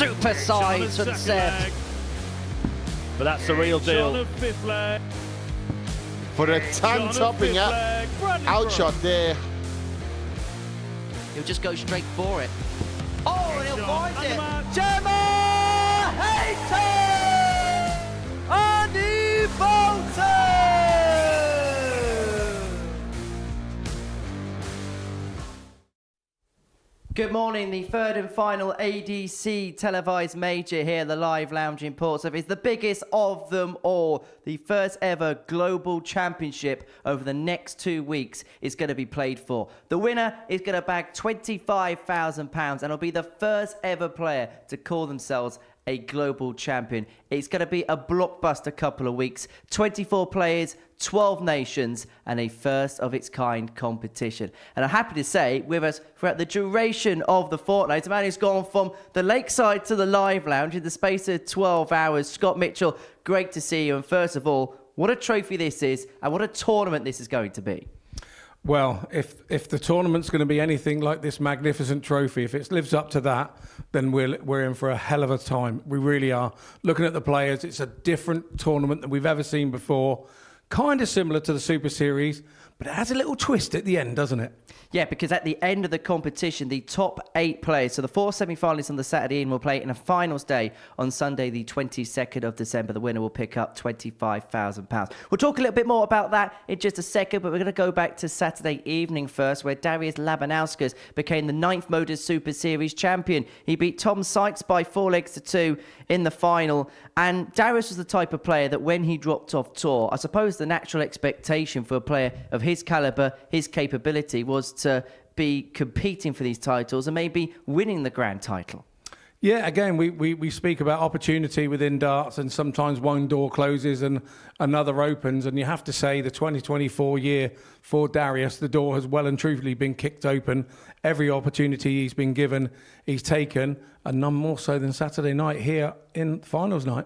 super size from Seb. But that's the real deal. For a tongue-topping outshot there. He'll just go straight for it. Oh, and he'll find it. Gemma! Hayter! Andy Bolton! Good morning. The third and final ADC televised major here, the Live Lounge in Portsmouth, is the biggest of them all. The first ever global championship over the next 2 weeks is going to be played for. The winner is going to bag £25,000 and will be the first ever player to call themselves a global champion. It's going to be a blockbuster couple of weeks. 24 players, 12 nations, and a first of its kind competition. And I'm happy to say, with us throughout the duration of the fortnight, a man who's gone from the lakeside to the Live Lounge in the space of 12 hours. Scott Mitchell, great to see you. And first of all, what a trophy this is, and what a tournament this is going to be. Well, if the tournament's going to be anything like this magnificent trophy, if it lives up to that, then we're in for a hell of a time. We really are. Looking at the players, it's a different tournament than we've ever seen before. Kind of similar to the Super Series, but it has a little twist at the end, doesn't it? Yeah, because at the end of the competition, the top 8 players, so the 4 semi-finalists on the Saturday evening will play in a finals day on Sunday, the 22nd of December. The winner will pick up £25,000. We'll talk a little bit more about that in just a second, but we're going to go back to Saturday evening first, where Darius Labanauskas became the 9th Modus Super Series champion. He beat Tom Sykes by 4-2 in the final, and Darius was the type of player that when he dropped off tour, I suppose the natural expectation for a player of his calibre, his capability, was to be competing for these titles and maybe winning the grand title. Yeah, again, we speak about opportunity within darts, and sometimes one door closes and another opens, and you have to say the 2024 year for Darius, the door has well and truthfully been kicked open. Every opportunity he's been given, he's taken, and none more so than Saturday night here in finals night.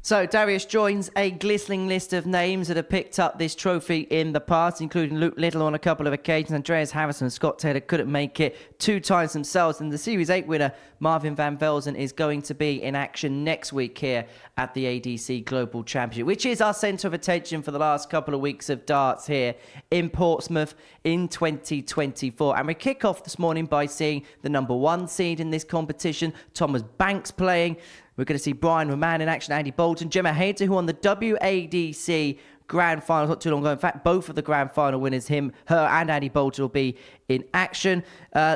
So Darius joins a glistening list of names that have picked up this trophy in the past, including Luke Little on a couple of occasions. Andreas Harrison and Scott Taylor couldn't make it 2 times themselves. And the Series 8 winner, Marvin van Velzen, is going to be in action next week here at the ADC Global Championship, which is our centre of attention for the last couple of weeks of darts here in Portsmouth in 2024. And we kick off this morning by seeing the #1 seed in this competition, Thomas Banks, playing. We're going to see Brian Raman in action, Andy Bolton, Gemma Hayter, who won the WADC Grand Finals not too long ago. In fact, both of the Grand Final winners, her and Andy Bolton, will be in action.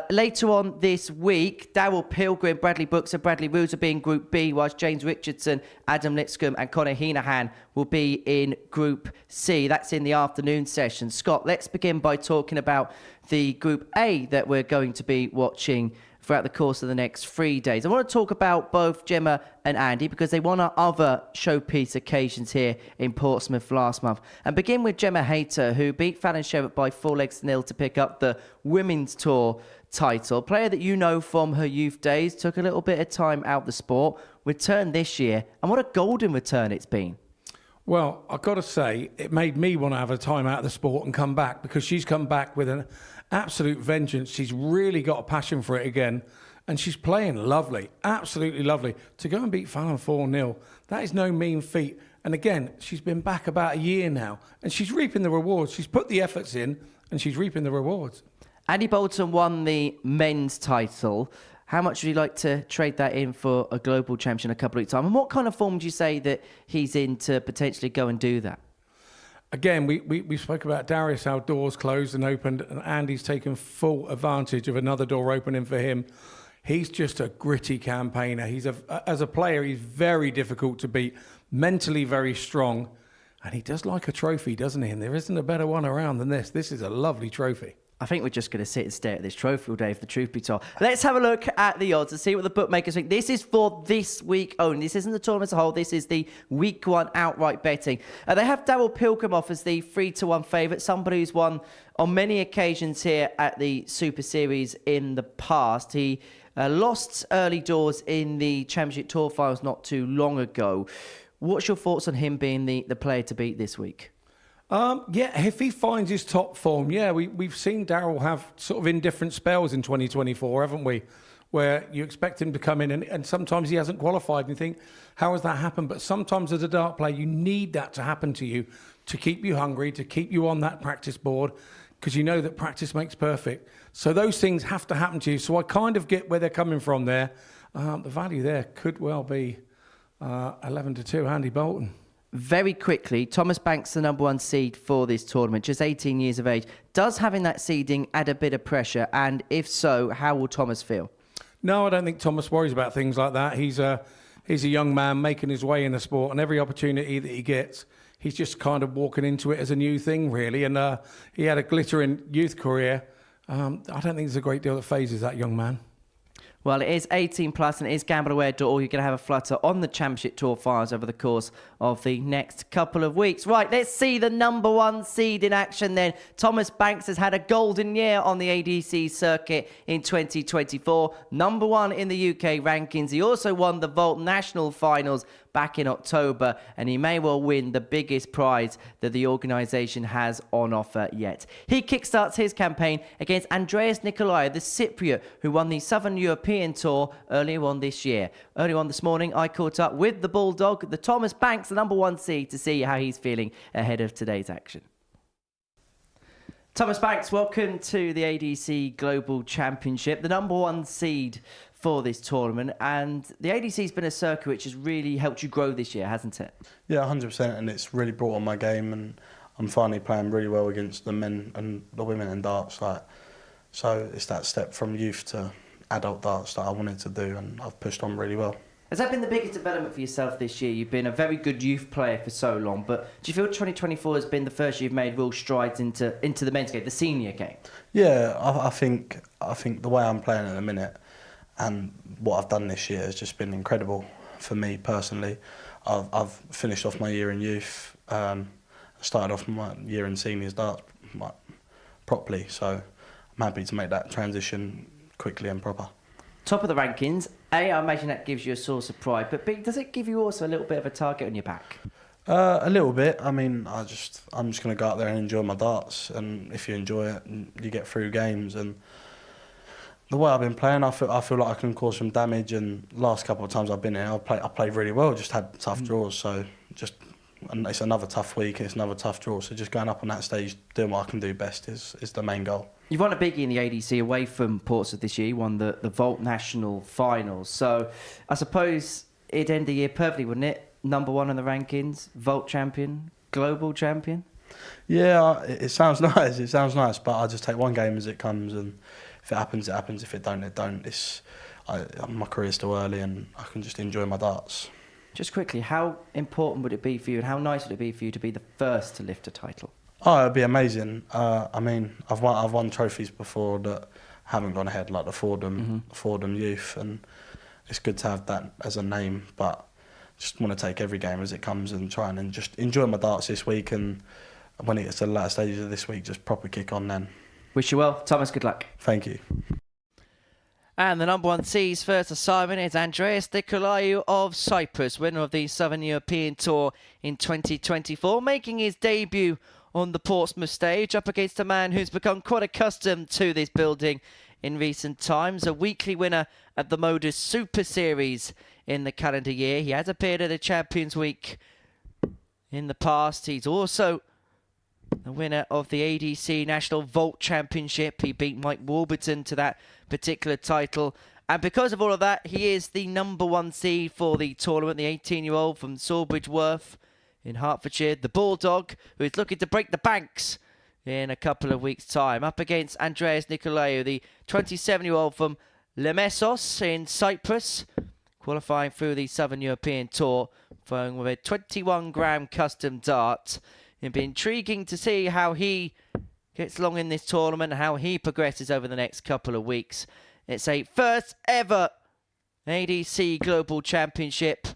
Later on this week, Daryl Pilgrim, Bradley Brooks and Bradley Roos will be in Group B, whilst James Richardson, Adam Lipscomb and Conor Heenahan will be in Group C. That's in the afternoon session. Scott, let's begin by talking about the Group A that we're going to be watching throughout the course of the next 3 days. I want to talk about both Gemma and Andy because they won our other showpiece occasions here in Portsmouth last month. And begin with Gemma Hayter, who beat Fallon Sherritt by 4-0 to pick up the Women's Tour title. Player that you know from her youth days, took a little bit of time out the sport, returned this year, and what a golden return it's been. Well, I've got to say, it made me want to have a time out of the sport and come back, because she's come back with an absolute vengeance. She's really got a passion for it again, and she's playing lovely, absolutely lovely. To go and beat Fallon 4-0, that is no mean feat. And again, she's been back about a year now, and she's reaping the rewards. She's put the efforts in, and she's reaping the rewards. Andy Bolton won the men's title. How much would you like to trade that in for a global champion a couple of weeks' time? And what kind of form do you say that he's in to potentially go and do that? Again, we spoke about Darius, how doors closed and opened, and Andy's taken full advantage of another door opening for him. He's just a gritty campaigner. As a player, he's very difficult to beat, mentally very strong, and he does like a trophy, doesn't he? And there isn't a better one around than this. This is a lovely trophy. I think we're just going to sit and stare at this trophy all day, if the truth be told. Let's have a look at the odds and see what the bookmakers think. This is for this week only. This isn't the tournament as a whole. This is the week 1 outright betting. They have Daryl Pilgrim off as the 3-1 favourite, somebody who's won on many occasions here at the Super Series in the past. He lost early doors in the Championship Tour finals not too long ago. What's your thoughts on him being the player to beat this week? Yeah, if he finds his top form, yeah, we've seen Daryl have sort of indifferent spells in 2024, haven't we? where you expect him to come in and sometimes he hasn't qualified and you think, how has that happened? But sometimes as a dart player, you need that to happen to you to keep you hungry, to keep you on that practice board, because you know that practice makes perfect. So those things have to happen to you. So I kind of get where they're coming from there. The value there could well be 11-2, Andy Bolton. Very quickly, Thomas Banks, the number 1 seed for this tournament, just 18 years of age. Does having that seeding add a bit of pressure? And if so, how will Thomas feel? No, I don't think Thomas worries about things like that. He's a young man making his way in the sport, and every opportunity that he gets, he's just kind of walking into it as a new thing, really. And he had a glittering youth career. I don't think there's a great deal that phases that young man. Well, it is 18 plus and it is gambleaware.org. You're going to have a flutter on the Championship Tour finals over the course of the next couple of weeks. Right, let's see the number 1 seed in action then. Thomas Banks has had a golden year on the ADC circuit in 2024. Number 1 in the UK rankings. He also won the Vault National Finals back in October, and he may well win the biggest prize that the organisation has on offer yet. He kickstarts his campaign against Andreas Nikolaou, the Cypriot, who won the Southern European Tour earlier on this year. Earlier on this morning, I caught up with the Bulldog, the Thomas Banks, the number 1 seed, to see how he's feeling ahead of today's action. Thomas Banks, welcome to the ADC Global Championship, the number 1 seed for this tournament, and the ADC's been a circuit which has really helped you grow this year, hasn't it? Yeah, 100%, and it's really brought on my game, and I'm finally playing really well against the men and the women in darts. So it's that step from youth to adult darts that I wanted to do, and I've pushed on really well. Has that been the biggest development for yourself this year? You've been a very good youth player for so long, but do you feel 2024 has been the first you've made real strides into the men's game, the senior game? Yeah, I think the way I'm playing at the minute and what I've done this year has just been incredible for me personally. I've finished off my year in youth, started off my year in seniors darts properly, so I'm happy to make that transition quickly and proper. Top of the rankings, A, I imagine that gives you a source of pride, but B, does it give you also a little bit of a target on your back? A little bit. I mean, I'm just going to go out there and enjoy my darts, and if you enjoy it, you get through games. And the way I've been playing, I feel like I can cause some damage. And last couple of times I've been here, I played really well. Just had tough draws, so and it's another tough week. It's another tough draw. So just going up on that stage, doing what I can do best is the main goal. You've won a biggie in the ADC away from Portsmouth this year. You won the Vault National Finals. So I suppose it'd end the year perfectly, wouldn't it? Number 1 in the rankings, Vault champion, global champion. Yeah, it sounds nice. It sounds nice, but I just take one game as it comes, and if it happens, it happens. If it don't, it don't. My career's still early, and I can just enjoy my darts. Just quickly, how important would it be for you, and how nice would it be for you to be the first to lift a title? Oh, it'd be amazing. I mean, I've won trophies before that haven't gone ahead, like the Fordham Youth, and it's good to have that as a name. But just want to take every game as it comes and try and just enjoy my darts this week. And when it gets to the latter stages of this week, just proper kick on then. Wish you well, Thomas. Good luck. Thank you. And the number 1 seed's first assignment is Andreas Nikolaou of Cyprus, winner of the Southern European Tour in 2024, making his debut on the Portsmouth stage up against a man who's become quite accustomed to this building in recent times, a weekly winner at the Modus Super Series in the calendar year. He has appeared at the Champions Week in the past. He's also the winner of the ADC National Vault Championship. He beat Mike Warburton to that particular title. And because of all of that, he is the number 1 seed for the tournament, the 18-year-old from Sawbridge Worth in Hertfordshire, the Bulldog, who is looking to break the banks in a couple of weeks' time, up against Andreas Nikolaou, the 27-year-old from Lemesos in Cyprus, qualifying through the Southern European Tour, throwing with a 21-gram custom dart. It'll be intriguing to see how he gets along in this tournament, how he progresses over the next couple of weeks. It's a first ever ADC Global Championship,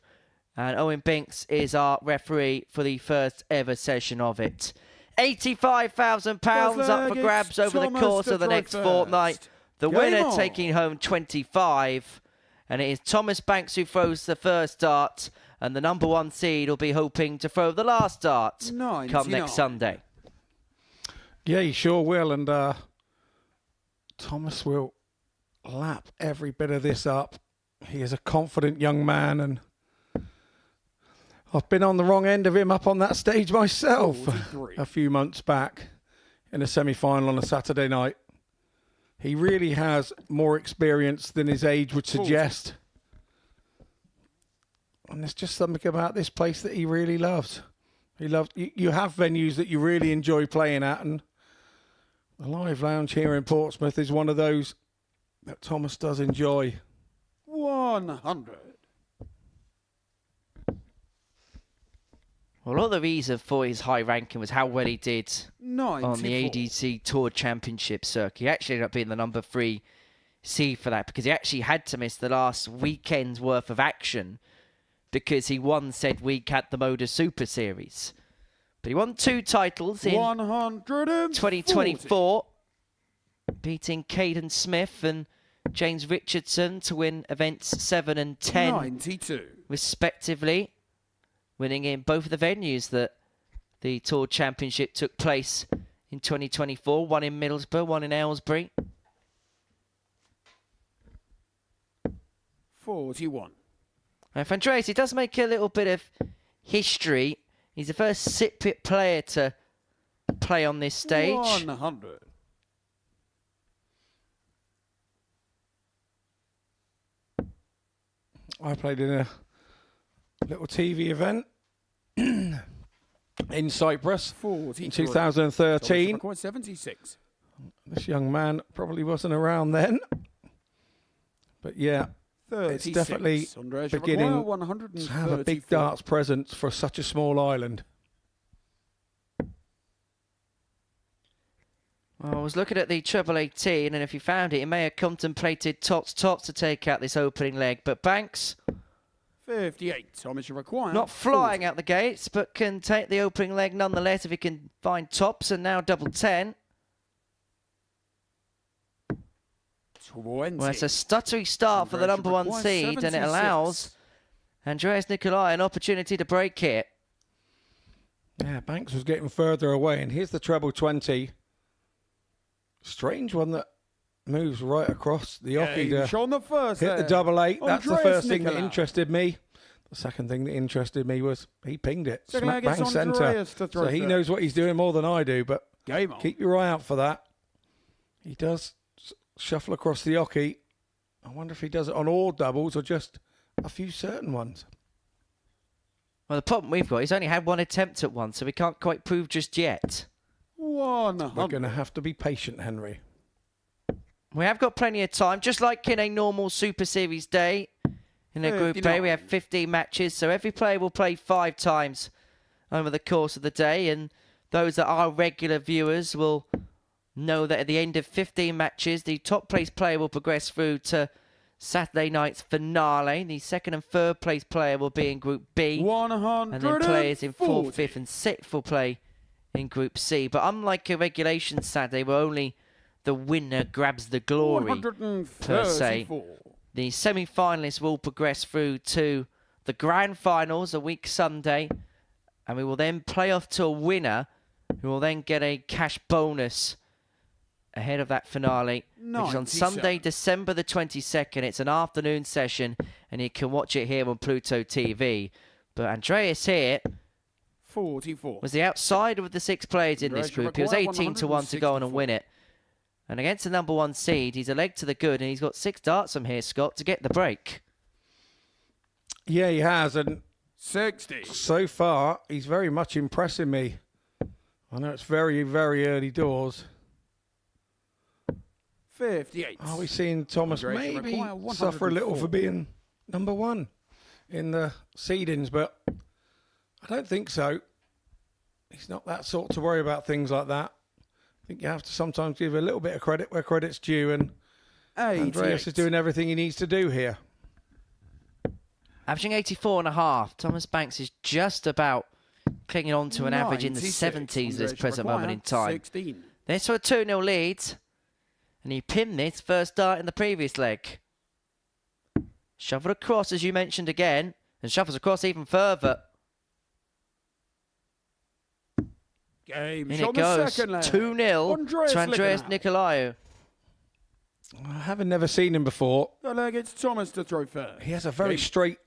and Owen Binks is our referee for the first ever session of it. £85,000 up for grabs over the course of the next fortnight. The winner taking home 25, and it is Thomas Banks who throws the first dart, and the number 1 seed will be hoping to throw the last dart come next Sunday. Yeah, he sure will, and Thomas will lap every bit of this up. He is a confident young man, and I've been on the wrong end of him up on that stage myself 43. a few months back in a semi-final on a Saturday night. He really has more experience than his age would suggest. And there's just something about this place that he really loves. He loves. You have venues that you really enjoy playing at, and the Live Lounge here in Portsmouth is one of those that Thomas does enjoy. 100. Well, a lot of the reason for his high ranking was how well he did 94. on the ADC Tour Championship circuit. He actually ended up being the number 3 seed for that because he actually had to miss the last weekend's worth of action because he won said week at the Modus Super Series. But he won 2 titles in 2024, beating Caden Smith and James Richardson to win events 7 and 10 92. respectively, winning in both of the venues that the Tour Championship took place in 2024, one in Middlesbrough, one in Aylesbury. 41. And for Andreas, he does make a little bit of history. He's the first Cypriot player to play on this stage. 100. I played in a little TV event in Cyprus 43. in 2013. 76. This young man probably wasn't around then. But yeah, it's 36. definitely Andreas beginning Require, to have a big darts presence for such a small island. Well, I was looking at the treble 18, and if you found it, he may have contemplated tops to take out this opening leg. But Banks, 58. Thomas Require. not flying out the gates, but can take the opening leg nonetheless if he can find tops, and now double 10. 20. Well, it's a stuttery start for the number 1 seed, and it allows Andreas Nikolaou an opportunity to break it. Yeah, Banks was getting further away, and here's the treble 20. Strange one that moves right across the hockey to on the first hit the double 8. That's the Andreas first thing that Nikolaou. interested me. The second thing that interested me was he pinged it. Second Smack leg, it's bang centre. Andreas to throw So he first. knows what he's doing more than I do, but Game on. keep your eye out for that. He does shuffle across the hockey. I wonder if he does it on all doubles or just a few certain ones. Well, the problem we've got, he's only had 1 attempt at one, so we can't quite prove just yet. 100. We're going to have to be patient, Henry. We have got plenty of time, just like in a normal Super Series day. In a Group A, 59. we have 15 matches, so every player will play 5 times over the course of the day, and those that are regular viewers will know that at the end of 15 matches, the top place player will progress through to Saturday night's finale. The second and third place player will be in Group B, 100. and then players in 4th, 5th and 6th will play in Group C. But unlike a regulation Saturday where only the winner grabs the glory, per se, the semi-finalists will progress through to the grand finals a week Sunday, and we will then play off to a winner who will then get a cash bonus ahead of that finale, which is on Sunday, December the 22nd. It's an afternoon session, and you can watch it here on Pluto TV. But Andreas here 44. was the outsider of the 6 players in this group. He was 18 to 1 to go on and win it. And against the number 1 seed, he's a leg to the good, and he's got 6 darts from here, Scott, to get the break. Yeah, he has, and 60. so far, he's very much impressing me. I know it's very, very early doors. 58. Are we seeing Thomas Andreas maybe Require, suffer a little 104. for being number 1 in the seedings? But I don't think so. He's not that sort to worry about things like that. I think you have to sometimes give a little bit of credit where credit's due, and Andreas is doing everything he needs to do here. Averaging 84.5, Thomas Banks is just about clinging on to an average in the 70s at this present moment in time. 16. There's for a 2-0 lead, and he pinned this first dart in the previous leg. Shuffled across, as you mentioned again, and shuffles across even further. Game. In Shot it the goes, second leg. 2-0 to Andreas Nikolaou. I haven't never seen him before. The leg, it's Thomas to throw first. He has a very straight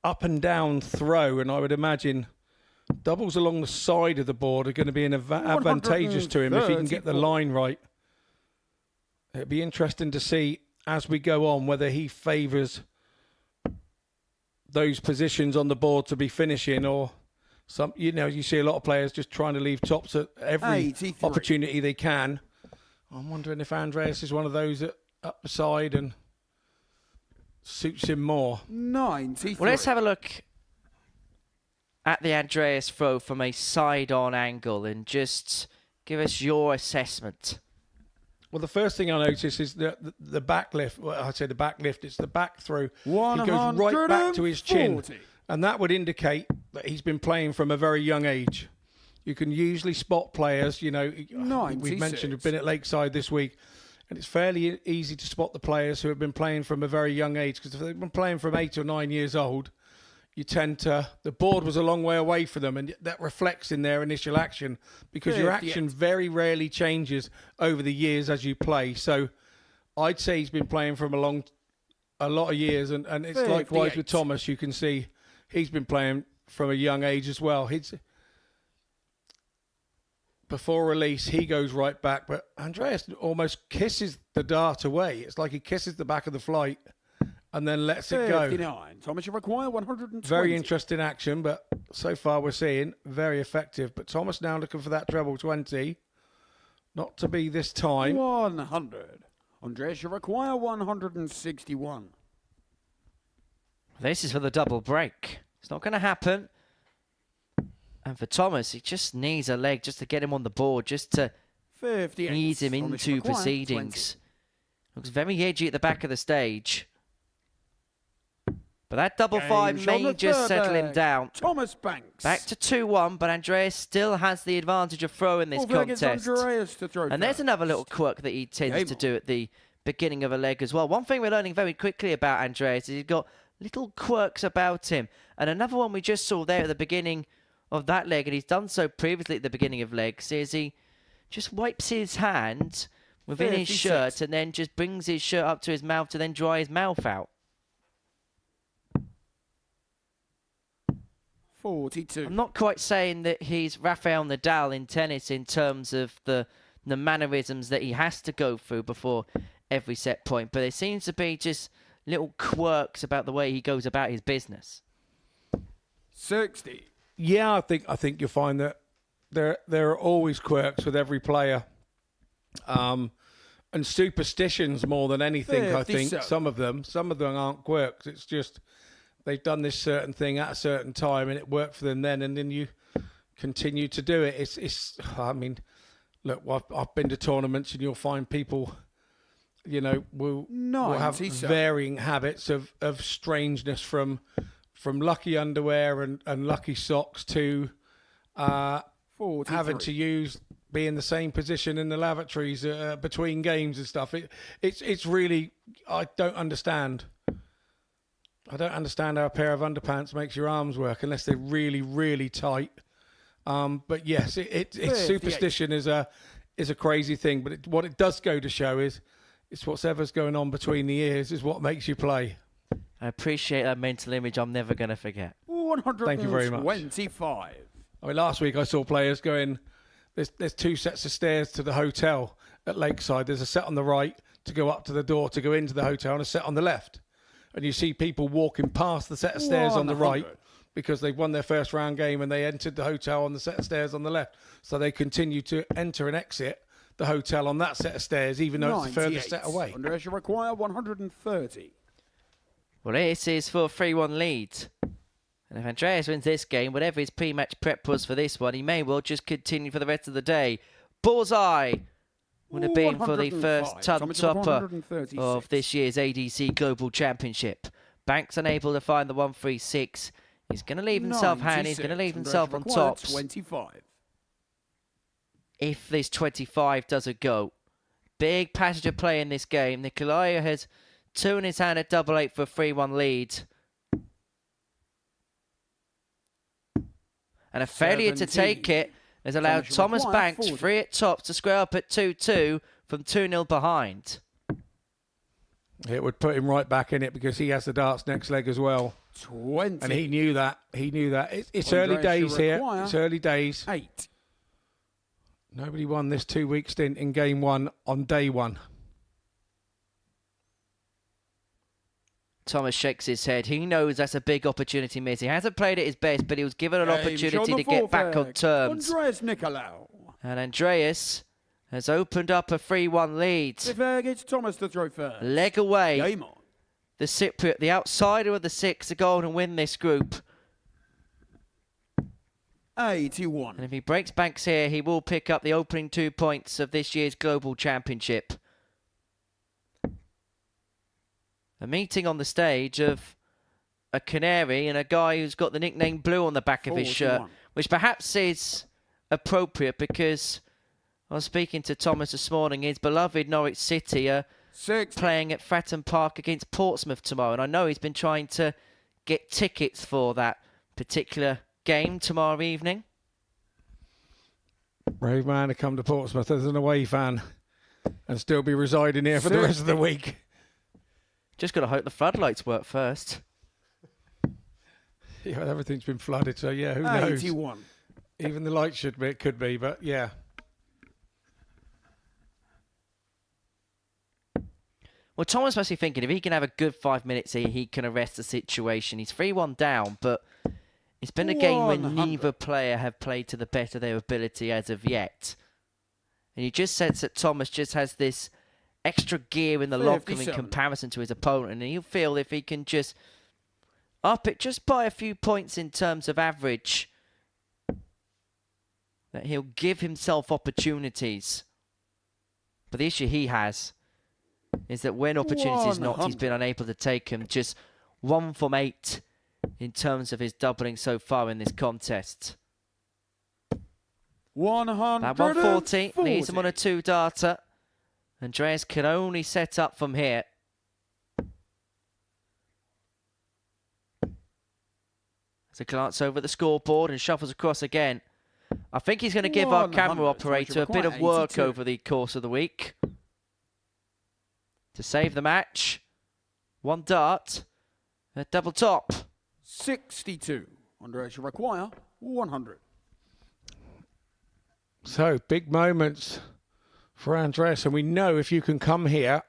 up and down throw, and I would imagine doubles along the side of the board are going to be advantageous to him if he can get the line right. It'd be interesting to see as we go on whether he favours those positions on the board to be finishing, or some. You know, you see a lot of players just trying to leave tops at every 83. opportunity they can. I'm wondering if Andreas is one of those that up the side and suits him more. 93. Well, let's have a look at the Andreas throw from a side-on angle and just give us your assessment. Well, the first thing I notice is the back lift. Well, I say the back lift. It's the back throw. He goes right back to his chin. 140. And that would indicate that he's been playing from a very young age. You can usually spot players, you know, we've mentioned have been at Lakeside this week, and it's fairly easy to spot the players who have been playing from a very young age, because if they've been playing from 8 or 9 years old, you tend to, the board was a long way away for them, and that reflects in their initial action, because your action very rarely changes over the years as you play. So I'd say he's been playing from a lot of years, and it's likewise with Thomas. You can see he's been playing from a young age as well. Before release, he goes right back, but Andreas almost kisses the dart away. It's like he kisses the back of the flight and then lets it go. 59. Thomas, you require 120. Very interesting action, but so far we're seeing very effective. But Thomas now looking for that treble 20. Not to be this time. 100. Andreas, you require 161. This is for the double break. It's not going to happen. And for Thomas, he just needs a leg just to get him on the board, just to 58. ease him into proceedings. Looks very edgy at the back of the stage. But that double five may just settle him down. Thomas Banks. Back to 2-1, but Andreas still has the advantage of throw in this contest. Andreas to throw and there's another little quirk that he tends to do at the beginning of a leg as well. One thing we're learning very quickly about Andreas is he's got little quirks about him. And another one we just saw there at the beginning of that leg, and he's done so previously at the beginning of legs, is he just wipes his hand within his shirt and then just brings his shirt up to his mouth to then dry his mouth out. 42. I'm not quite saying that he's Rafael Nadal in tennis in terms of the mannerisms that he has to go through before every set point, but there seems to be just little quirks about the way he goes about his business. 60. Yeah, I think you'll find that there are always quirks with every player, and superstitions more than anything. I think some of them aren't quirks. It's just they've done this certain thing at a certain time and it worked for them then, and then you continue to do it. It's. I mean, look, I've been to tournaments and you'll find people, you know, will have varying habits of strangeness from lucky underwear and lucky socks to having to be in the same position in the lavatories between games and stuff. It's really, I don't understand. I don't understand how a pair of underpants makes your arms work unless they're really, really tight. But yes, it's superstition is a crazy thing. But what it does go to show is it's whatever's going on between the ears is what makes you play. I appreciate that mental image I'm never going to forget. 125. Thank you very much. I mean, last week I saw players going, there's 2 sets of stairs to the hotel at Lakeside. There's a set on the right to go up to the door to go into the hotel and a set on the left. And you see people walking past the set of stairs on the right because they've won their first round game and they entered the hotel on the set of stairs on the left. So they continue to enter and exit the hotel on that set of stairs, even though it's the furthest set away. Andreas, you require 130. Well, this is for a 3-1 lead. And if Andreas wins this game, whatever his pre-match prep was for this one, he may well just continue for the rest of the day. Bullseye would have been for the first topper of this year's ADC Global Championship. Banks unable to find the 136. He's going to leave himself hand. He's going to leave himself on tops. 25. If this 25 doesn't go. Big passenger play in this game. Nikolaou has 2 in his hand at double 8 for a 3-1 lead. And a failure to take it has allowed Thomas Banks 3 at tops to square up at 2-2 from 2-0 behind. It would put him right back in it because he has the darts next leg as well. 20. And he knew that. He knew that. It's Andreas early days here. require It's early days. 8. Nobody won this 2-week stint in game 1 on day 1. Thomas shakes his head. He knows that's a big opportunity miss. He hasn't played at his best, but he was given an opportunity to get back on terms. Andreas Nikolaou. And Andreas has opened up a 3-1 lead. Fifth leg, it's Thomas to throw first. Leg away. Game on. The Cypriot, the outsider of the 6, to go on and win this group. 81. And if he breaks banks here, he will pick up the opening 2 points of this year's Global Championship. A meeting on the stage of a canary and a guy who's got the nickname Blue on the back of his shirt, which perhaps is appropriate because I was speaking to Thomas this morning. His beloved Norwich City are 6. playing at Fratton Park against Portsmouth tomorrow, and I know he's been trying to get tickets for that particular game tomorrow evening. Brave man to come to Portsmouth as an away fan and still be residing here for the rest of the week. Just got to hope the floodlights work first. Yeah, everything's been flooded, so yeah, who knows? 81. Even the lights should be, it could be, but yeah. Well, Thomas must be thinking if he can have a good 5 minutes here, he can arrest the situation. He's 3-1 down, but it's been a game where 100. neither player have played to the best of their ability as of yet. And you just sense that Thomas just has this extra gear in the locker in 57. comparison to his opponent, and he'll feel if he can just up it just by a few points in terms of average, that he'll give himself opportunities. But the issue he has is that when opportunities knocked, he's been unable to take them. Just 1 from 8 in terms of his doubling so far in this contest. 140. That 140 leaves him on a 2-darter. Andreas can only set up from here. As a glance over the scoreboard and shuffles across again. I think he's going to give our camera operator a bit of work over the course of the week to save the match. 1 dart, a double top. 62. Andreas require 100. So, big moments for Andreas, and we know if you can come here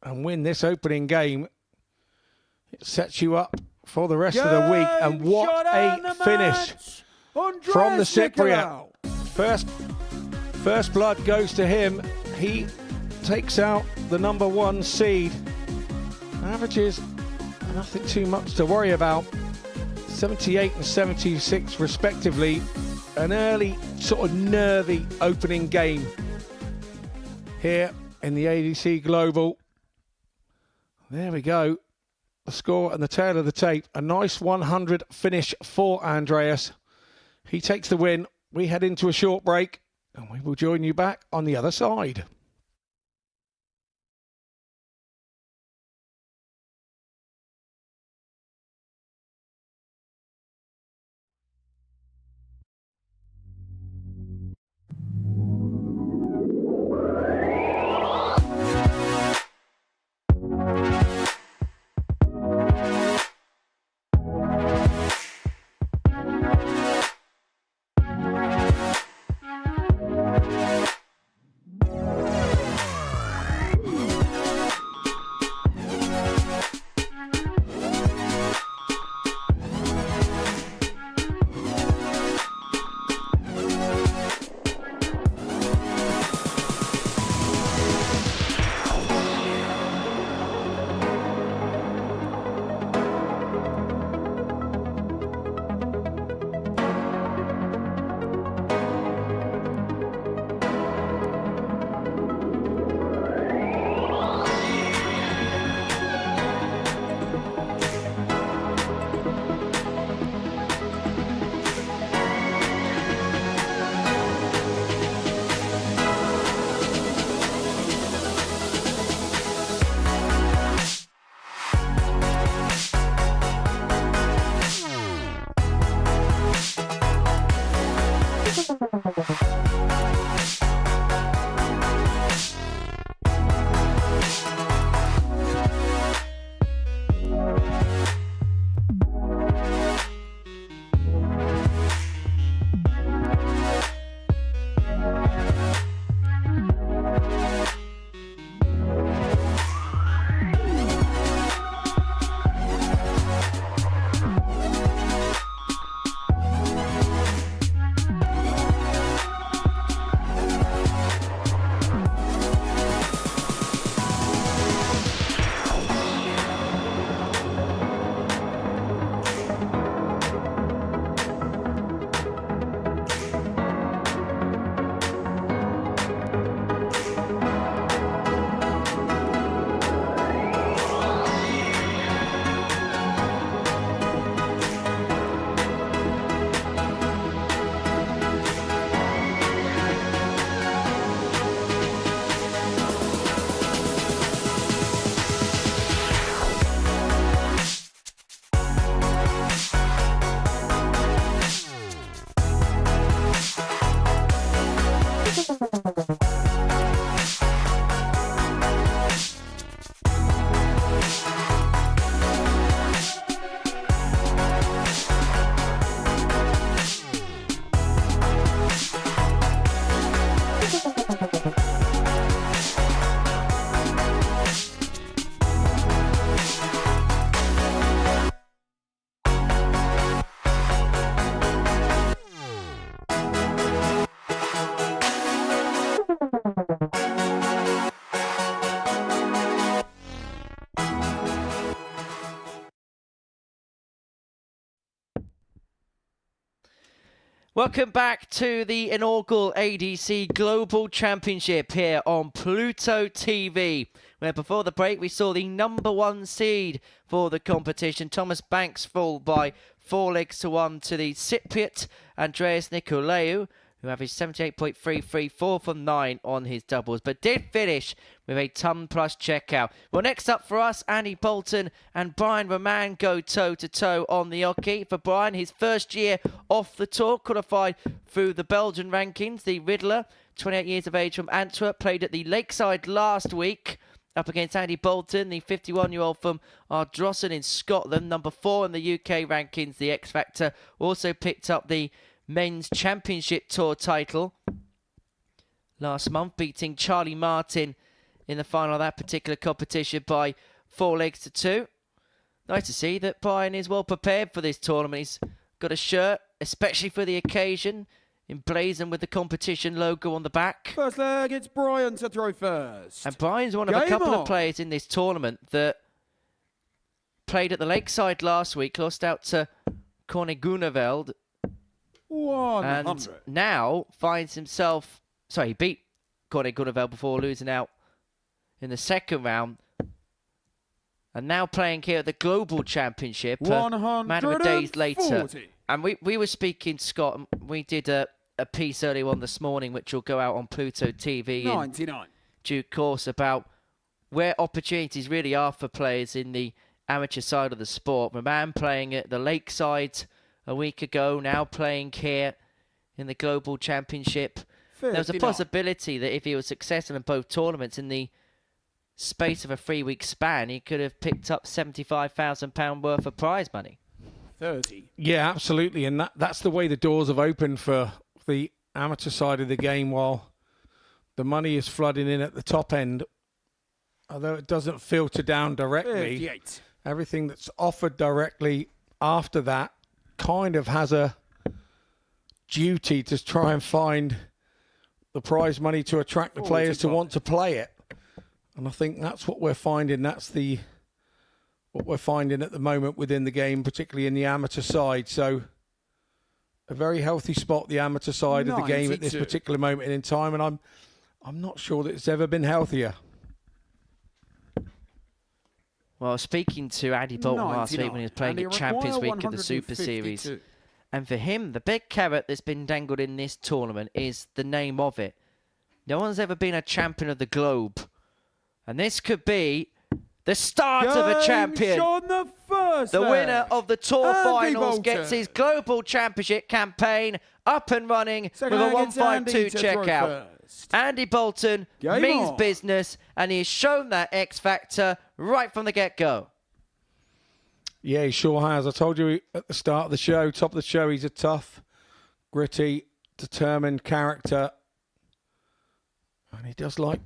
and win this opening game, it sets you up for the rest of the week. And what a finish from the Cypriot. First blood goes to him. He takes out the number 1 seed. Averages nothing too much to worry about. 78 and 76 respectively. An early sort of nervy opening game here in the ADC Global. There we go. The score and the tail of the tape. A nice 100 finish for Andreas. He takes the win. We head into a short break and we will join you back on the other side. Welcome back to the inaugural ADC Global Championship here on Pluto TV, where before the break we saw the #1 seed for the competition, Thomas Banks, fall by 4-1 to the Cypriot Andreas Nikolaou, who averaged 78.33, 4 from 9 on his doubles, but did finish with a ton-plus checkout. Well, next up for us, Andy Bolton and Brian Raman go toe-to-toe on the hockey. For Brian, his first year off the tour, qualified through the Belgian rankings. The Riddler, 28 years of age from Antwerp, played at the Lakeside last week, up against Andy Bolton, the 51-year-old from Ardrossan in Scotland, #4 in the UK rankings. The X Factor also picked up the Men's Championship Tour title last month, beating Charlie Martin in the final of that particular competition by 4-2. Nice to see that Brian is well prepared for this tournament. He's got a shirt, especially for the occasion, emblazoned with the competition logo on the back. First leg, it's Brian to throw first. And Brian's one of a couple of players in this tournament that played at the Lakeside last week, lost out to Corne Guneveld, 100. and now finds himself... Sorry, he beat Corne Guneveld before losing out in the second round. And now playing here at the Global Championship, a matter of days later. And we were speaking, Scott, and we did a piece earlier on this morning, which will go out on Pluto TV 99. in due course, about where opportunities really are for players in the amateur side of the sport. Raman playing at the Lakeside a week ago, now playing here in the Global Championship. 59. There was a possibility that if he was successful in both tournaments in the space of a 3-week span, he could have picked up £75,000 worth of prize money. 30. Yeah, absolutely. And that's the way the doors have opened for the amateur side of the game, while the money is flooding in at the top end. Although it doesn't filter down directly, 58. everything that's offered directly after that kind of has a duty to try and find the prize money to attract the players to want to play it. And I think that's what we're finding. That's what we're finding at the moment within the game, particularly in the amateur side. So a very healthy spot, the amateur side of the game at this particular moment in time. And I'm not sure that it's ever been healthier. Well, speaking to Andy Bolton last week when he was playing at Champions Week of the Super Series, and for him, the big carrot that's been dangled in this tournament is the name of it. No one's ever been a champion of the globe. And this could be the start of a champion. The winner of the Tour Finals gets his Global Championship campaign up and running with a 152 checkout. Andy Bolton means business, and he's shown that X Factor right from the get-go. Yeah, he sure has. I told you at the start of the show, top of the show, he's a tough, gritty, determined character. And he does like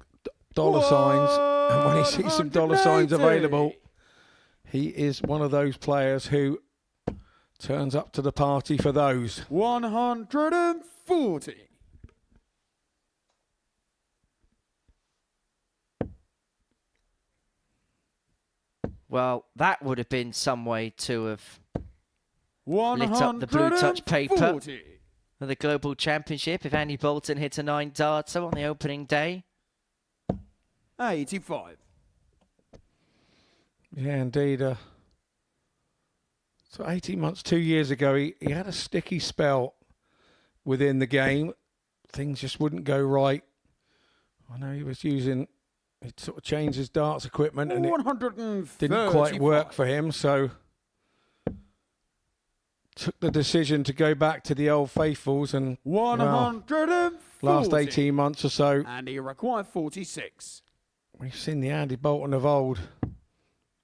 dollar signs. And when he sees some dollar signs available, he is one of those players who turns up to the party for those. 140. Well, that would have been some way to have lit up the blue touch paper for the Global Championship if Andy Bolton hit a 9 darter on the opening day. 85. Yeah, indeed. So 18 months, 2 years ago, he had a sticky spell within the game. Things just wouldn't go right. I know he sort of changed his darts equipment and it didn't quite work for him, so took the decision to go back to the old faithfuls and 140. last 40. 18 months or so. And you require 46. We've seen the Andy Bolton of old,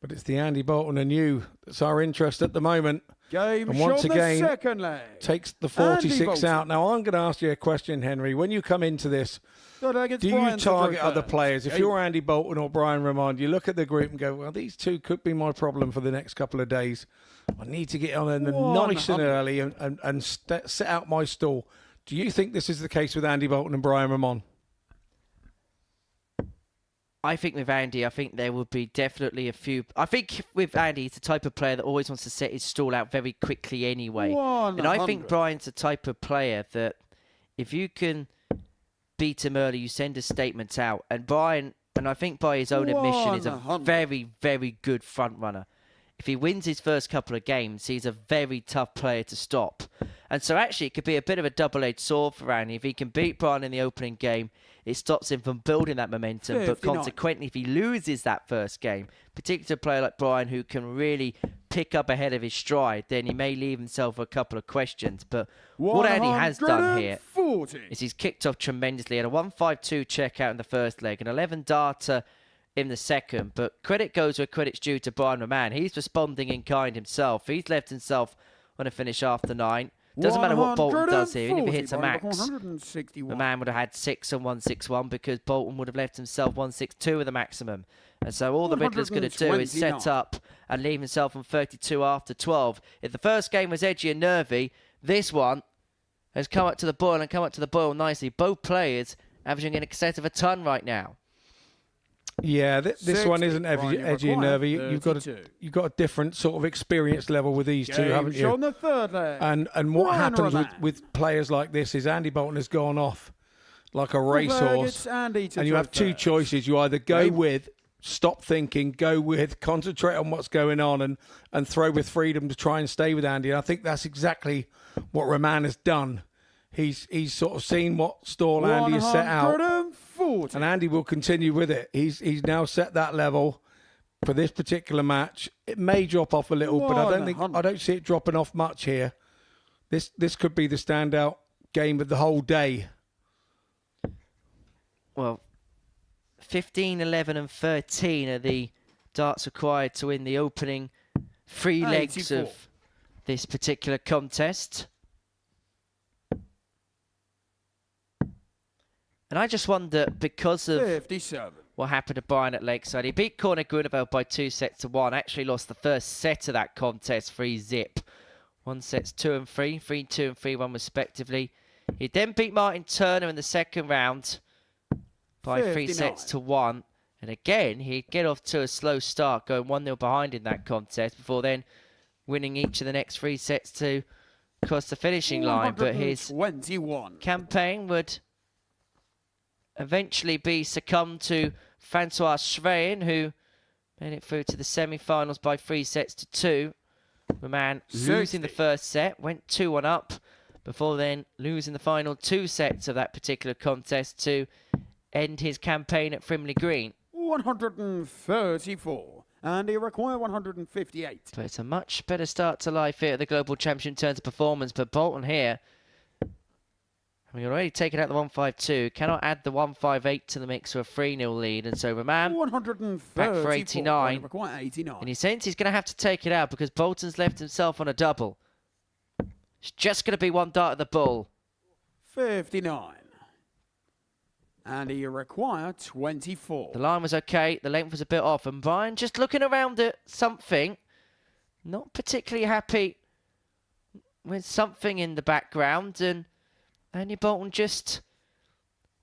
but it's the Andy Bolton anew that's our interest at the moment. Game And once shot again, the second leg. takes the Andy 46 Bolton. out. Now, I'm going to ask you a question, Henry. When you come into this, Third leg, it's do you Brian to throw target other first. players? If Game. you're Andy Bolton or Brian Raman, you look at the group and go, well, these two could be my problem for the next couple of days. I need to get on in the nice and 100. early and set out my stall. Do you think this is the case with Andy Bolton and Brian Raman? I think with Andy, I think there would be definitely a few. I think with Andy, he's the type of player that always wants to set his stall out very quickly anyway. 100. And I think Brian's the type of player that if you can beat him early, you send a statement out. And Brian, and I think by his own admission, is a 100. very, very good front runner. If he wins his first couple of games, he's a very tough player to stop. And so actually, it could be a bit of a double-edged sword for Andy. If he can beat Brian in the opening game, it stops him from building that momentum. 59. But consequently, if he loses that first game, particularly to a player like Brian who can really pick up ahead of his stride, then he may leave himself a couple of questions. But what Andy has done here 140. is he's kicked off tremendously. Had a 1-5-2 checkout in the first leg, an 11 darter in the second. But credit goes where credit's due to Brian Raman. He's responding in kind himself. He's left himself on a finish after 9. Doesn't matter what Bolton does here, even if he hits a max. 161. The man would have had 6 and 161 because Bolton would have left himself 162 with the maximum. And so all the Riddler's going to do is set 129. up and leave himself on 32 after 12. If the first game was edgy and nervy, this one has come up to the boil and come up to the boil nicely. Both players averaging in excess of a ton right now. Yeah, this one 60. isn't Brian, edgy and require nervy. You've got a different sort of experience level with these two, haven't Game shot you? on the third leg. And what Brian happens Raman. with players like this is Andy Bolton has gone off like a Fourth leg, racehorse, it's Andy to and you throw have two first. choices. You either go Game. with, stop thinking, go with, concentrate on what's going on, and throw with freedom to try and stay with Andy. And I think that's exactly what Raman has done. He's sort of seen what stall Andy has set out. 140. And Andy will continue with it. He's now set that level for this particular match. It may drop off a little, but I don't see it dropping off much here. This could be the standout game of the whole day. Well, 15, 11 and 13 are the darts required to win the opening 3 legs 84. of this particular contest. And I just wonder, because of 57. what happened to Brian at Lakeside, he beat Corner Grunewald by 2-1. Actually lost the first set of that contest, 3-0. 1 sets 2 and 3, 3-2 and 3-1 respectively. He then beat Martin Turner in the second round by 3 sets to 1. And again, he'd get off to a slow start, going 1-0 behind in that contest, before then winning each of the next 3 sets to cross the finishing line. But his 121. campaign would eventually be succumbed to Francois Schwein, who made it through to the semi-finals by 3 sets to 2. Raman losing the first set, went 2-1 up, before then losing the final 2 sets of that particular contest to end his campaign at Frimley Green. 134. And he require 158. But it's a much better start to life here at the Global Championship in terms of performance. But Bolton here, having already taken out the 152, cannot add the 158 to the mix for a 3-0 lead. And so Raman 134. back for 89. He require 89. And he senses he's going to have to take it out because Bolton's left himself on a double. It's just going to be 1 dart at the bull. 59. And he require 24. The line was okay. The length was a bit off. And Brian just looking around at something. Not particularly happy with something in the background. And Andy Bolton just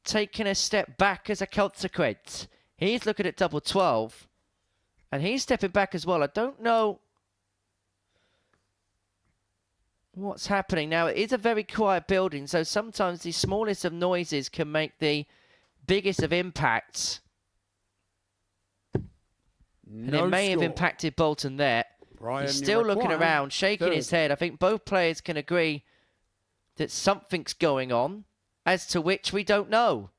taking a step back as a consequence. He's looking at double 12. And he's stepping back as well. I don't know what's happening. Now, it is a very quiet building. So sometimes the smallest of noises can make the biggest of impacts. And it may have impacted Bolton there. Brian, He's still looking around, shaking his head. I think both players can agree that something's going on, as to which we don't know.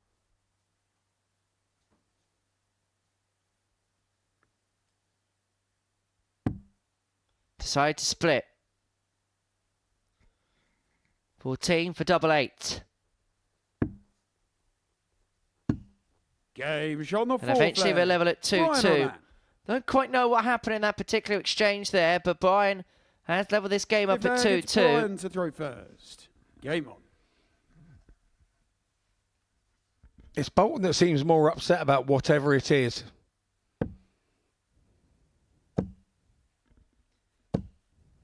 Decide to split. 14 for double 8. Game shot on the And fourth eventually they're leg. level at 2-2. Raman. Don't quite know what happened in that particular exchange there, but Brian has leveled this game up at 2-2. Brian to throw first. Game on. It's Bolton that seems more upset about whatever it is.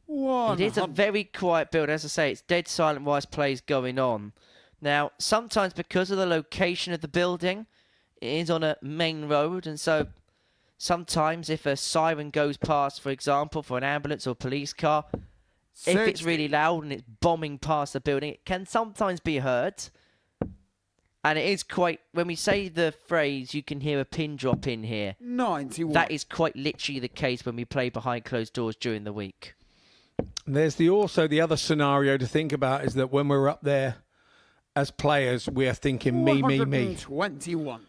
It is a very quiet build. As I say, it's dead silent whilst play's going on. Now, sometimes because of the location of the building, it is on a main road, and so sometimes if a siren goes past, for example, for an ambulance or police car, if it's really loud and it's bombing past the building, it can sometimes be heard. And it is quite, when we say the phrase, you can hear a pin drop in here. 91. That is quite literally the case when we play behind closed doors during the week. And there's also the other scenario to think about is that when we're up there as players, we're thinking me, me, me. 121.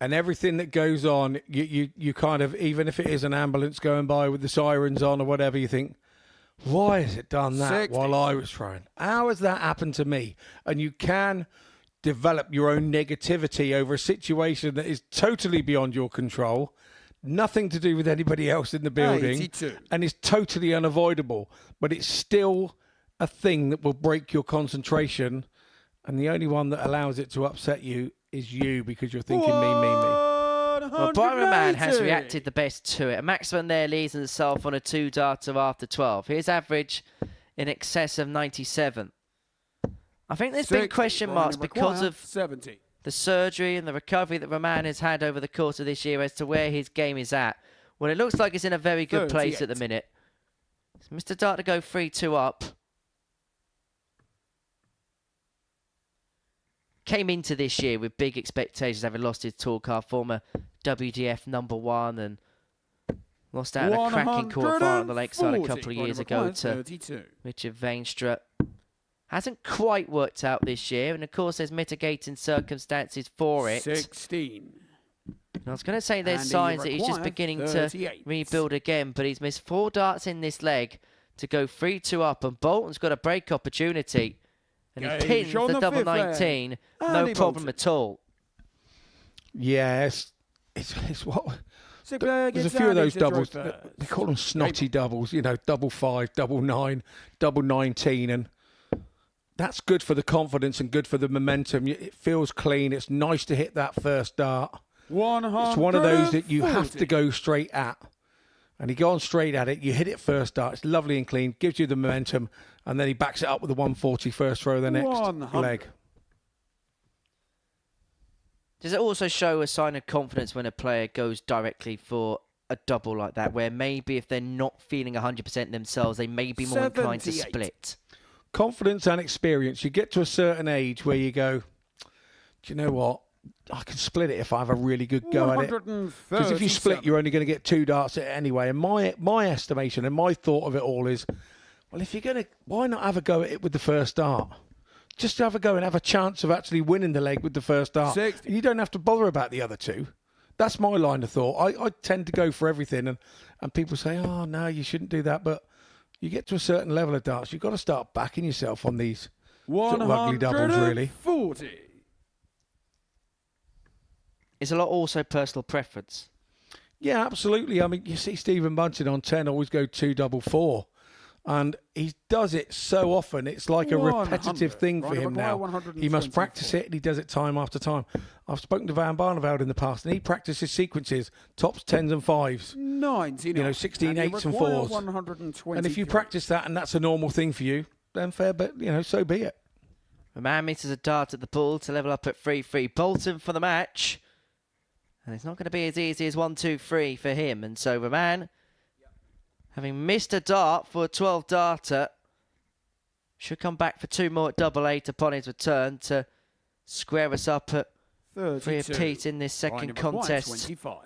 And everything that goes on, you kind of, even if it is an ambulance going by with the sirens on or whatever, you think, why has it done that 60. while I was trying? How has that happened to me? And you can develop your own negativity over a situation that is totally beyond your control, nothing to do with anybody else in the building, 82. and is totally unavoidable. But it's still a thing that will break your concentration, and the only one that allows it to upset you is you, because you're thinking me, me, me. Well, Brian Raman has reacted the best to it. Maximum there leads himself on a 2-darter after 12. His average in excess of 97. I think there's been question marks because of 70. the surgery and the recovery that Raman has had over the course of this year as to where his game is at. Well, it looks like it's in a very good place at the minute. So Mr. Dart to go 3-2 up. Came into this year with big expectations, having lost his tour car, former WDF #1, and lost out in a cracking quarterfinal on the Lakeside a couple of years ago to Richard Vainstra. Hasn't quite worked out this year, and of course there's mitigating circumstances for it. 16. And I was going to say there's And he signs that he's just requires beginning 38. to rebuild again, but he's missed 4 darts in this leg to go 3-2 up, and Bolton's got a break opportunity. And he Game pins shot on the the double fifth leg. 19, no Andy problem Bolton. at all. Yes, it's what... There's a Gets few of those Andy to throw doubles. first. They call them snotty doubles, you know, double 5, double 9, double 19. And that's good for the confidence and good for the momentum. It feels clean. It's nice to hit that first dart. It's one of those that you have to go straight at. And he goes straight at it. You hit it first dart. It's lovely and clean. Gives you the momentum. And then he backs it up with a 140 first throw the next 100. leg. Does it also show a sign of confidence when a player goes directly for a double like that, where maybe if they're not feeling 100% themselves, they may be more inclined to 78. split? Confidence and experience. You get to a certain age where you go, do you know what? I can split it if I have a really good go at it. Because if you split, you're only going to get 2 darts at it anyway. And my estimation and my thought of it all is, well, if you're going to, why not have a go at it with the first dart? Just have a go and have a chance of actually winning the leg with the first dart. 60. You don't have to bother about the other 2. That's my line of thought. I tend to go for everything. And people say, oh, no, you shouldn't do that. But you get to a certain level of darts, you've got to start backing yourself on these sort of ugly doubles, really. 40. It's a lot also personal preference. Yeah, absolutely. I mean, you see Stephen Bunting on 10 always go 2 double 4. And he does it so often, it's like a 100. repetitive thing for him now. He must practice it, and he does it time after time. I've spoken to Van Barneveld in the past, and he practices sequences, tops, 10s and 5s. 99. You know, 16, 8s and 4s. And if you practice that and that's a normal thing for you, then fair, but, you know, so be it. Raman misses a dart at the ball to level up at 3-3. Bolton for the match. And it's not going to be as easy as 1-2-3 for him. And so Raman, having missed a dart for a 12-darter, should come back for 2 more at double 8 upon his return to square us up at 3 apiece in this second contest 25.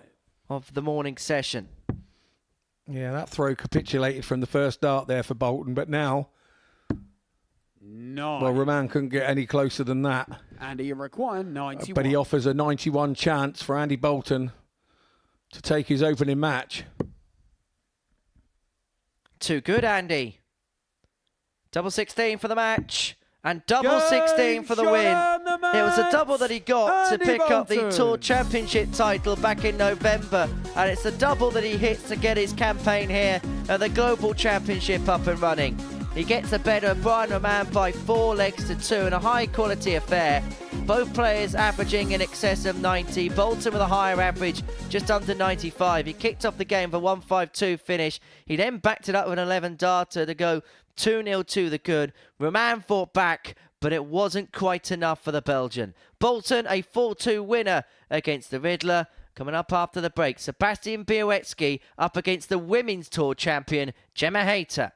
of the morning session. Yeah, that throw capitulated from the first dart there for Bolton, but now, 9. well, Raman couldn't get any closer than that. And he requires 91. But he offers a 91 chance for Andy Bolton to take his opening match. Too good, Andy. Double 16 for the match. And double 16 for the win. It was a double that he got to pick up the Tour Championship title back in November. And it's a double that he hits to get his campaign here at the Global Championship up and running. He gets the better of Brian Raman by 4 legs to 2 in a high-quality affair. Both players averaging in excess of 90. Bolton with a higher average, just under 95. He kicked off the game for 1-5-2 finish. He then backed it up with an 11 darter to go 2-0 to the good. Raman fought back, but it wasn't quite enough for the Belgian. Bolton, a 4-2 winner against the Riddler. Coming up after the break, Sebastian Bialecki up against the Women's Tour champion, Gemma Hayter.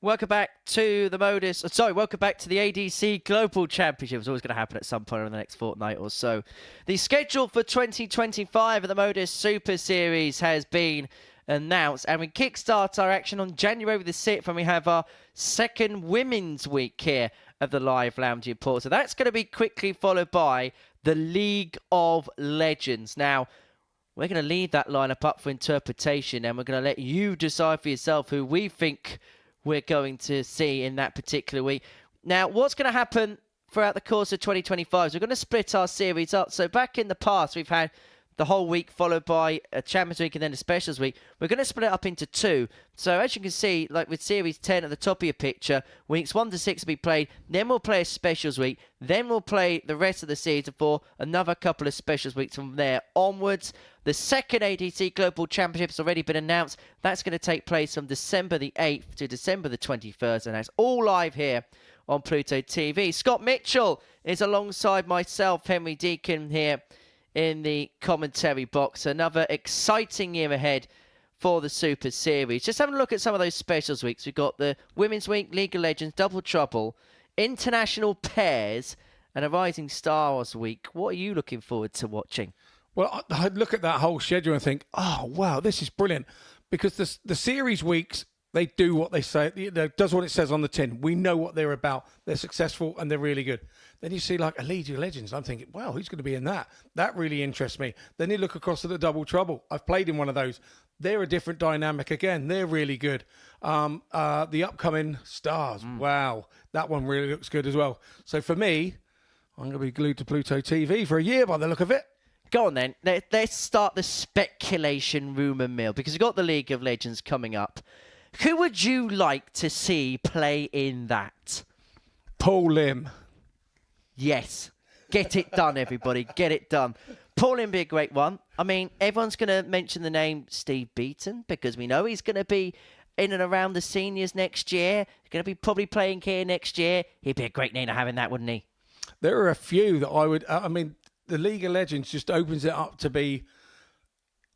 Welcome back to the Modus. Welcome back to the ADC Global Championship. It's always going to happen at some point in the next fortnight or so. The schedule for 2025 of the Modus Super Series has been announced, and we kickstart our action on January the 6th, and we have our second Women's Week here of the live lounge report. So that's going to be quickly followed by the League of Legends. Now, we're going to leave that lineup up for interpretation, and we're going to let you decide for yourself who we think we're going to see in that particular week. Now, what's going to happen throughout the course of 2025 is we're going to split our series up. So back in the past, we've had the whole week, followed by a Champions Week and then a Specials Week. We're going to split it up into 2. So as you can see, like with Series 10 at the top of your picture, weeks 1 to 6 will be played. Then we'll play a Specials Week. Then we'll play the rest of the season for another couple of Specials Weeks from there onwards. The second ADC Global Championship has already been announced. That's going to take place from December the 8th to December the 21st. And that's all live here on Pluto TV. Scott Mitchell is alongside myself, Henry Deacon, here in the commentary box. Another exciting year ahead for the Super Series. Just having a look at some of those specials weeks. We've got the Women's Week, League of Legends, Double Trouble, International Pairs, and a Rising Stars Week. What are you looking forward to watching? Well, I'd look at that whole schedule and think, oh, wow, this is brilliant. Because the series weeks, they do what they say. It does what it says on the tin. We know what they're about. They're successful and they're really good. Then you see like a League of Legends. I'm thinking, wow, who's going to be in that? That really interests me. Then you look across at the Double Trouble. I've played in one of those. They're a different dynamic again. They're really good. The upcoming Stars. Wow, that one really looks good as well. So for me, I'm going to be glued to Pluto TV for a year by the look of it. Go on then. Let's start the speculation rumour mill, because we've got the League of Legends coming up. Who would you like to see play in that? Paul Lim. Yes. Get it done, everybody. Get it done. Paul Lim be a great one. I mean, everyone's going to mention the name Steve Beaton because we know he's going to be in and around the seniors next year. He's going to be probably playing here next year. He'd be a great name to have in that, wouldn't he? There are a few that I would... I mean, the League of Legends just opens it up to be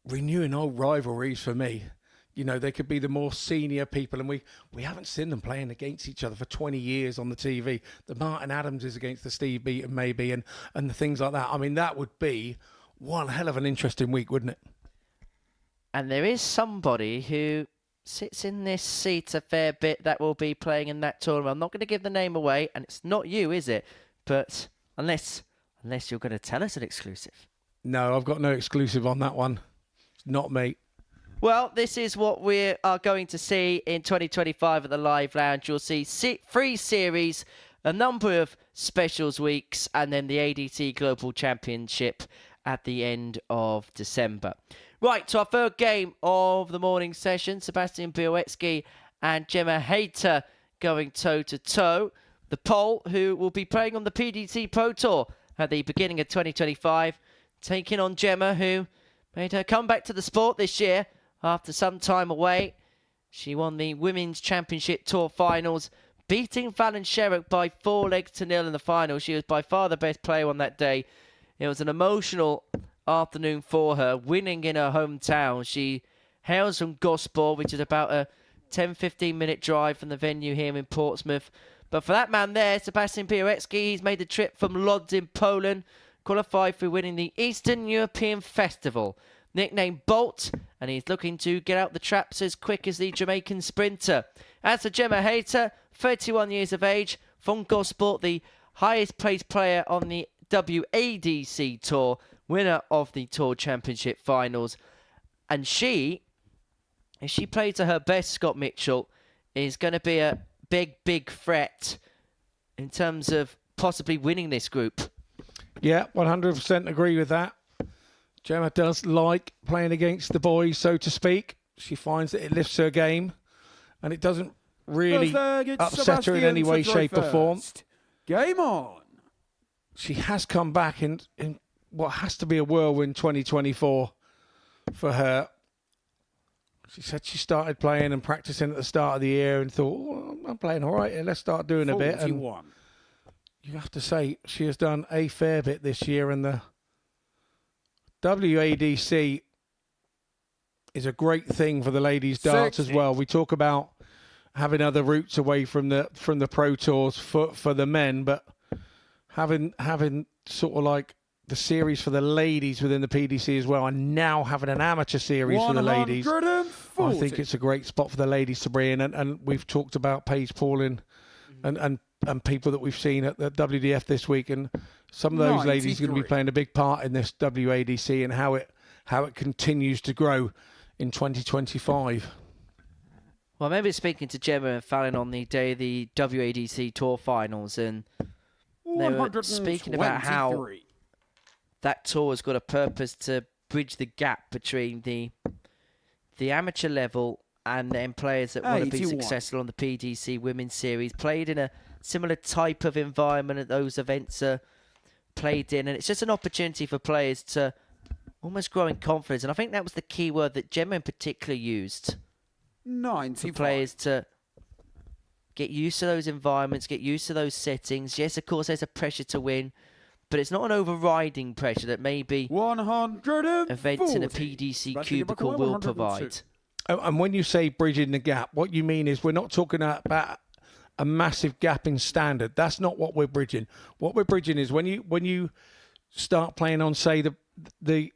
renewing old rivalries for me. You know, they could be the more senior people, and we haven't seen them playing against each other for 20 years on the TV. The Martin Adams is against the Steve Beaton maybe, and the things like that. I mean, that would be one hell of an interesting week, wouldn't it? And there is somebody who sits in this seat a fair bit that will be playing in that tournament. I'm not going to give the name away, and it's not you, is it? But unless you're going to tell us an exclusive. No, I've got no exclusive on that one. It's not me. Well, this is what we are going to see in 2025 at the Live Lounge. You'll see 3 series, a number of specials weeks, and then the ADC Global Championship at the end of December. Right, to our third game of the morning session, Sebastian Bialecki and Gemma Hayter going toe-to-toe. The Pole, who will be playing on the PDT Pro Tour at the beginning of 2025, taking on Gemma, who made her comeback to the sport this year after some time away. She won the Women's Championship Tour Finals, beating Fallon Sherrock by 4-0 in the final. She was by far the best player on that day. It was an emotional afternoon for her, winning in her hometown. She hails from Gosport, which is about a 10-15 minute drive from the venue here in Portsmouth. But for that man there, Sebastian Bialecki, he's made the trip from Lodz in Poland, qualified for winning the Eastern European Festival, nicknamed Bolt, and he's looking to get out the traps as quick as the Jamaican sprinter. As for Gemma Hayter, 31 years of age, from Gosport, the highest placed player on the WADC Tour, winner of the Tour Championship Finals. And she, if she plays to her best, Scott Mitchell, is going to be a big threat in terms of possibly winning this group. Yeah, 100% agree with that. Gemma does like playing against the boys, so to speak. She finds that it lifts her game, and it doesn't really upset her in any way, shape or form. Game on. She has come back in what has to be a whirlwind 2024 for her. She said she started playing and practicing at the start of the year and thought, oh, I'm playing all right, let's start doing a bit. And you have to say she has done a fair bit this year, and the WADC is a great thing for the ladies' darts as well. We talk about having other routes away from the pro tours for the men, but having sort of like the series for the ladies within the PDC as well, and now having an amateur series for the ladies. I think it's a great spot for the ladies to be in, and we've talked about Paige Paulin and people that we've seen at the WDF this week, and some of those ladies are going to be playing a big part in this WADC and how it continues to grow in 2025. Well, I remember speaking to Gemma and Fallon on the day of the WADC Tour Finals, and they were speaking about how that tour has got a purpose to bridge the gap between the amateur level and then players that want to be 81. successful on the PDC Women's Series, played in a similar type of environment that those events are played in. And it's just an opportunity for players to almost grow in confidence. And I think that was the key word that Gemma in particular used. 95. For players to get used to those environments, get used to those settings. Yes, of course, there's a pressure to win, but it's not an overriding pressure that maybe 140. events in a PDC cubicle will provide. Oh, and when you say bridging the gap, what you mean is we're not talking about a massive gap in standard. That's not what we're bridging. What we're bridging is when you start playing on, say, the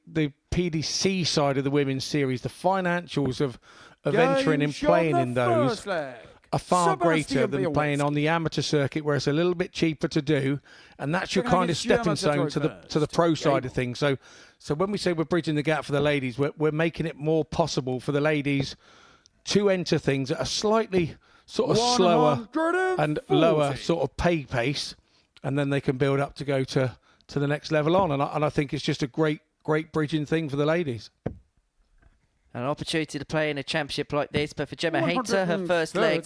PDC side of the women's series, the financials of entering and playing in those are far greater than playing on the amateur circuit, where it's a little bit cheaper to do, and that's your kind of stepping stone to the pro side of things. So when we say we're bridging the gap for the ladies, we're making it more possible for the ladies to enter things at a slightly sort of slower and lower sort of pay pace, and then they can build up to go to the next level on. And I think it's just a great bridging thing for the ladies. An opportunity to play in a championship like this, but for Gemma Hayter, her first leg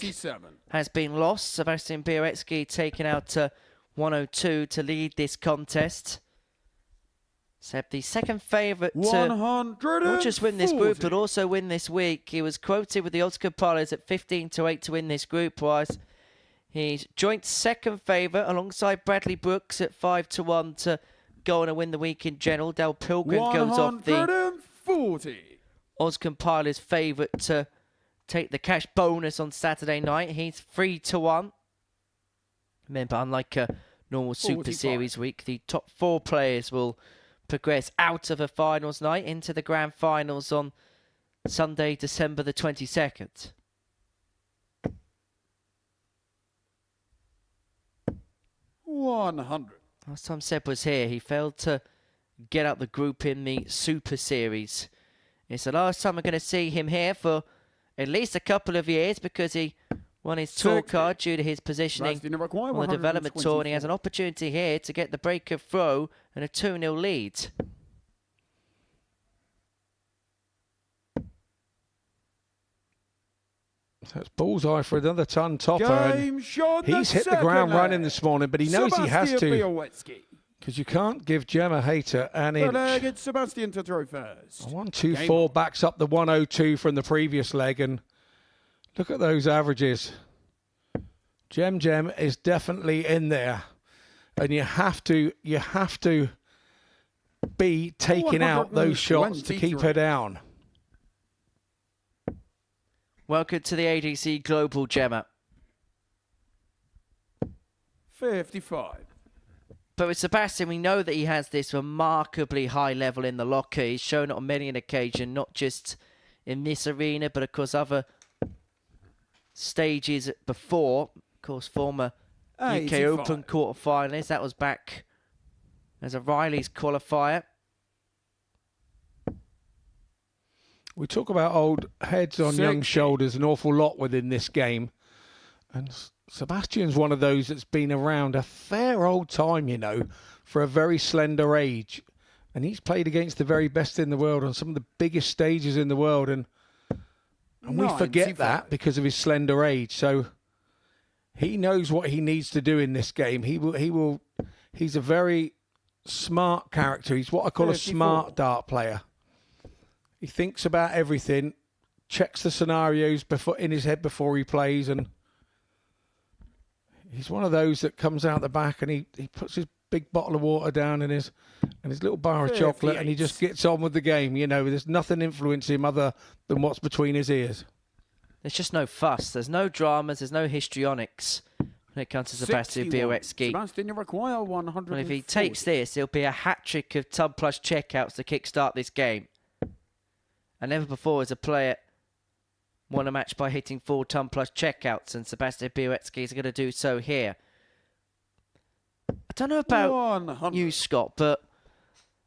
has been lost. Sebastian Bialecki taken out to 102 to lead this contest. Seb, the second favourite to not just win this group, but also win this week. He was quoted with the odds compilers at 15-8 to win this group, whilst he's joint second favourite alongside Bradley Brooks at 5-1 to go on and win the week in general. Del Pilgrim goes off the odds compiler's favourite to take the cash bonus on Saturday night. He's 3-1. Remember, unlike a normal Super Series week, the top 4 players will progress out of a finals night into the grand finals on Sunday, December the 22nd. Last time Seb was here, he failed to get out the group in the Super Series. It's the last time we're going to see him here for at least a couple of years, because he won his tour card due to his positioning on the development tour, and he has an opportunity here to get the break of throw and a 2-0 lead. That's bullseye for another ton topper. He's hit the ground running this morning, but he knows he has to, because you can't give Gemma Hayter an inch. It's Sebastian to throw first. 1-2-4 backs up the 102 from the previous leg, and look at those averages. Gem is definitely in there, and you have to be taking out those shots to keep her down. Welcome to the ADC Global, Gemma. 55. But with Sebastian, we know that he has this remarkably high level in the locker. He's shown it on many an occasion, not just in this arena, but of course other stages before. Of course, former UK Open quarter-finalist. That was back as a Riley's qualifier. We talk about old heads on young shoulders an awful lot within this game. And Sebastian's one of those that's been around a fair old time, you know, for a very slender age. And he's played against the very best in the world on some of the biggest stages in the world. And we forget that because of his slender age. So he knows what he needs to do in this game. He's a very smart character. He's what I call a smart dart player. He thinks about everything, checks the scenarios in his head before he plays, and he's one of those that comes out the back and he puts his big bottle of water down and his little bar of chocolate, and he just gets on with the game. You know, there's nothing influencing him other than what's between his ears. There's just no fuss. There's no dramas. There's no histrionics when it comes to Sebastian Bialecki. Sebastian, you require 100. And if he takes this, it'll be a hat-trick of tub plus checkouts to kickstart this game. And never before has a player won a match by hitting 4 ton plus checkouts, and Sebastian Bialecki is going to do so here. I don't know about you, Scott, but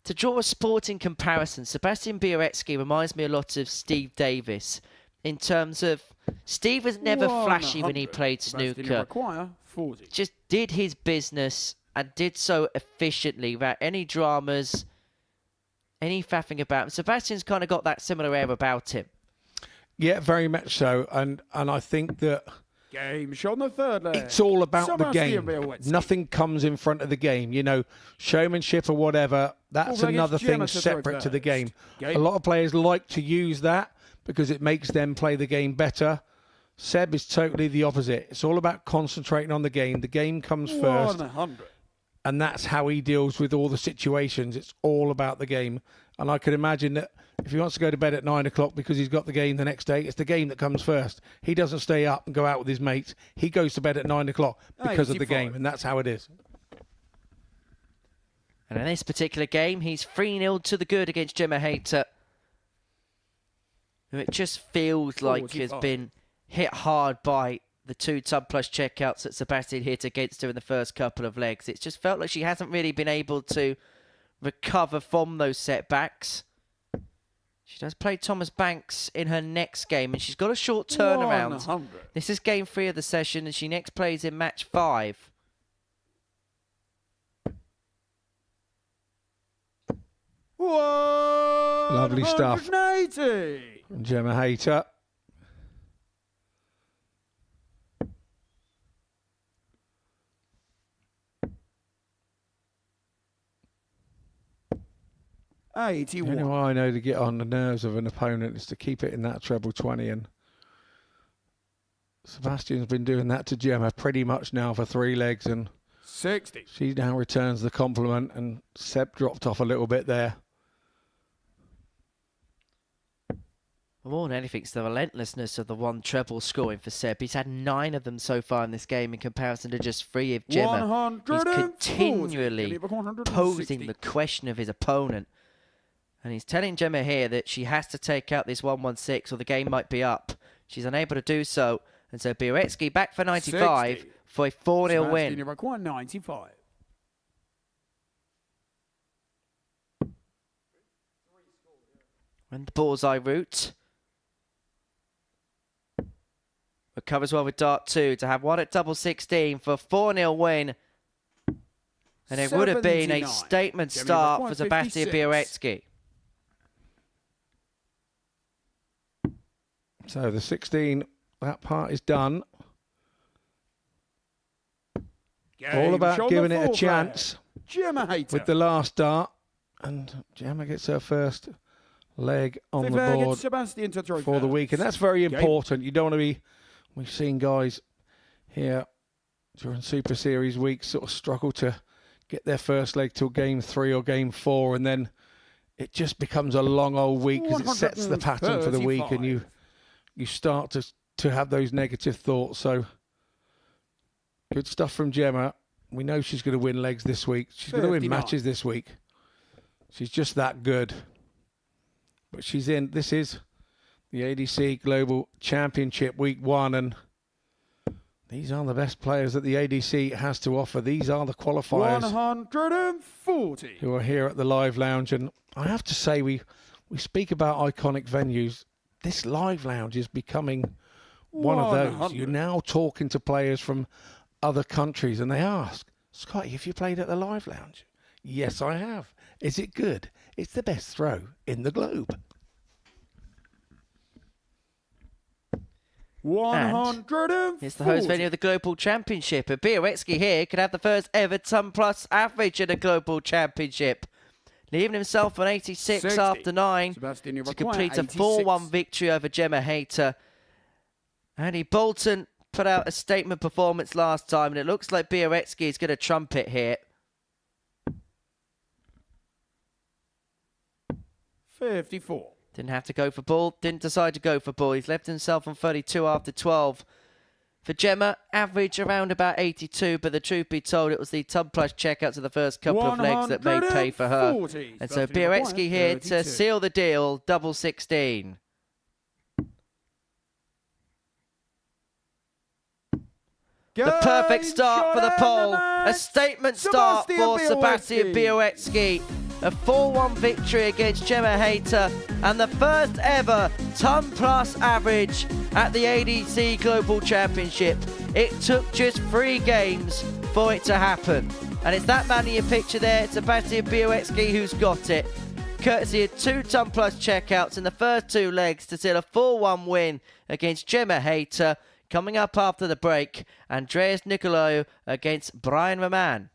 to draw a sporting comparison, Sebastian Bialecki reminds me a lot of Steve Davis in terms of Steve was never flashy when he played snooker. Just did his business and did so efficiently without any dramas, any faffing about him. Sebastian's kind of got that similar air about him. Yeah, very much so. And I think that Game shot on the third leg. it's all about the Sebastian game. Bialecki. Nothing comes in front of the game. You know, showmanship or whatever, that's Full leg another against Gemma thing to separate throw to the game. first. A lot of players like to use that because it makes them play the game better. Seb is totally the opposite. It's all about concentrating on the game. The game comes first. 100. And that's how he deals with all the situations. It's all about the game. And I could imagine that if he wants to go to bed at 9 o'clock because he's got the game the next day, it's the game that comes first. He doesn't stay up and go out with his mates. He goes to bed at 9 o'clock because of the 85. game. And that's how it is. And in this particular game, he's 3-0 to the good against Gemma Hayter, who it just feels like has 45. been hit hard by the 2 tub plus checkouts that Sebastian hit against her in the first couple of legs. It's just felt like she hasn't really been able to recover from those setbacks. She does play Thomas Banks in her next game, and she's got a short turnaround. 100. This is game 3 of the session, and she next plays in match 5. Lovely stuff. 180. From Gemma Hayter. The 81. only way I know to get on the nerves of an opponent is to keep it in that treble 20. And Sebastian's been doing that to Gemma pretty much now for 3 legs. And 60. she now returns the compliment. And Seb dropped off a little bit there. More than anything, it's the relentlessness of the 1 treble scoring for Seb. He's had 9 of them so far in this game in comparison to just 3 of Gemma. 140. He's continually 160. posing the question of his opponent. And he's telling Gemma here that she has to take out this 116 or the game might be up. She's unable to do so. And so Bialecki back for 95 60. for a 4-0 win. Sebastian required 95. And the bullseye route. Recovers well with dart 2 to have 1 at double 16 for a 4-0 win. And it would have been a 79. statement Gemma start required for Sebastian 56. Bialecki. So the 16, that part is done. All about shot on giving the it a fourth chance leg. Gemma Hayter. with the last dart. And Gemma gets her first leg on Fifth the leg, board it's Sebastian to throw for the first. week. And that's very Game. important. You don't want to be... We've seen guys here during Super Series weeks sort of struggle to get their first leg till game 3 or game 4, and then it just becomes a long old week because it sets the pattern for the week, and you start to have those negative thoughts. So good stuff from Gemma. We know she's going to win legs this week. She's going to win 59. matches this week. She's just that good. But she's in. This is the ADC Global Championship Week 1, and these are the best players that the ADC has to offer. These are the qualifiers 140. who are here at the Live Lounge. And I have to say, we speak about iconic venues. This Live Lounge is becoming one of those. 100. You're now talking to players from other countries, and they ask, Scotty, have you played at the Live Lounge? Yes, I have. Is it good? It's the best throw in the globe. 140. It's the host venue of the Global Championship. And Bialecki here could have the first ever ton plus average in a Global Championship. Leaving himself on 86 60. after 9 Sebastian, you to require complete a 86. 4-1 victory over Gemma Hayter. Andy Bolton put out a statement performance last time, and it looks like Bialecki is going to trump it here. 54. Didn't have to go for ball. Didn't decide to go for ball. He's left himself on 32 after 12. For Gemma, average around about 82, but the truth be told, it was the tub plus checkouts of the first couple of legs that made pay for her. 140. And so Sebastian Bialecki here required to 32. seal the deal, double 16. The perfect start for the poll. A statement start for Sebastian Bialecki. A 4-1 victory against Gemma Hayter, and the first ever ton plus average at the ADC Global Championship. It took just 3 games for it to happen. And it's that man in your picture there, Sebastian Bialecki, who's got it. courtesy of 2-ton plus checkouts in the first 2 legs to seal a 4-1 win against Gemma Hayter. Coming up after the break, Andreas Nikolaou against Brian Raman.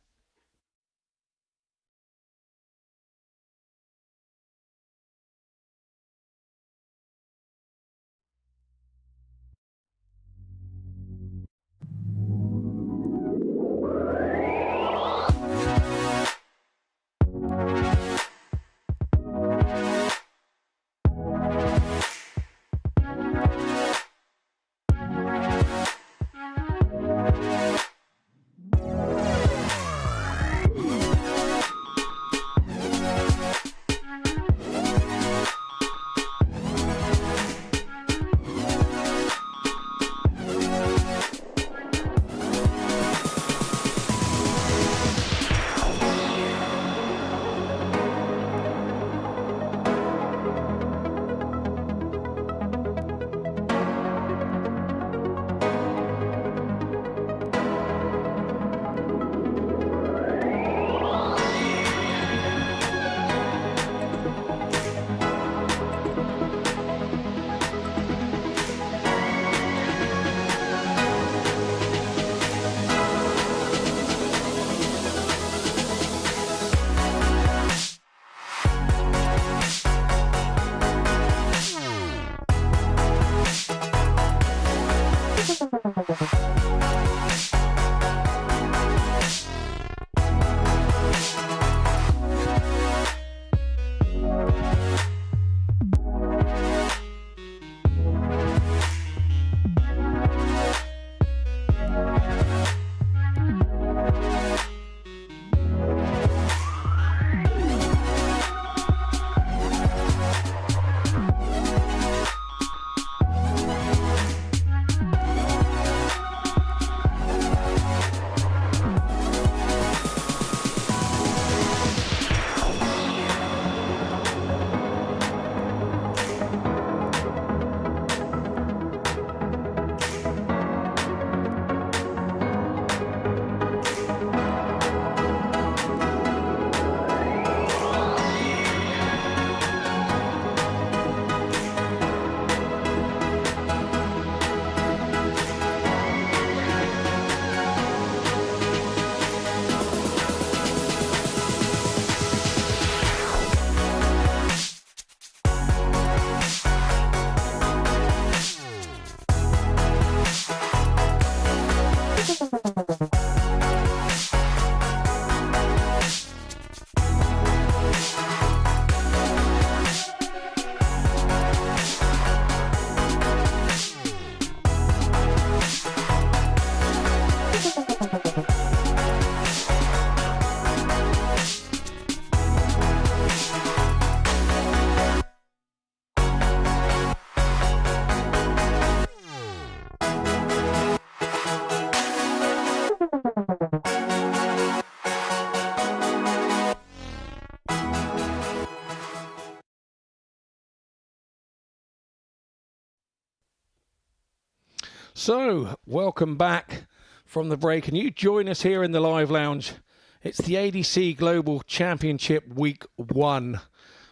So, welcome back from the break, and you join us here in the live lounge. It's the ADC Global Championship Week 1.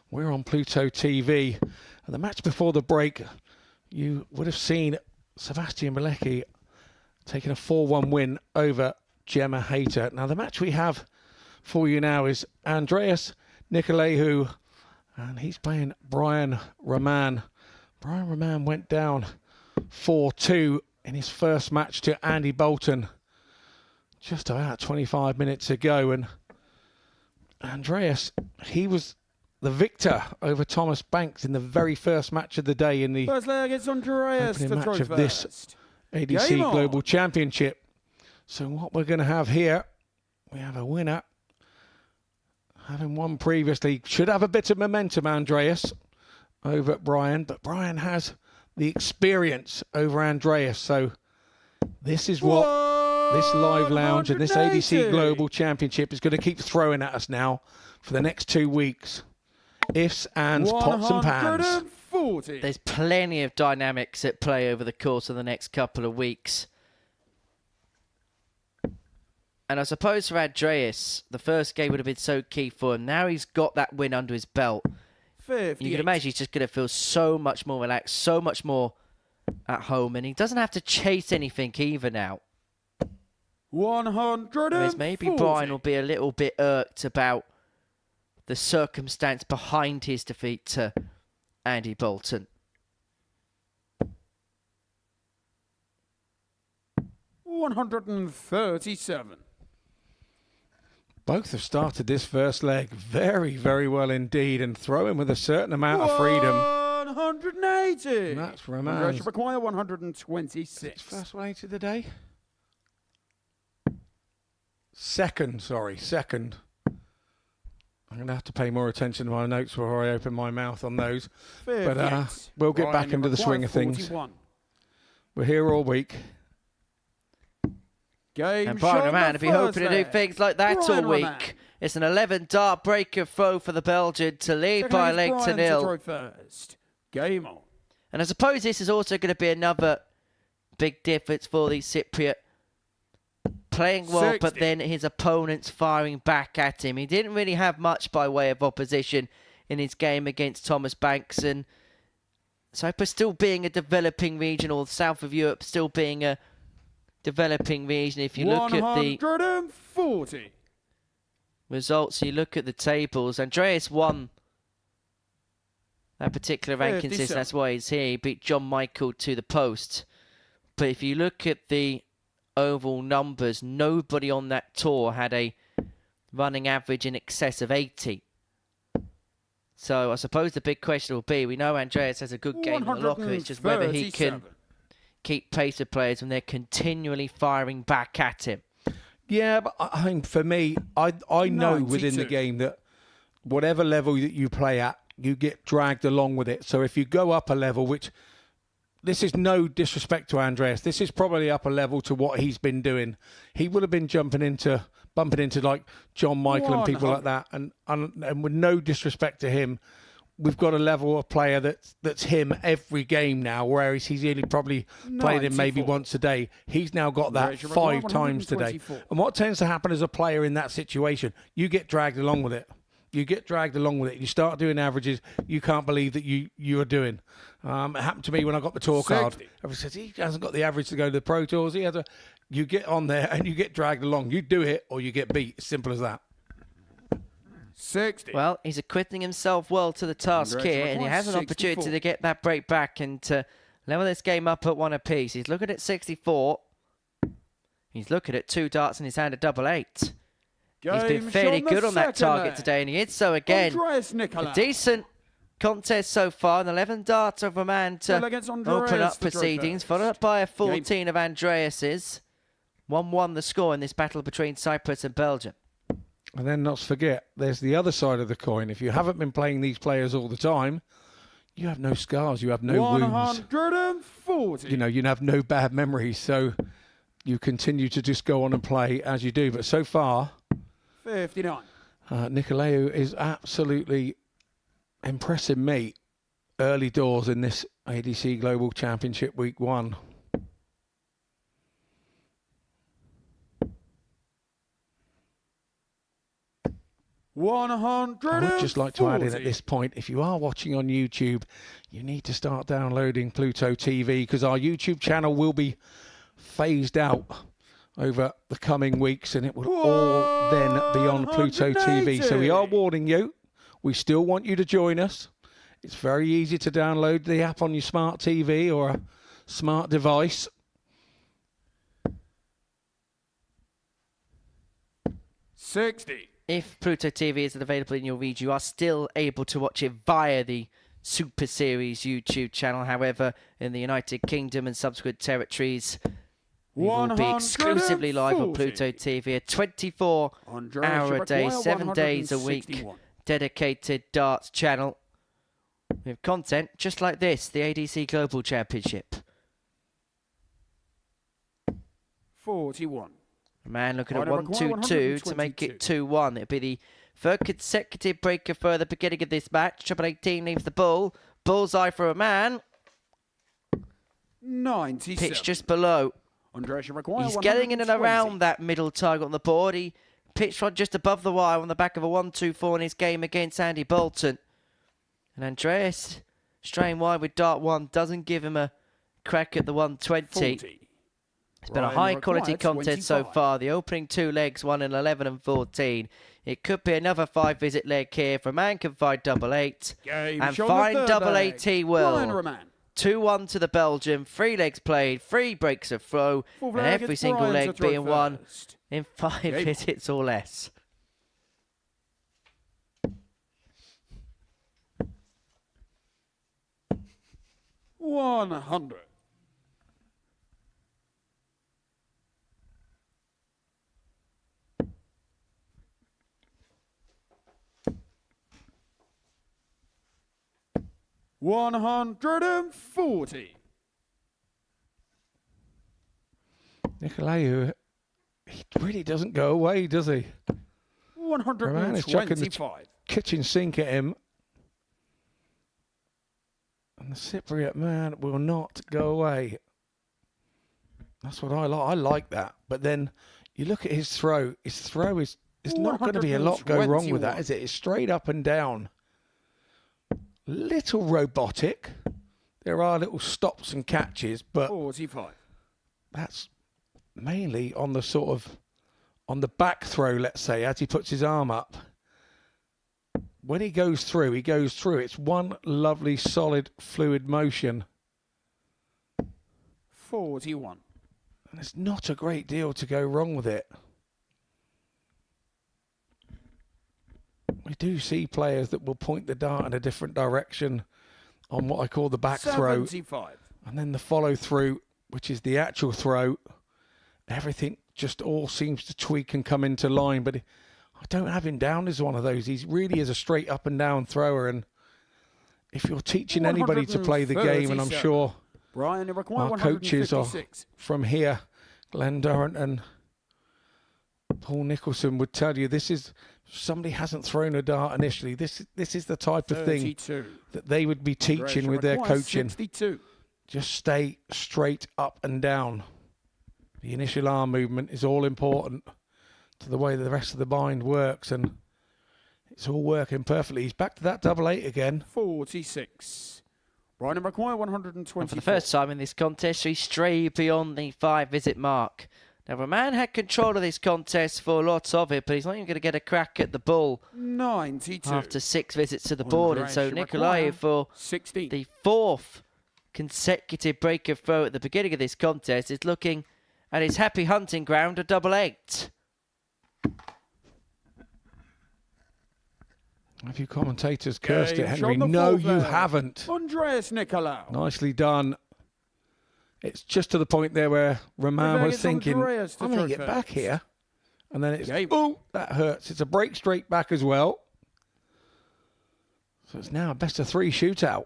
We're on Pluto TV. And the match before the break, you would have seen Sebastian Bialecki taking a 4-1 win over Gemma Hayter. Now, the match we have for you now is Andreas Nikolaou, and he's playing Brian Raman. Brian Raman went down 4-2 in his first match to Andy Bolton just about 25 minutes ago. And Andreas, he was the victor over Thomas Banks in the very first match of the day in the first leg, it's Andreas opening to match throw of this first. ADC Game on. Global Championship. So what we're going to have here, we have a winner. Having won previously, should have a bit of momentum, Andreas, over at Brian. But Brian has the experience over Andreas. So this is what this live lounge and this ADC Global Championship is going to keep throwing at us now for the next 2 weeks. Ifs, ands, pots and pans. 140. There's plenty of dynamics at play over the course of the next couple of weeks. And I suppose for Andreas, the first game would have been so key for him. Now he's got that win under his belt. 58. You can imagine he's just going to feel so much more relaxed, so much more at home, and he doesn't have to chase anything either now. 140. Whereas maybe Brian will be a little bit irked about the circumstance behind his defeat to Andy Bolton. 137. Both have started this first leg very, very well indeed and throwing with a certain amount of freedom. 180. And that's Andreas Raman. require 126. First 180 of the day? Second. I'm going to have to pay more attention to my notes before I open my mouth on those. 58. But we'll get back into the swing of things. 41. We're here all week. Game And Brian shot Raman, the if you're hoping to do first leg. things like that Brian all week, Raman. it's an 11-dart breaker throw for the Belgian to lead by a Second leg is to Brian nil. throw first. Game on. And I suppose this is also going to be another big difference for the Cypriot. Playing well, but 60. then his opponents firing back at him. He didn't really have much by way of opposition in his game against Thomas Banks. And Cyprus still being a developing region, or south of Europe still being a developing region. If you look at the 140. results, you look at the tables, Andreas won that particular ranking system. 57. That's why he's here. He beat John Michael to the post. But if you look at the overall numbers, nobody on that tour had a running average in excess of 80. So I suppose the big question will be, we know Andreas has a good game in the locker. It's just whether he can 137. keep pace with players when they're continually firing back at him. Yeah, but I think for me, I know within the 92. game that whatever level that you play at, you get dragged along with it. So if you go up a level, which this is no disrespect to Andreas, this is probably up a level to what he's been doing. He would have been bumping into like John Michael and people like that. And with no disrespect to him, we've got a level of player that's him every game now, whereas he's only probably played him maybe 94. once a day. He's now got that Andreas, 5 times today. 124. And what tends to happen as a player in that situation, you get dragged along with it. You get dragged along with it. You start doing averages you can't believe that you are doing. It happened to me when I got the tour card. 60. Everyone says, he hasn't got the average to go to the Pro Tours. He has a... You get on there and you get dragged along. You do it or you get beat. Simple as that. 60. Well, he's acquitting himself well to the task Andreas here, and he has an 64. opportunity to get that break back and to level this game up at 1 apiece. He's looking at 64. He's looking at 2 darts in his hand at double 8. He's been Game fairly shot good the on that second target leg. today, and he is so again. Andreas A Nikolaou. decent contest so far, an 11 darts of Raman to Well, against Andreas, open up the proceedings, first. followed up by a 14 of Andreas's. 1-1 the score in this battle between Cyprus and Belgium. And then not to forget, there's the other side of the coin. If you haven't been playing these players all the time, you have no scars, you have no wounds. 140. You have no bad memories. So you continue to just go on and play as you do. But so far, 59. Nikolaou is absolutely impressing me early doors in this ADC Global Championship Week 1. I would just like to add in at this point, if you are watching on YouTube, you need to start downloading Pluto TV because our YouTube channel will be phased out over the coming weeks and it will all then be on Pluto TV. So we are warning you. We still want you to join us. It's very easy to download the app on your smart TV or a smart device. If Pluto TV isn't available in your region, you are still able to watch it via the Super Series YouTube channel. However, in the United Kingdom and subsequent territories, we will be exclusively live on Pluto TV, a 24-hour-a-day, 7 days a week, dedicated darts channel with content just like this, the ADC Global Championship. 41. Man looking at Right, over 1-2-2 to make it 2-1. It'll be the third consecutive breaker for the beginning of this match. Triple 18 leaves the ball. Bullseye for a man. 97. Pitch just below. Andreas require He's getting in and 120. around that middle target on the board. He pitched one just above the wire on the back of a 1-2-4 in his game against Andy Bolton. And Andreas straying wide with dart 1 doesn't give him a crack at the 120. 40. It's been a high-quality contest so far. The opening 2 legs, 1 in 11 and 14. It could be another 5-visit leg here. If Raman can find double 8. And find double 8 he will. 2-1 to the Belgian. 3 legs played, 3 breaks of throw, and every single leg being won in 5 visits or less. $100. $140. Nikolaou, he really doesn't go away, does he? Raman is chucking the kitchen sink at him. And the Cypriot man will not go away. That's what I like. I like that. But then you look at his throw. His throw is not going to be a lot go wrong with that, is it? It's straight up and down. Little robotic. There are little stops and catches, but 45. that's mainly on the sort of on the back throw, let's say, as he puts his arm up. When he goes through, It's one lovely, solid, fluid motion. 41. And there's not a great deal to go wrong with it. We do see players that will point the dart in a different direction on what I call the back 75. throw. And then the follow through, which is the actual throw. Everything just all seems to tweak and come into line. But I don't have him down as one of those. He really is a straight up and down thrower. And if you're teaching anybody to play the game, and I'm sure our coaches are from here, Glenn Durrant and Paul Nicholson would tell you, this is somebody hasn't thrown a dart initially. This is the type of thing that they would be teaching with their coaching. 62. Just stay straight up and down. The initial arm movement is all important to the way the rest of the bind works, and it's all working perfectly. He's back to that double 8 again. 46. Right and require 120. And for the first time in this contest, he strayed beyond the 5-visit mark. Now, Raman had control of this contest for lots of it, but he's not even going to get a crack at the bull 92. after 6 visits to the board. And so Nikolaou, for 16. the 4th consecutive break of throw at the beginning of this contest, is looking at his happy hunting ground, a double 8. Have you commentators cursed it, Henry? No, you haven't. Andreas Nikolaou. Nicely done. It's just to the point there where Raman was thinking, I'm going to get back here. And then it's, oh, that hurts. It's a break straight back as well. So it's now a best of 3 shootout.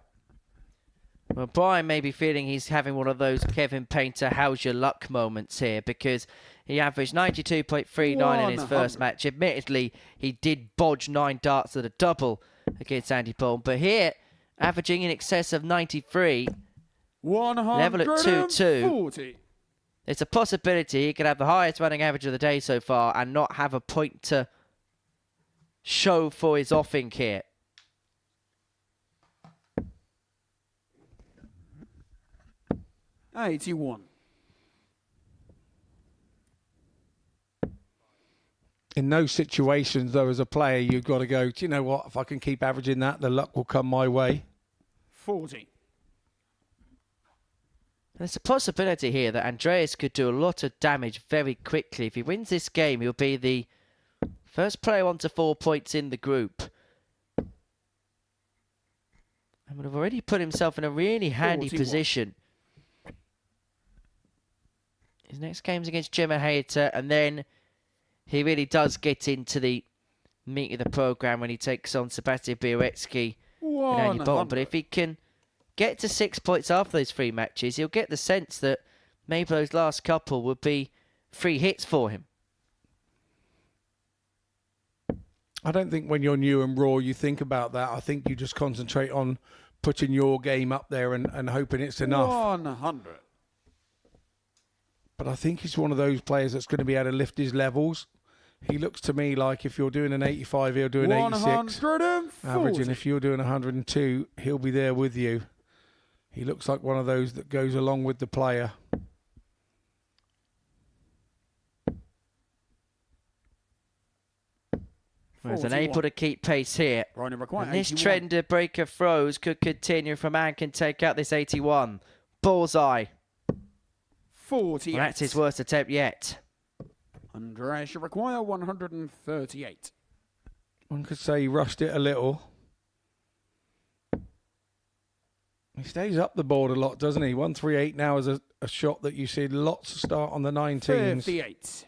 Well, Brian may be feeling he's having one of those Kevin Painter how's your luck moments here, because he averaged 92.39 in his first match. Admittedly, he did bodge 9 darts at a double against Andy Bolton, but here, averaging in excess of 93, level at 2-2. It's a possibility he could have the highest running average of the day so far and not have a point to show for his offing here. $81. In those situations, though, as a player, you've got to go, do you know what? If I can keep averaging that, the luck will come my way. 40. There's a possibility here that Andreas could do a lot of damage very quickly. If he wins this game, he'll be the first player on to 4 points in the group. And would have already put himself in a really handy 41. position. His next game's against Gemma Hayter, and then he really does get into the meat of the programme when he takes on Sebastian Bialecki and Andy Bolton. But if he can get to 6 points after those 3 matches, he'll get the sense that maybe those last couple would be free hits for him. I don't think when you're new and raw you think about that. I think you just concentrate on putting your game up there and hoping it's enough. 100. But I think he's one of those players that's going to be able to lift his levels. He looks to me like if you're doing an 85, he'll do an 86. 140. Average, and if you're doing 102, he'll be there with you. He looks like one of those that goes along with the player. There's unable to keep pace here. And this trend of breaker throws could continue if a man can take out this 81. Bullseye. 48. Well, that's his worst attempt yet. Andreas, you require 138. One could say he rushed it a little. He stays up the board a lot, doesn't he? 138 now is a shot that you see lots of start on the 19s. 58.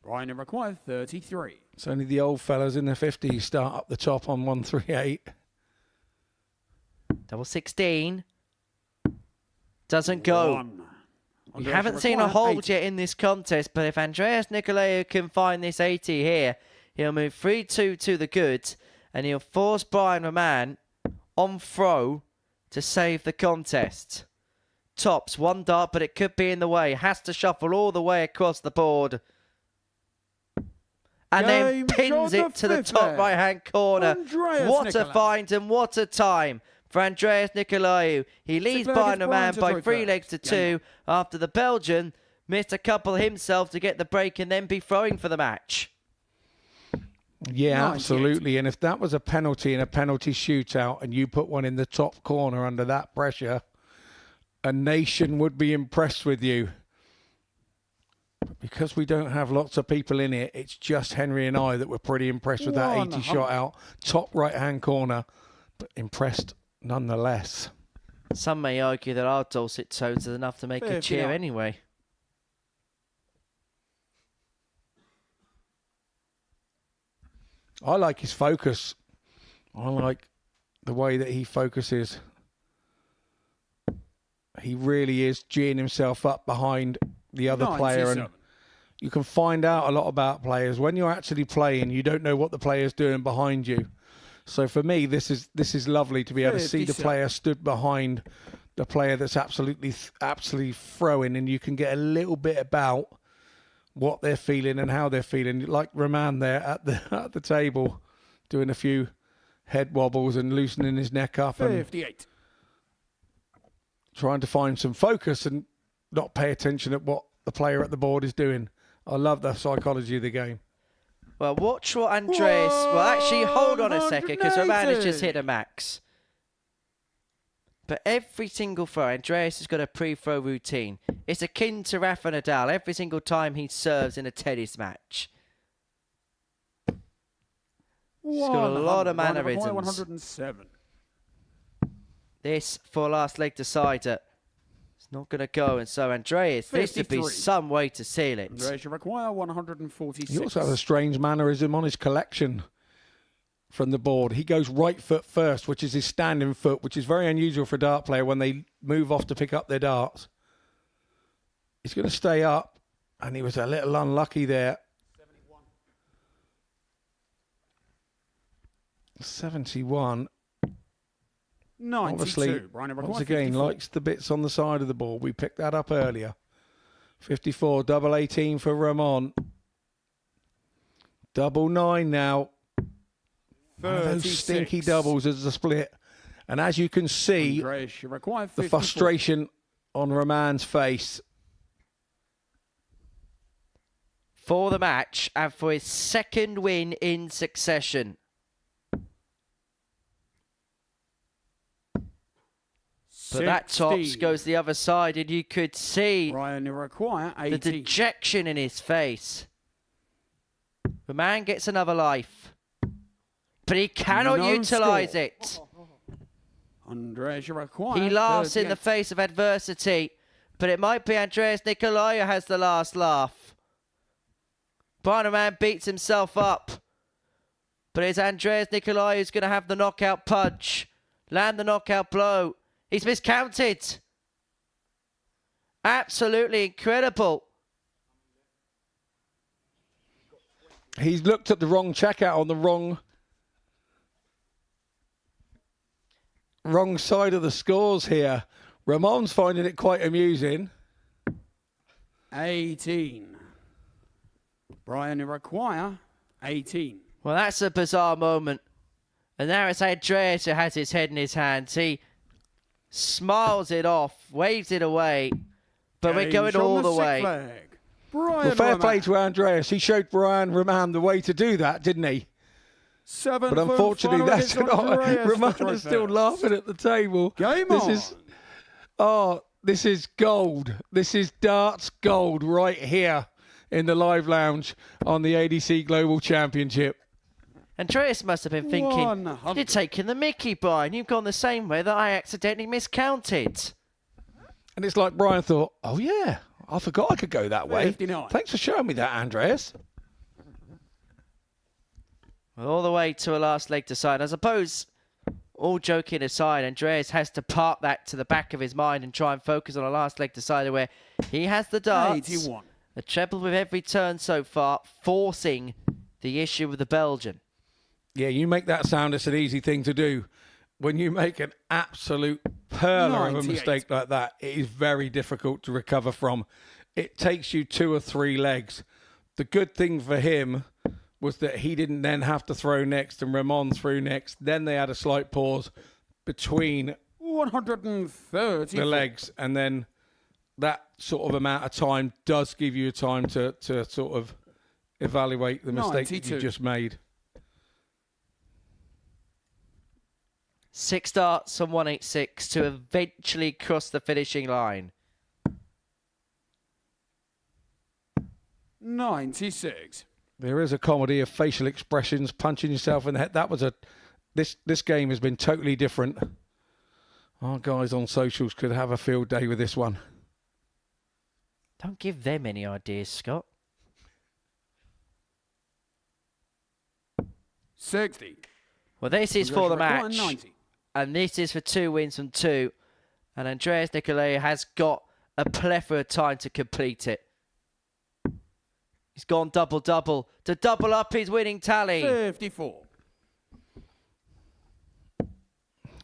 Brian, you require 33. It's only the old fellas in the 50s start up the top on 138. Double 16. Doesn't go. One. We Andreas, haven't you seen a require hold 80. yet in this contest, but if Andreas Nikolaou can find this 80 here, he'll move 3-2 to the good, and he'll force Brian Raman on throw to save the contest. Tops, one dart, but it could be in the way. Has to shuffle all the way across the board. And then pins it to the top right-hand corner. What a find and what a time for Andreas Nikolaou. He leads Brian Raman by 3 legs to 2 after the Belgian missed a couple himself to get the break and then be throwing for the match. Yeah, absolutely. And if that was a penalty in a penalty shootout and you put one in the top corner under that pressure, a nation would be impressed with you. But because we don't have lots of people in it, it's just Henry and I that were pretty impressed with that 80 shot out. Top right-hand corner, but impressed nonetheless. Some may argue that our dulcet tones is enough to make a cheer anyway. I like his focus. I like the way that he focuses. He really is geeing himself up behind the other player, and you can find out a lot about players when you're actually playing. You don't know what the player's doing behind you. So for me, this is lovely to be able to see the player stood behind the player that's absolutely throwing, and you can get a little bit about what they're feeling and how they're feeling. Like Raman there at the table, doing a few head wobbles and loosening his neck up and 58. Trying to find some focus and not pay attention at what the player at the board is doing. I love the psychology of the game. Well, watch what Andreas... Well, actually, hold on a second, because Raman has just hit a max. But every single throw, Andreas has got a pre-throw routine. It's akin to Rafa Nadal every single time he serves in a tennis match. He's got a lot of mannerisms. 107. This for last leg decider. It's not going to go, and so Andreas, this would be some way to seal it. Andreas, you require 146. He also has a strange mannerism on his collection from the board. He goes right foot first, which is his standing foot, which is very unusual for a dart player when they move off to pick up their darts. He's going to stay up, and he was a little unlucky there. 71. 92. Obviously, once again, 54. likes the bits on the side of the ball. We picked that up earlier. 54, double 18 for Raman. Double 9 now. One of those stinky doubles as a split. And as you can see, Andreas, you require 54. the frustration on Raman's face. For the match and for his second win in succession. But that tops goes the other side, and you could see Brian, you require 80. the dejection in his face. The man gets another life, but he cannot utilise it. Andreas, you require He laughs 38. in the face of adversity, but it might be Andreas Nikolaou who has the last laugh. Brian Man beats himself up, but it's Andreas Nikolaou who's going to have the knockout punch, land the knockout blow. He's miscounted. Absolutely incredible. He's looked at the wrong checkout on the wrong side of the scores here. Ramon's finding it quite amusing. 18. Brian, you require 18. Well, that's a bizarre moment. And now it's Andreas who has his head in his hands. He smiles it off, waves it away, but we're going all the way. Brian Fair Raman. play to Andreas. He showed Brian Raman the way to do that, didn't he? Seventh But unfortunately, and final that's against not. Andreas, the Raman is still trophy. laughing at the table. Game This on. this is gold. This is darts gold right here in the live lounge on the ADC Global Championship. Andreas must have been thinking, 100. you're taking the mickey, Brian. You've gone the same way that I accidentally miscounted. And it's like Brian thought, oh yeah, I forgot I could go that way. 59. Thanks for showing me that, Andreas. Well, all the way to a last leg decide. I suppose, all joking aside, Andreas has to park that to the back of his mind and try and focus on a last leg decider where he has the darts. 81. A treble with every turn so far, forcing the issue with the Belgian. Yeah, you make that sound it's an easy thing to do. When you make an absolute perler of a 98. mistake like that, it is very difficult to recover from. It takes you 2 or 3 legs. The good thing for him was that he didn't then have to throw next and Raman threw next. Then they had a slight pause between 130. the legs, and then that sort of amount of time does give you time to sort of evaluate the mistake that 92. you just made. 6 darts on 186 to eventually cross the finishing line. 96. There is a comedy of facial expressions, punching yourself in the head. That was this game has been totally different. Our guys on socials could have a field day with this one. Don't give them any ideas, Scott. 60. Well, this is for the match. 90. And this is for 2 wins from 2. And Andreas Nikolaou has got a plethora of time to complete it. He's gone double-double to double up his winning tally. 54.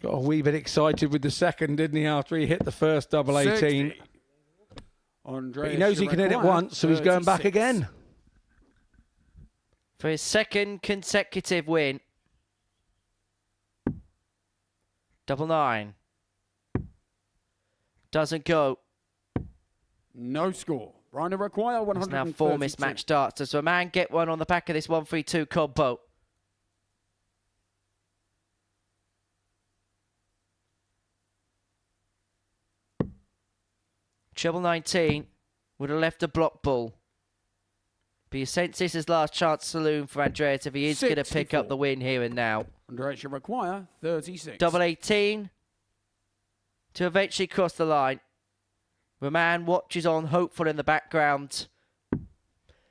Got a wee bit excited with the second, didn't he, after he hit the first double 18. 60. Andreas, But he knows he can hit it require once, so he's going back 36. again. For his second consecutive win. 99. Doesn't go. No score. Brian require There's 132. now 4 mismatched darts. Does Raman get one on the back of this 132 combo? Treble 19 would have left a block ball. But you sense this is last chance saloon for Andreas if he is going to pick 64. up the win here and now. Andreas require 36. Double 18 to eventually cross the line. Raman watches on, hopeful in the background.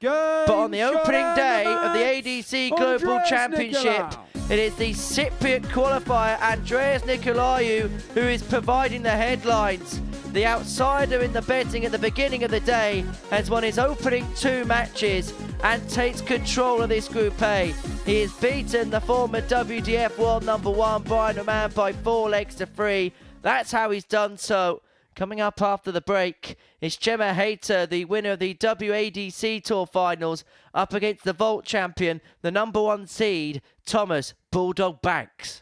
But on the opening day of the ADC Global Andreas Championship, Nikolaou. it is the Cypriot qualifier, Andreas Nikolaou, who is providing the headlines. The outsider in the betting at the beginning of the day has won his opening 2 matches and takes control of this Group A. He has beaten the former WDF World #1 Brian Raman by 4 legs to 3. That's how he's done so. Coming up after the break is Gemma Hayter, the winner of the WADC Tour Finals, up against the Vault champion, the #1 seed, Thomas Bulldog Banks.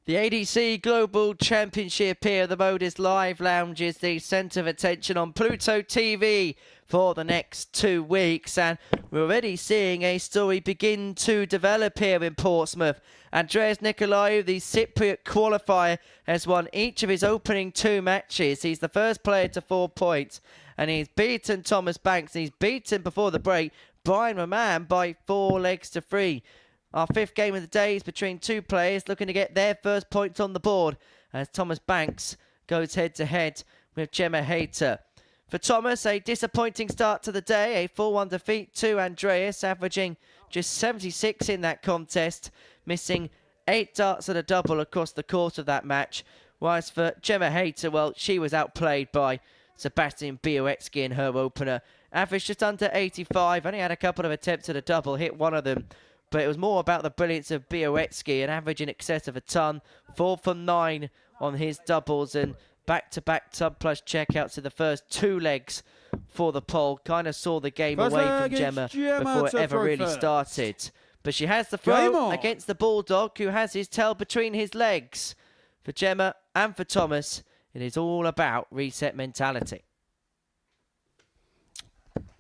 The ADC Global Championship here, the Modus Live Lounge is the centre of attention on Pluto TV for the next 2 weeks, and we're already seeing a story begin to develop here in Portsmouth. Andreas Nikolaou, the Cypriot qualifier, has won each of his opening 2 matches. He's the first player to 4 points, and he's beaten Thomas Banks, and he's beaten before the break Brian Raman by 4 legs to 3. Our 5th game of the day is between 2 players looking to get their first points on the board as Thomas Banks goes head-to-head with Gemma Hayter. For Thomas, a disappointing start to the day, a 4-1 defeat to Andreas, averaging just 76 in that contest, missing 8 darts at a double across the course of that match. Whilst for Gemma Hayter, well, she was outplayed by Sebastian Bialecki in her opener. Averaged just under 85, only had a couple of attempts at a double, hit one of them. But it was more about the brilliance of Bialecki, an average in excess of a ton, 4 from 9 on his doubles, and back-to-back tub plus checkouts to the first 2 legs for the poll. Kind of saw the game First away from leg, Gemma it's Gemma before it to ever throw really first. started. But she has the Game throw on. against the Bulldog, who has his tail between his legs. For Gemma and for Thomas, it is all about reset mentality.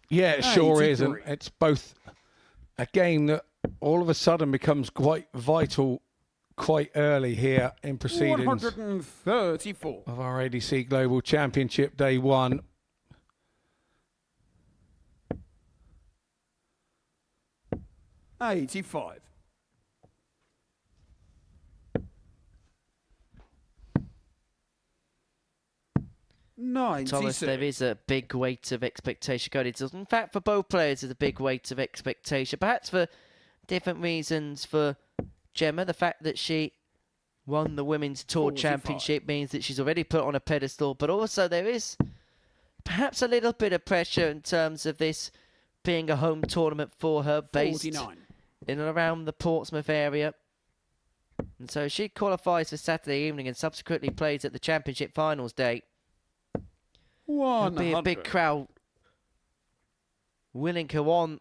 Yeah, it sure is. And 83. it's both a game that all of a sudden becomes quite vital quite early here in proceedings 134. of our ADC Global Championship Day 1. $85. Thomas, there is a big weight of expectation going into this. In fact, for both players, there's a big weight of expectation. Perhaps for different reasons. For Gemma, the fact that she won the Women's Tour 45. Championship means that she's already put on a pedestal. But also there is perhaps a little bit of pressure in terms of this being a home tournament for her, based 49. in and around the Portsmouth area. And so she qualifies for Saturday evening and subsequently plays at the Championship Finals day. There'll be a big crowd willing to go on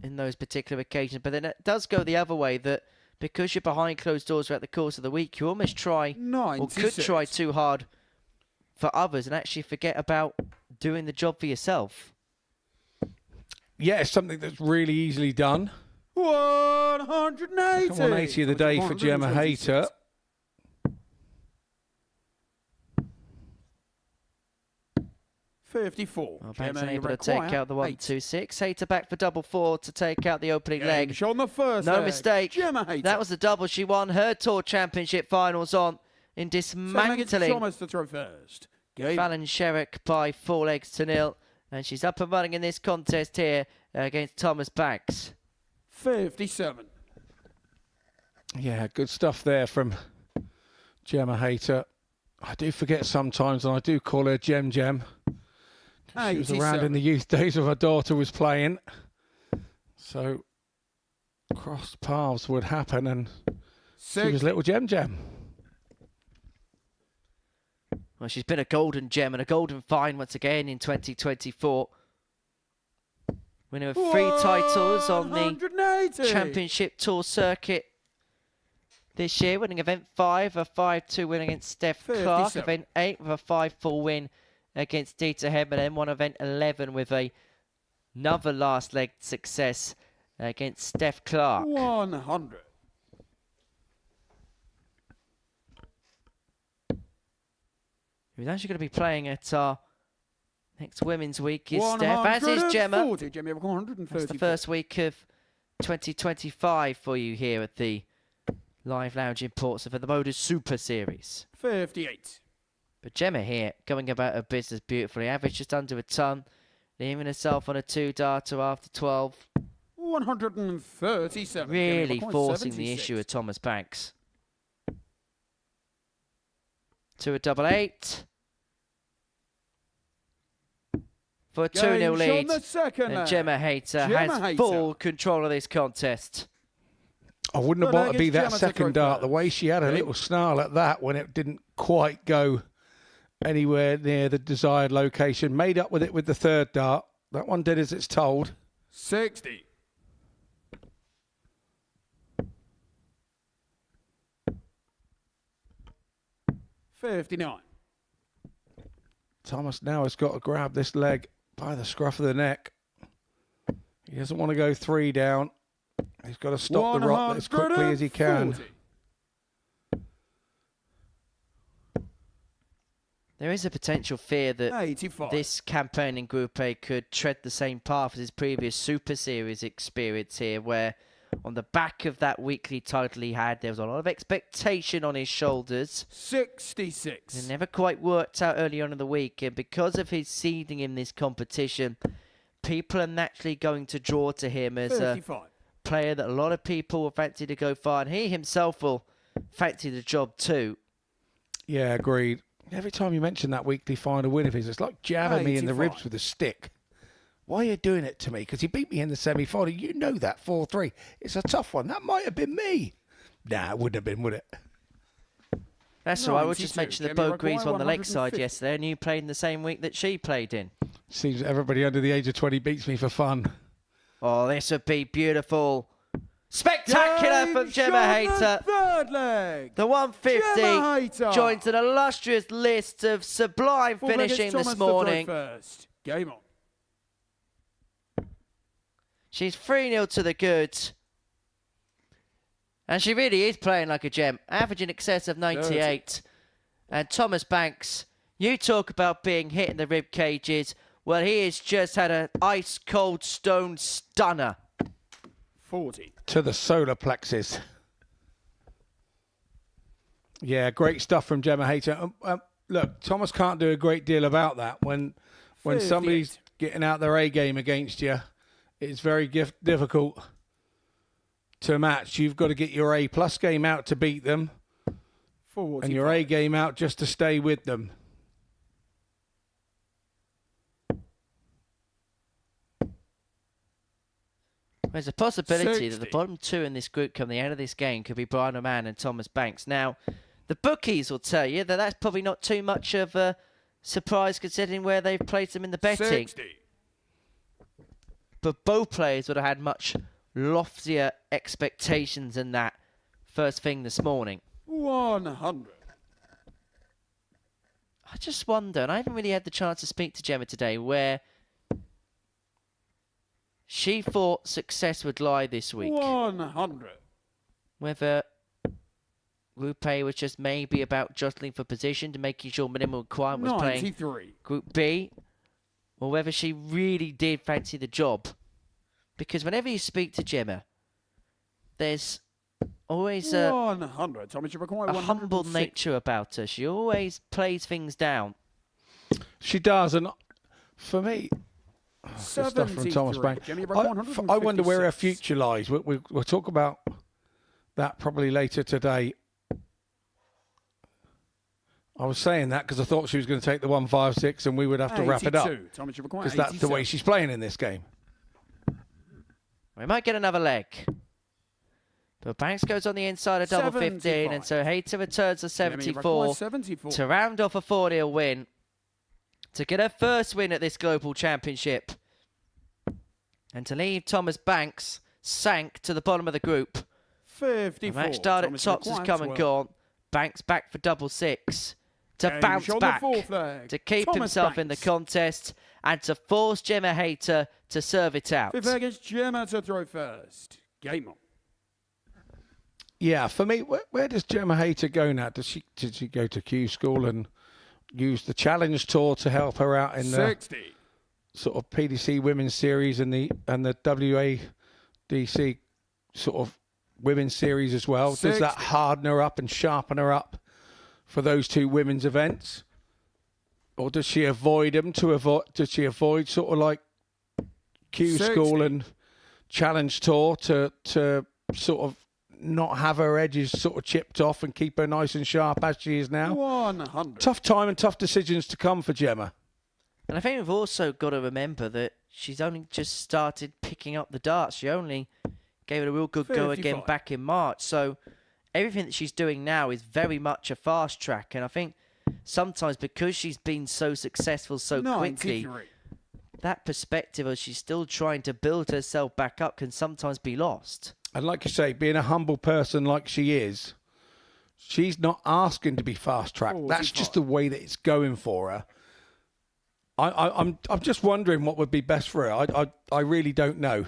in those particular occasions. But then it does go the other way, that because you're behind closed doors throughout the course of the week, you almost try, or could try too hard for others and actually forget about doing the job for yourself. Yeah, it's something that's really easily done. 180. 180 of the day for Gemma Hayter. $54. Well, Banks unable to take out the 1-2-6. Hayter back for double 4 to take out the opening leg. On the first No leg. mistake. Gemma Hayter. That was the double she won her Tour Championship Finals on. in Against dismantling Thomas to throw first. Game. Fallon Sherrick by 4-0. And she's up and running in this contest here against Thomas Banks. 57. Yeah, good stuff there from Gemma Hayter. I do forget sometimes, and I do call her Gem. She was around in the youth days when her daughter was playing. So cross paths would happen, and she was little Gem. Well, she's been a golden gem and a golden find once again in 2024. Winner of 3 titles on the 180. Championship Tour circuit this year, winning event 5, a 5-2 win against Steph Clark, 57. event 8 with a 5-4 win against Dieter Hebb, and then won event 11 with another last leg success against Steph Clark. 100. Who's actually going to be playing at our next Women's Week is Steph, as is Gemma. 140. Gemma, 130. That's the first week of 2025 for you here at the Live Lounge in Portsmouth for the Modus Super Series. 58. But Gemma here, going about her business beautifully. Average just under a ton. Leaving herself on a 2-darter after 12. 137. Really Gemma, forcing 76. the issue of Thomas Banks. To a 8-8. For a 2-0 lead. And Gemma Hayter has full control of this contest. I wouldn't have wanted to be that Gemma to second throw dart. The way she had a little snarl at that when it didn't quite go anywhere near the desired location. Made up with it with the third dart. That one did as it's told. 60. $59. Thomas now has got to grab this leg by the scruff of the neck. He doesn't want to go 3 down. He's got to stop the rock as quickly as he can. 140. There is a potential fear that 85. this campaign in Group A could tread the same path as his previous Super Series experience here, where on the back of that weekly title he had, there was a lot of expectation on his shoulders. 66. It never quite worked out early on in the week, and because of his seeding in this competition, people are naturally going to draw to him as a 35. player that a lot of people will fancy to go far, and he himself will fancy the job too. Yeah, agreed. Every time you mention that weekly final win of his, it's like jabbing me in the 85. ribs with a stick. Why are you doing it to me? Because he beat me in the semi-final. You know that, 4-3. It's a tough one. That might have been me. Nah, it wouldn't have been, would it? That's all right. We'll just 92. mention that Gemma Bo Greaves won the leg side 150. yesterday, and you played in the same week that she played in. Seems everybody under the age of 20 beats me for fun. Oh, this would be beautiful. Spectacular from Gemma Hayter. Third leg. The 150 Gemma Hayter. joins an illustrious list of sublime Full leg finishing against this Thomas to throw morning. First. Game on. She's 3-0 to the good. And she really is playing like a gem, average in excess of 98. And Thomas Banks, you talk about being hit in the rib cages. Well, he has just had an ice-cold stone stunner. 40. To the solar plexus. Yeah, great stuff from Gemma Hayter. Look, Thomas can't do a great deal about that. When 58. somebody's getting out their A game against you, it's very difficult to match. You've got to get your A plus game out to beat them, 45. and your A game out just to stay with them. There's a possibility that the 60. bottom two in this group coming out of this game could be Brian Raman and Thomas Banks. Now, the bookies will tell you that that's probably not too much of a surprise considering where they've placed them in the betting. 60. But both players would have had much loftier expectations than that first thing this morning. 100. I just wonder, and I haven't really had the chance to speak to Gemma today, where she thought success would lie this week. 100. Whether Group A was just maybe about jostling for position to making sure minimum requirement was playing 93. Group B, or whether she really did fancy the job. Because whenever you speak to Gemma, there's always 100. Time you require a humble 106. nature about her. She always plays things down. She does, and for me, good stuff from Thomas 73. Banks. Gemma, you broke I wonder where her 156. future lies. We'll talk about that probably later today. I was saying that because I thought she was going to take the 156 and we would have to wrap it up. 82. Time you require Because that's the way 87. she's playing in this game. We might get another leg. But Banks goes on the inside of double 15, and so Hayter returns to Gemma, you 74 require 74. to round off a 4-0 win to get her first win at this global championship and to leave Thomas Banks sank to the bottom of the group. 54. The match start at Thomas tops has requires come and 12. gone. Banks back for double 6 to Game bounce shot, the back, fourth leg. to keep Thomas himself in the Banks. contest and to force Gemma Hayter to serve it out. Fifth leg against Gemma to throw first. Game on. Yeah, for me, where does Gemma Hayter go now? Did she go to Q School and use the Challenge Tour to help her out in the 60. sort of PDC Women's Series and the WADC sort of Women's Series as well? Does that 60. harden her up and sharpen her up for those two women's events? Or does she avoid them does she avoid sort of like Q 60. School and Challenge Tour to sort of not have her edges sort of chipped off and keep her nice and sharp as she is now? 100. Tough time and tough decisions to come for Gemma. And I think we've also got to remember that she's only just started picking up the darts. She only gave it a real good go again 55. back in March. So everything that she's doing now is very much a fast track. And I think sometimes because she's been so successful so quickly, 93. that perspective of she's still trying to build herself back up can sometimes be lost. And like you say, being a humble person like she is, she's not asking to be fast tracked. That's just the way that it's going for her. I'm just wondering what would be best for her. I really don't know.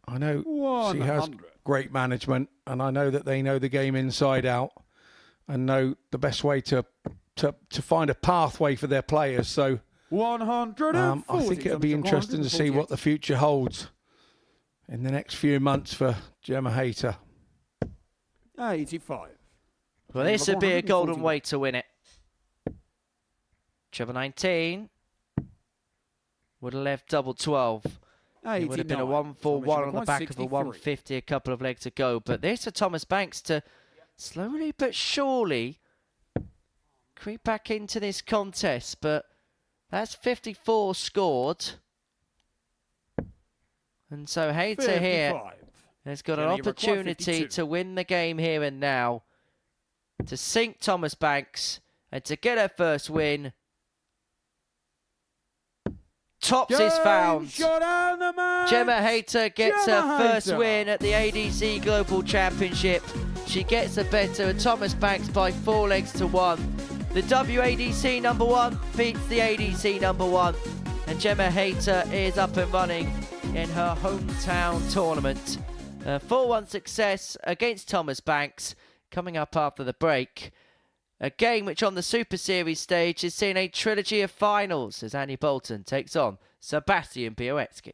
I know she has 100. great management, and I know that they know the game inside out and know the best way to find a pathway for their players. So 140. I think it'll be interesting to see what the future holds in the next few months for Gemma Hayter. 85. Well, this would be a golden 141. way to win it. Treble 19 would have left double 12. It would have been a 141 on the back of a 150 a couple of legs ago. But there's for Thomas Banks to slowly but surely creep back into this contest. But that's 54 scored. And so Hayter here has got an Gemma, you require opportunity 52. to win the game here and now, to sink Thomas Banks and to get her first win. Tops is found. Gemma Hayter gets Gemma her first Hayter. win at the ADC Global Championship. She gets the better of Thomas Banks by 4 legs to 1. The WADC number 1 beats the ADC number 1. And Gemma Hayter is up and running in her hometown tournament. A 4-1 success against Thomas Banks coming up after the break. A game which on the Super Series stage has seen a trilogy of finals as Andy Bolton takes on Sebastian Bialecki.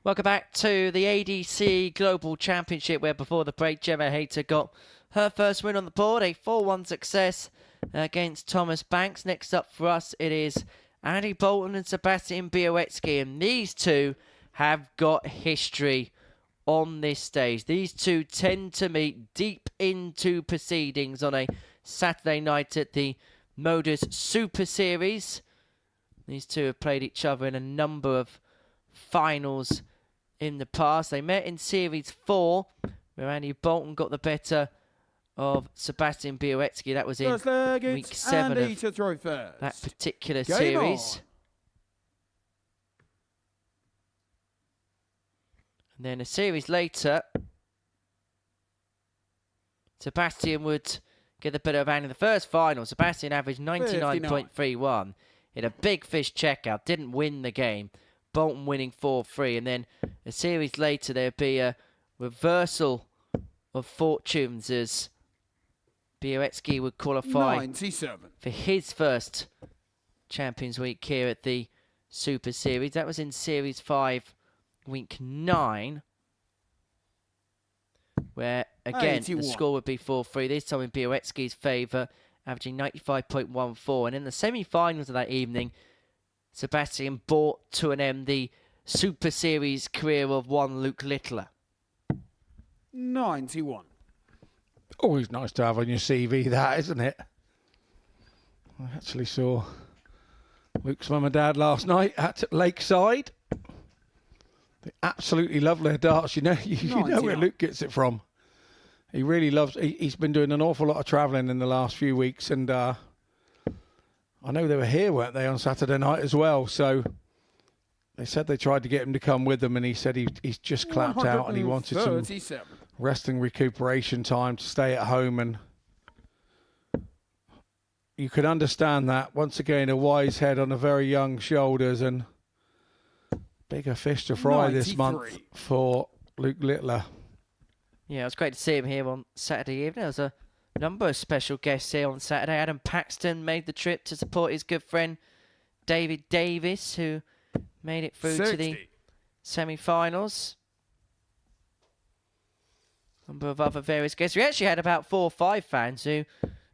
Welcome back to the ADC Global Championship, where before the break, Gemma Hayter got her first win on the board, a 4-1 success against Thomas Banks. Next up for us, it is Andy Bolton and Sebastian Bialecki, and these two have got history on this stage. These two tend to meet deep into proceedings on a Saturday night at the Modus Super Series. These two have played each other in a number of finals in the past. They met in Series 4, where Andy Bolton got the better of Sebastian Bialecki. That was in week 7 of that particular series. And then a series later, Sebastian would get the better of Andy in the first final. Sebastian averaged 99.31. Hit a big fish checkout, didn't win the game. Bolton winning 4-3, and then a series later there'd be a reversal of fortunes as Bialecki would qualify 97 for his first Champions Week here at the Super Series. That was in Series 5, Week 9, where again the score would be 4-3. This time in Bialecki's favour, averaging 95.14, and in the semi-finals of that evening, Sebastian brought to an end the Super Series career of one Luke Littler. 91. Always nice to have on your CV, that, isn't it? I actually saw Luke's mum and dad last night at Lakeside. They absolutely love their darts. You know where Luke gets it from. He really loves. He's been doing an awful lot of travelling in the last few weeks, and I know they were here, weren't they, on Saturday night as well? So they said they tried to get him to come with them, and he said he's just clapped out and he wanted some rest and recuperation time to stay at home. And you could understand that. Once again, a wise head on a very young shoulders, and bigger fish to fry 93 this month for Luke Littler. Yeah, it was great to see him here on Saturday evening. There was a number of special guests here on Saturday. Adam Paxton made the trip to support his good friend David Davis, who made it through to the semi-finals. A number of other various guests. We actually had about 4 or 5 fans who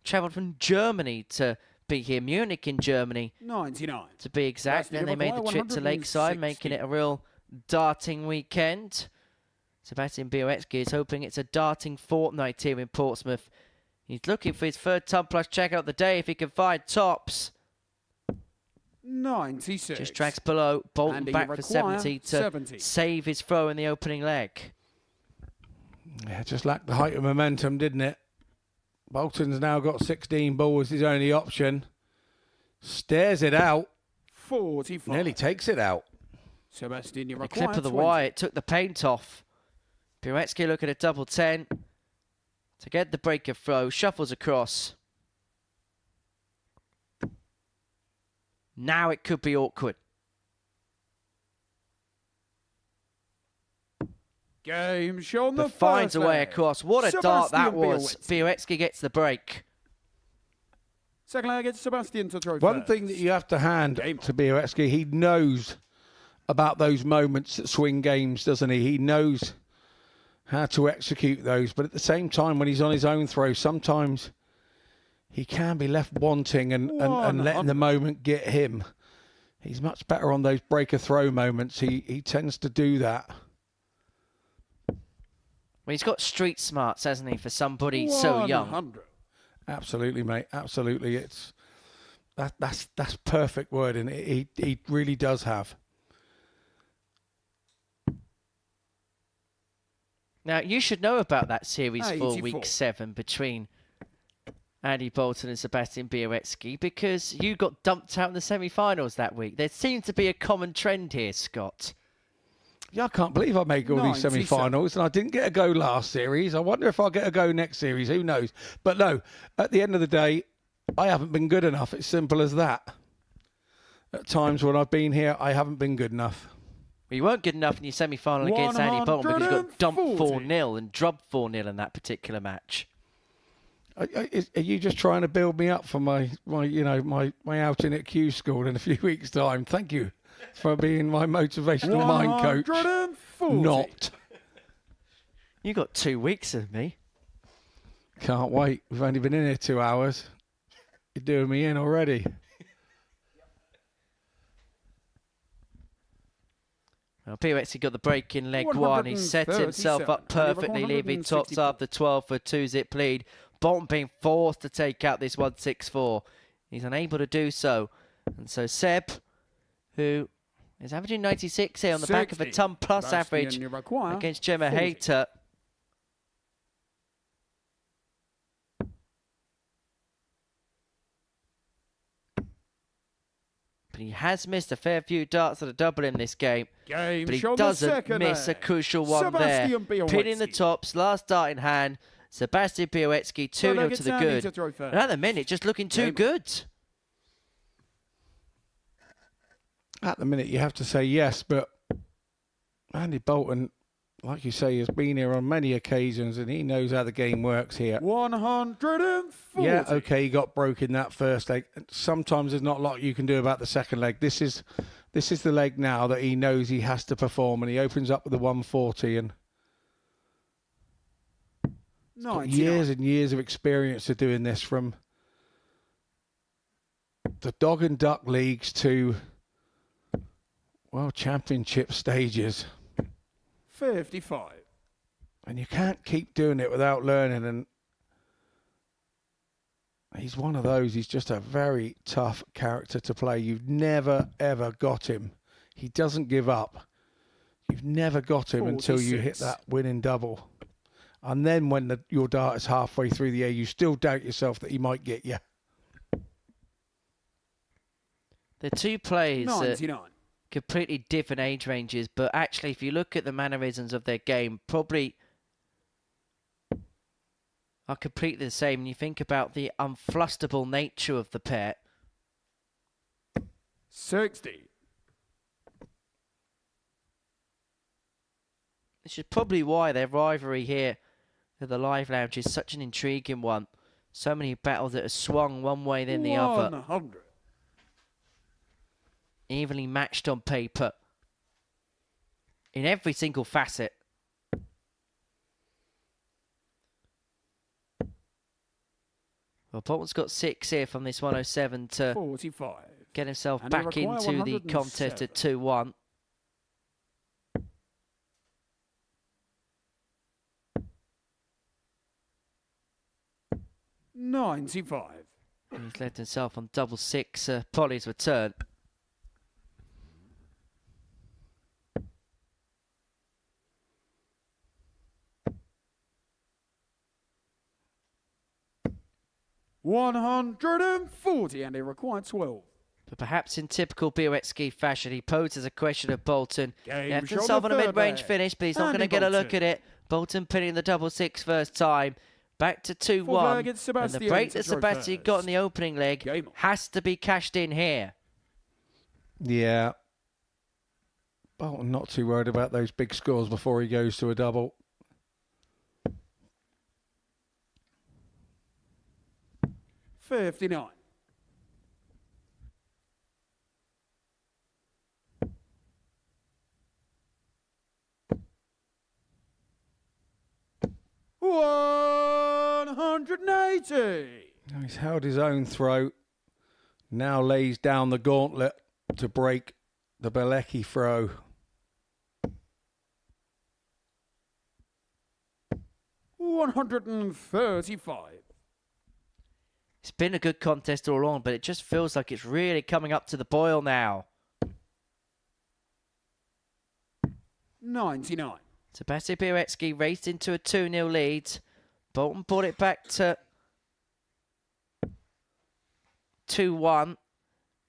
travelled from Germany to be here. Munich in Germany, 99 to be exact. Then they made the trip to Lakeside, making it a real darting weekend. Sebastian Bialecki is hoping it's a darting fortnight here in Portsmouth. He's looking for his third ton plus checkout of the day if he can find tops. 96. Just tracks below. Bolton back for 70 to save his throw in the opening leg. Yeah, just lacked the height of momentum, didn't it? Bolton's now got 16 ball as his only option. Stares it out. 45. Nearly takes it out. Sebastian, the clip of the wire, it took the paint off. Bialecki looking at double 10 to get the breaker throw. Shuffles across. Now it could be awkward. Game shown the finds a way leg. across. What a dart that was. Bialecki gets the break. Second leg, it's Sebastian to throw One first. thing that you have to hand to Bialecki, he knows about those moments that swing games, doesn't he? He knows how to execute those. But at the same time, when he's on his own throw, sometimes he can be left wanting and letting the moment get him. He's much better on those breaker throw moments. He tends to do that. Well, he's got street smarts, hasn't he, for somebody so young? Absolutely, mate. Absolutely. That's perfect word, and he really does have. Now, you should know about that Series 4, Week 7 between Andy Bolton and Sebastian Bialecki, because you got dumped out in the semi-finals that week. There seems to be a common trend here, Scott. Yeah, I can't believe I make all these semi-finals and I didn't get a go last series. I wonder if I'll get a go next series. Who knows? But no, at the end of the day, I haven't been good enough. It's simple as that. At times when I've been here, I haven't been good enough. Well, you weren't good enough in your semi-final against Andy Bolton because you got dumped 4-0 and drubbed 4-0 in that particular match. Are you just trying to build me up for my outing at Q School in a few weeks' time? Thank you. for being my motivational mind coach. 140. Not. You got 2 weeks of me. Can't wait. We've only been in here 2 hours. You're doing me in already. Well, Bialecki got the break in leg one. He set himself up 137. perfectly, leaving tops after 12 for a 2-zip lead. Bolton being forced to take out this 164. He's unable to do so. And so Seb, who is averaging 96 here on the back of a 60. ton plus Sebastian, average you require against Gemma 40. Hayter. But he has missed a fair few darts at a double in this game. Game But he show the doesn't second miss a leg. crucial one there. Sebastian Bialecki. Pinning the tops, last dart in hand. Sebastian Bialecki 2-0 to the good. And at the minute, just looking too good. At the minute, you have to say yes, but Andy Bolton, like you say, has been here on many occasions and he knows how the game works here. 140. Yeah, okay, he got broken that first leg. Sometimes there's not a lot you can do about the second leg. This is the leg now that he knows he has to perform, and he opens up with the 140 and got years and years of experience of doing this, from the dog and duck leagues to, well, championship stages. 55. And you can't keep doing it without learning, and he's one of those. He's just a very tough character to play. You've never, ever got him. He doesn't give up. You've never got him 46. until you hit that winning double. And then when your dart is halfway through the air, you still doubt yourself that he might get you. The two players 99. completely different age ranges, but actually if you look at the mannerisms of their game, probably are completely the same. And you think about the unflusterable nature of the pair. 60. This is probably why their rivalry here at the Live Lounge is such an intriguing one. So many battles that have swung one way then the other. 100. Evenly matched on paper. In every single facet. Well, Bolton's got 6 here from this 107 to 45. get himself And they back require into the contest 107. at 2-1. $95. He's led himself on double 6 Polly's return. $140, and they require 12. But perhaps in typical Bialecki fashion, he poses a question of Bolton. Game Left show himself the on a third mid-range leg. finish, but he's not going to Andy get a look Bolton. at it. Bolton pinning the double 6 first time. Back to 2-1. against And the Sebastian break to that throw Sebastian first. got in the opening leg Game on. has to be cashed in here. Yeah. Bolton not too worried about those big scores before he goes to a double. $59. $180. He's held his own throw. Now lays down the gauntlet to break the Bialecki throw. $135. It's been a good contest all along, but it just feels like it's really coming up to the boil now. 99. Sebastian Bialecki raced into a 2-0 lead. Bolton brought it back to 2-1.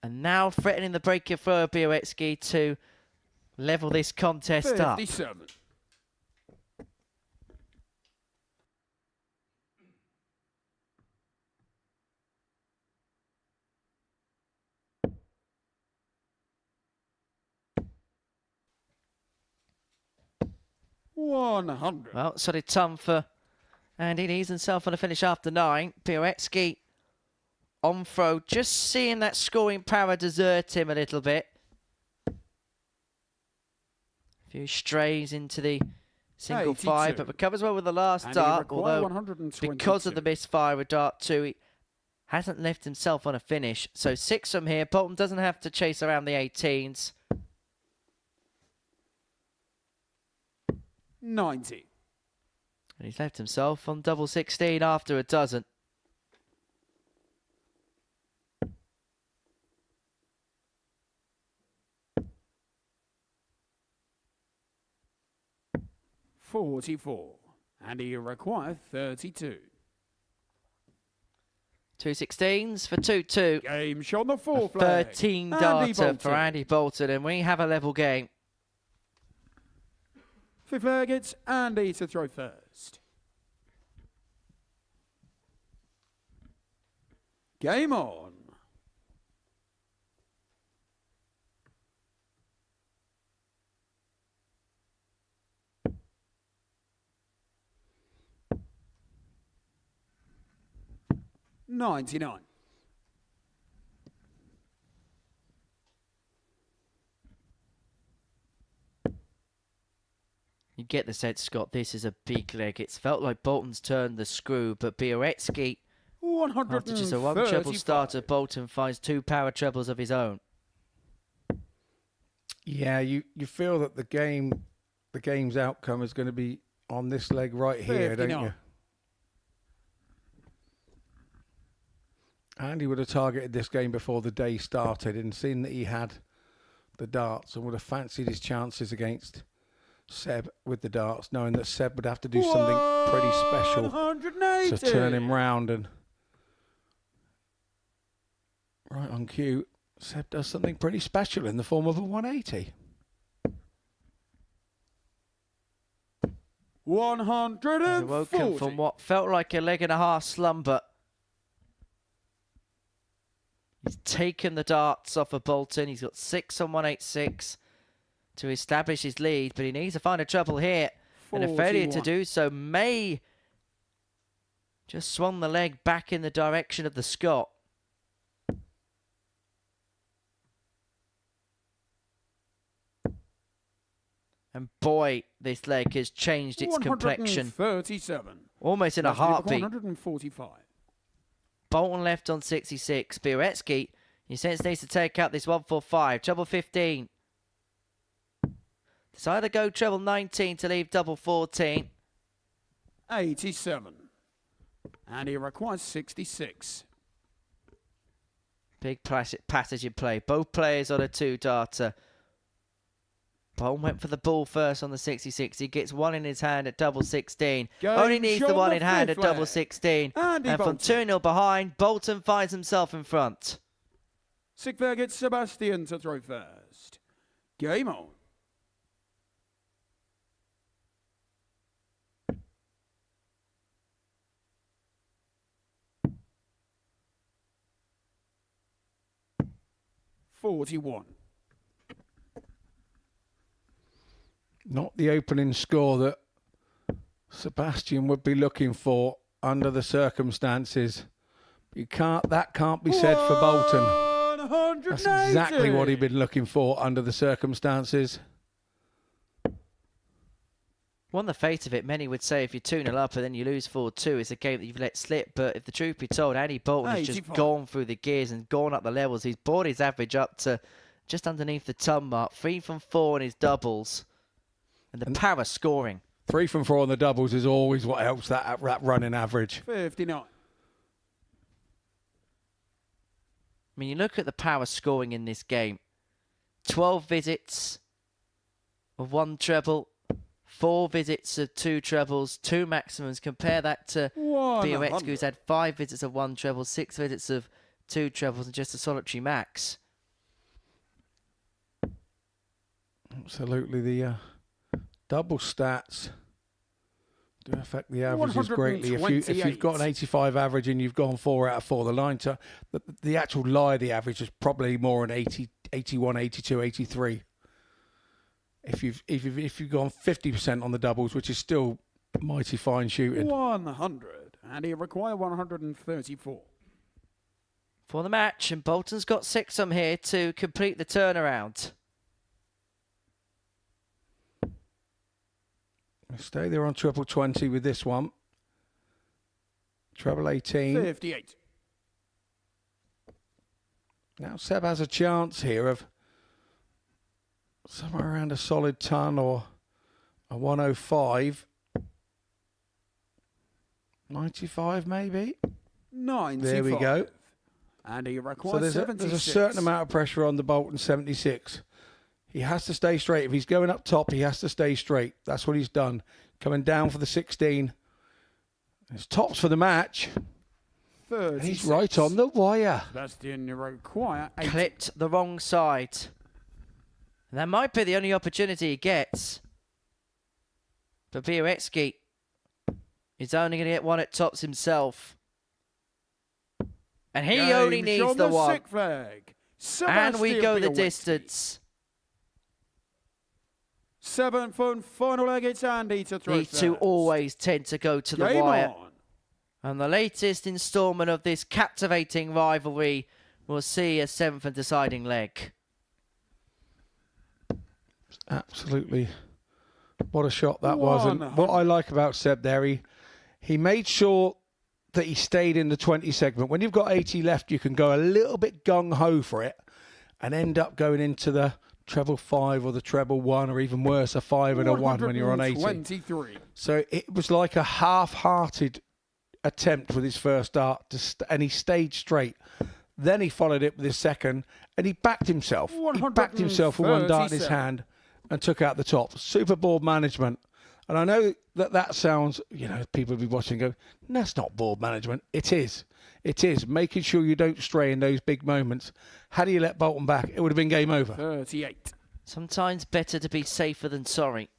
And now threatening the break of throw of Bialecki to level this contest up. 57. $100. Well, solid ton for Andy. He's himself on a finish after 9. Bialecki on throw, just seeing that scoring power desert him a little bit. Few strays into the single 82. five, but recovers well with the last And he dart, required although 122. because of the misfire with dart 2, he hasn't left himself on a finish. So 6 from here. Bolton doesn't have to chase around the 18s. 90. And he's left himself on double 16 after a dozen. $44. And he requires 32. 2 16s for 2-2. Game shot on the 4th flag. 13 Andy darter Bolton. for Andy Bolton, and we have a level game. 5th flag, it's Andy to throw first. Game on. $99. You get the sense, Scott, this is a big leg. It's felt like Bolton's turned the screw, but Bialecki, after just a one treble starter, Bolton finds 2 power trebles of his own. Yeah, you feel that the game's outcome is going to be on this leg right here, 59. don't you? Andy would have targeted this game before the day started and seen that he had the darts and would have fancied his chances against Seb with the darts, knowing that Seb would have to do something pretty special 180. to turn him round. And right on cue, Seb does something pretty special in the form of a 180. 140. Woken from what felt like a leg and a half slumber. He's taken the darts off of Bolton. He's got 6 on 186 to establish his lead, but he needs to find a trouble here. And a failure to 41. do so may just swung the leg back in the direction of the Scot. And boy, this leg has changed its complexion 137. almost in a heartbeat. 145. Bolton left on 66. Bialecki, you sense needs to take out this 145. Treble 15. It's either go treble 19 to leave double 14. 87. And he requires 66. Big passage in play. Both players on a 2-darter. Bolton went for the ball first on the 66. He gets one in his hand at double 16. Only needs the one in hand at double 16. And from 2-0 behind, Bolton finds himself in front. 6th flag, gets Sebastian to throw first. Game on. $41. Not the opening score that Sebastian would be looking for under the circumstances. That can't be said for Bolton. 180. That's exactly what he'd been looking for under the circumstances. On the face of it, many would say if you're 2-0 up and then you lose 4-2, it's a game that you've let slip. But if the truth be told, Andy Bolton has just 85. gone through the gears and gone up the levels. He's brought his average up to just underneath the ton mark. 3 from 4 in his doubles. And the power scoring. 3 from 4 on the doubles is always what helps that running average. 59. I mean, you look at the power scoring in this game. 12 visits of 1 treble. 4 visits of 2 trebles, 2 maximums. Compare that to Bialecki, who's had 5 visits of 1 treble, 6 visits of 2 trebles, and just a solitary max. Absolutely, the double stats do affect the averages greatly. If you've got an 85 average and you've gone 4 out of 4, the line to the actual lie, the average is probably more an 80, 81, 82, 83. If you've gone 50% on the doubles, which is still mighty fine shooting. 100. And he requires 134. For the match, and Bolton's got 6 on here to complete the turnaround. Stay there on triple 20 with this one. Treble 18. 58. Now Seb has a chance here of somewhere around a solid ton or a 105. 95 maybe. 95. There we go. And he So requires there's a certain amount of pressure on the Bolton 76. He has to stay straight. If he's going up top, he has to stay straight. That's what he's done. Coming down for the 16. His tops for the match. 36. And he's right on the wire. Sebastian require 80. Clipped the wrong side. And that might be the only opportunity he gets. But Bialecki is only going to get one at tops himself. And he Game only needs from the the one. sick flag. And we go the Bialecki. distance. 7th and final leg, it's Andy to throw These two first. always tend to go to the Game wire. on. And the latest instalment of this captivating rivalry will see a 7th and deciding leg. Absolutely. What a shot that was. And what I like about Seb there, he made sure that he stayed in the 20 segment. When you've got 80 left, you can go a little bit gung-ho for it and end up going into the treble 5 or the treble 1 or even worse, a 5 and a 1 when you're on 80. 123. So it was like a half-hearted attempt with his first dart, and he stayed straight. Then he followed it with his second, and he backed himself. He backed himself with one dart in his 137. hand and took out the top. Super board management. And I know that sounds, people will be watching and go, that's not board management. It is. It is. Making sure you don't stray in those big moments. Had he let Bolton back, it would have been game over. 38. Sometimes better to be safer than sorry.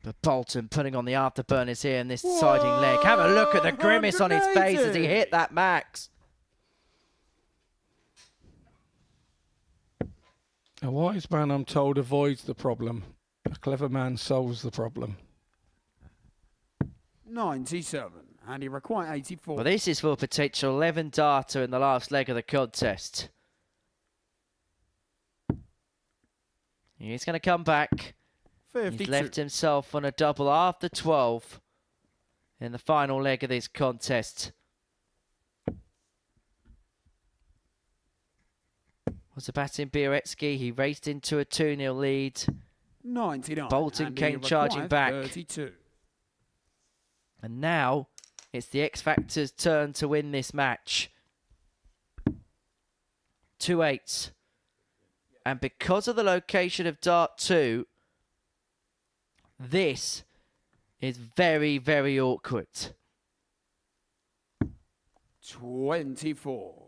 But Bolton putting on the afterburners here in this deciding leg. Have a look at the grimace on his face as he hit that max. A wise man, I'm told, avoids the problem. A clever man solves the problem. 97. And he require 84. Well, this is for a potential 11 darter in the last leg of the contest. He's going to come back. 52. He's left himself on a double after 12 in the final leg of this contest. Well, Sebastian Bialecki, he raced into a 2-0 lead. 99. Bolton and came he charging require back. 32. And now it's the X Factor's turn to win this match. 2 8s. And because of the location of Dart 2, this is very, very awkward. 24.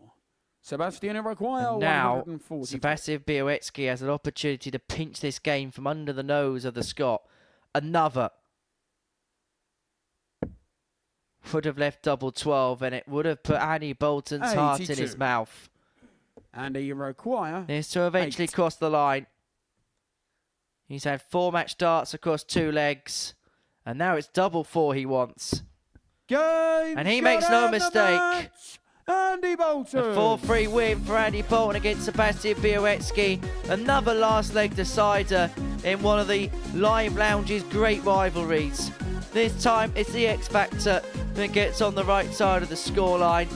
Sebastian require And now 140. Sebastian Bialecki has an opportunity to pinch this game from under the nose of the Scot. Another would have left double 12 and it would have put Andy Bolton's heart in his 82. mouth. And he require This to eventually 8. cross the line. He's had 4 match darts across 2 legs. And now it's double 4 he wants. Game. And he shut makes no and the mistake. match. Andy Bolton. A 4-3 win for Andy Bolton against Sebastian Bialecki. Another last leg decider in one of the Live Lounge's great rivalries. This time it's the X Factor that gets on the right side of the scoreline.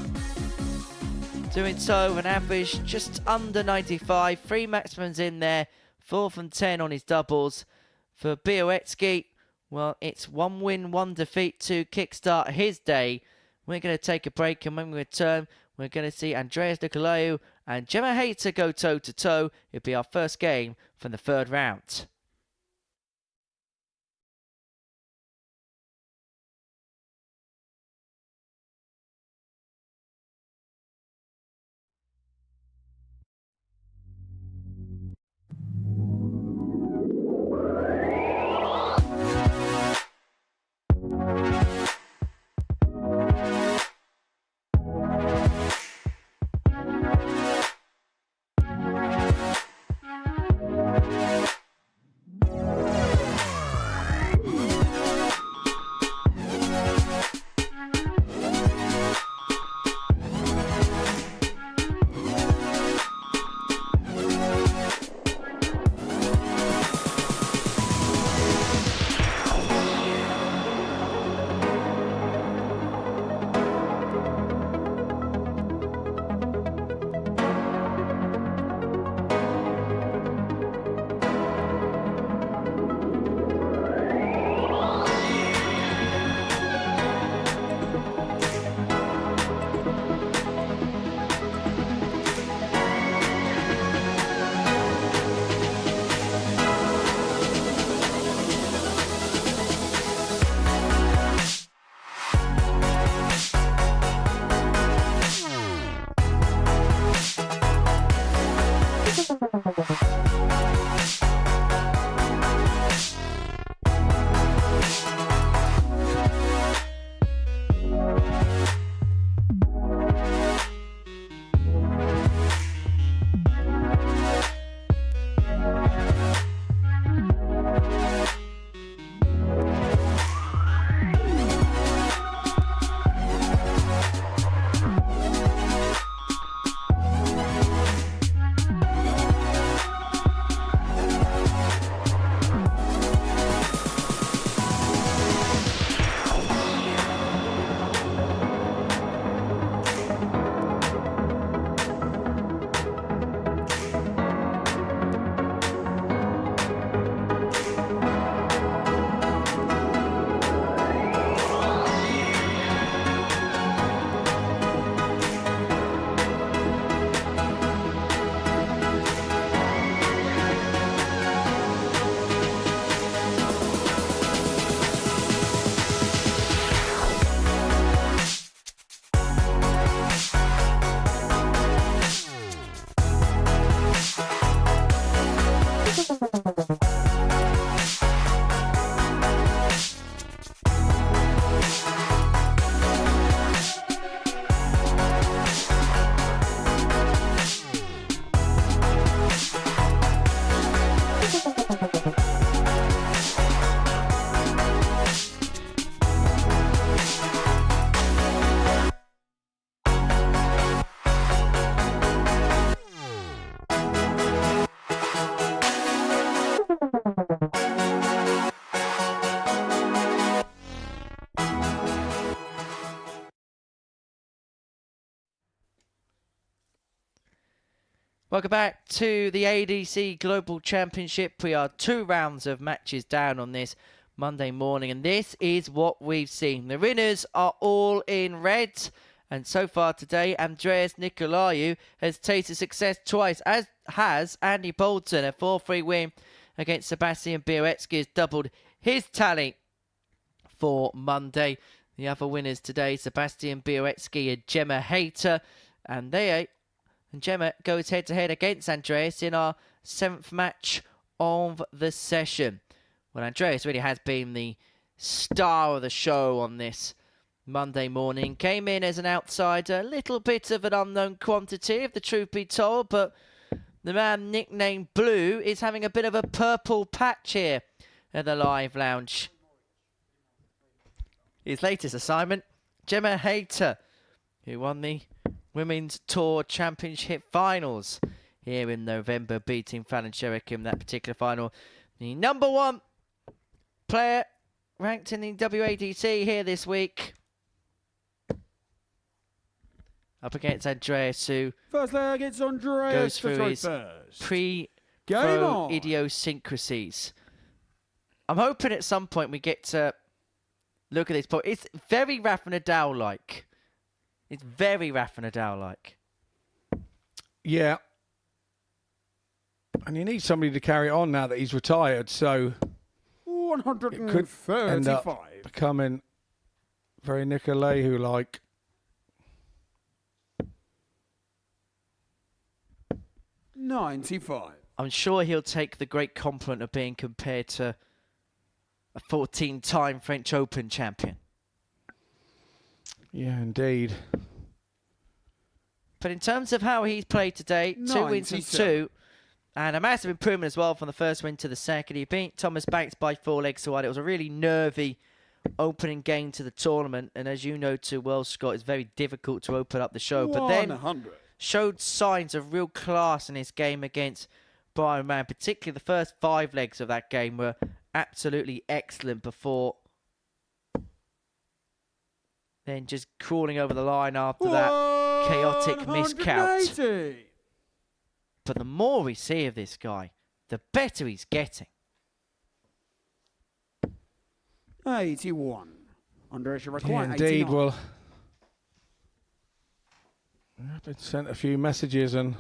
Doing so an average just under 95. 3 maximums in there. 4 from 10 on his doubles. For Bialecki, well, it's 1 win, 1 defeat to kickstart his day. We're going to take a break, and when we return, we're going to see Andreas Nikolaou and Gemma Hayter go toe-to-toe. It'll be our first game from the 3rd round. Welcome back to the ADC Global Championship. We are 2 rounds of matches down on this Monday morning, and this is what we've seen. The winners are all in red, and so far today, Andreas Nikolaou has tasted success twice, as has Andy Bolton. A 4-3 win against Sebastian Bialecki has doubled his tally for Monday. The other winners today, Sebastian Bialecki and Gemma Hayter, and Gemma goes head-to-head against Andreas in our 7th match of the session. Well, Andreas really has been the star of the show on this Monday morning. Came in as an outsider, a little bit of an unknown quantity, if the truth be told, but the man nicknamed Blue is having a bit of a purple patch here at the Live Lounge. His latest assignment, Gemma Hayter, who won the Women's Tour Championship Finals here in November, beating Fallon Sherrick in that particular final. The number 1 player ranked in the WADC here this week. Up against Andreas, who First leg, it's Andreas goes through his pre-pro idiosyncrasies. I'm hoping at some point we get to look at this point. It's very Rafa Nadal-like. It's very Rafa Nadal-like. Yeah. And you need somebody to carry it on now that he's retired, so it could end up 135. becoming very Nikolaou-like. $95. I'm sure he'll take the great compliment of being compared to a 14-time French Open champion. Yeah, indeed. But in terms of how he's played today, 2 wins from 2, and a massive improvement as well from the first win to the second. He beat Thomas Banks by 4 legs to 1. It was a really nervy opening game to the tournament, and as you know too well, Scott, it's very difficult to open up the show. But then 100. showed signs of real class in his game against Raman. Particularly the first 5 legs of that game were absolutely excellent before then just crawling over the line after that chaotic miscount. But the more we see of this guy, the better he's getting. 81. Andreas, you're required. Yeah, indeed. 89. Well, I've been sent a few messages, and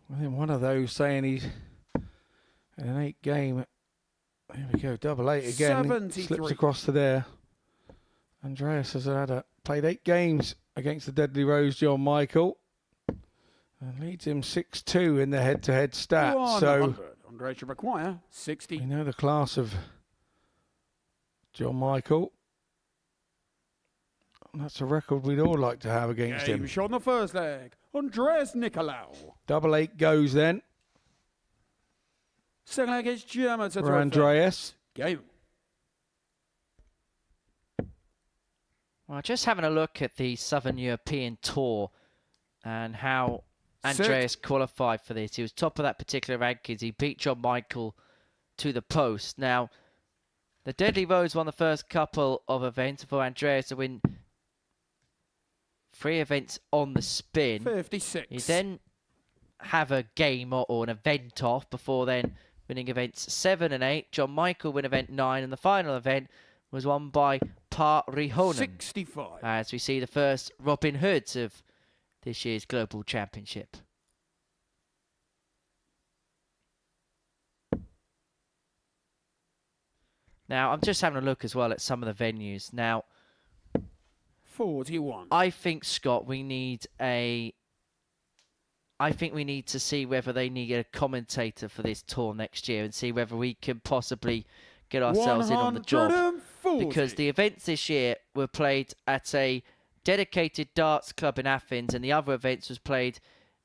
within one of those saying he's in an 8 game. Here we go, double 8 again. 73. Slips across to there. Andreas has played 8 games against the Deadly Rose, John Michael, and leads him 6-2 in the head-to-head stat. 100. So Andreas, you require 60. we know the class of John Michael. And that's a record we'd all like to have against him. Shot on the first leg. Andreas Nikolaou. Double 8 goes then Second leg is Gemma to for Andreas. Game. Well, just having a look at the Southern European Tour and how Andreas qualified for this. He was top of that particular rankings. He beat John Michael to the post. Now, the Deadly Rose won the first couple of events for Andreas to win 3 events on the spin. 56. He then have a game or an event off before then winning events 7 and 8. John Michael win event 9, and the final event was won by Par Rihonen. 65. As we see the first Robin Hoods of this year's Global Championship. Now, I'm just having a look as well at some of the venues. Now, 41. I think, Scott, we need to see whether they need a commentator for this tour next year and see whether we can possibly get ourselves in on the job. 140. Because the events this year were played at a dedicated darts club in Athens, and the other events was played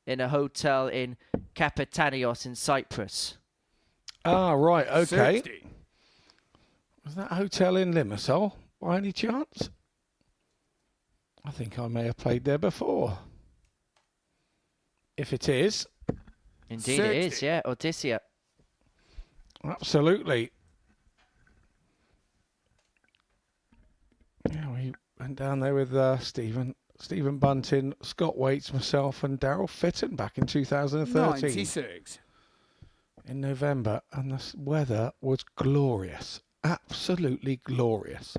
in a hotel in Kapitanios in Cyprus. Ah, right, okay. 60. Was that hotel in Limassol by any chance? I think I may have played there before. If it is. Indeed it is, yeah. Odysseia. Absolutely. Yeah, we went down there with Stephen Stephen Bunting, Scott Waits, myself, and Daryl Fitton back in 2013 96. in November, and the weather was glorious, absolutely glorious.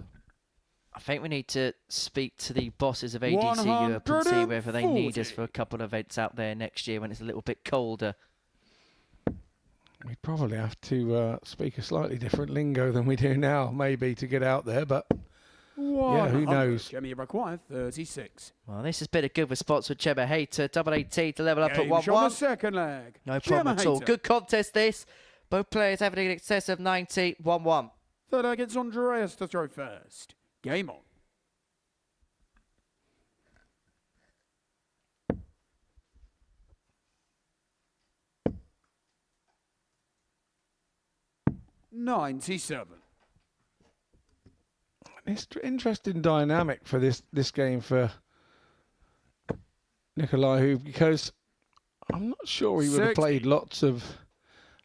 I think we need to speak to the bosses of ADC Europe and see whether they need us for a couple of events out there next year when it's a little bit colder. We probably have to speak a slightly different lingo than we do now, maybe, to get out there, but yeah, who knows? Gemma require 36. Well, this has been a good response with Gemma Hayter. Double AT to level up at Game shot 1-1. the second leg. No problem at all. Hayter. Good contest this. Both players having in excess of 90, 1-1. Third leg, it's Andreas to throw first. Game on. $97. It's interesting dynamic for this game for Nikolaou, because I'm not sure he would have 60. played lots of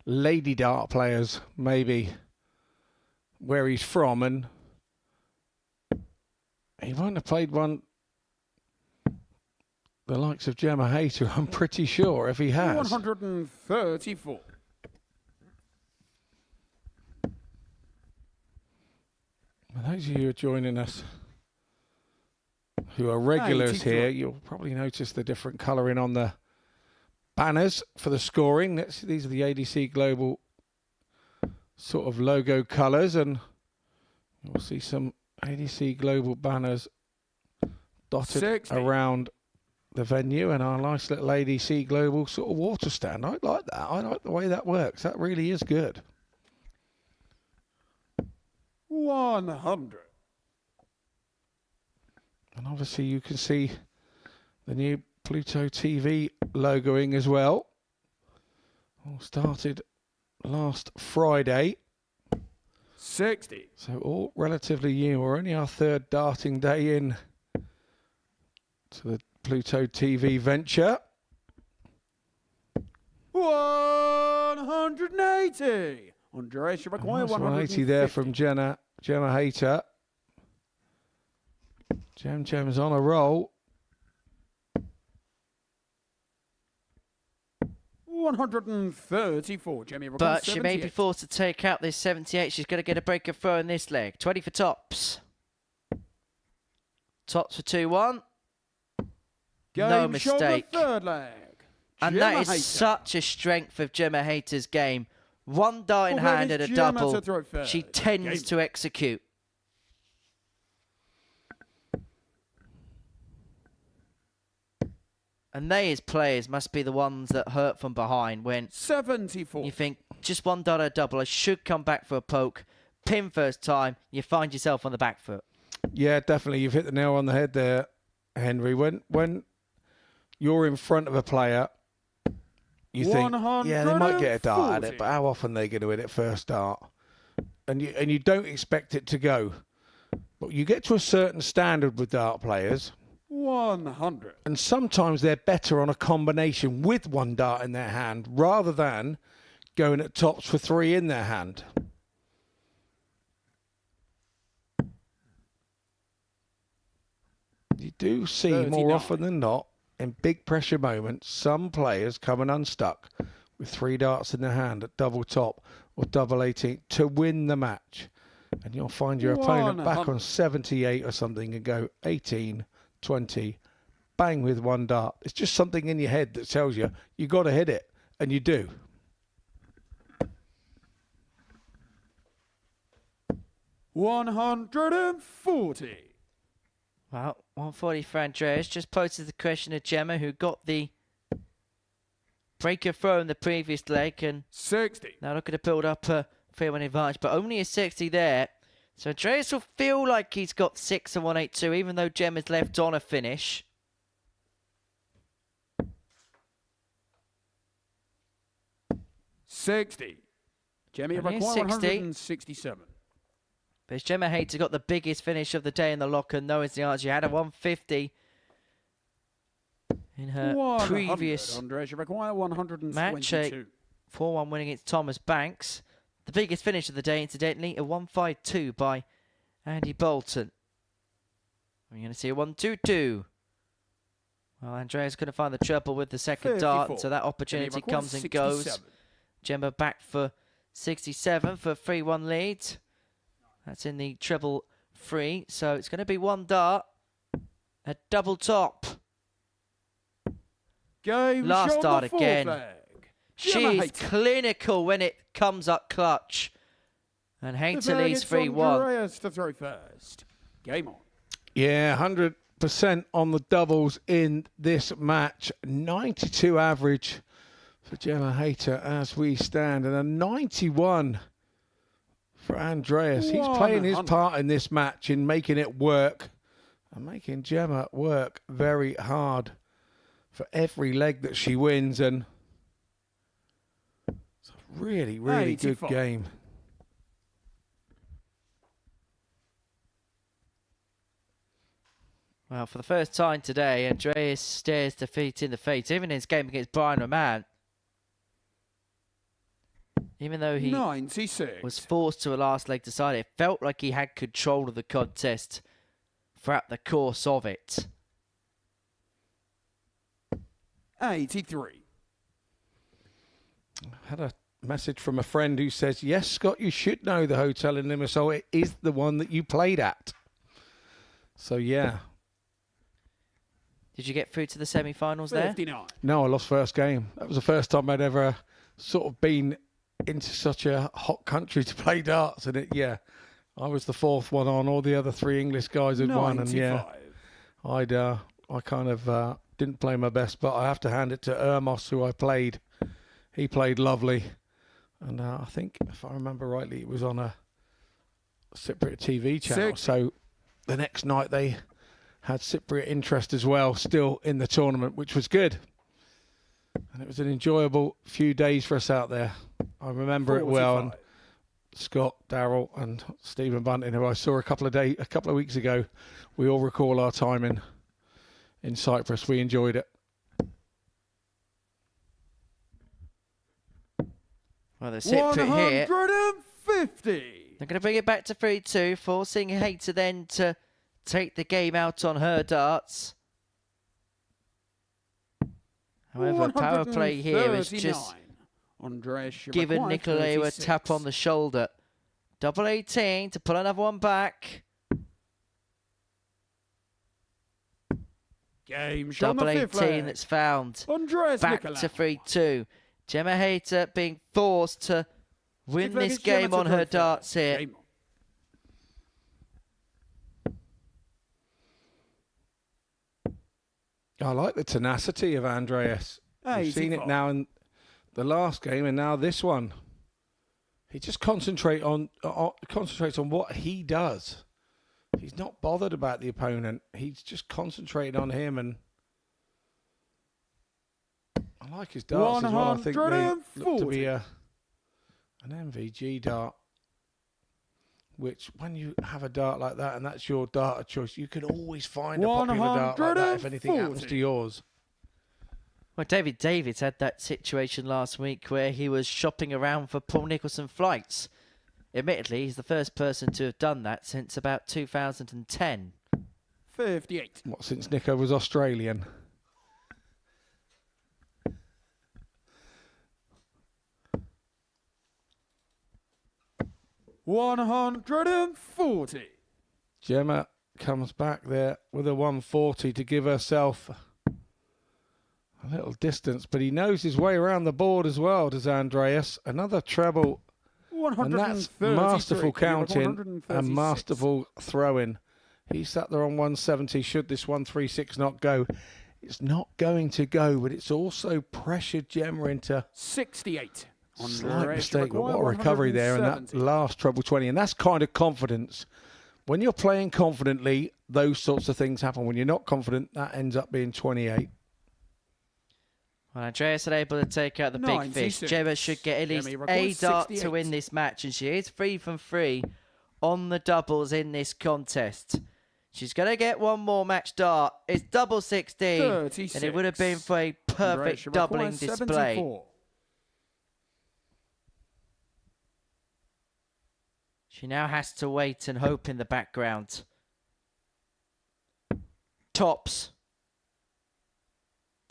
lady dart players, maybe where he's from, and he wouldn't have played one the likes of Gemma Hayter, I'm pretty sure, if he has. 134. For those of you who are joining us who are regulars 83. here, you'll probably notice the different colouring on the banners for the scoring. These are the ADC Global sort of logo colours, and you'll see some ADC Global banners dotted 60. around the venue, and our nice little ADC Global sort of water stand. I like that. I like the way that works. That really is good. 100. And obviously you can see the new Pluto TV logoing as well. All started last Friday. 60. So all relatively new. We're only our third darting day in to the Pluto TV venture. 180. Andreas, you require 180 there from Gemma Hayter. Gem's on a roll. 134. Gemma, But she may be forced to take out this 78. She's going to get a break of throw in this leg. 20 for tops. Tops for 2-1. No mistake. Third leg. And Gemma that is Hayter. such a strength of Gemma Hayter's game. One dart in Well, hand that at is a Gemma double. to throw first. She tends to execute. And they, as players, must be the ones that hurt from behind when 74. you think, just one dart at a double, I should come back for a poke. Pin first time, you find yourself on the back foot. Yeah, definitely. You've hit the nail on the head there, Henry. When you're in front of a player, you think, yeah, they might get a dart at it, but how often are they going to hit it first dart? And you don't expect it to go. But you get to a certain standard with dart players, 100. and sometimes they're better on a combination with one dart in their hand rather than going at tops for three in their hand. You do see 39. more often than not, in big pressure moments, some players coming unstuck with three darts in their hand at double top or double 18 to win the match. And you'll find your opponent back on 78 or something and go 18, 20, bang with one dart. It's just something in your head that tells you you got to hit it, and you do. $140. Well, 140 for Andreas. Just posted the question of Gemma, who got the breaker throw in the previous leg, and 60. now looking to build up a 3-1 advantage, but only a 60 there. So Andreas will feel like he's got 6 and 182, even though Gemma's left on a finish. $60. Gemma, And here's require 60. 167. But it's Gemma Hayter got the biggest finish of the day in the locker. No is the answer. She had a 150 in her 100. previous Andreas, you require match. 122. 4-1 win against Thomas Banks. The biggest finish of the day, incidentally, a 152 by Andy Bolton. We're going to see a 1-2-2. Well, Andreas couldn't find the treble with the second dart, 54. so that opportunity Gemma comes and goes. 67. Gemma back for 67 for 3-1 lead. That's in the treble 3, so it's going to be one dart, a double top. Game Last shot dart the again. fourth leg. Gemma She's Hayter. clinical when it comes up clutch. And Hayter The leads flag, it's 3-1. Andreas to throw first. Game on. Yeah, 100% on the doubles in this match. 92 average for Gemma Hayter as we stand, and a 91 for Andreas. He's playing his 100. part in this match in making it work and making Gemma work very hard for every leg that she wins, and it's a really, really good 85. game. Well, for the first time today, Andreas stares defeat in the face, even in his game against Brian Raman. Even though he 96. was forced to a last leg decider, it felt like he had control of the contest throughout the course of it. 83. I had a message from a friend who says, yes, Scott, you should know the hotel in Limassol. It is the one that you played at. So, yeah. Did you get through to the semi-finals there? 59. No, I lost first game. That was the first time I'd ever sort of been into such a hot country to play darts. And yeah, I was the fourth one on. All the other three English guys had won. And yeah, 95. I kind of didn't play my best, but I have to hand it to Ermos, who I played. He played lovely. And I think, if I remember rightly, it was on a Cypriot TV channel. 60. So the next night they had Cypriot interest as well, still in the tournament, which was good. And it was an enjoyable few days for us out there. I remember it well. And 45. Scott, Darryl and Stephen Bunting, who I saw a couple of weeks ago, we all recall our time in Cyprus. We enjoyed it. Well, the Cypriot here. 150. They're going to bring it back to 3-2, forcing Hayter then to take the game out on her darts. However, power play here is just Andreas giving Nikolaou a tap on the shoulder. Double 18 to pull another one back. Game shot Double the fifth 18 leg. that's found. Andreas Back Nikolaou. to 3-2. Gemma Hayter being forced to win this game on her darts here. Game on. I like the tenacity of Andreas. We've seen it 85. now in the last game and now this one. He just concentrates on what he does. He's not bothered about the opponent. He's just concentrating on him, and I like his darts as well. I think they look to be an MVG dart, which when you have a dart like that and that's your dart of choice, you can always find a popular dart like that if anything happens to yours. Well, David Davids had that situation last week where he was shopping around for Paul Nicholson flights. Admittedly, he's the first person to have done that since about 2010. 58. What, since Nico was Australian? $140. Gemma comes back there with a 140 to give herself a little distance, but he knows his way around the board as well, does Andreas. Another treble, and that's masterful counting and masterful throwing. He sat there on 170. Should this 136 not go? It's not going to go, but it's also pressured Gemma into 68. slight mistake, but what a recovery there in that last treble 20. And that's kind of confidence. When you're playing confidently, those sorts of things happen. When you're not confident, that ends up being 28. Well, Andreas are able to take out the big fish. 96. Gemma should get at least Gemma a records dart 68. to win this match, and she is 3 from 3 on the doubles in this contest. She's going to get one more match dart. It's double 16, 36. and it would have been for a perfect Andreas doubling requires display. 74. She now has to wait and hope in the background. Tops.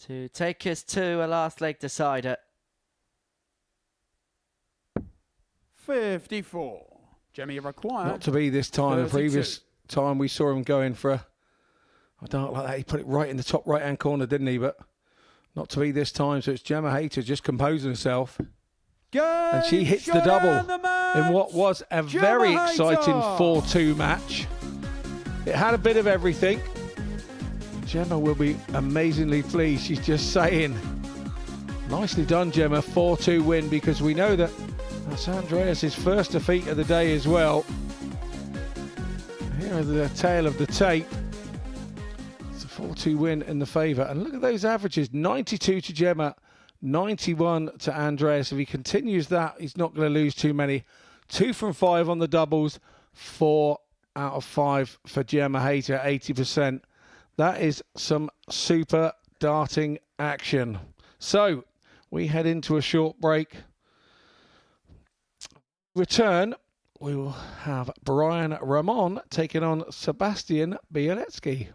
to take us to a last leg decider. 54. Gemma required. Not to be this time. The 32. previous time we saw him going for a dart like that. He put it right in the top right-hand corner, didn't he? But not to be this time. So it's Gemma Hayter just composing herself. And she hits the double in what was a very exciting 4-2 match. It had a bit of everything. Gemma will be amazingly pleased. She's just saying, nicely done, Gemma. 4-2 win, because we know that that's Andreas' first defeat of the day as well. Here is the tail of the tape. It's a 4-2 win in the favour. And look at those averages. 92 to Gemma, 91 to Andreas. If he continues that, he's not going to lose too many. 2 from 5 on the doubles, 4 out of 5 for Gemma Hayter, 80%. That is some super darting action. So we head into a short break. Return, we will have Raman taking on Sebastian Bialecki.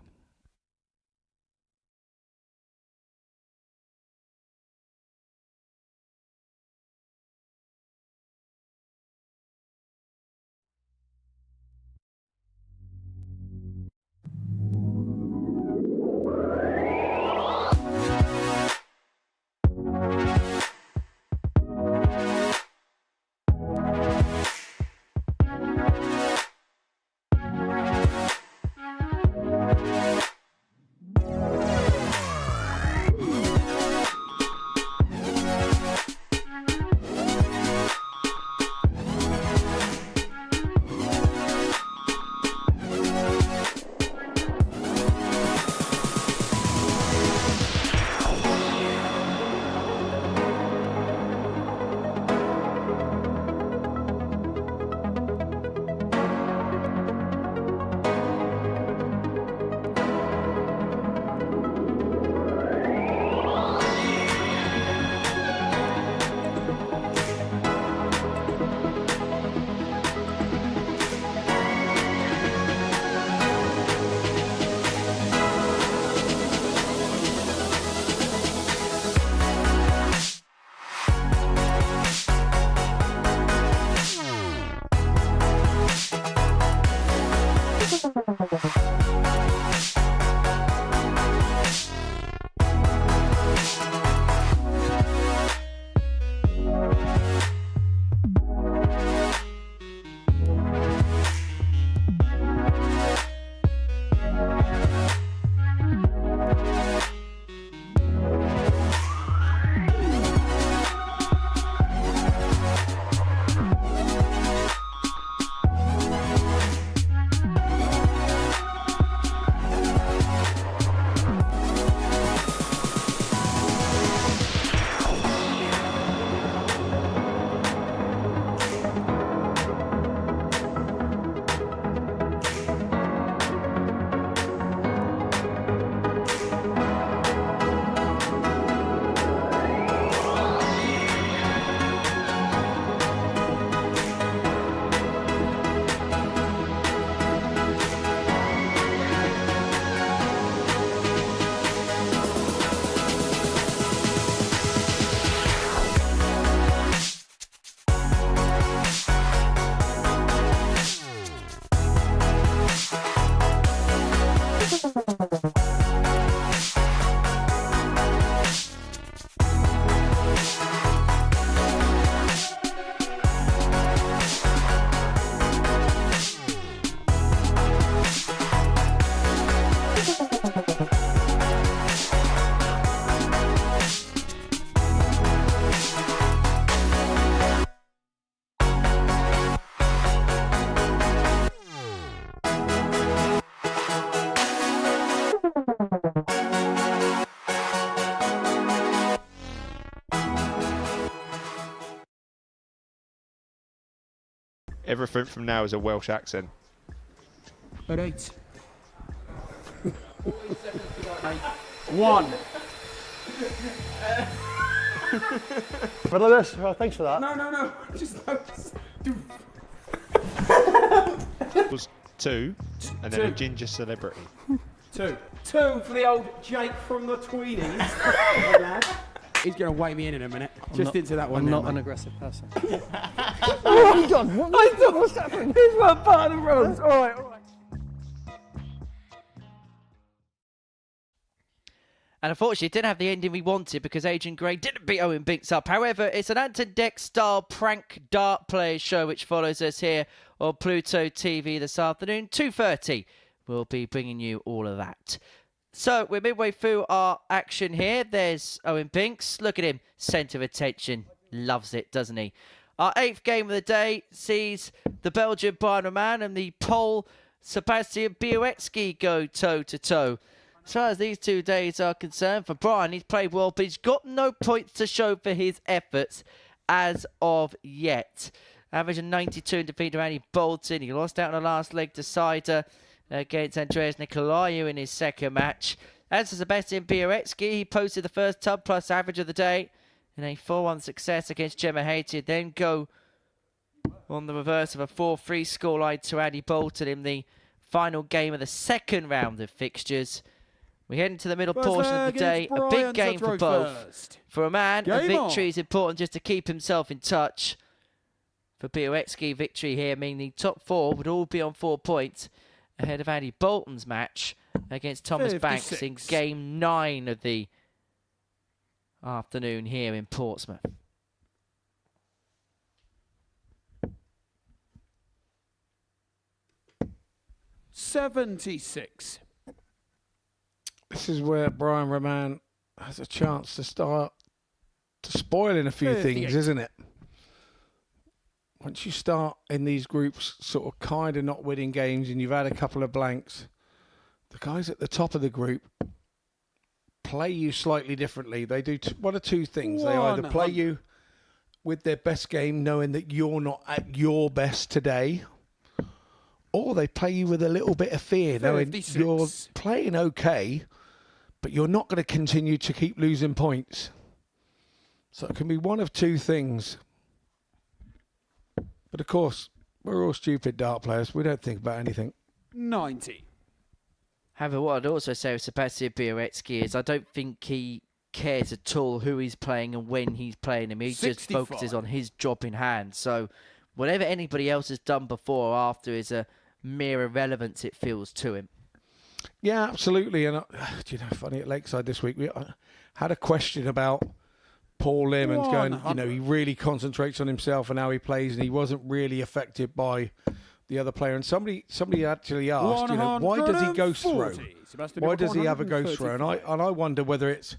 Everything from now is a Welsh accent. At 8. 1. But like this, well, thanks for that. No. Just It was 2, and then a ginger celebrity. 2. 2 for the old Jake from the Tweenies. He's going to weigh me in a minute. Into that one. I'm now, not an mate. aggressive person. What have you done? What's happened? He's one part of the rules. All right. And unfortunately, it didn't have the ending we wanted because Adrian Gray didn't beat Owen Binks up. However, it's an Ant and Deck style prank dart player show which follows us here on Pluto TV this afternoon. 2:30. We'll be bringing you all of that. So we're midway through our action here. There's Owen Binks. Look at him. Centre of attention. Loves it, doesn't he? Our 8th game of the day sees the Belgian Brian Raman and the Pole Sebastian Bialecki go toe-to-toe. As far as these 2 days are concerned, for Brian, he's played well, but he's got no points to show for his efforts as of yet. Averaging 92 in defeat to Andy Bolton. He lost out on the last leg decider against Andreas Nikolaou in his second match. As for Sebastian Bialecki, he posted the first tub plus average of the day in a 4-1 success against Gemma Hayter. Then go on the reverse of a 4-3 scoreline to Andy Bolton in the final game of the second round of fixtures. We head into the middle portion of the day. A big game for both. For a man, a victory is important just to keep himself in touch. For Bialecki, victory here meaning the top 4 would all be on 4 points ahead of Andy Bolton's match against Thomas 56. Banks in game 9 of the afternoon here in Portsmouth. $76. This is where Brian Raman has a chance to start to spoiling a few 38. things, isn't it? Once you start in these groups sort of kind of not winning games and you've had a couple of blanks, the guys at the top of the group play you slightly differently. They do one of two things. They either play you with their best game knowing that you're not at your best today, or they play you with a little bit of fear knowing 56. you're playing okay, but you're not going to continue to keep losing points. So it can be one of two things. But of course, we're all stupid dart players. We don't think about anything. 90. However, what I'd also say with Sebastian Bialecki is I don't think he cares at all who he's playing and when he's playing him. He 65. just focuses on his job in hand. So whatever anybody else has done before or after is a mere irrelevance, it feels to him. Yeah, absolutely. And do you know, funny at Lakeside this week, we had a question about Paul Limmon's going, you know, he really concentrates on himself and how he plays, and he wasn't really affected by the other player. And somebody actually asked, you know, why does he ghost throw? Why does he have a ghost throw? And I wonder whether it's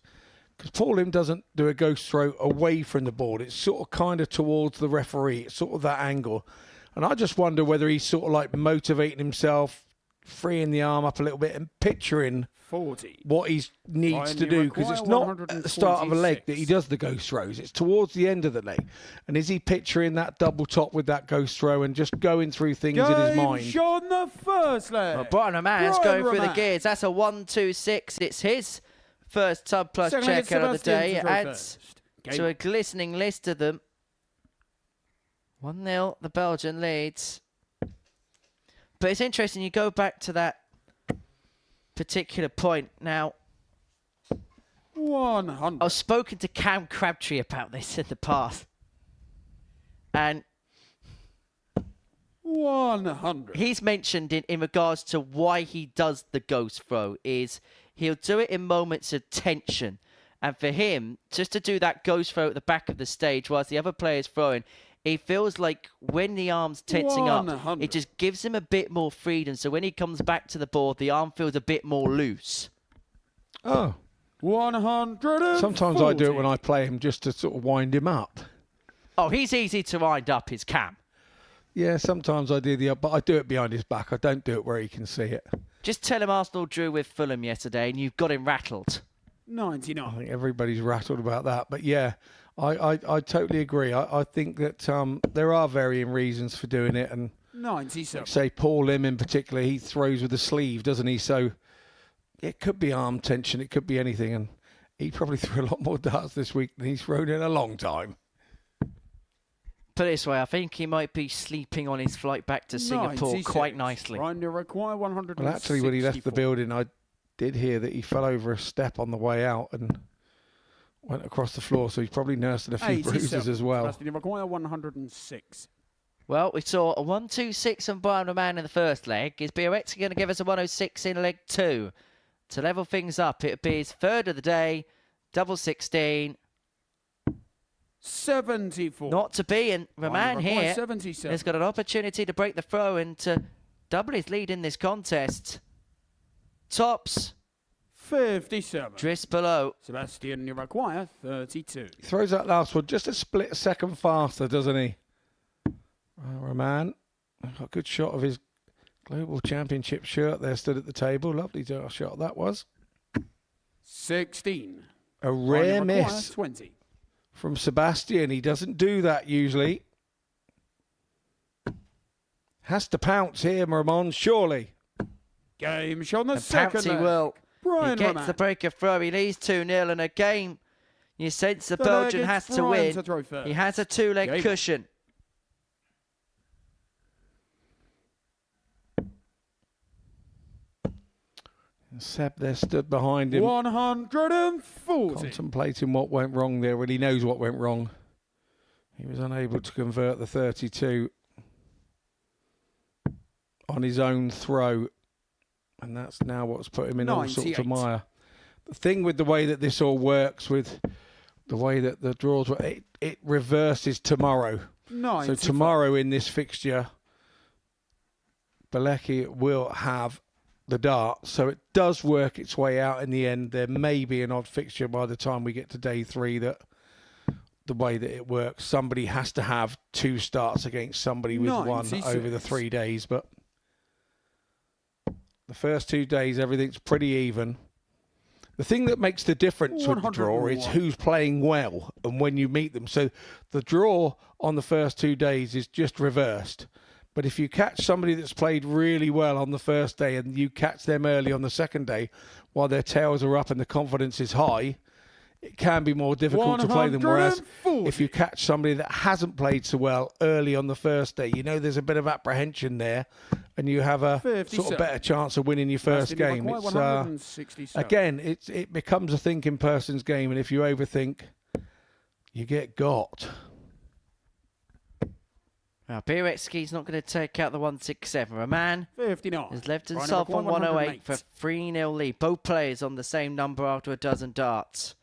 because Paul Lim doesn't do a ghost throw away from the board. It's sort of kind of towards the referee. It's sort of that angle. And I just wonder whether he's sort of like motivating himself, freeing the arm up a little bit and picturing 40. what he needs to do, because it's not at the start of a leg that he does the ghost throws. It's towards the end of the leg. And is he picturing that double top with that ghost throw and just going through things in his mind? On the first leg. Well, Brian Raman's going through the gears. That's a 1-2-6. It's his first tub plus check out of the day. It adds to a glistening list of them. 1-0, the Belgian leads. But it's interesting, you go back to that particular point. Now, 100. I've spoken to Cam Crabtree about this in the past. And 100. he's mentioned in regards to why he does the ghost throw is he'll do it in moments of tension. And for him, just to do that ghost throw at the back of the stage whilst the other player's throwing, he feels like when the arm's tensing up, it just gives him a bit more freedom. So when he comes back to the board, the arm feels a bit more loose. Oh. 100. Sometimes I do it when I play him just to sort of wind him up. Oh, he's easy to wind up, his Cam. Yeah, sometimes I do but I do it behind his back. I don't do it where he can see it. Just tell him Arsenal drew with Fulham yesterday and you've got him rattled. 99. I think everybody's rattled about that. But yeah, I totally agree. I think that there are varying reasons for doing it. And 97. say Paul Lim in particular, he throws with the sleeve, doesn't he? So it could be arm tension. It could be anything. And he probably threw a lot more darts this week than he's thrown in a long time. Put it this way, I think he might be sleeping on his flight back to Singapore 96. quite nicely. Trying to require 100. Well, actually, when he left the building, I did hear that he fell over a step on the way out and went across the floor, so he's probably nursing a few bruises as well. Sebastian require 106. Well, we saw a 1-2-6 on Brian Raman in the first leg. Is Bialecki going to give us a 106 in leg 2? To level things up, it would be his third of the day, double 16. 74. Not to be, and Raman here 77. has got an opportunity to break the throw and to double his lead in this contest. Tops. 57. Drifts below. Sebastian, you require 32. He throws that last one just a split second faster, doesn't he? Raman, got a good shot of his Global Championship shirt there, stood at the table. Lovely shot that was. 16. A rare miss 20. from Sebastian. He doesn't do that usually. Has to pounce here, Raman, surely. Game shown the And second pounce he leg. will. Brian He gets Raman. the break of throw. He leads 2-0, and again, you sense the The Belgian leg, has it's to Brian win. to throw first. He has a 2-leg Game. cushion. Seb there stood behind him, 140. contemplating what went wrong there. Well, he knows what went wrong. He was unable to convert the 32 on his own throw. And that's now what's put him in all sorts 98. of mire. The thing with the way that this all works, with the way that the draws were, it reverses tomorrow. 95. So tomorrow in this fixture, Bialecki will have the dart. So it does work its way out in the end. There may be an odd fixture by the time we get to day 3 that the way that it works, somebody has to have 2 starts against somebody with 96. 1 over the 3 days. But the first 2 days, everything's pretty even. The thing that makes the difference with the draw is 101. who's playing well and when you meet them. So the draw on the first 2 days is just reversed. But if you catch somebody that's played really well on the first day and you catch them early on the second day while their tails are up and the confidence is high, it can be more difficult to play them. Whereas 140. if you catch somebody that hasn't played so well early on the first day, you know there's a bit of apprehension there and you have a sort 57. of better chance of winning your first Sebastian, game. you It's, require 167. again, it becomes a thinking person's game, and if you overthink, you get got. Now, Bialecki's not going to take out the 167. Raman 59. has left Brian himself on require 108 for 3-0 lead. Both players on the same number after a dozen darts.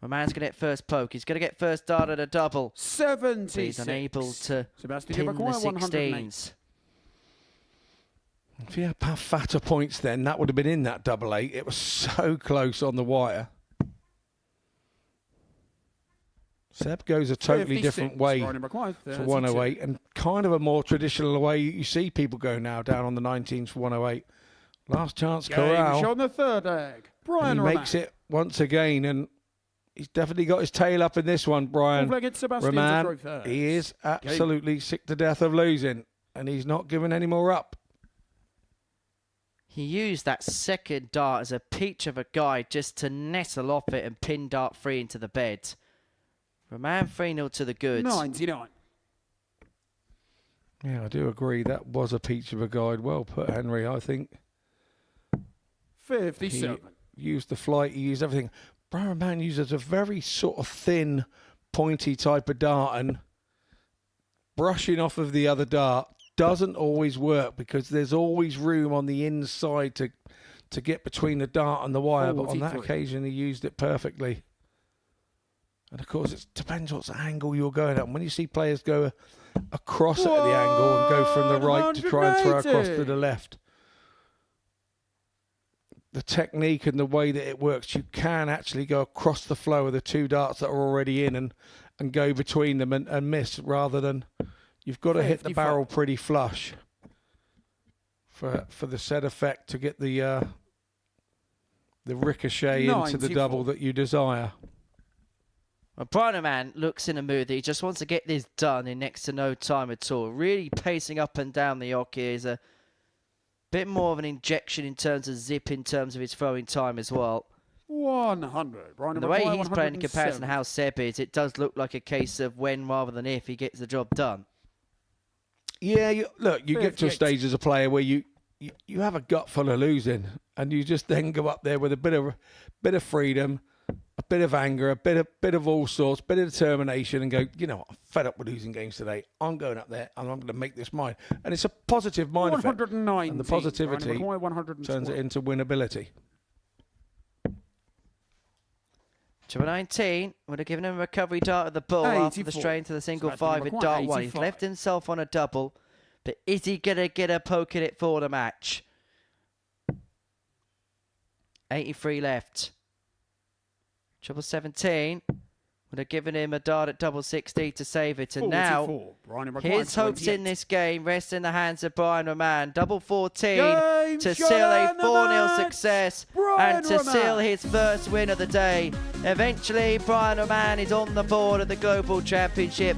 Raman's going to get first poke. He's going to get first dart at a double. 76. But he's unable to Sebastian, pin you the require 108. 16s. If you had fatter points then, that would have been in that double 8. It was so close on the wire. Seb goes a totally 56. different way Brian requires for 32. 108 and kind of a more traditional way you see people go now, down on the 19s for 108. Last chance Game corral. shown the third egg. Brian And he Raman. makes it once again, and he's definitely got his tail up in this one, Brian. Four-legged Sebastian to Raman, throw first. he is absolutely sick to death of losing, and he's not giving any more up. He used that second dart as a peach of a guide just to nestle off it and pin dart 3 into the bed. Raman 3-0 to the goods. 99. Yeah, I do agree. That was a peach of a guide. Well put, Henry, I think. 57. He used the flight, he used everything. Brian Raman uses a very sort of thin, pointy type of dart, and brushing off of the other dart doesn't always work because there's always room on the inside to get between the dart and the wire. But on that 43. occasion, he used it perfectly. And of course, it depends what angle you're going at. And when you see players go across it at the angle and go from the right to try and throw across to the left, the technique and the way that it works, you can actually go across the flow of the 2 darts that are already in and go between them and miss, rather than you've got to hit the 55. barrel pretty flush for the set effect to get the ricochet into the 94. double that you desire. Well, Brian Raman looks in a mood that he just wants to get this done in next to no time at all. Really pacing up and down the hockey is a bit more of an injection in terms of zip, in terms of his throwing time as well. 100. Brian And the way require he's playing in comparison to 107. how Seb is, it does look like a case of when rather than if he gets the job done. Yeah, look, you get to a 58. stage as a player where you you have a gut full of losing, and you just then go up there with a bit of freedom, a bit of anger, a bit of all sorts, bit of determination, and go, you know, I'm fed up with losing games today. I'm going up there and I'm going to make this mine. And it's a positive mind effect. 190. And the positivity Right, 120. turns it into winnability. Number 19 would have given him a recovery dart at the ball after the 84. strain to the single That's five number at dart 1. He's 85. left himself on a double, but is he going to get a poke at it for the match? 83 left. Triple 17 would have given him a dart at double 60 to save it. And now, 44. Brian his hopes in this game rest in the hands of Brian Raman. Double 14 Game to shot seal a and the 4-0 match. success Brian and to Raman. seal his first win of the day. Eventually, Brian Raman is on the board of the Global Championship.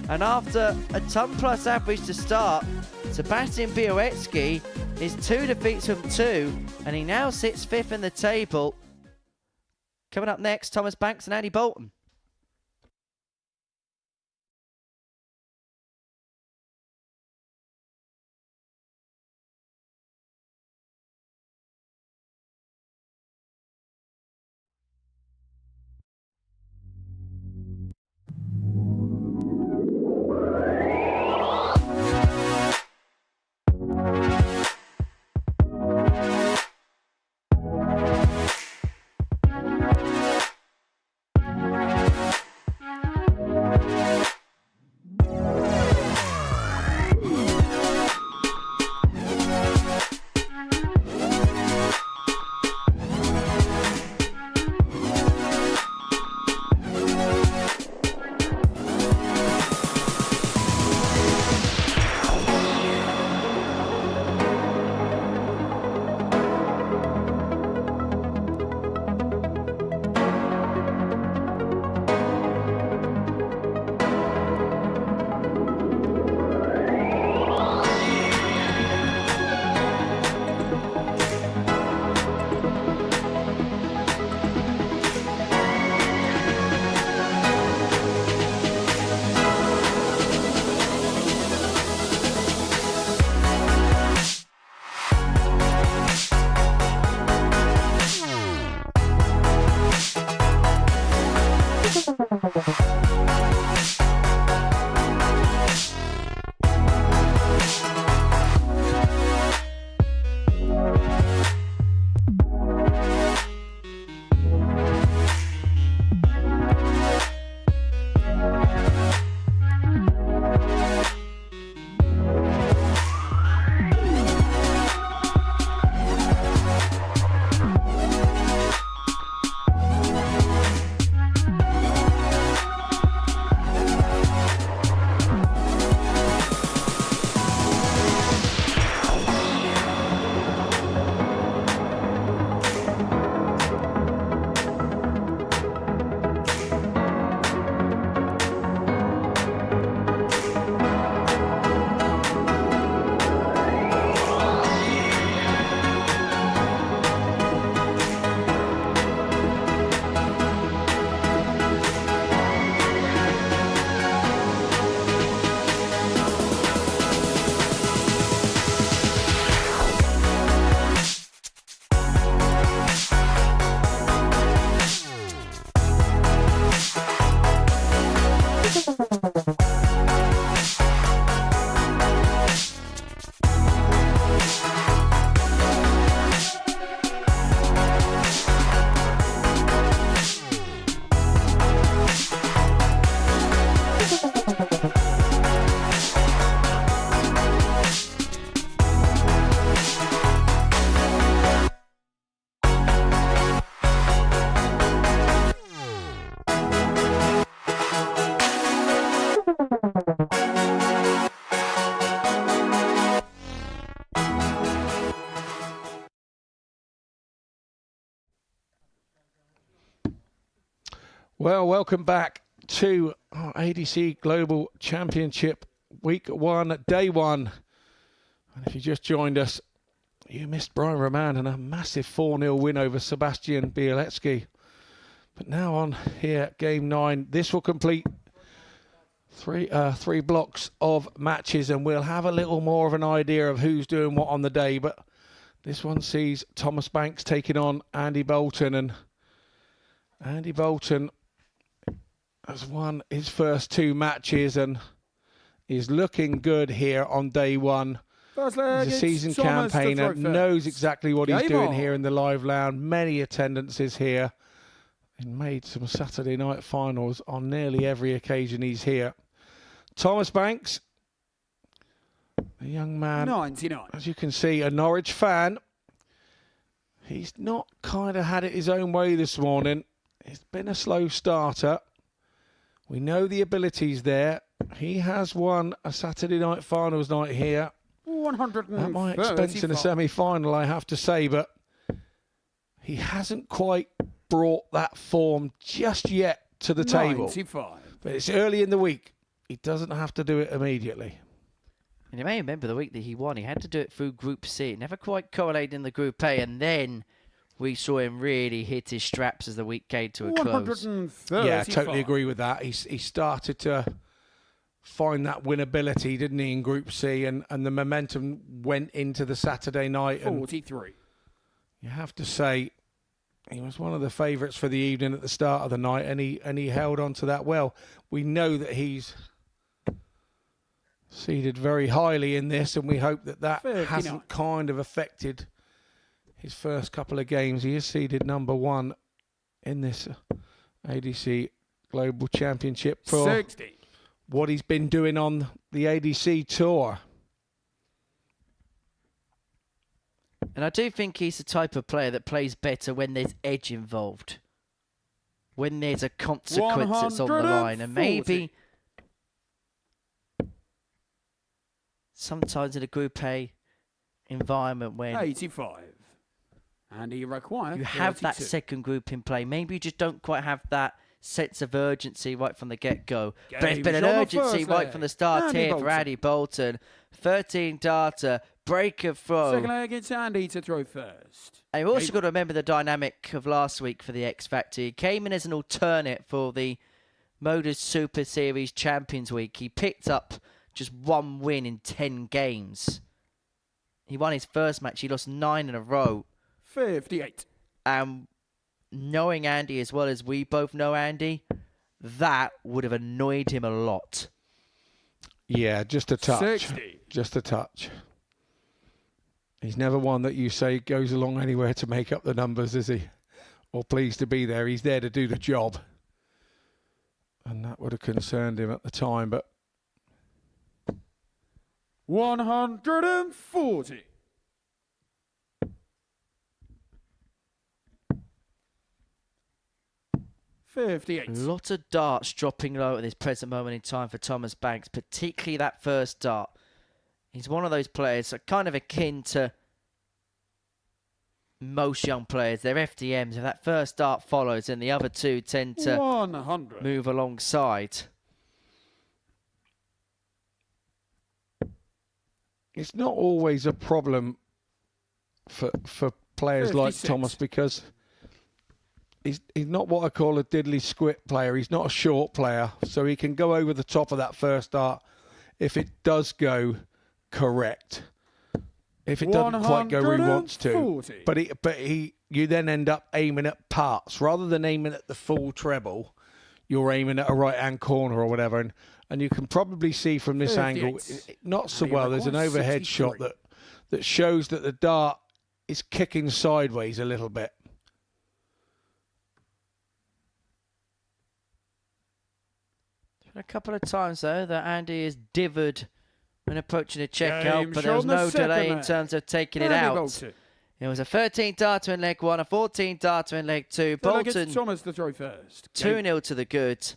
And after a ton-plus average to start, Sebastian Bialecki is 2 defeats from 2, and he now sits 5th in the table. Coming up next, Thomas Banks and Andy Bolton. Well, welcome back to our ADC Global Championship Week 1, Day 1. And if you just joined us, you missed Brian Raman and a massive 4-0 win over Sebastian Bialecki. But now on here, Game 9, this will complete Three blocks of matches, and we'll have a little more of an idea of who's doing what on the day. But this one sees Thomas Banks taking on Andy Bolton, and Andy Bolton has won his first 2 matches and is looking good here on day 1. First leg, He's a seasoned Thomas the campaigner, Trophy. knows exactly what he's Game doing on. here in the live lounge. Many attendances here. He made some Saturday night finals on nearly every occasion he's here. Thomas Banks, a young man, 99. as you can see, a Norwich fan. He's not kind of had it his own way this morning. It's been a slow starter. We know the ability's there. He has won a Saturday night finals night here. 135. At my expense in a semi-final, I have to say, but he hasn't quite brought that form just yet to the table. 95. But it's early in the week. He doesn't have to do it immediately. And you may remember the week that he won, he had to do it through Group C. It never quite correlated in the Group A, and then we saw him really hit his straps as the week came to a close. 135. Yeah, I totally agree with that. He started to find that winnability, didn't he, in Group C, and the momentum went into the Saturday night. And 43. you have to say, he was one of the favourites for the evening at the start of the night, and he held on to that well. We know that he's seeded very highly in this, and we hope that 59. hasn't kind of affected his first couple of games. He is seeded number 1 in this ADC Global Championship for 60. what he's been doing on the ADC tour. And I do think he's the type of player that plays better when there's edge involved. When there's a consequence that's on the line. And maybe sometimes in a Group A environment when 85. And he requires you have that 32. second group in play, maybe you just don't quite have that sense of urgency right from the get-go. But it's been an Game's on the urgency first right leg. from the start Andy here for Bolton. Andy Bolton. 13 data, break of throw. Second leg, it's Andy to throw first. And you've also Game got to remember the dynamic of last week for the X Factor. He came in as an alternate for the Modus Super Series Champions Week. He picked up just 1 win in 10 games. He won his first match. He lost 9 in a row. 58. And knowing Andy as well as we both know Andy, that would have annoyed him a lot. Yeah, just a touch. 60. Just a touch. He's never one that you say goes along anywhere to make up the numbers, is he? Or pleased to be there. He's there to do the job. And that would have concerned him at the time, but 140. A 58. lot of darts dropping low at this present moment in time for Thomas Banks, particularly that first dart. He's one of those players kind of akin to most young players. They're FDMs. If that first dart follows, then the other two tend to 100. move alongside. it's not always a problem for players like 56. Thomas, because he's not what I call a diddly squit player. He's not a short player, so he can go over the top of that first dart if it does go correct. If it doesn't quite go where he wants to, 140. you then end up aiming at parts rather than aiming at the full treble. You're aiming at a right-hand corner or whatever, and you can probably see from this 58. angle, not so And he well. There's an requires overhead 63. shot that shows that the dart is kicking sideways a little bit. A couple of times, though, that Andy is divered when approaching a check Game out, but there was shown the no delay second in match. terms of taking it Andy out. Bolton. It was a 13 darter in leg 1, a 14 darter in leg 2. So that gets Bolton Thomas to throw first. Game 2-0 to the good.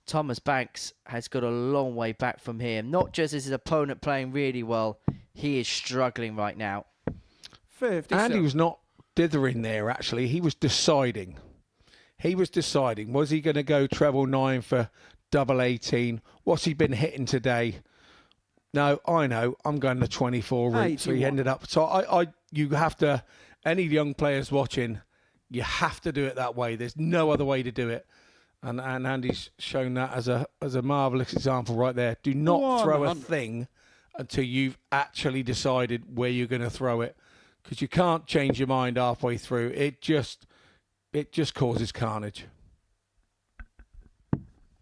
Thomas Banks has got a long way back from him. Not just is his opponent playing really well, he is struggling right now. 57. Andy was not dithering there, actually. He was deciding. Was he going to go treble 9 for double 18? What's he been hitting today? No, I know. I'm going the 24 route. So he 81. ended up. So you have to, any young players watching, you have to do it that way. There's no other way to do it. And Andy's shown that as a marvellous example right there. Do not throw a thing until you've actually decided where you're going to throw it, because you can't change your mind halfway through. It just causes carnage.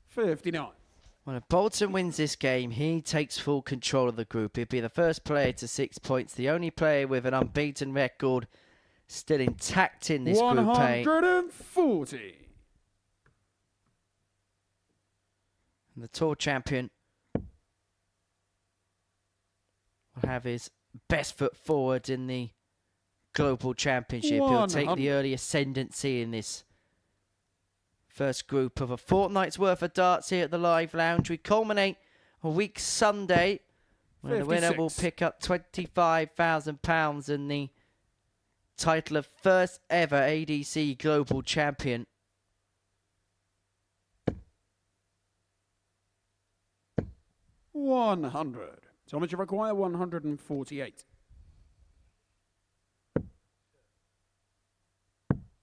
59. Well, if Bolton wins this game, he takes full control of the group. He'll be the first player to 6 points, the only player with an unbeaten record still intact in this Group A. 140. And the Tour champion will have his best foot forward in the Global Championship. He'll take the early ascendancy in this first group of a fortnight's worth of darts here at the Live Lounge. We culminate a week Sunday when the winner will pick up £25,000 and the title of first ever ADC Global Champion. $100. So much you require? 148.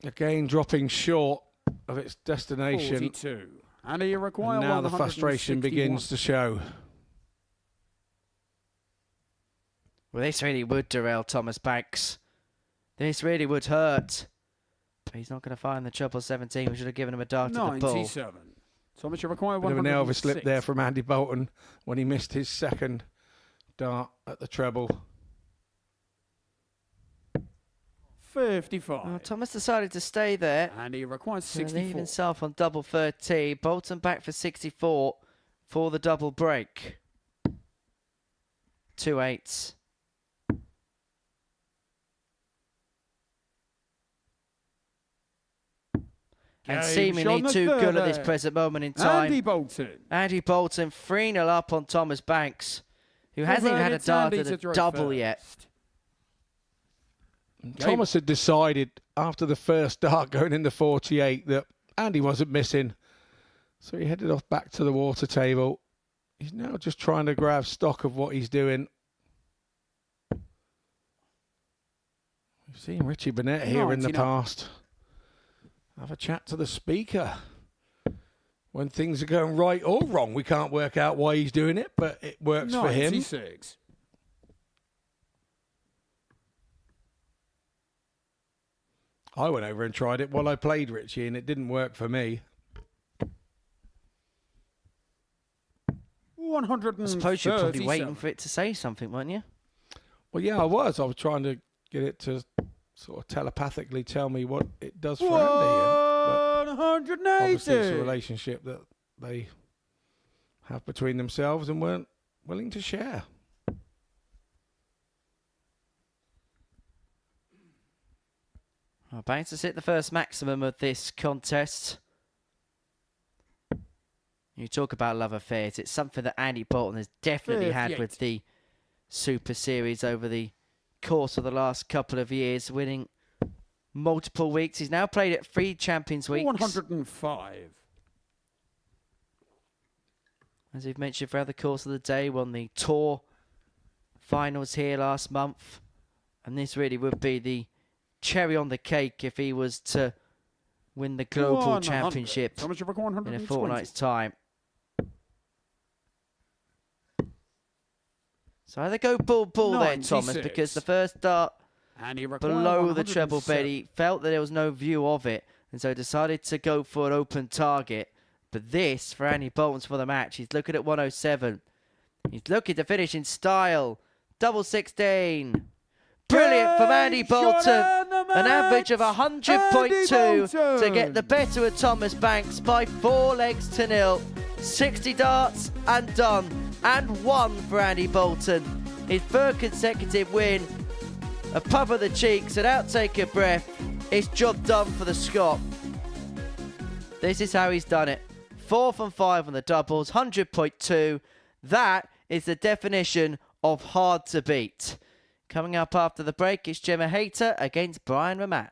Again, dropping short of its destination. 42. And you require and now the frustration begins to show. Well, this really would derail Thomas Banks. This really would hurt. But he's not going to find the triple 17. We should have given him a dart at the ball. 97. So much you require? Bit of an 106. Elvis slip there from Andy Bolton when he missed his second dart at the treble. 55. Well, Thomas decided to stay there. And he requires To 64. leave himself on double 13. Bolton back for 64 for the double break. 2 8s. And seemingly too good at this present moment in time. Andy Bolton. Andy Bolton 3-0 up on Thomas Banks, who hasn't even had a dart at a double yet. Thomas had decided after the first dart going into 48 that Andy wasn't missing. So he headed off back to the water table. He's now just trying to grab stock of what he's doing. We've seen Richie Burnett here in the past. Have a chat to the speaker. When things are going right or wrong, we can't work out why he's doing it, but it works for him. 96. I went over and tried it while I played Richie, and it didn't work for me. 137. I suppose you're probably waiting for it to say something, weren't you? Well, yeah, I was. I was trying to get it to sort of telepathically tell me what it does for Andy. But 180. obviously, it's a relationship that they have between themselves and weren't willing to share. Well, Banks has hit the first maximum of this contest. You talk about love affairs. It's something that Andy Bolton has definitely had with the Super Series over the course of the last couple of years, winning multiple weeks. He's now played at 3 Champions Weeks. 105. As we've mentioned throughout the course of the day, won the Tour finals here last month. And this really would be the cherry on the cake if he was to win the Global Championship in a fortnight's time. So either go bull there, Thomas, because the first dart below the treble bed, he felt that there was no view of it, and so decided to go for an open target. But this, for Andy Bolton's for the match, he's looking at 107. He's looking to finish in style. Double 16. Brilliant from Andy Bolton. An average of 100.2 to get the better of Thomas Banks by 4 legs to 0. 60 darts and done. And 1 for Andy Bolton. His 3rd consecutive win. A puff of the cheeks, an outtake of breath. It's job done for the Scot. This is how he's done it. 4 from 5 on the doubles, 100.2. That is the definition of hard to beat. Coming up after the break is Gemma Hayter against Brian Raman.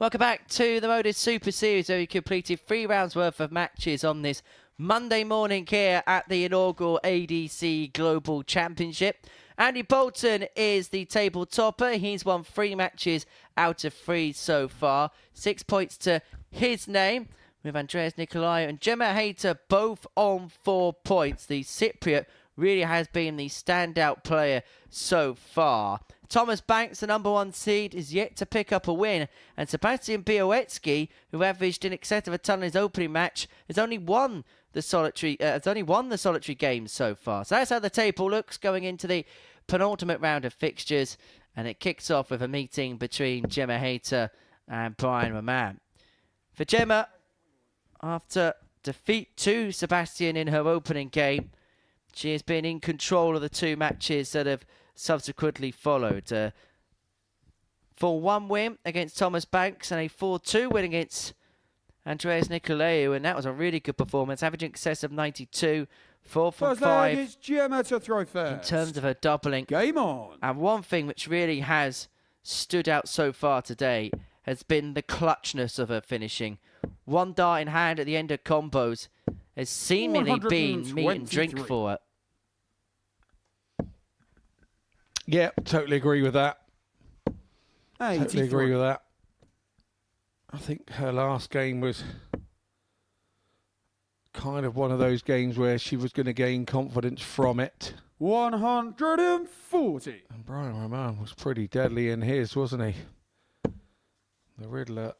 Welcome back to the Modus Super Series, where we completed 3 rounds worth of matches on this Monday morning here at the inaugural ADC Global Championship. Andy Bolton is the table topper. He's won 3 matches out of 3 so far. 6 points to his name, with Andreas, Nikolaou and Gemma Hayter both on 4 points. The Cypriot really has been the standout player so far. Thomas Banks, the #1 seed, is yet to pick up a win, and Sebastian Bialecki, who averaged in excess of a ton in his opening match, has only won the solitary games so far. So that's how the table looks going into the penultimate round of fixtures, and it kicks off with a meeting between Gemma Hayter and Brian Raman. For Gemma, after defeat to Sebastian in her opening game, she has been in control of the 2 matches that have subsequently followed. 4-1 win against Thomas Banks and a 4-2 win against Andreas Nikolaou, and that was a really good performance, averaging in excess of 92, 4 from 5. Is Gemma to throw first. In terms of her doubling. Game on. And one thing which really has stood out so far today has been the clutchness of her finishing. 1 dart in hand at the end of combos has seemingly been meat and drink for her. Yeah, totally agree with that. Totally agree with that. I think her last game was kind of one of those games where she was going to gain confidence from it. 140. And Brian Raman was pretty deadly in his, wasn't he? The Riddler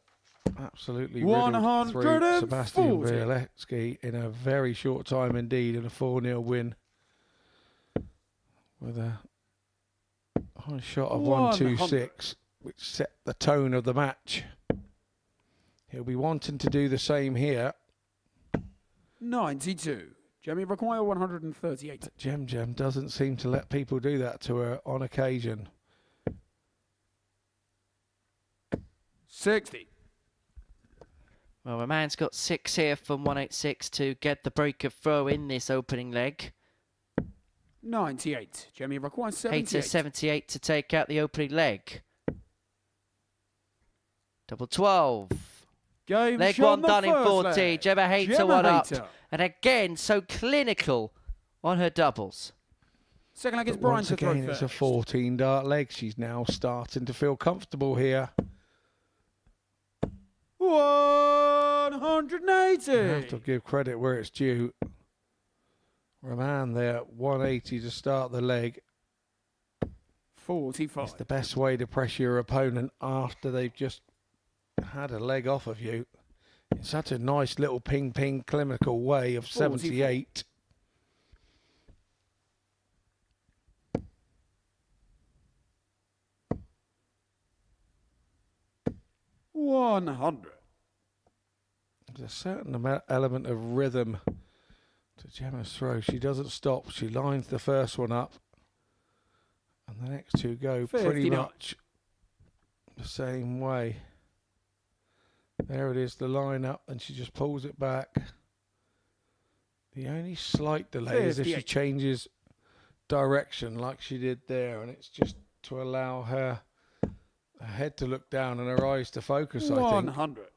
absolutely riddled through Sebastian Bialecki in a very short time indeed, in a 4-0 win with a high shot of 1-2-6, which set the tone of the match. He'll be wanting to do the same here. 92. Gemma require 138. But Gem doesn't seem to let people do that to her on occasion. 60. Well, Raman's got 6 here from 186 to get the break of throw in this opening leg. 98. Gemma requires 78. Hayter 78 to take out the opening leg. Double 12. Game Leg 1 done in 40. Gemma Hayter 1 up. And again, so clinical on her doubles. Second leg is Brian to throw again, first. it's a 14 dart leg. She's now starting to feel comfortable here. 180. You have to give credit where it's due. Raman there, 180 to start the leg. 45. It's the best way to pressure your opponent after they've just had a leg off of you. In such a nice little ping-ping clinical way of 78. 100. There's a certain element of rhythm to Gemma's throw. She doesn't stop. She lines the first one up, and the next 2 go pretty much the same way. There it is, the line up, and she just pulls it back. The only slight delay is if she changes direction like she did there, and it's just to allow her head to look down and her eyes to focus, I think. 100.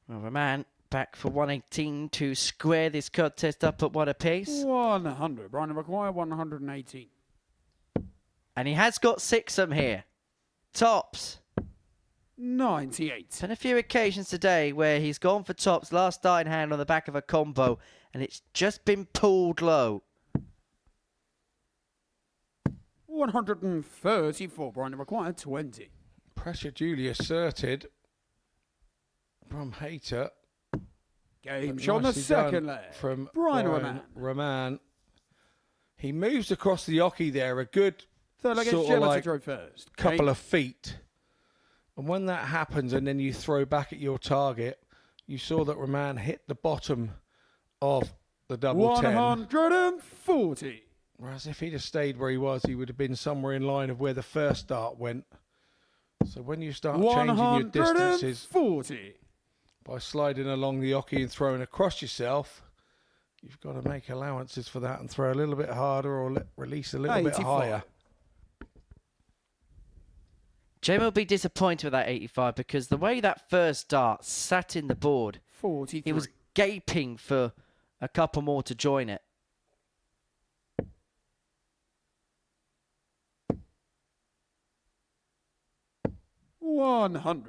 Well, Raman back for 118 to square this contest up at 1 apiece. 100. Brian require 118. And he has got 6 of them here. Tops. 98. And a few occasions today where he's gone for tops, last starting hand on the back of a combo, and it's just been pulled low. 134. Brian required 20. Pressure duly asserted from Hayter. Game shot on the second leg from Brian Raman. He moves across the oki there, a good third leg sort Gemma of like to throw first. couple of feet. And when that happens and then you throw back at your target, you saw that Raman hit the bottom of the double 10. 140. Whereas if he'd have stayed where he was, he would have been somewhere in line of where the first dart went. So when you start changing your distances 140. by sliding along the oki and throwing across yourself, you've got to make allowances for that and throw a little bit harder or release a little bit higher. Gemma will be disappointed with that 85 because the way that first dart sat in the board, 43. he was gaping for a couple more to join it. $100.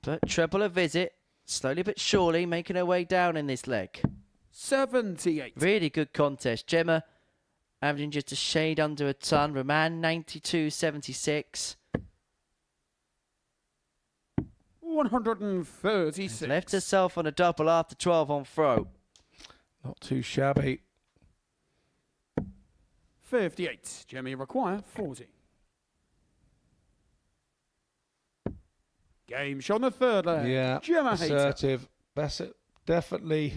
But treble a visit, slowly but surely making her way down in this leg. 78. Really good contest. Gemma averaging just a shade under a ton. Raman 92.76. 136. Left herself on a double after 12 on throw. Not too shabby. 58. Gemma require 40. Game shot on the third leg. Yeah, Gemma Hayter. assertive. Bassett definitely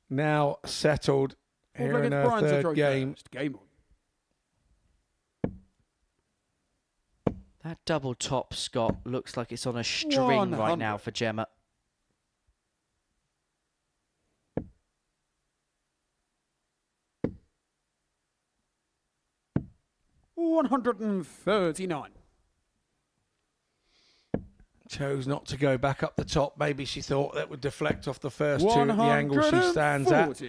now settled here in her Brian to third throw game. first. Game on. That double top, Scott, looks like it's on a string right now for Gemma. $139. Chose not to go back up the top. Maybe she thought that would deflect off the first two at the angle she stands at.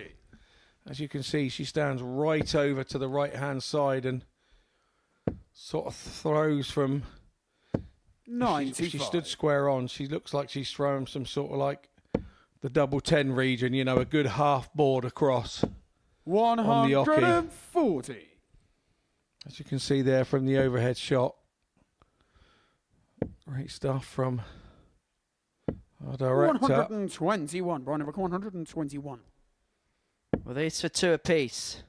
As you can see, she stands right over to the right-hand side and sort of throws from... 95. If she stood square on, she looks like she's throwing some sort of like the double 10 region, you know, a good half board across on the oche. 140. As you can see there from the overhead shot. Great stuff from our director. 121. Brian, 121. Well, this for two apiece.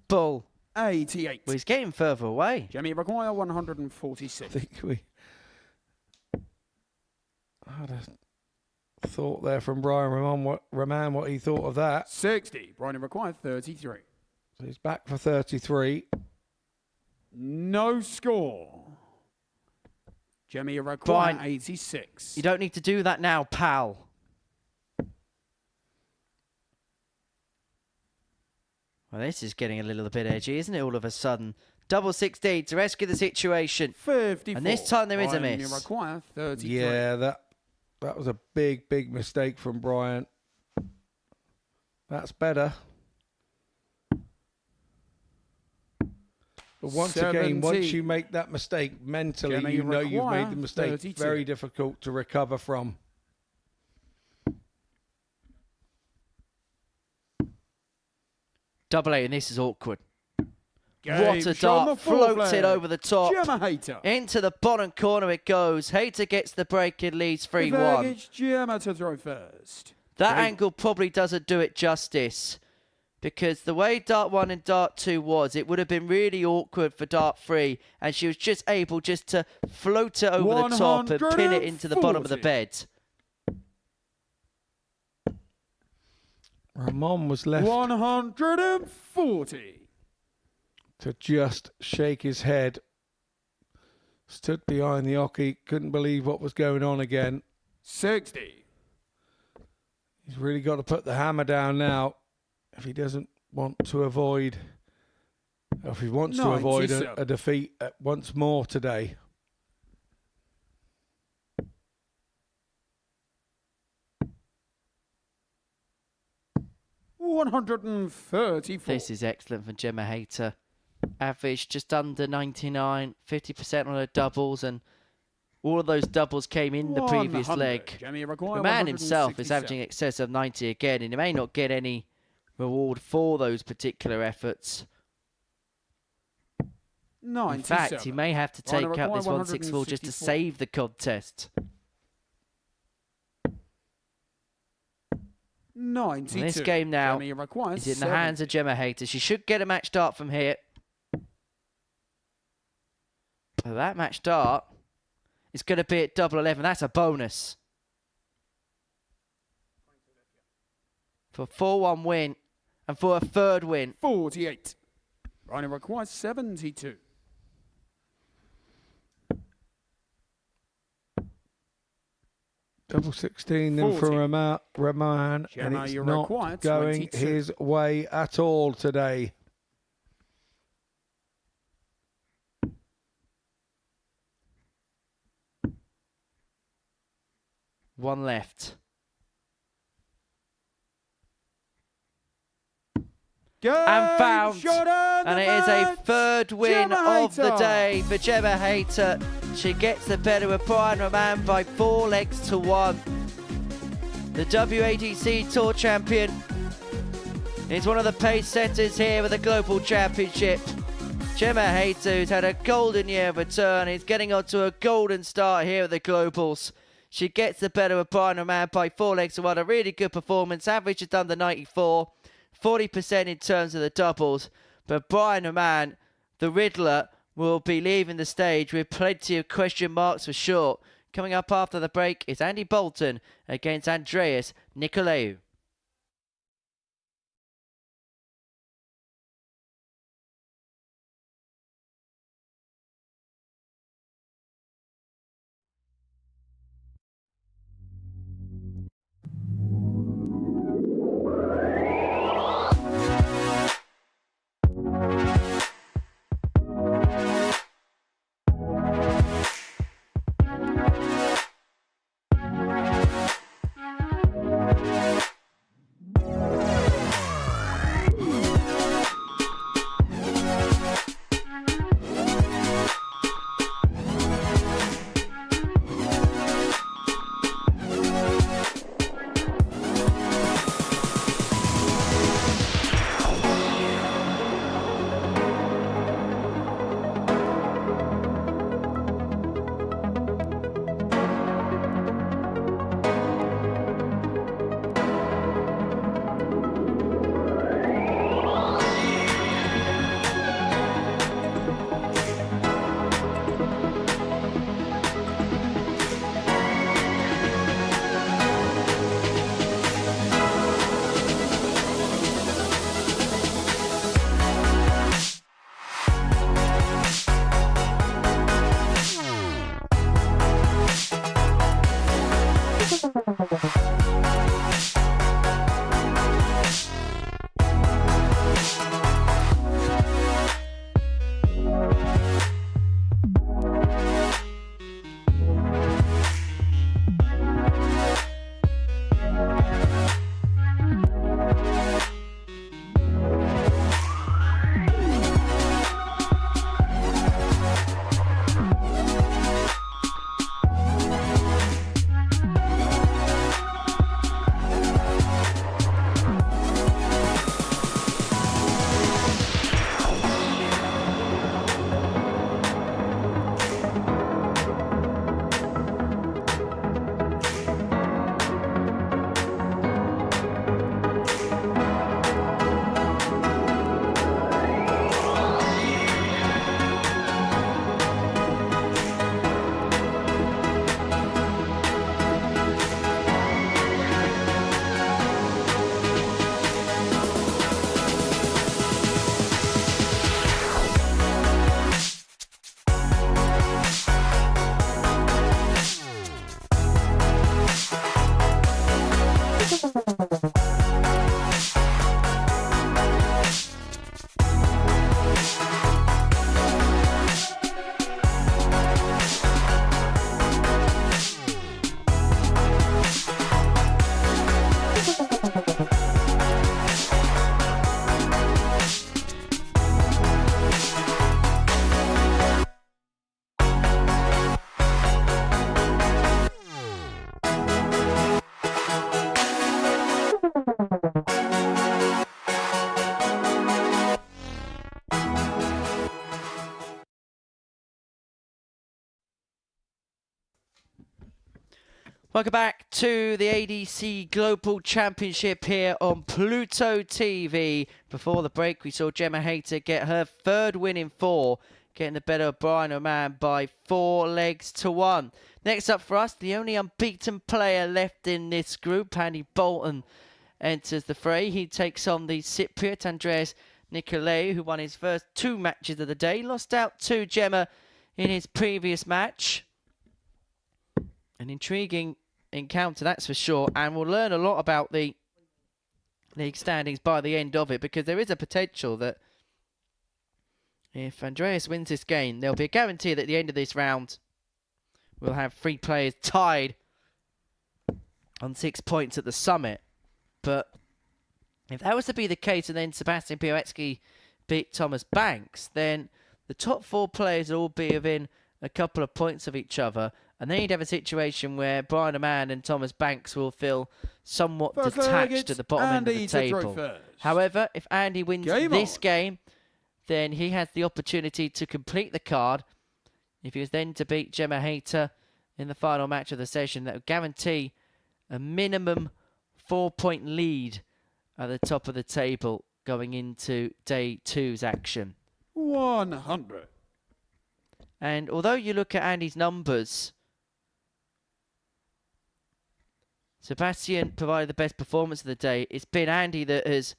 Bull. 88. Well, he's getting further away. Gemma require 146. I think we had a thought there from Brian Raman what he thought of that. 60. Brian require 33. So he's back for 33. No score. Gemma require Brian, 86. You don't need to do that now, pal. Well, this is getting a little bit edgy, isn't it, all of a sudden? Double 16 to rescue the situation. 54. And this time there is a Brian, miss. You require 33. Yeah, that was a big mistake from Brian. That's better. But once again, once you make that mistake mentally, Gemma, you know you've made the require mistake. 32. Very difficult to recover from. Double 8, and this is awkward. Game What a shot on the dart. fourth Floats leg. it over the top. Gemma Hayter. Into the bottom corner it goes. Hayter gets the break and leads 3-1. It's Gemma to throw first. That Game. angle probably doesn't do it justice. Because the way Dart 1 and Dart 2 was, it would have been really awkward for Dart 3. And she was just able just to float it over the top and pin it into the bottom of the 140. bed. Raman was left 140. to just shake his head. Stood behind the oche, couldn't believe what was going on again. 60. He's really got to put the hammer down now if he doesn't want to avoid, or if he wants to avoid 97. a defeat once more today. $134. This is excellent for Gemma Hayter. Average just under 99, 50% on her doubles, and all of those doubles came in the previous 100. leg. Gemma require The man himself is 167. averaging excess of 90 again, and he may not get any reward for those particular efforts. In 97. fact, he may have to take Brian out this require 164 just to 164. save the contest. 92. This game now Gemma requires is in the 70. hands of Gemma Hayter. She should get a match start from here. But that match start is going to be at double 11. That's a bonus. For a 4-1 win and for a third win. 48. Brian requires 72. Double 16 then for 40. Raman, and Gemma, it's you require not 22. going his way at all today. One left. Good And found. shot on And the it is a match. third win Gemma of the Hayter. day for Gemma Hayter. She gets the better of Brian Raman by 4 legs to 1. The WADC Tour champion is one of the pace setters here with the Global Championship. Gemma Hayter, who's had a golden year of return, is getting onto a golden start here at the Globals. She gets the better of Brian Raman by 4 legs to 1. A really good performance. Average is done the 94. 40% in terms of the doubles. But Brian Raman, the Riddler, will be leaving the stage with plenty of question marks for sure. Coming up after the break is Andy Bolton against Andreas Nikolaou. Welcome back to the ADC Global Championship here on Pluto TV. Before the break, we saw Gemma Hayter get her third win in 4, getting the better of Brian Raman by 4 legs to 1. Next up for us, the only unbeaten player left in this group, Andy Bolton, enters the fray. He takes on the Cypriot Andreas Nikolaou, who won his first 2 matches of the day. Lost out to Gemma in his previous match. An intriguing encounter, that's for sure, and we'll learn a lot about the league standings by the end of it, because there is a potential that if Andreas wins this game, there'll be a guarantee that at the end of this round we'll have 3 players tied on 6 points at the summit. But if that was to be the case and then Sebastian Bialecki beat Thomas Banks, then the top 4 players would all be within a couple of points of each other. And then you'd have a situation where Brian Raman and Thomas Banks will feel somewhat detached at the bottom end of the table. However, if Andy wins this game, then he has the opportunity to complete the card. If he was then to beat Gemma Hayter in the final match of the session, that would guarantee a minimum 4-point lead at the top of the table going into day 2's action. 100. And although you look at Andy's numbers, Sebastian provided the best performance of the day. It's been Andy that has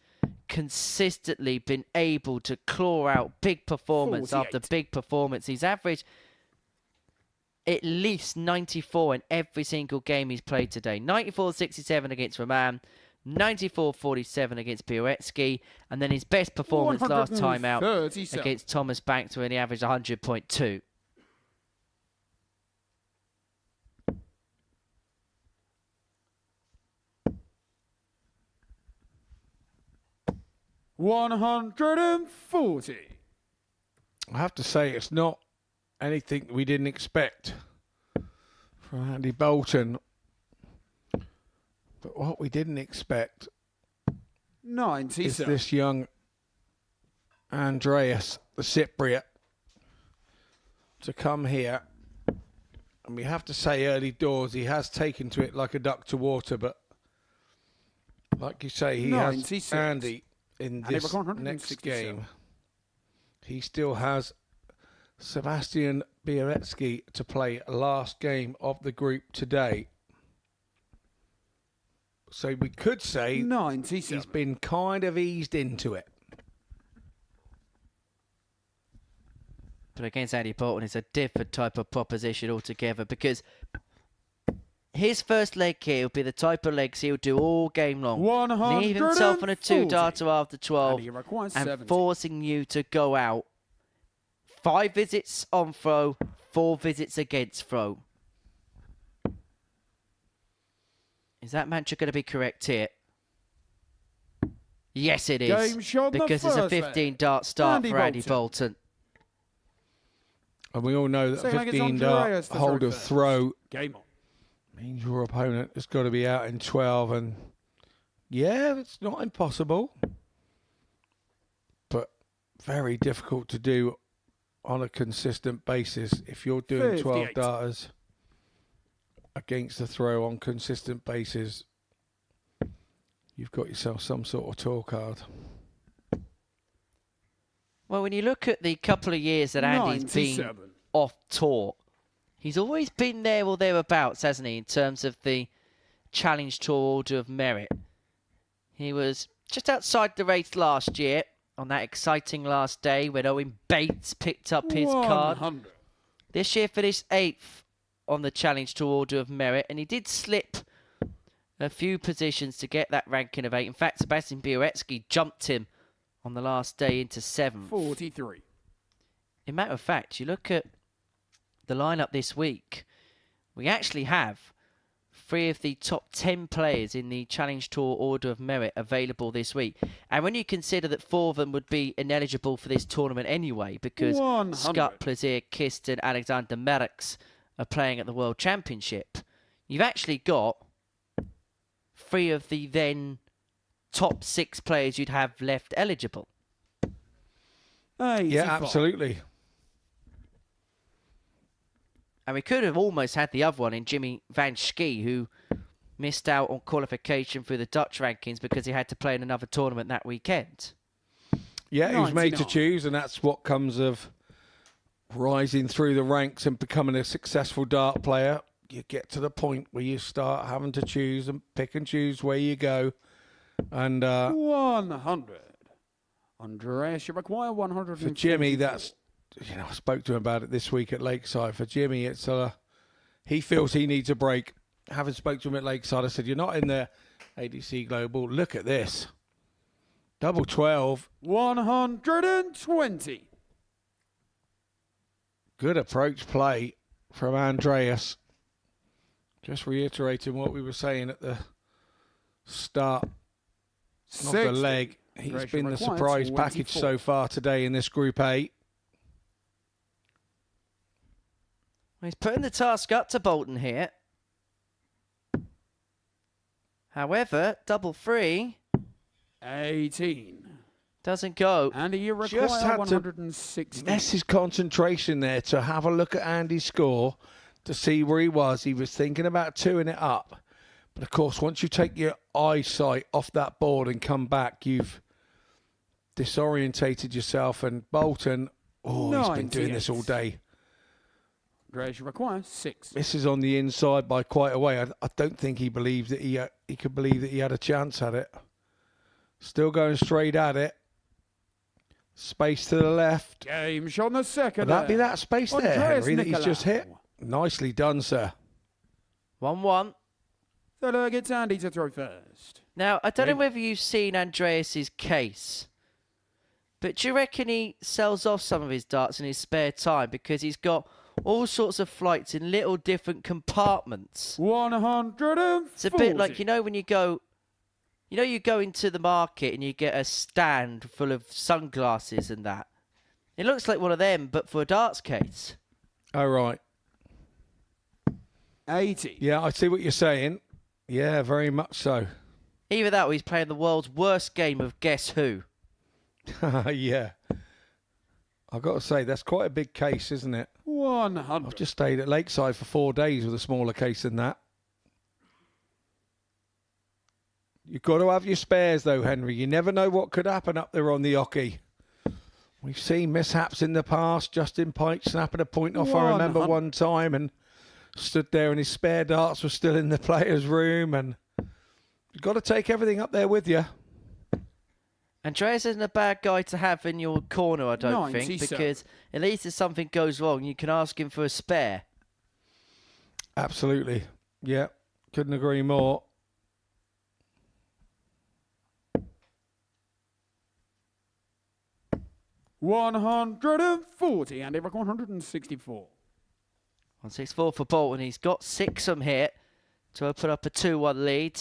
consistently been able to claw out big performance 48. after big performance. He's averaged at least 94 in every single game he's played today. 94-67 against Raman, 94-47 against Bialecki, and then his best performance last time out against Thomas Banks when he averaged 100.2. 140. I have to say, it's not anything we didn't expect from Andy Bolton. But what we didn't expect 90. is this young Andreas, the Cypriot, to come here. And we have to say, early doors, he has taken to it like a duck to water. But like you say, he 96. has Andy in this 167. next game. He still has Sebastian Bialecki to play last game of the group today. So we could say 97. he's been kind of eased into it. But against Andy Bolton, it's a different type of proposition altogether, because his first leg here will be the type of legs he'll do all game long. Leave himself on a 2-darter after 12 and forcing you to go out 5 visits on throw, 4 visits against throw. Is that mantra going to be correct here? Yes, it is. Because it's a 15-dart start for Andy Bolton. And we all know that 15-dart hold of throw means your opponent has got to be out in 12. And yeah, it's not impossible, but very difficult to do on a consistent basis. If you're doing 12 darters against the throw on consistent basis, you've got yourself some sort of tour card. Well, when you look at the couple of years that Andy's been off tour, he's always been there or thereabouts, hasn't he, in terms of the Challenge Tour Order of Merit. He was just outside the race last year on that exciting last day when Owen Bates picked up his card. This year finished 8th on the Challenge Tour Order of Merit, and he did slip a few positions to get that ranking of 8. In fact, Sebastian Bialecki jumped him on the last day into 7th. 43. In matter of fact, you look at the lineup this week, we actually have 3 of the top 10 players in the Challenge Tour Order of Merit available this week. And when you consider that 4 of them would be ineligible for this tournament anyway, because Scott Plaisir, Kist and Alexander Merrickx are playing at the World Championship, you've actually got 3 of the then top 6 players you'd have left eligible. Yeah, absolutely. And we could have almost had the other one in Jimmy Van Schie, who missed out on qualification through the Dutch rankings because he had to play in another tournament that weekend. Yeah, he was made to choose, and that's what comes of rising through the ranks and becoming a successful dart player. You get to the point where you start having to choose and pick and choose where you go. And 100. Andreas, you require 100. For Jimmy, that's, you know, I spoke to him about it this week at Lakeside. For Jimmy, it's he feels he needs a break. Having spoke to him at Lakeside, I said, you're not in the ADC Global. Look at this. Double 12. 120. Good approach play from Andreas. Just reiterating what we were saying at the start of the leg. He's been the surprise package so far today in this Group A. He's putting the task up to Bolton here. However, double free 18. doesn't go. And you require Just had 160. to mess his concentration there to have a look at Andy's score to see where he was. He was thinking about 2-ing it up. But, of course, once you take your eyesight off that board and come back, you've disorientated yourself. And Bolton, he's been doing this all day. Andreas, you require 6. This is on the inside by quite a way. I don't think he believed that he could believe that he had a chance at it. Still going straight at it. Space to the left. Game shot on the second. Would that be that space there, Andreas Henry, that he's just hit? Nikolaou. Nicely done, sir. 1-1. Third leg, it's Andy to throw first. Now, I don't know whether you've seen Andreas's case, but do you reckon he sells off some of his darts in his spare time because he's got all sorts of flights in little different compartments? 140. It's a bit like, when you go into the market and you get a stand full of sunglasses and that. It looks like one of them, but for a darts case. Oh, right. 80. Yeah, I see what you're saying. Yeah, very much so. Either that or he's playing the world's worst game of Guess Who. Yeah. I've got to say, that's quite a big case, isn't it? 100. I've just stayed at Lakeside for 4 days with a smaller case than that. You've got to have your spares, though, Henry. You never know what could happen up there on the hockey. We've seen mishaps in the past. Justin Pike snapping a point off, I remember one time, and stood there and his spare darts were still in the players' room. And you've got to take everything up there with you. Andreas isn't a bad guy to have in your corner, I don't 97. think, because at least if something goes wrong, you can ask him for a spare. Absolutely. Yeah, couldn't agree more. $140 and every 164. 164 for Bolton. He's got 6 from here to open up a 2-1 lead.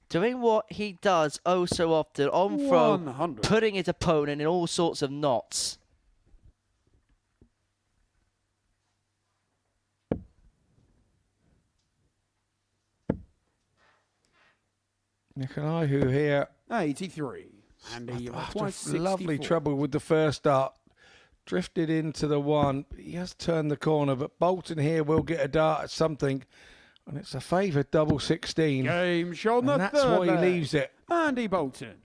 Doing what he does oh so often, on throw, 100. putting his opponent in all sorts of knots. Nikolaou, who here 83. And he after requires lovely 64. trouble with the first dart, drifted into the one. He has turned the corner, but Bolton here will get a dart at something, and it's a favoured double 16. Game shot on the And that's third why he leg. leaves it. Andy Bolton.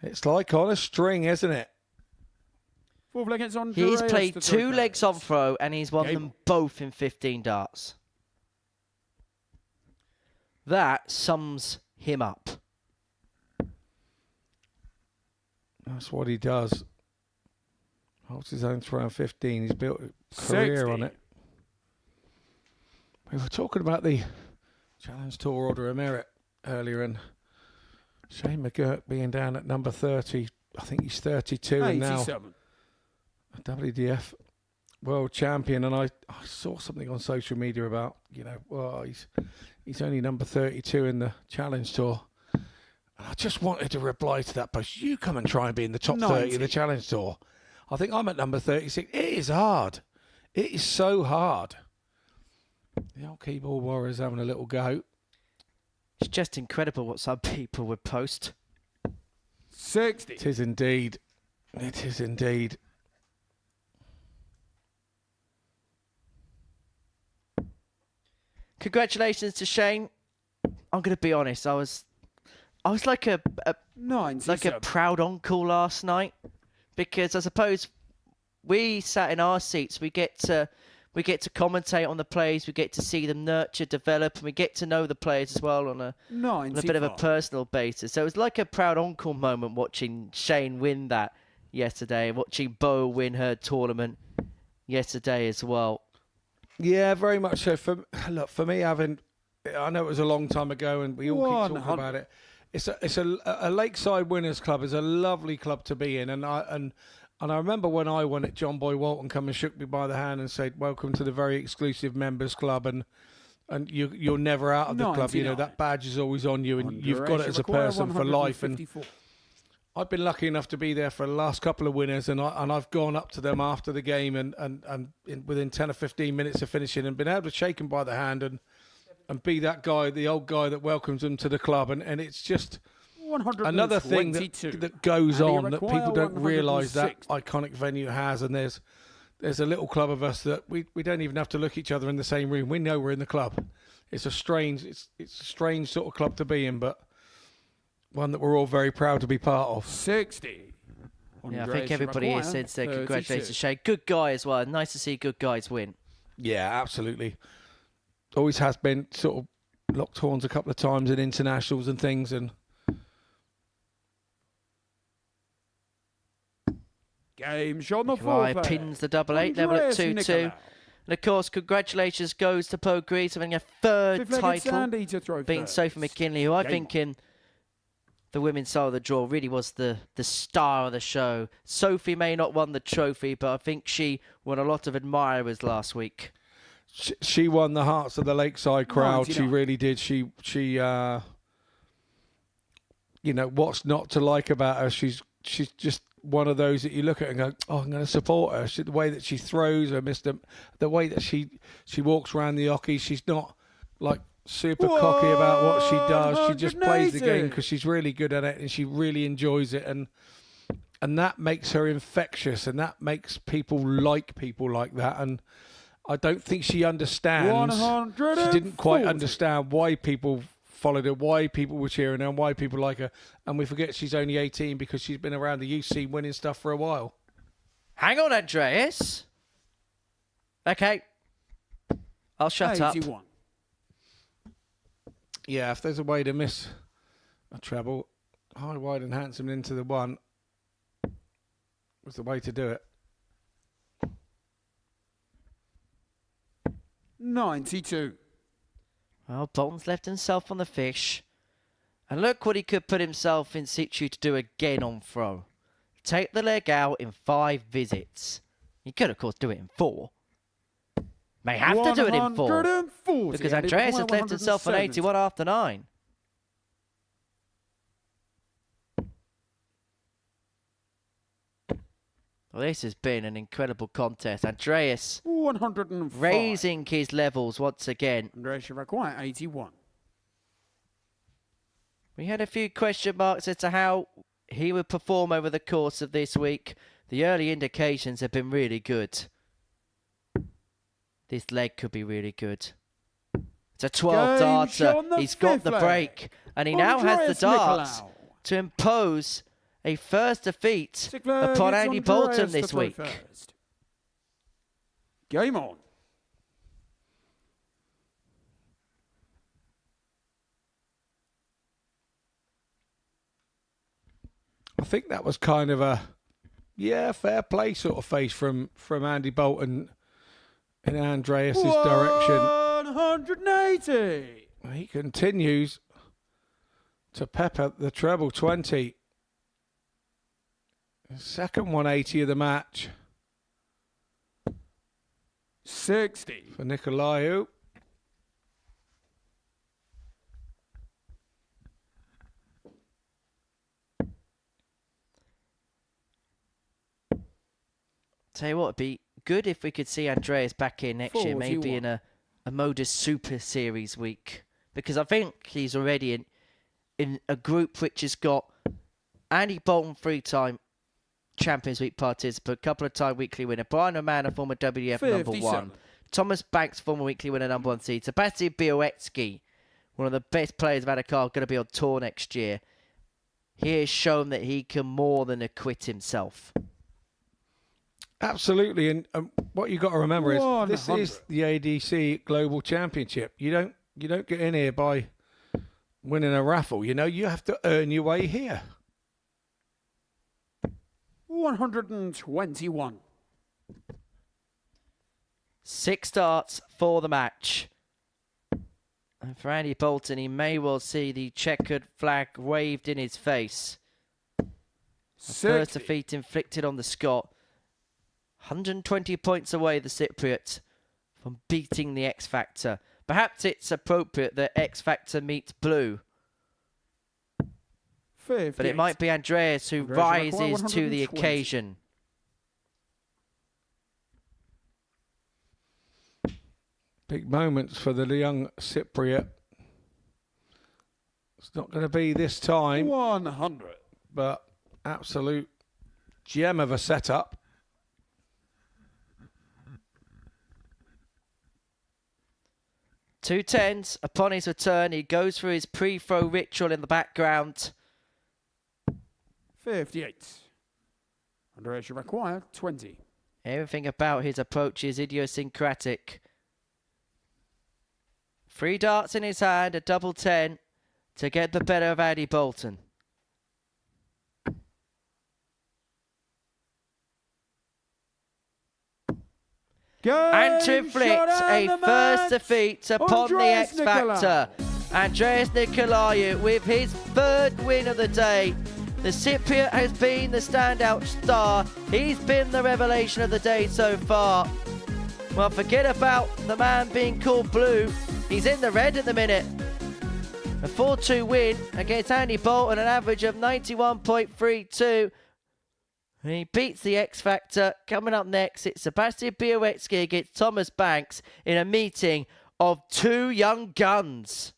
It's like on a string, isn't it? Fourth leg, it's Andreas. He's played to throw 2 legs on first. throw, and he's won Game them on. both in 15 darts. That sums him up. That's what he does. Holds his own throw on 15. He's built a career 60. on it. We were talking about the Challenge Tour Order of Merit earlier, and Shane McGurk being down at number 30. I think he's 32 and now 87. a WDF world champion. And I saw something on social media about, he's only number 32 in the Challenge Tour. And I just wanted to reply to that post. You come and try and be in the top 30 of the Challenge Tour. I think I'm at number 36. It is hard. It is so hard. The old keyboard warrior's having a little go. It's just incredible what some people would post. 60. It is indeed. It is indeed. Congratulations to Shane. I'm going to be honest. I was like a 97. proud uncle last night, because I suppose we sat in our seats. We get to commentate on the players. We get to see them nurture, develop, and we get to know the players as well on a bit of a personal basis. So it was like a proud uncle moment watching Shane win that yesterday, and watching Bo win her tournament yesterday as well. Yeah, very much so. For me, I know it was a long time ago, and we all keep talking about it. It's a Lakeside Winners Club is a lovely club to be in, and I remember when I won it, John Boy Walton come and shook me by the hand and said, "Welcome to the very exclusive members club," and and you're never out of the club. You know, that badge is always on you, and you've got it as a person for life. And I've been lucky enough to be there for the last couple of winners, and I've gone up to them after the game and within 10 or 15 minutes of finishing, and been able to shake them by the hand and be that guy, the old guy that welcomes them to the club. And it's just another thing that goes on that people don't realise that iconic venue has. And there's a little club of us that we don't even have to look each other in the same room. We know we're in the club. It's a strange sort of club to be in, but one that we're all very proud to be part of. 60. Yeah, I think everybody here said congratulations, Shay. Good guy as well. Nice to see good guys win. Yeah, absolutely. Always has been. Sort of locked horns a couple of times in internationals and things. And game shot on the Nikolai fourth. pins the double eight, level at 2-2. And of course, congratulations goes to Poe Grease having a third title, being Sophie McKinley, who I think in the women's side of the draw really was the star of the show. Sophie may not won the trophy, but I think she won a lot of admirers last week. She won the hearts of the Lakeside crowd. 99. She really did. She you know, what's not to like about her? She's just one of those that you look at and go, oh, I'm going to support her. The way that she throws her, the way that she walks around the hockey, she's not like super cocky about what she does. She just plays the game because she's really good at it and she really enjoys it, and that makes her infectious, and that makes people like that. And I don't think she understands. She didn't quite understand why people followed her, why people were cheering her, and why people like her. And we forget she's only 18 because she's been around the youth scene winning stuff for a while. Hang on, Andreas. Okay. I'll shut 81. Up. Yeah, if there's a way to miss a treble, high, wide and handsome into the one was the way to do it. 92. Well, Bolton's left himself on the fish. And look what he could put himself in situ to do again on throw. Take the leg out in 5 visits. He could, of course, do it in 4. May have to do it in 4. Because Andreas has left himself on 81 after 9. Well, this has been an incredible contest. Andreas 105. Raising his levels once again. Andreas require 81. We had a few question marks as to how he would perform over the course of this week. The early indications have been really good. This leg could be really good. It's a 12 darter. He's got the break. And he now has the darts to impose a first defeat upon Andy Bolton this week. Game on. I think that was kind of a, fair play sort of face from Andy Bolton in Andreas's direction. 180. He continues to pepper the treble 20. Second 180 of the match. 60. For Nikolaou. Tell you what, it'd be good if we could see Andreas back here next year, maybe in a Modus Super Series week. Because I think he's already in a group which has got Andy Bolton 3-time Champions Week participant, couple of time weekly winner, Brian Raman, a former WF number 1, Thomas Banks, former weekly winner number 1 seed, Sebastian Bialecki, one of the best players of Adakar, going to be on tour next year. He has shown that he can more than acquit himself. Absolutely, and what you got to remember is this is the ADC Global Championship. You don't get in here by winning a raffle. You know, you have to earn your way here. 121. 6 darts for the match. And for Andy Bolton, he may well see the checkered flag waved in his face. First defeat inflicted on the Scot. 120 points away, the Cypriot, from beating the X Factor. Perhaps it's appropriate that X Factor meets Blue. 58. But it might be Andreas who Andreas rises to the 120. occasion. Big moments for the young Cypriot. It's not going to be this time, 100. but absolute gem of a setup. Two tens upon his return. He goes for his pre-throw ritual in the background. 58. Andreas, you require 20. Everything about his approach is idiosyncratic. 3 darts in his hand, a double 10 to get the better of Andy Bolton. And to inflict a first defeat upon the X Factor. Andreas Nikolaou with his 3rd win of the day. The Cypriot has been the standout star. He's been the revelation of the day so far. Well, forget about the man being called Blue. He's in the red at the minute. A 4-2 win against Andy Bolton, an average of 91.32. He beats the X Factor. Coming up next, it's Sebastian Bialecki against Thomas Banks in a meeting of 2 young guns.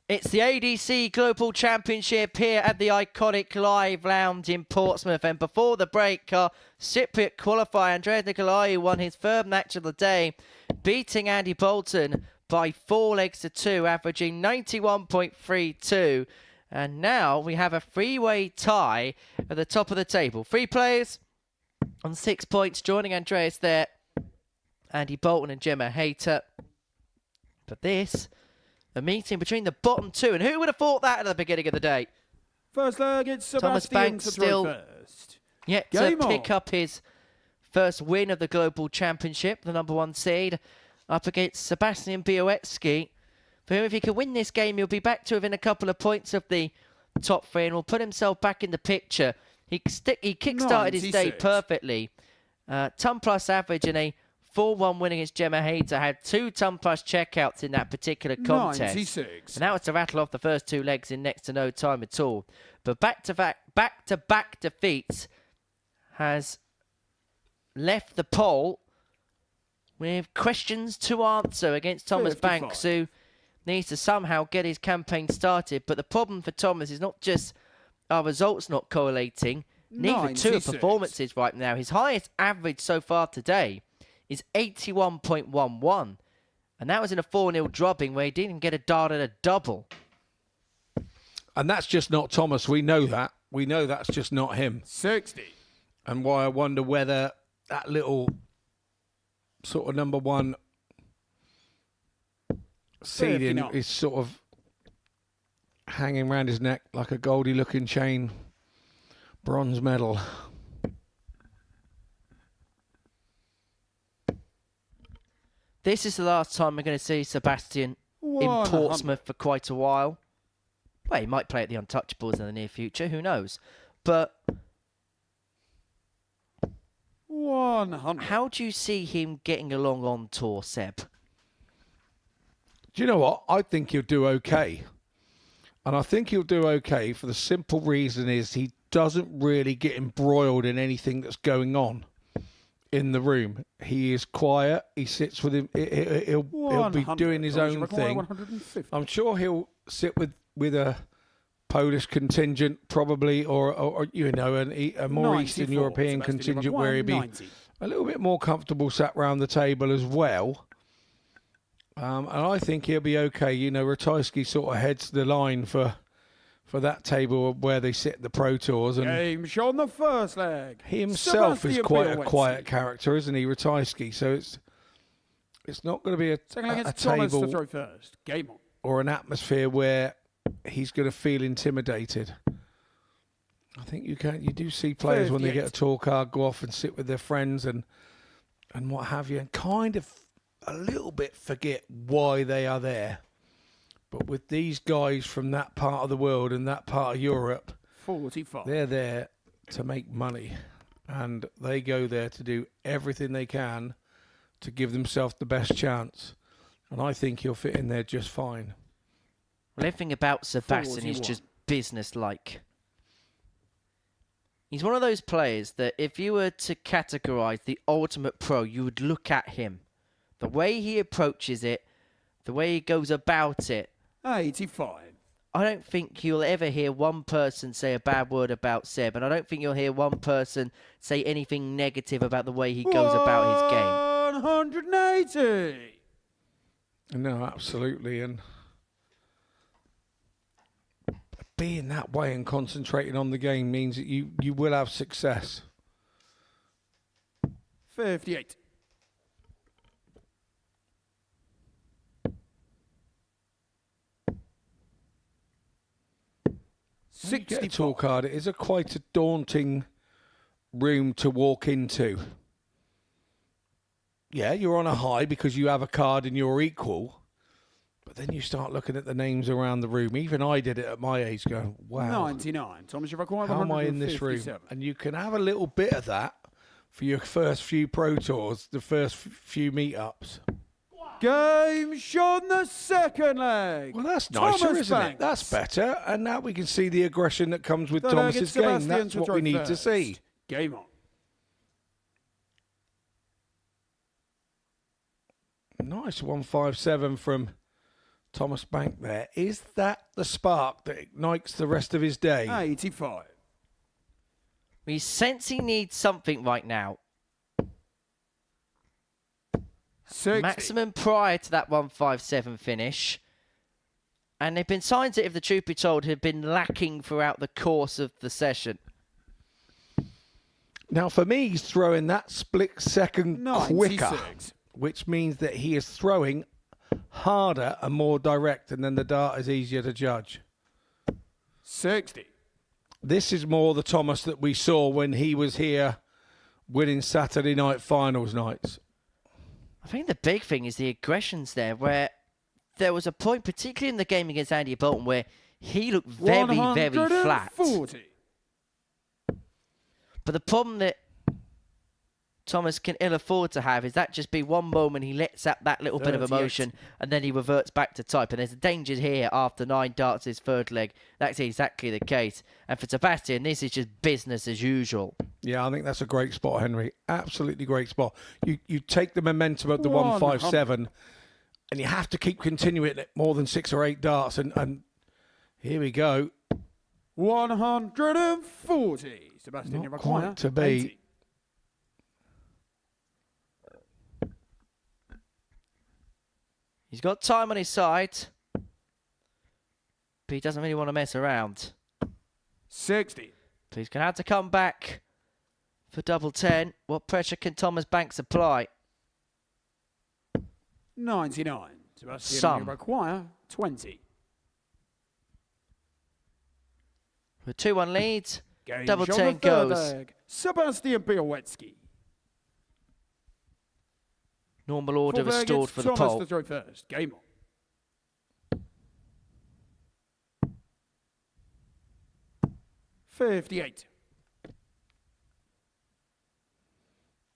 It's the ADC Global Championship here at the iconic Live Lounge in Portsmouth. And before the break, our Cypriot qualifier Andreas Nikolaou won his third match of the day, beating Andy Bolton by 4-2, averaging 91.32. And now we have a three-way tie at the top of the table. 3 players on 6 points, joining Andreas there. Andy Bolton and Gemma Hayter. But this, a meeting between the bottom 2. And who would have thought that at the beginning of the day? First leg, it's Sebastian Thomas Banks to still throw first. Yet to pick up his first win of the Global Championship, the number 1 seed, up against Sebastian Bialecki. For him, if he can win this game, he'll be back to within a couple of points of the top 3 and will put himself back in the picture. He kick-started his day perfectly. Ton plus average in a 4-1 win against Gemma Hayter. Had 2 ton plus checkouts in that particular contest. 96. And that was to rattle off the first 2 legs in next to no time at all. But back-to-back defeats has left the poll with questions to answer against Thomas 55. Banks, who needs to somehow get his campaign started. But the problem for Thomas is not just our results not correlating. Neither 2 are performances right now. His highest average so far today is 81.11. And that was in a 4-0 drubbing where he didn't get a dart at a double. And that's just not Thomas. We know that. We know that's just not him. 60. And why I wonder whether that little sort of number 1 seeding is sort of hanging around his neck like a Goldie-looking chain. Bronze medal. This is the last time we're going to see Sebastian in Portsmouth for quite a while. Well, he might play at the Untouchables in the near future. Who knows? But 100. How do you see him getting along on tour, Seb? Do you know what? I think he'll do okay. And I think he'll do okay for the simple reason is he doesn't really get embroiled in anything that's going on in the room. He is quiet. He sits with him. He'll be doing his own thing. I'm sure he'll sit with a Polish contingent probably, or you know, a more Eastern European contingent where he'd be a little bit more comfortable sat round the table as well. And I think he'll be okay. You know, Ratajski sort of heads the line for that table where they sit the Pro Tours. And game shot on the first leg. He himself is quite a quiet character, isn't he, Ratajski? So it's not going to be a table to throw first. Game on. Or an atmosphere where he's going to feel intimidated. I think you do see players when they get a tour card go off and sit with their friends and what have you, and kind of a little bit forget why they are there. But with these guys from that part of the world and that part of Europe, 45. They're there to make money, and they go there to do everything they can to give themselves the best chance. And I think he'll fit in there just fine. Well, everything about Sebastian is just business-like. He's one of those players that if you were to categorise the ultimate pro, you would look at him. The way he approaches it, the way he goes about it. 85. I don't think you'll ever hear one person say a bad word about Seb, and I don't think you'll hear one person say anything negative about the way he goes about his game. 180. No, absolutely. And being that way and concentrating on the game means that you will have success. 58. You get a tour card. It is quite a daunting room to walk into. Yeah, you're on a high because you have a card and you're equal. But then you start looking at the names around the room. Even I did it at my age, going, wow. 99. Thomas, you've acquired how am I in this room? And you can have a little bit of that for your first few Pro Tours, the first few meetups. Game shot on the second leg. Well, that's nicer, isn't it? That's better. And now we can see the aggression that comes with Thomas's game. That's what we need to see. Game on. Nice 157 from Thomas Bank there. Is that the spark that ignites the rest of his day? 85. We sense he needs something right now. 60. Maximum prior to that 157 finish. And they've been signs that, if the truth be told, have been lacking throughout the course of the session. Now, for me, he's throwing that split second quicker, 96. which means that he is throwing harder and more direct, and then the dart is easier to judge. 60. This is more the Thomas that we saw when he was here winning Saturday night finals nights. I think the big thing is the aggressions there, where there was a point, particularly in the game against Andy Bolton, where he looked very, very flat. 140. But the problem that Thomas can ill afford to have is that just be one moment he lets out that little bit of 38. emotion and then he reverts back to type. And there's a danger here after 9 darts his third leg. That's exactly the case. And for Sebastian, this is just business as usual. Yeah, I think that's a great spot, Henry. Absolutely great spot. You take the momentum of the 157 and you have to keep continuing it more than 6 or 8 darts. And here we go. 140. Sebastian, you Not require quite to be. 80. He's got time on his side, but he doesn't really want to mess around. 60. So he's going to have to come back for double 10. What pressure can Thomas Banks apply? 99. Sebastian, Some. you require 20. For a 2-1 lead, Game double shot 10 the third goes. leg. Sebastian Bialecki. Normal order Full leg, restored it's for the Thomas pole. to throw first. Game on. 58.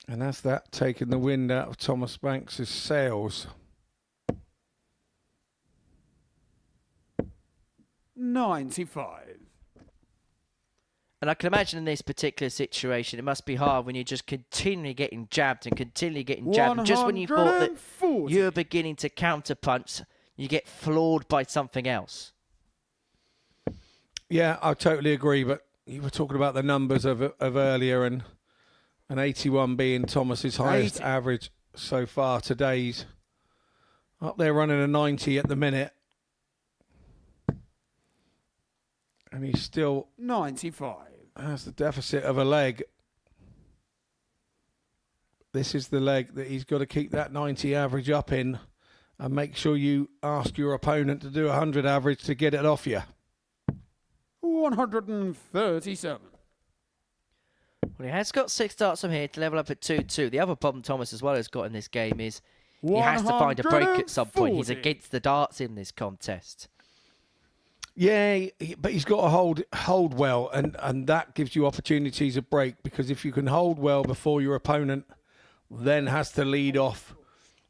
And that's that taking the wind out of Thomas Banks' sails. 95. And I can imagine in this particular situation, it must be hard when you're just continually getting jabbed and continually getting jabbed. And just when you thought that 140. you're beginning to counterpunch, you get floored by something else. Yeah, I totally agree. But you were talking about the numbers of earlier, and an 81 being Thomas's highest 80. average so far. Today's up there running a 90 at the minute. And he still 95. has the deficit of a leg. This is the leg that he's got to keep that 90 average up in, and make sure you ask your opponent to do 100 average to get it off you. 137. Well, he has got 6 darts from here to level up at 2-2. The other problem Thomas as well has got in this game is he has to find a break at some point. He's 140. against the darts in this contest. Yeah, but he's got to hold well, and that gives you opportunities of break, because if you can hold well before your opponent then has to lead off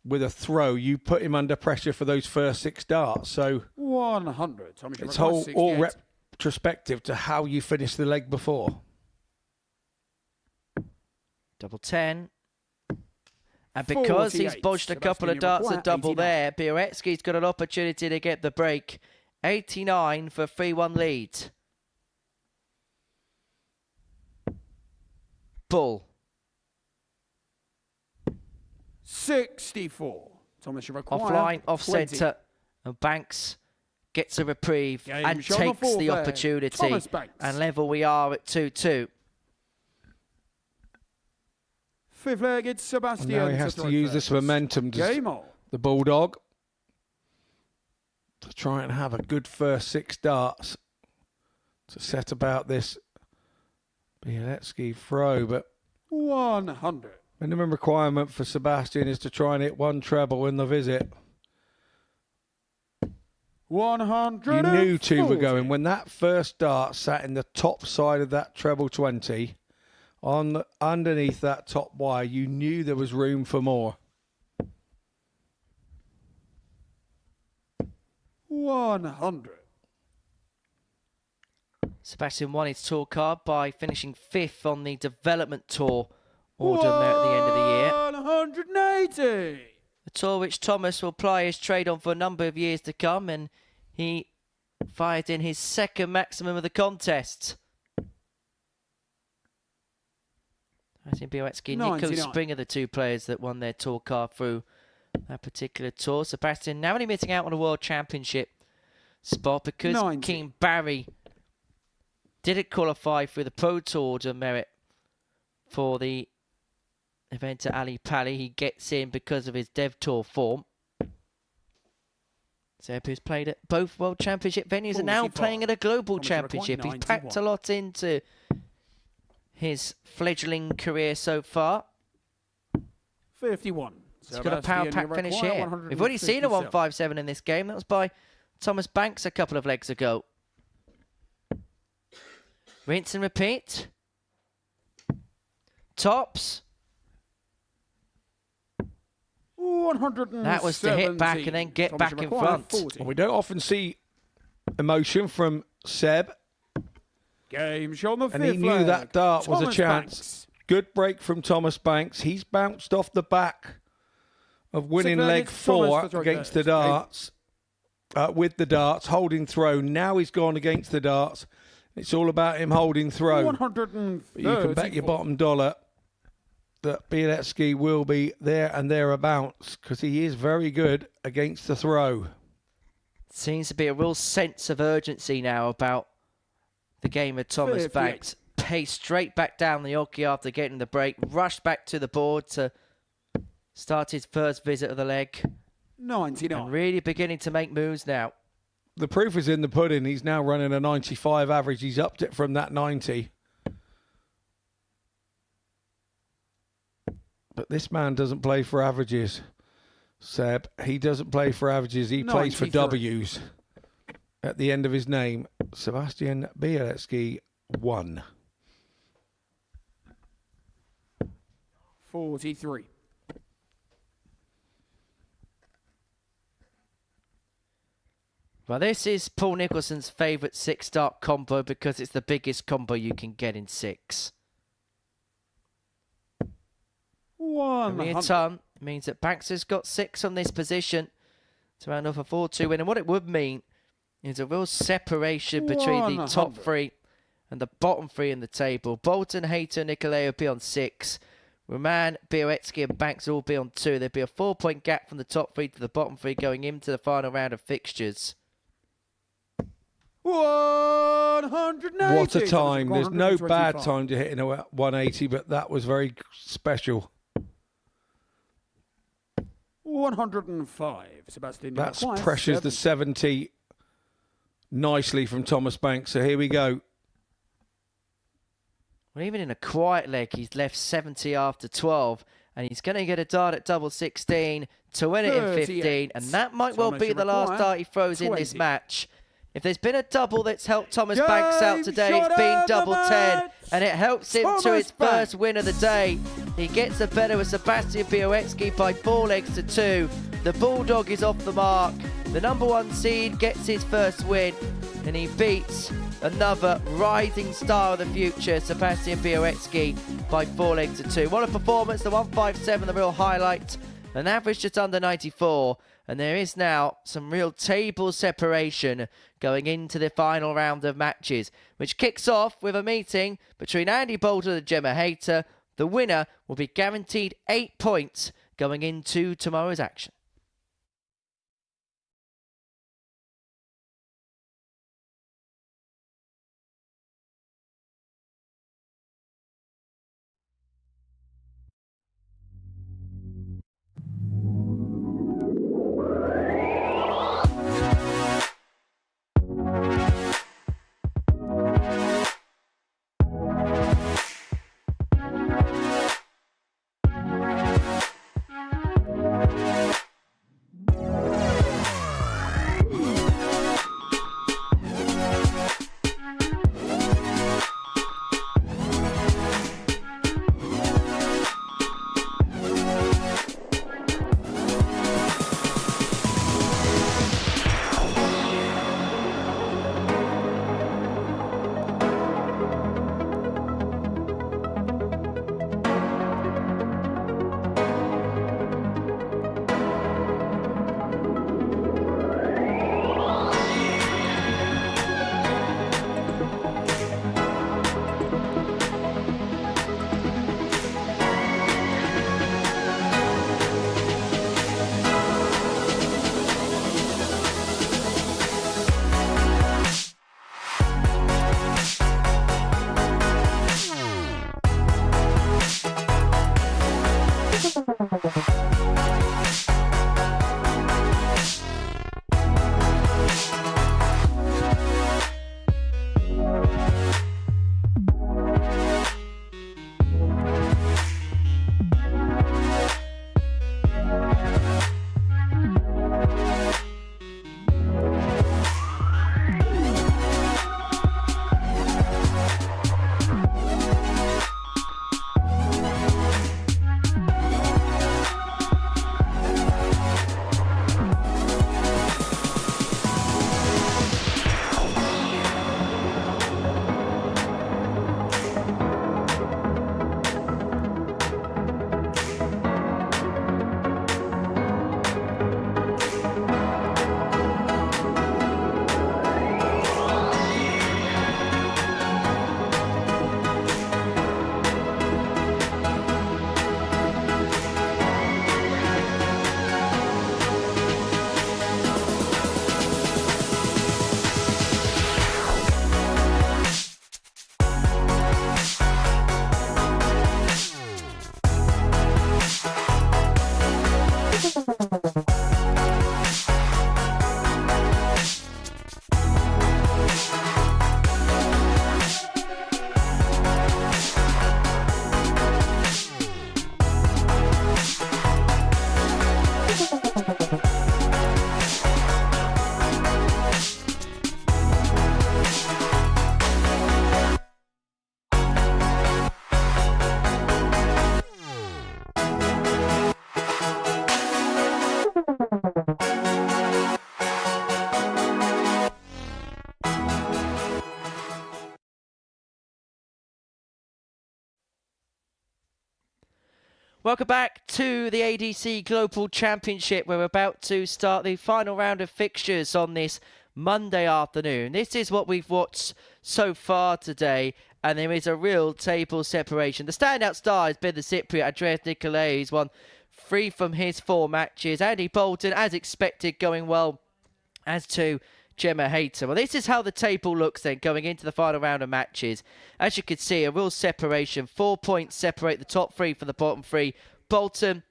with a throw, you put him under pressure for those first 6 darts. So 100. Tommy, it's all retrospective to how you finished the leg before. Double 10. And because he's 48. bodged a couple of Sebastian, darts you at double 89. there, Bialecki's got an opportunity to get the break. 89 for 3-1 lead. Bull. 64. Thomas, you require Offline, off 20. centre. And Banks gets a reprieve Game and shot on the takes the fourth leg. opportunity. Thomas Banks. And level we are at 2-2. Fifth leg, it's And Sebastian. now he has to use this momentum, Game on. the Bulldog, to try and have a good first 6 darts to set about this Bialecki throw. But 100. minimum requirement for Sebastian is to try and hit 1 treble in the visit. 100. You knew 2 were going. When that first dart sat in the top side of that treble 20, underneath that top wire, you knew there was room for more. 100. Sebastian won his tour card by finishing 5th on the development tour order there at the end of the year. 180. The tour which Thomas will ply his trade on for a number of years to come, and he fired in his second maximum of the contest. I think Bialecki and Nico Springer, the two players that won their tour car through that particular tour. Sebastian now only missing out on a World Championship spot because King Barry didn't qualify through the Pro Tour to merit for the event at Ali Pali. He gets in because of his Dev Tour form. Seb, who's played at both World Championship venues, and now playing at a Global Championship. He's packed a lot into his fledgling career so far. 51. He's got a power pack finish here. We've already seen a 157 in this game. That was by Thomas Banks a couple of legs ago. Rinse and repeat. Tops. 170. That was to hit back and then get back in front. Well, we don't often see emotion from Seb. Game show on the And he knew that dart was a chance. Banks. Good break from Thomas Banks. He's bounced off the back of winning leg 4 against the darts. With the darts, holding throw. Now he's gone against the darts. It's all about him holding throw. 134. But you can bet your bottom dollar that Bialecki will be there and thereabouts because he is very good against the throw. Seems to be a real sense of urgency now about the game of Thomas Banks. Paced straight back down the hockey after getting the break. Rushed back to the board to start his first visit of the leg. 99. And really beginning to make moves now. The proof is in the pudding. He's now running a 95 average. He's upped it from that 90. But this man doesn't play for averages, Seb. He doesn't play for averages. He plays for W's. At the end of his name, Sebastian Bialecki won. 43. Well, this is Paul Nicholson's favourite 6-start combo because it's the biggest combo you can get in 6. Only a ton means that Banks has got 6 on this position to round off a 4-2 win. And what it would mean is a real separation between the top 3 and the bottom 3 in the table. Bolton, Hayter, Nikolaou will be on 6. Raman, Bialecki and Banks will all be on 2. There'll be a 4-point gap from the top 3 to the bottom 3 going into the final round of fixtures. 190. What a time. There's no bad time to hit in a 180, but that was very special. 105. Sebastian. That's pressures the 70 nicely from Thomas Banks. So here we go. Well, even in a quiet leg, he's left 70 after 12. And he's going to get a dart at double 16 to win it in 15. And that might well be the last dart he throws in this match. If there's been a double that's helped Thomas Banks out today, it's been double 10. And it helps him to his first win of the day. He gets the better with Sebastian Bialecki by 4 legs to 2. The Bulldog is off the mark. The number 1 seed gets his first win. And he beats another rising star of the future, Sebastian Bialecki, by 4 legs to 2. What a performance. The 157, the real highlight. An average just under 94. And there is now some real table separation going into the final round of matches, which kicks off with a meeting between Andy Bolton and Gemma Hayter. The winner will be guaranteed 8 points going into tomorrow's action. Welcome back to the ADC Global Championship. We're about to start the final round of fixtures on this Monday afternoon. This is what we've watched so far today, and there is a real table separation. The standout star has been the Cypriot, Andreas Nikolaou. He's won 3 from his 4 matches. Andy Bolton, as expected, going well, as to Gemma Hayter. Well, this is how the table looks then going into the final round of matches. As you can see, a real separation. 4 points separate the top 3 from the bottom 3. Bolton,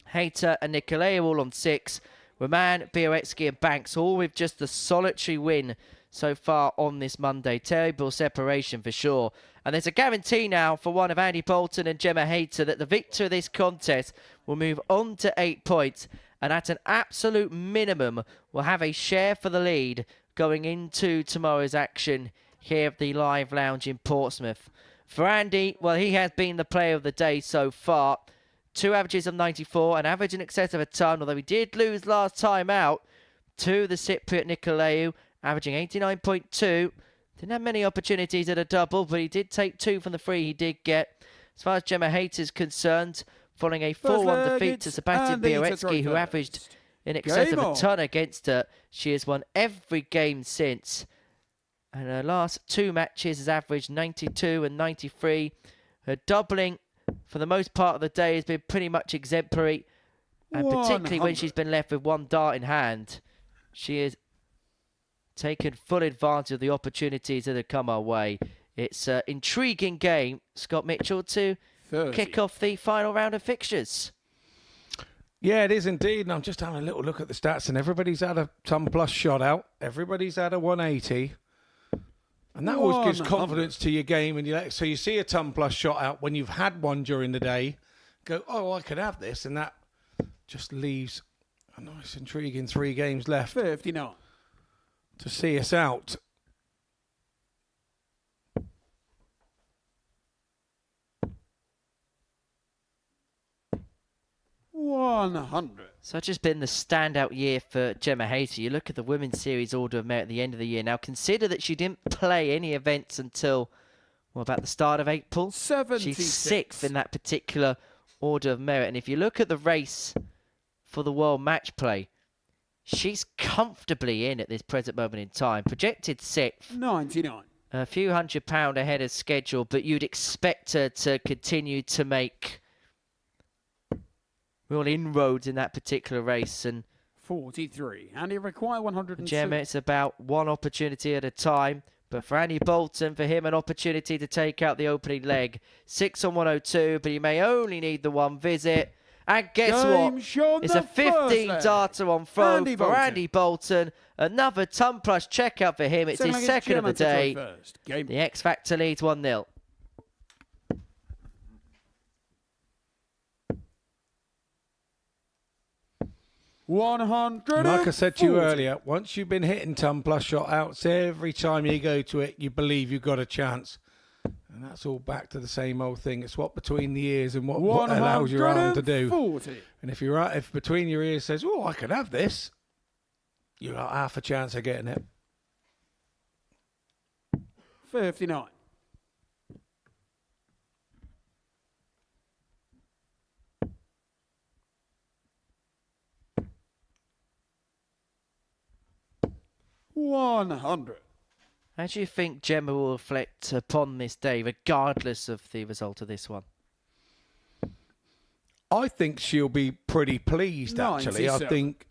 Hayter and Nikolaou all on 6. Raman, Bialecki and Banks all with just a solitary win so far on this Monday. Terrible separation for sure. And there's a guarantee now for one of Andy Bolton and Gemma Hayter that the victor of this contest will move on to 8 points. And at an absolute minimum, will have a share for the lead going into tomorrow's action here at the Live Lounge in Portsmouth. For Andy, well, he has been the player of the day so far. 2 averages of 94, an average in excess of a ton, although he did lose last time out to the Cypriot Nikolaou, averaging 89.2. Didn't have many opportunities at a double, but he did take 2 from the 3 he did get. As far as Gemma Hayter is concerned, following a 4-1 defeat to Sebastian Bialecki, who averaged in excess of a ton against her. She has won every game since. And her last 2 matches has averaged 92 and 93. Her doubling, for the most part of the day, has been pretty much exemplary. And particularly when she's been left with 1 dart in hand, she has taken full advantage of the opportunities that have come our way. It's an intriguing game, Scott Mitchell, to 30. kick off the final round of fixtures. Yeah, it is indeed. And I'm just having a little look at the stats, and everybody's had a ton plus shot out. Everybody's had a 180. And that always gives confidence to your game. And so you see a ton plus shot out when you've had one during the day. Go, oh, I could have this. And that just leaves a nice, intriguing 3 games left 59. to see us out. 100. So it's just been the standout year for Gemma Hayter. You look at the Women's Series Order of Merit at the end of the year. Now, consider that she didn't play any events until, well, about the start of April. 76. She's 6th in that particular Order of Merit. And if you look at the race for the World Match Play, she's comfortably in at this present moment in time. Projected 6th. 99. A few £100 ahead of schedule, but you'd expect her to continue to make real inroads in that particular race. And 43. And you require 102. Gemma, it's about 1 opportunity at a time. But for Andy Bolton, for him, an opportunity to take out the opening leg. 6 on 102, but he may only need the 1 visit. And guess what? It's a 15-darter on throw for Andy Bolton. Another ton plus checkout for him. It's his 2nd of the day. The X Factor leads 1-0. Like I said to you earlier, once you've been hitting ton plus shot outs, every time you go to it, you believe you've got a chance. And that's all back to the same old thing. It's what between the ears and what allows your arm to do. And if between your ears says, oh, I could have this, you got half a chance of getting it. 59. $100. How do you think Gemma will reflect upon this day, regardless of the result of this one? I think she'll be pretty pleased, actually. 97. I think,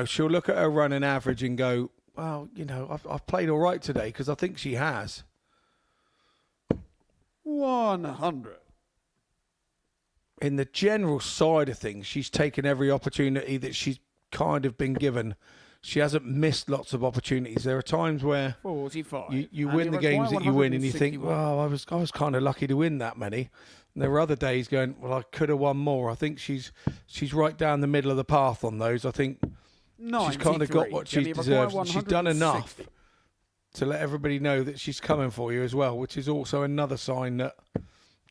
she'll look at her running average and go, well, I've played all right today, because I think she has. 100. In the general side of things, she's taken every opportunity that she's kind of been given. She hasn't missed lots of opportunities. There are times where 45. you win the games that you win and you think, well, I was kind of lucky to win that many. And there were other days going, well, I could have won more. I think she's right down the middle of the path on those. I think she's kind of got what she deserves. She's done enough to let everybody know that she's coming for you as well, which is also another sign that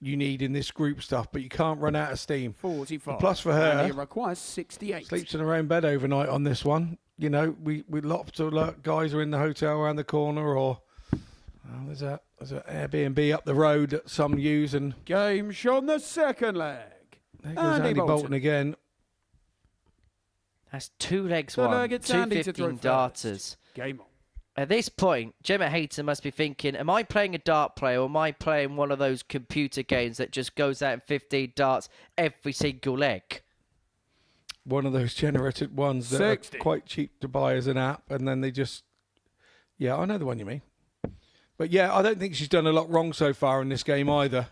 you need in this group stuff, but you can't run out of steam. 45. Plus for her, it requires 68. Sleeps in her own bed overnight on this one. We lots of guys are in the hotel around the corner, or there's a There's an Airbnb up the road that some use, and Game shot on the second leg. there goes Andy Bolton again. That's 2 legs The won, leg, it's 2 Andy to throw 15 first. darters. Game on. At this point, Gemma Hayter must be thinking, am I playing a dart player or am I playing one of those computer games that just goes out in 15 darts every single leg? One of those generated ones that 60. are quite cheap to buy as an app, and then they just... Yeah, I know the one you mean. But yeah, I don't think she's done a lot wrong so far in this game either.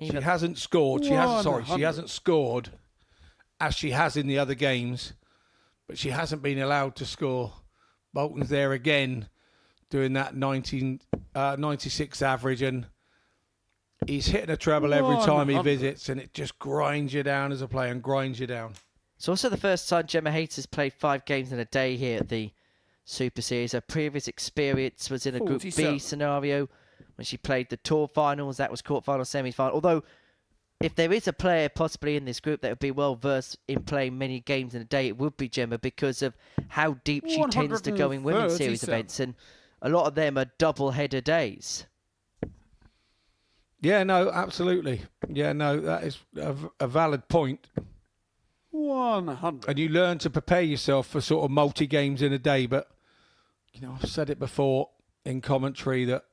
She hasn't scored. She hasn't scored as she has in the other games, but she hasn't been allowed to score. Bolton's there again, doing that 96 average, and he's hitting a treble every time he visits, and it just grinds you down as a player and grinds you down. It's also the first time Gemma Hayter's played 5 games in a day here at the Super Series. Her previous experience was in a Group B scenario when she played the Tour Finals. That was quarterfinal, semi-final. Although, if there is a player possibly in this group that would be well versed in playing many games in a day, it would be Gemma, because of how deep she tends to go in women's series events, and a lot of them are double-header days. Yeah, no, absolutely. Yeah, no, that is a valid point. 100. And you learn to prepare yourself for sort of multi-games in a day. But, you know, I've said it before in commentary that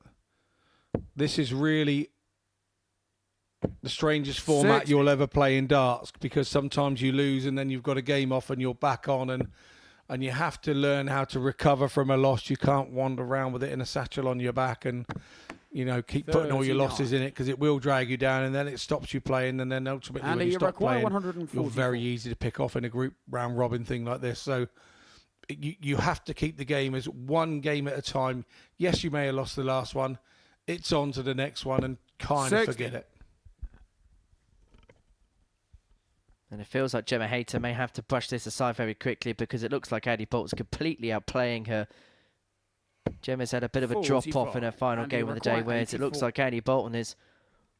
this is really the strangest format you'll ever play in darts, because sometimes you lose and then you've got a game off and you're back on, and you have to learn how to recover from a loss. You can't wander around with it in a satchel on your back and, you know, keep putting all your losses in it, because it will drag you down, and then it stops you playing, and then ultimately when you stop playing, you're very easy to pick off in a group round robin thing like this. So you have to keep the game as one game at a time. Yes, you may have lost the last one. It's on to the next one, and kind of forget it. And it feels like Gemma Hayter may have to brush this aside very quickly, because it looks like Andy Bolton's completely outplaying her. Gemma's had a bit of a drop-off in her final game of the day, whereas it looks like Andy Bolton has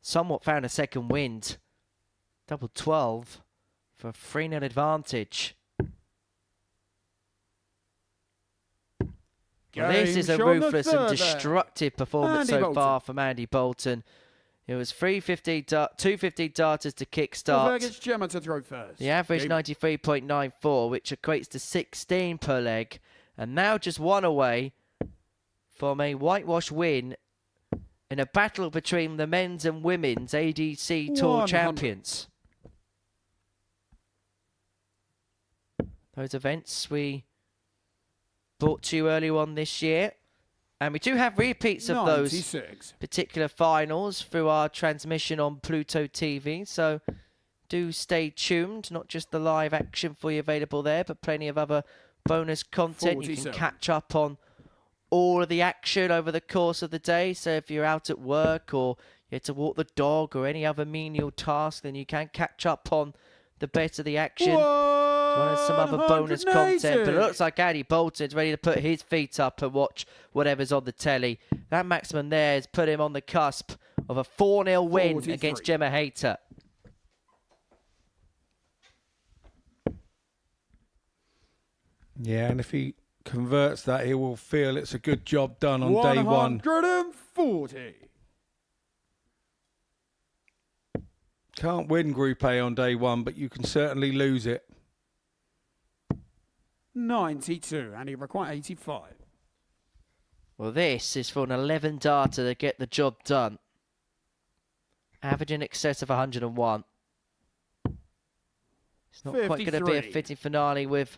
somewhat found a second wind. Double 12 for a 3-0 advantage. Well, this is a ruthless and destructive performance so far from Andy Bolton. It was 215 darters to kickstart. Gemma to throw first. The average 93.94, which equates to 16 per leg. And now just one away from a whitewash win in a battle between the men's and women's ADC Tour champions. Those events we brought to you earlier on this year. And we do have repeats of those particular finals through our transmission on Pluto TV. So do stay tuned. Not just the live action for you available there, but plenty of other bonus content. You can catch up on all of the action over the course of the day. So if you're out at work or you had to walk the dog or any other menial task, then you can catch up on the best of the action. Some other bonus content. But it looks like Andy Bolton's ready to put his feet up and watch whatever's on the telly. That maximum there has put him on the cusp of a 4-0 win against Gemma Hayter. Yeah, and if he converts that, he will feel it's a good job done on day one. 140. Can't win Group A on day one, but you can certainly lose it. 92, and he requires 85. Well, this is for an 11 darter to get the job done. Average in excess of 101. It's not quite going to be a fitting finale with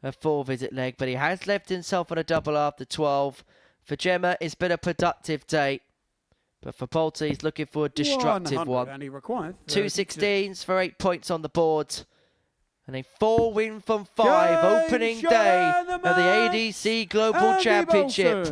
a 4-visit leg, but he has left himself on a double after 12. For Gemma, it's been a productive day. But for Bolton, he's looking for a destructive one. And he requires 2 16s for 8 points on the board. And a 4 win from 5 opening day of the ADC Global Championship.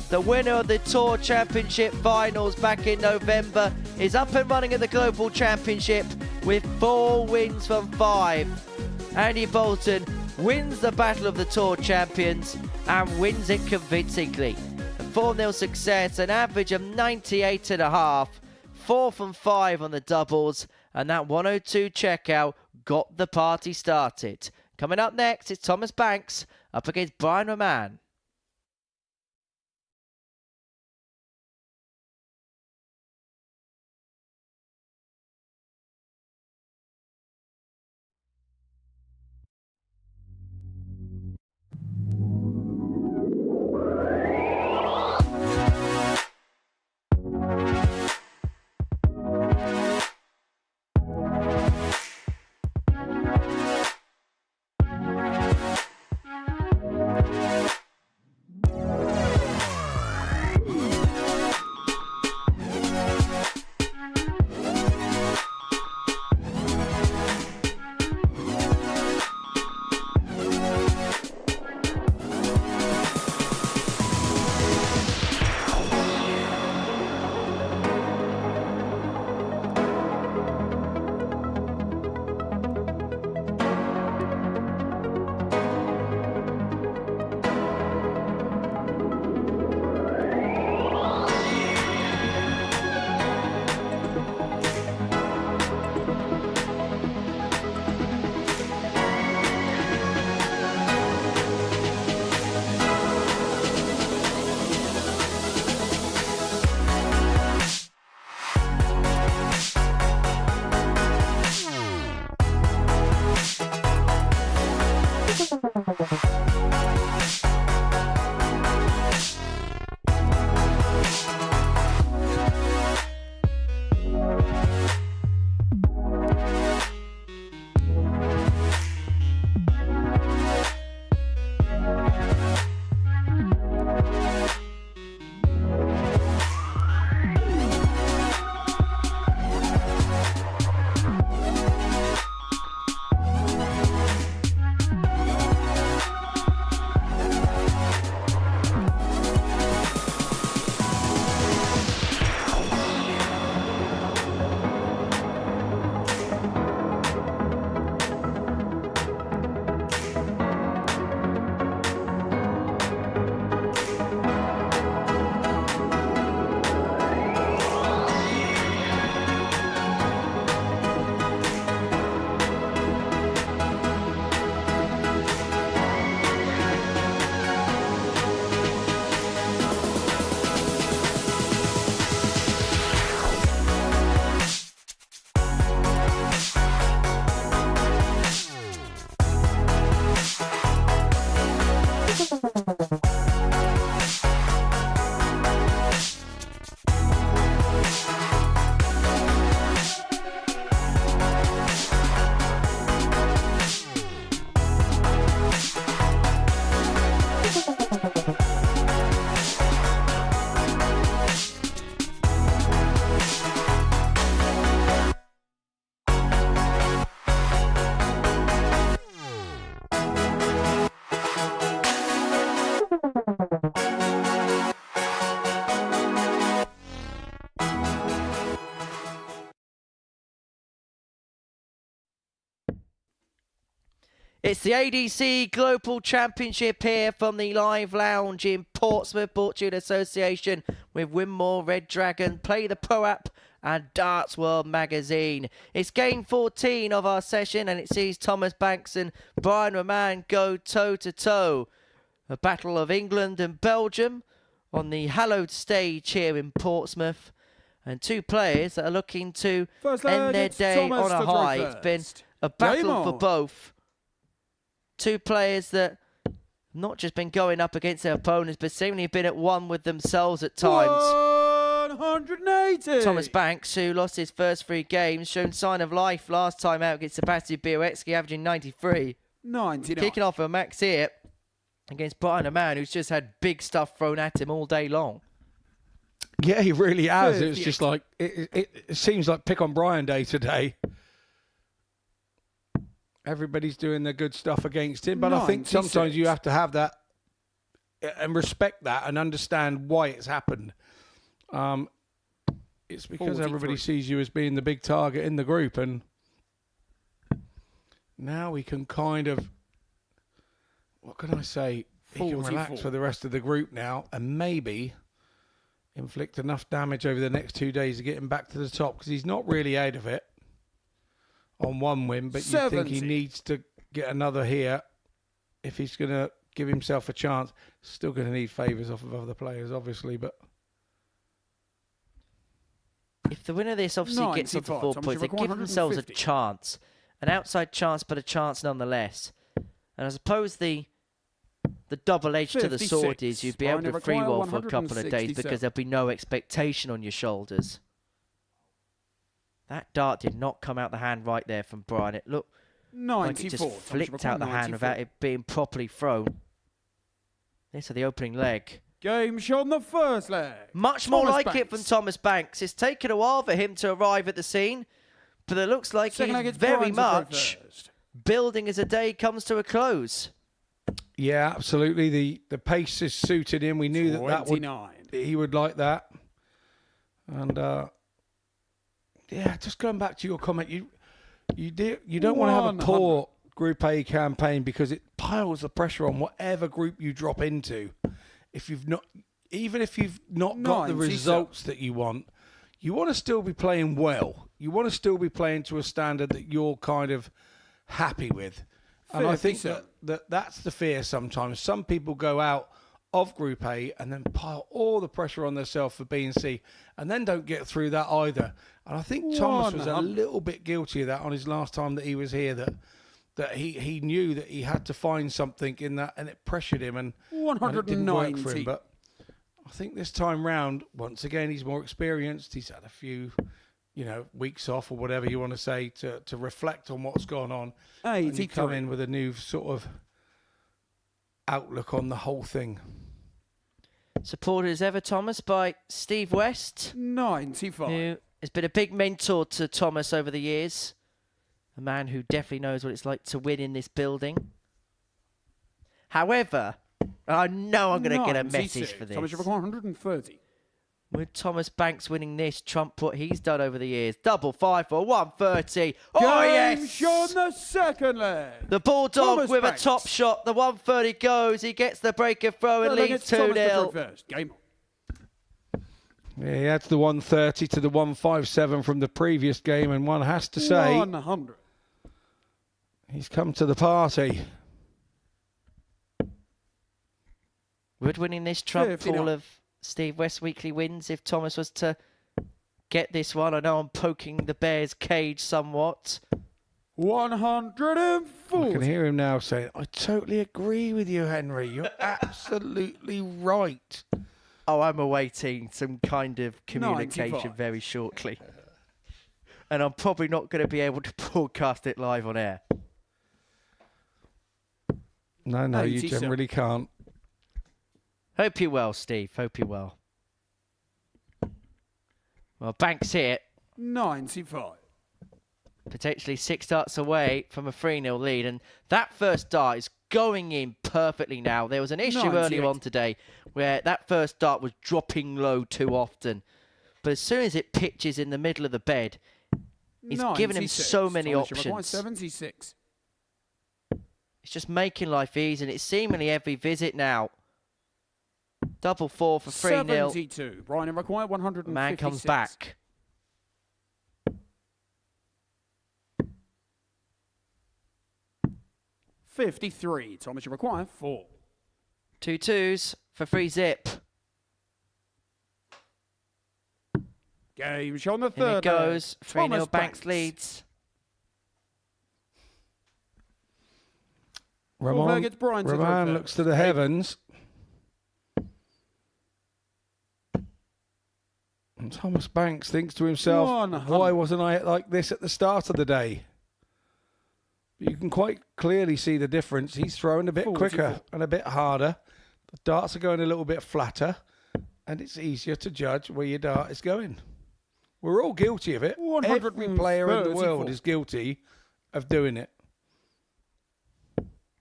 The winner of the Tour Championship finals back in November is up and running at the Global Championship with 4 wins from 5. Andy Bolton wins the Battle of the Tour Champions and wins it convincingly. A 4-0 success, an average of 98.5, 4 from 5 on the doubles, and that 102 checkout got the party started. Coming up next, it's Thomas Banks up against Brian Raman. It's the ADC Global Championship here from the Live Lounge in Portsmouth, brought to you in association with Winmore, Red Dragon, Play the Pro App and Darts World Magazine. It's game 14 of our session and it sees Thomas Banks and Brian Raman go toe-to-toe. A battle of England and Belgium on the hallowed stage here in Portsmouth. And two players that are looking to end their day on a high. It's been a battle for both. Two players that not just been going up against their opponents, but seemingly been at one with themselves at times. 180. Thomas Banks, who lost his first 3 games, shown sign of life last time out against Sebastian Bialecki, averaging 93. 99. Kicking off a max here against Brian, a man who's just had big stuff thrown at him all day long. Yeah, he really has. It's just like, it seems like pick on Brian day today. Everybody's doing their good stuff against him, but I think sometimes you have to have that and respect that and understand why it's happened. It's because 43. everybody sees you as being the big target in the group, and now we can kind of, what can I say? He can relax for the rest of the group now and maybe inflict enough damage over the next 2 days to get him back to the top, because he's not really out of it on one win, but you think he needs to get another here if he's going to give himself a chance. Still going to need favours off of other players, obviously, but if the winner of this obviously gets onto 4 points, they give themselves a chance, an outside chance, but a chance nonetheless. And I suppose the double edge to the sword is you'd be able to free roll for a couple of days because there'll be no expectation on your shoulders. That dart did not come out the hand right there from Brian. It looked like it just flicked out the hand without it being properly thrown. This is the opening leg. Game shot on the first leg. Much more like it from Thomas Banks. It's taken a while for him to arrive at the scene, but it looks like he's very much building as the day comes to a close. yeah, absolutely. The pace is suited him. We knew he would like that. And yeah, just going back to your comment, you don't want to have a poor Group A campaign because it piles the pressure on whatever group you drop into. Even if you've not got the results that you want to still be playing well. You want to still be playing to a standard that you're kind of happy with. And I think that's the fear sometimes. Some people go out of Group A and then pile all the pressure on themselves for B and C and then don't get through that either. And I think Thomas was a little bit guilty of that on his last time that he was here, that he knew that he had to find something in that, and it pressured him, and it didn't work for him. But I think this time round, once again, he's more experienced. He's had a few, weeks off or whatever you want to say to reflect on what's gone on. And he come in with a new sort of outlook on the whole thing. Supported as ever, Thomas, by Steve West. 95. Who has been a big mentor to Thomas over the years. A man who definitely knows what it's like to win in this building. However, I know I'm going to get a message for this. Thomas, 130. With Thomas Banks winning this, trump what he's done over the years. Double 5 for 130. Oh, yes! Shot on the second leg. The Bulldog with a top shot. The 130 goes. He gets the breaker throw and leads 2-0. Game. Yeah, he adds the 130 to the 157 from the previous game, and one has to say 100. He's come to the party. Would winning this trump all of Steve West's weekly wins if Thomas was to get this one? I know I'm poking the Bears' cage somewhat. 140. I can hear him now saying, I totally agree with you, Henry. You're absolutely right. Oh, I'm awaiting some kind of communication 95. Very shortly. And I'm probably not going to be able to broadcast it live on air. No, you generally can't. Hope you're well, Steve. Hope you're well. Well, Banks here. 95. Potentially 6 darts away from a 3-0 lead. And that first dart is going in perfectly now. There was an issue earlier on today where that first dart was dropping low too often. But as soon as it pitches in the middle of the bed, it's given him so many options. 76. It's just making life easy, and it's seemingly every visit now. Double 4 for 3-0. 72. Brian required 156. Man comes back. $53. Thomas, you require 4. 2 2s for 3-zip. Game shot on the In third. it goes. 3-0 Banks leads. Raman looks to the heavens. And Thomas Banks thinks to himself, 100. why wasn't I like this at the start of the day? But you can quite clearly see the difference. He's throwing a bit 44. quicker and a bit harder. The darts are going a little bit flatter, and it's easier to judge where your dart is going. We're all guilty of it. Every player in the world is guilty of doing it.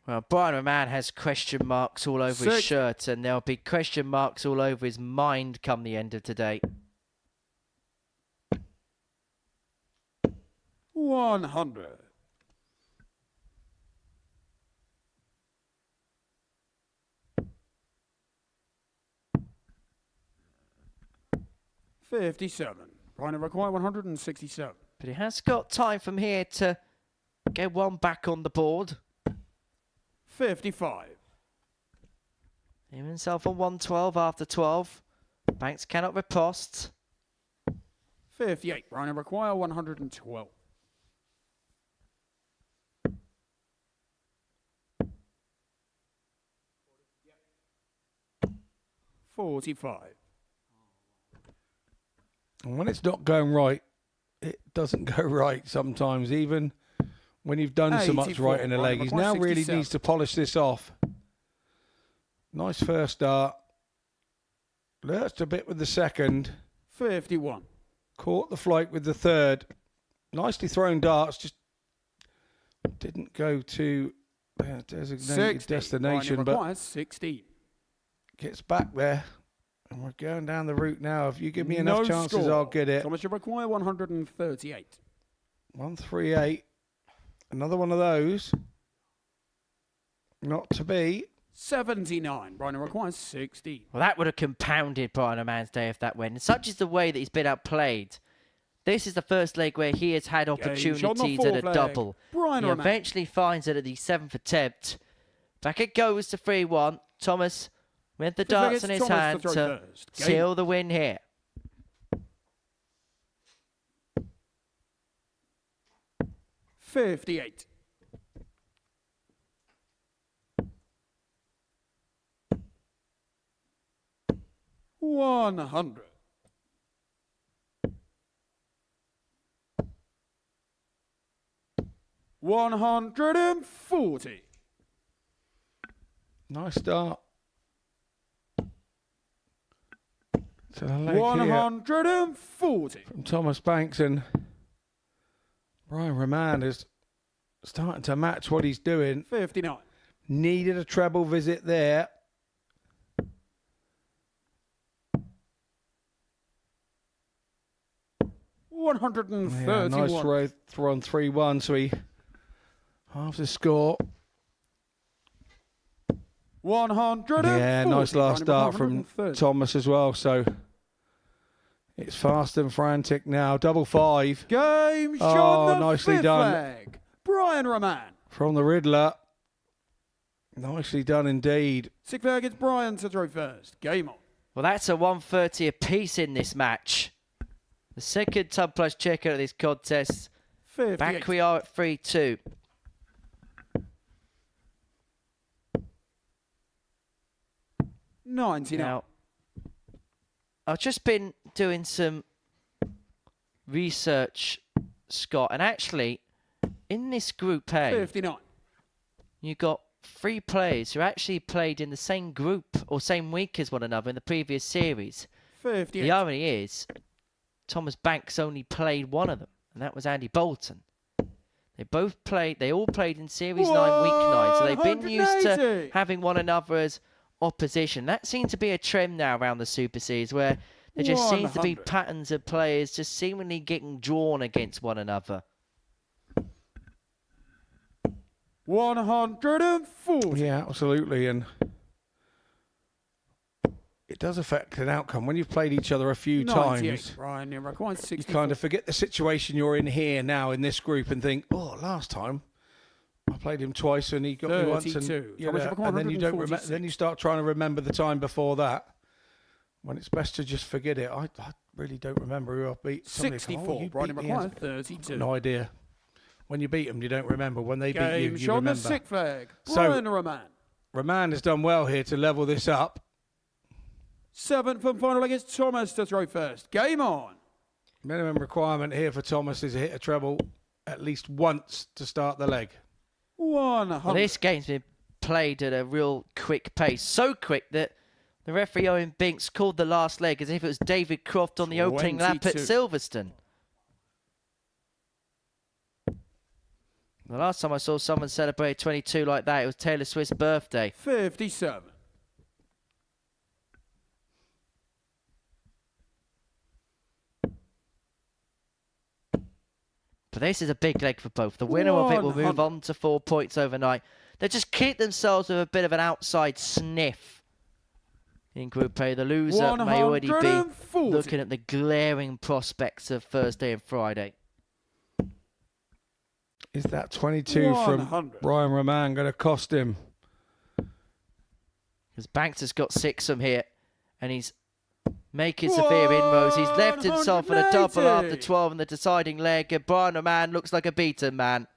Well, Brian Raman has question marks all over his shirt, and there'll be question marks all over his mind come the end of today. 100. $57. Brian require 167. But he has got time from here to get one back on the board. 55. Him himself on 112 after 12. Banks cannot riposte. 58. Brian require 112. $45. And when it's not going right, it doesn't go right sometimes, even when you've done so much right in the leg. He's now really needs to polish this off. Nice first dart. Lurched a bit with the second. 51. Caught the flight with the third. Nicely thrown darts, just didn't go to designated destination, but 16. gets back there. And we're going down the route now. If you give me enough chances, I'll get it. Thomas, you require 138. 138. Another one of those. Not to be. 79. Brian requires 60. Well, that would have compounded Brian Raman's day if that went. And such is the way that he's been outplayed. This is the first leg where he has had opportunities at a double. He eventually finds it at the 7th attempt. Back it goes to 3-1. Thomas with the darts in his hand to seal the win here. $58. $100. $140. Nice start. To the leg 140. here from Thomas Banks, and Brian Raman is starting to match what he's doing. 59. Needed a treble visit there. $131. Yeah, nice throw on 3-1, so he halves the score. 140. Yeah, nice last start from Thomas as well, so it's fast and frantic now. Double 5. Game shot. Nicely done. Flag. Brian Raman. From the Riddler. Nicely done indeed. 6 flag, it's Brian to throw first. Game on. Well, that's a 130 apiece in this match. The second tub plus checker of this contest. 58. Back we are at 3-2. Now, I've just been doing some research, Scott, and actually, in this group A, 59. you got 3 players who actually played in the same group or same week as one another in the previous series. 58. The irony is, Thomas Banks only played one of them, and that was Andy Bolton. They all played in Series 9, Week 9, so they've been used to having one another as opposition. That seems to be a trend now around the Super Series, where there just seems to be patterns of players just seemingly getting drawn against one another. 140. Yeah, absolutely. And it does affect an outcome. When you've played each other a few 98. times, Ryan, you're required you 64. kind of forget the situation you're in here now in this group and think, oh, last time I played him twice and he got me once. And, 32. you know, and then you don't remember. Then you start trying to remember the time before that. When it's best to just forget it. I really don't remember who I beat. Somebody 64. goes, oh, you Brian beat me. required 32. No idea. When you beat them, you don't remember. When they beat you, Game you shot on the remember. sick flag. So- Brian Raman. Raman has done well here to level this up. 7th and final against Thomas to throw first. Game on. Minimum requirement here for Thomas is to hit a treble at least once to start the leg. 100. Well, this game's been played at a real quick pace. So quick that the referee Owen Binks called the last leg as if it was David Croft on the opening lap at 22. Silverstone. The last time I saw someone celebrate 22 like that, it was Taylor Swift's birthday. 57. But this is a big leg for both. The winner of it will move 100. on to 4 points overnight. They just keep themselves with a bit of an outside sniff in Group A. The loser may already be 140. looking at the glaring prospects of Thursday and Friday. Is that 22 from 100. Brian Raman going to cost him? Because Banks has got 6 from here, and he's making severe inroads. He's left himself on a double 180. after 12 in the deciding leg, and Brian Raman looks like a beaten man.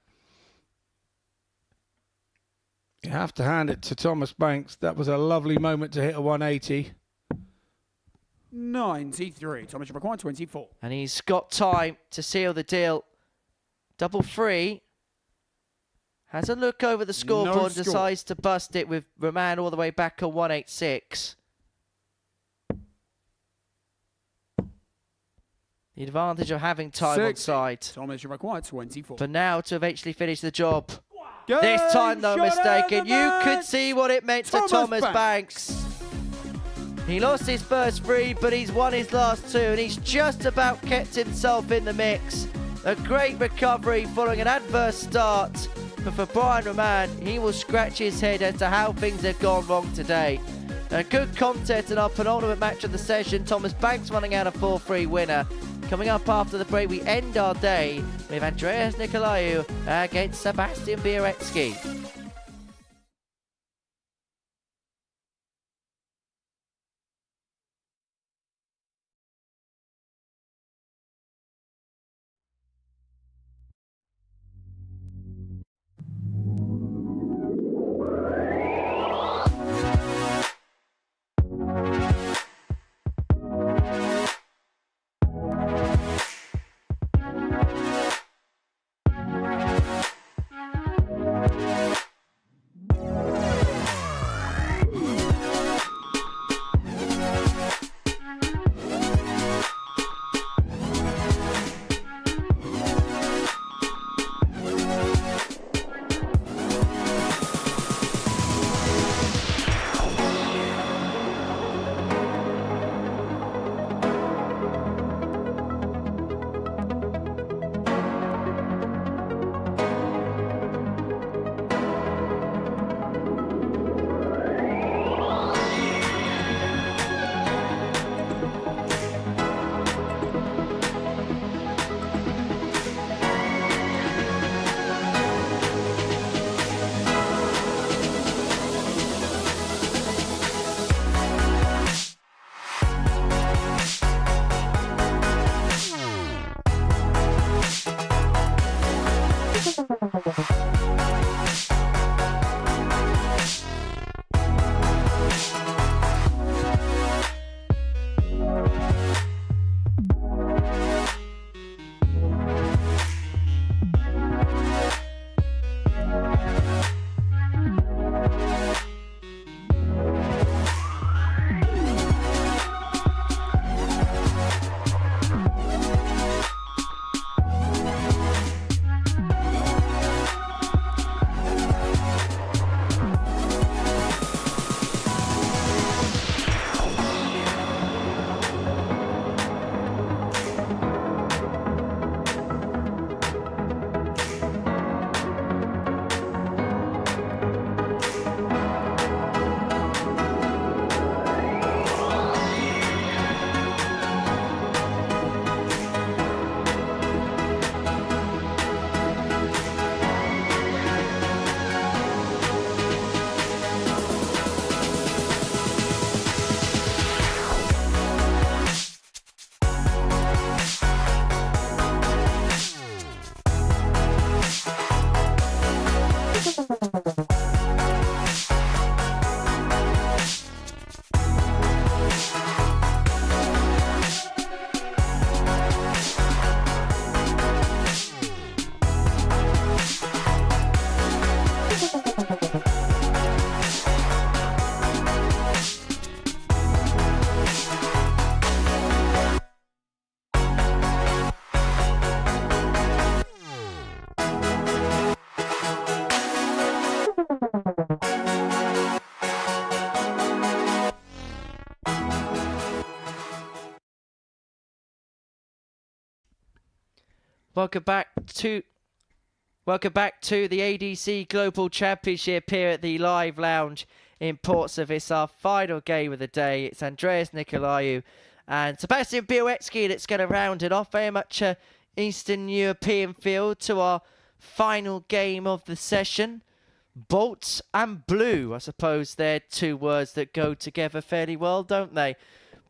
You have to hand it to Thomas Banks. That was a lovely moment to hit a 180. 93. Thomas required 24. And he's got time to seal the deal. Double free. Has a look over the scoreboard and score. decides to bust it with Raman all the way back on 186. The advantage of having time on 60. side. Thomas required 24. For now to eventually finish the job. Game This time, no shot mistaken. of the You could match. see what it meant to Thomas Banks. He lost his first 3, but he's won his last 2, and he's just about kept himself in the mix. A great recovery following an adverse start. But for Brian Raman, he will scratch his head as to how things have gone wrong today. A good contest in our penultimate match of the session. Thomas Banks running out a 4-3 winner. Coming up after the break, we end our day with Andreas Nikolaou against Sebastian Bialecki. Welcome back to the ADC Global Championship here at the Live Lounge in Portsmouth. It's our final game of the day. It's Andreas, Nikolaou and Sebastian Bialecki that's going to round it off. Very much a Eastern European feel to our final game of the session. Bolt and blue, I suppose they're two words that go together fairly well, don't they?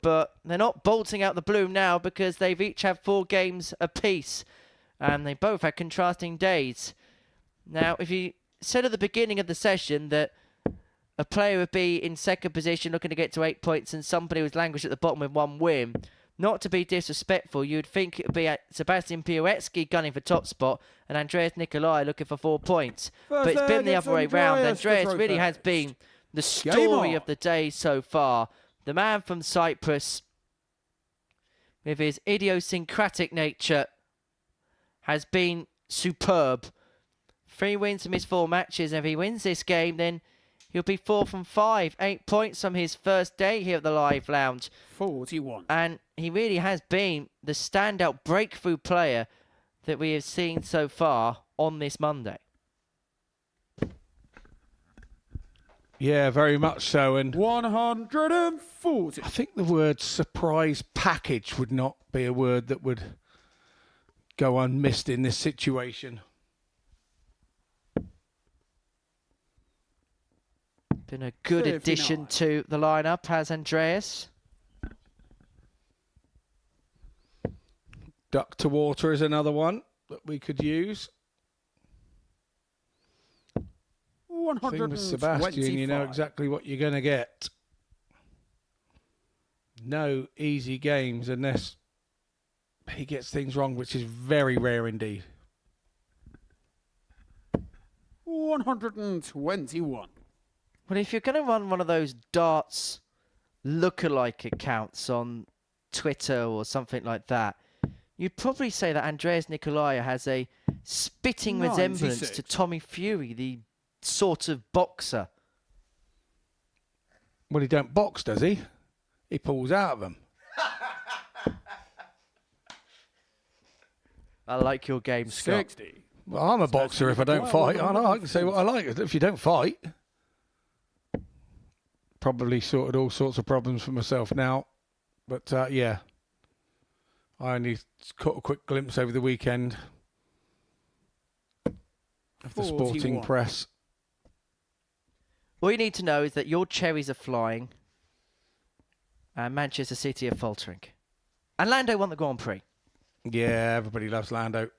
But they're not bolting out the blue now because they've each had 4 games apiece. And they both had contrasting days. Now, if you said at the beginning of the session that a player would be in second position looking to get to 8 points and somebody was languished at the bottom with 1 win, not to be disrespectful, you'd think it would be Sebastian Bialecki gunning for top spot and Andreas Nikolaou looking for 4 points. But it's been the other way round. Andreas really has been the story of the day so far. The man from Cyprus, with his idiosyncratic nature, has been superb. 3 wins from his 4 matches. If he wins this game, then he'll be 4 from 5. 8 points from his first day here at the Live Lounge. 41. And he really has been the standout breakthrough player that we have seen so far on this Monday. Yeah, very much so. And 140. I think the word surprise package would not be a word that would go unmissed in this situation. Been a good addition to the lineup, has Andreas. Duck to water is another one that we could use. I think with Sebastian, you know exactly what you're going to get. No easy games unless he gets things wrong, which is very rare indeed. 121. Well, if you're going to run one of those darts lookalike accounts on Twitter or something like that, you'd probably say that Andreas Nikolaou has a spitting resemblance to Tommy Fury, the sort of boxer. Well, he don't box, does he? He pulls out of them. I like your game, Scott. 60. Well, I'm a boxer if I don't fight. I know, I can say what I like. If you don't fight, probably sorted all sorts of problems for myself now. But, yeah, I only caught a quick glimpse over the weekend of the sporting press. All you need to know is that your cherries are flying and Manchester City are faltering. And Lando won the Grand Prix. Yeah, everybody loves Lando.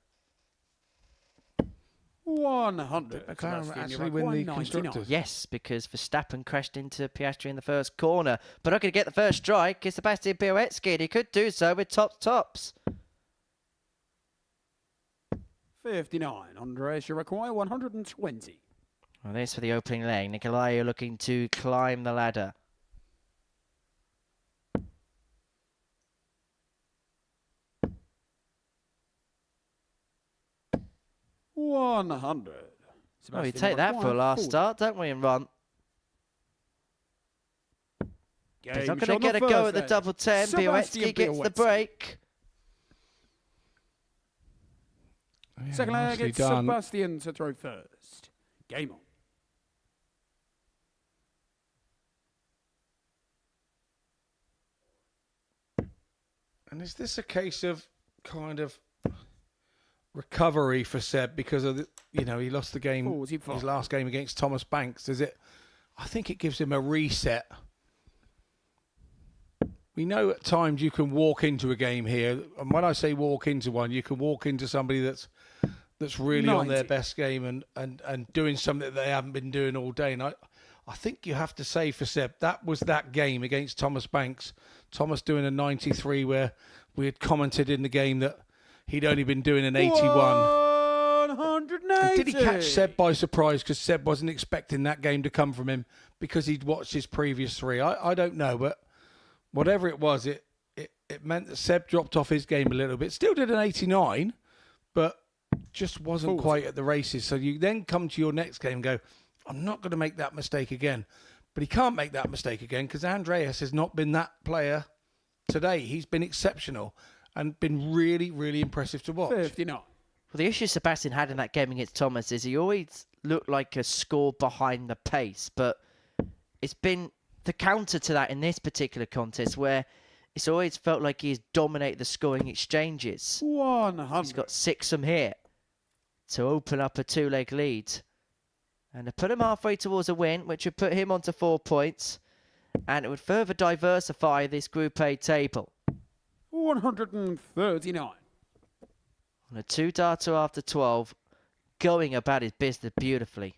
100. McLaren actually win the constructors. Yes, because Verstappen crashed into Piastri in the first corner. But not going to get the first strike is Sebastian Bialecki, and he could do so with tops. 59. Andreas, you require 120. Well, this for the opening leg. Nikolaou looking to climb the ladder. $100. Oh, we take that for a last start, don't we, and run? He's not going to get a go at the double 10. Bialecki gets the break. Yeah, Second leg, it's done. Sebastian to throw first. Game on. And is this a case of kind of recovery for Seb because of the, he lost the game, his last game against Thomas Banks? Is it? I think it gives him a reset. We know at times you can walk into a game here, and when I say walk into one, you can walk into somebody that's really on their best game and doing something that they haven't been doing all day. And I think you have to say for Seb, that was that game against Thomas Banks. Thomas doing a 93 where we had commented in the game that he'd only been doing an 81. 180. Did he catch Seb by surprise because Seb wasn't expecting that game to come from him because he'd watched his previous 3? I don't know, but whatever it was, it meant that Seb dropped off his game a little bit. Still did an 89, but just wasn't quite at the races. So you then come to your next game and go, I'm not going to make that mistake again. But he can't make that mistake again because Andreas has not been that player today. He's been exceptional and been really, really impressive to watch. 59. Well, the issue Sebastian had in that game against Thomas is he always looked like a score behind the pace, but it's been the counter to that in this particular contest where it's always felt like he's dominated the scoring exchanges. 100. He's got 6 from here to open up a 2-leg lead. And to put him halfway towards a win, which would put him onto 4 points, and it would further diversify this Group A table. 139. On a 2-darter after 12, going about his business beautifully.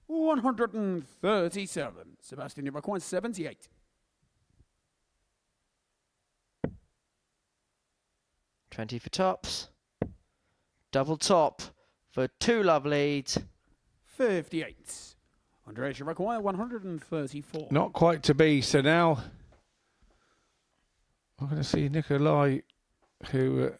$137. Sebastian, you've acquired 78. 20 for tops. Double top for 2 love leads. 58. Andreas, you've acquired 134. Not quite to be. So now I'm going to see Nikolaou, who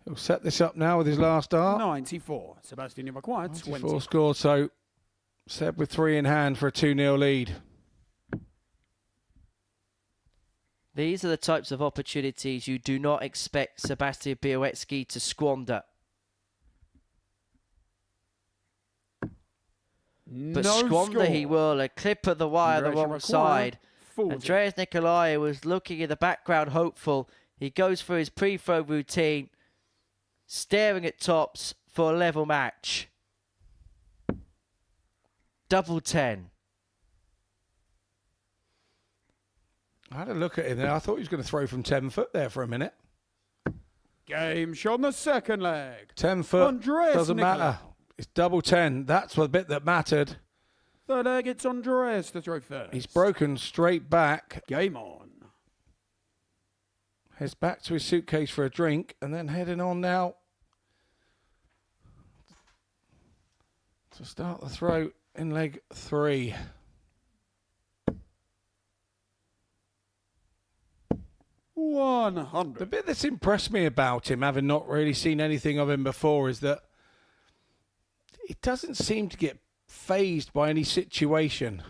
he'll set this up now with his last dart. 94. Sebastian, you've acquired 20. 4 scored. So Seb with 3 in hand for a 2-0 lead. These are the types of opportunities you do not expect Sebastian Bialecki to squander. But No squander score. he will. A clip of the wire the Andreas, wrong you've side. acquired 40. Andreas Nikolaou was looking in the background hopeful. He goes for his pre-throw routine, staring at tops for a level match. Double 10. I had a look at him there. I thought he was going to throw from 10 foot there for a minute. Game shot on the second leg. 10 foot, Andreas doesn't matter. Nikolaou. It's double 10. That's the bit that mattered. Third leg, it's Andreas to throw first. He's broken straight back. Game on. Heads back to his suitcase for a drink and then heading on now to start the throw in leg 3. The 100. bit that's impressed me about him, having not really seen anything of him before, is that he doesn't seem to get phased by any situation.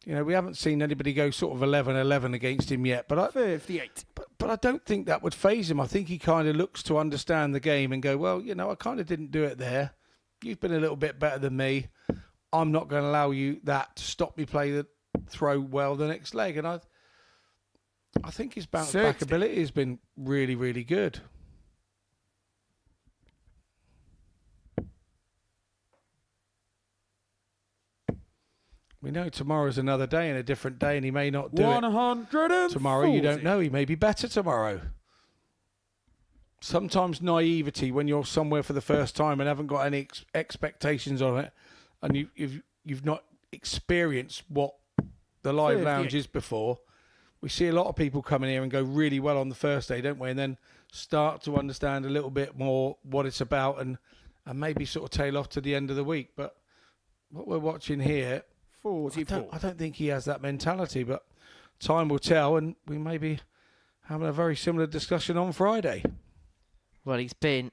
You know, we haven't seen anybody go sort of 11-11 against him yet, but 58. but I don't think that would phase him. I think he kind of looks to understand the game and go, well, you know, I kind of didn't do it there. You've been a little bit better than me. I'm not going to allow you that to stop me play the throw well the next leg. And I think his bounce back 60. ability has been really, really good. We know tomorrow's another day and a different day, and he may not do it 140. tomorrow. You don't know. He may be better tomorrow. Sometimes naivety, when you're somewhere for the first time and haven't got any expectations on it, and you've not experienced what the live 58. lounge is before. We see a lot of people come in here and go really well on the first day, don't we? And then start to understand a little bit more what it's about and maybe sort of tail off to the end of the week. But what we're watching here, 44. I don't think he has that mentality, but time will tell, and we may be having a very similar discussion on Friday. Well, he's been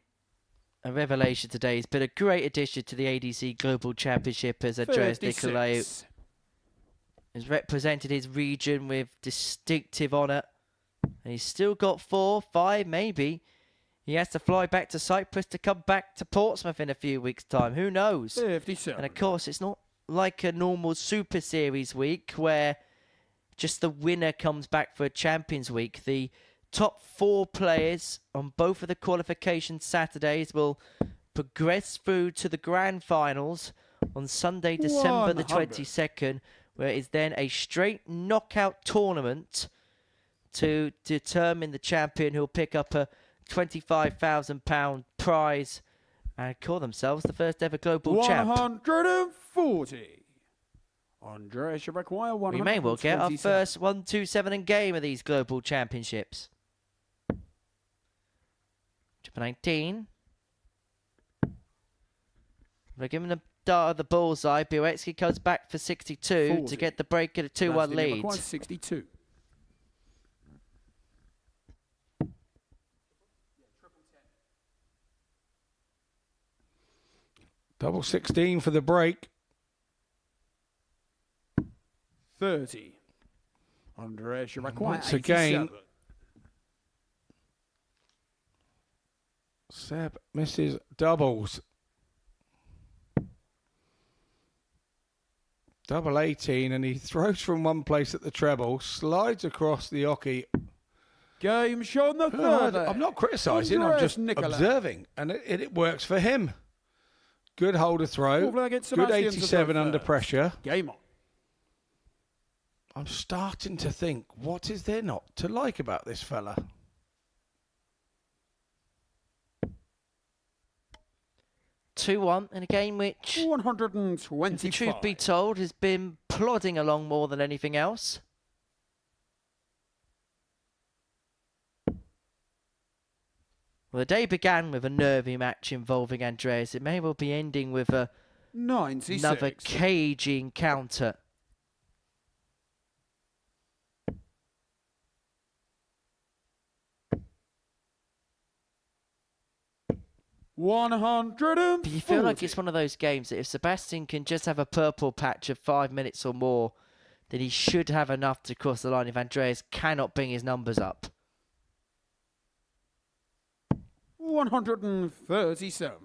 a revelation today. He's been a great addition to the ADC Global Championship as Andreas Nikolaou 56. has represented his region with distinctive honour. And he's still got 4, 5, maybe. He has to fly back to Cyprus to come back to Portsmouth in a few weeks' time. Who knows? 57. And of course, it's not like a normal Super Series week where just the winner comes back for a Champions Week. The top 4 players on both of the qualification Saturdays will progress through to the grand finals on Sunday, December the 100. 22nd, where it is then a straight knockout tournament to determine the champion, who'll pick up a £25,000 prize and call themselves the first ever global champ. 140. Andreas, you require 127. We may well get our first 127 in game of these global championships. Chipper 19. We're giving the dart of the bullseye. Bialecki comes back for 62 40. to get the break at a 2-1 Sebastian, you lead. require 62. Double 16 for the break. 130. Andreas, you require Once 87. again, Seb misses doubles. Double 18, and he throws from one place at the treble, slides across the hockey. Game shown the third. I'm not criticising, I'm just Nikolaou. observing, and it works for him. Good holder throw, Full flag, it's good Sebastian to 87 throw under first. pressure. Game on. I'm starting to think, what is there not to like about this fella? Two-one in a game which, if 125. the truth be told, has been plodding along more than anything else. Well, the day began with a nervy match involving Andreas. It may well be ending with 96. another cagey encounter. But you feel like it's one of those games that if Sebastian can just have a purple patch of 5 minutes or more, then he should have enough to cross the line if Andreas cannot bring his numbers up. 137.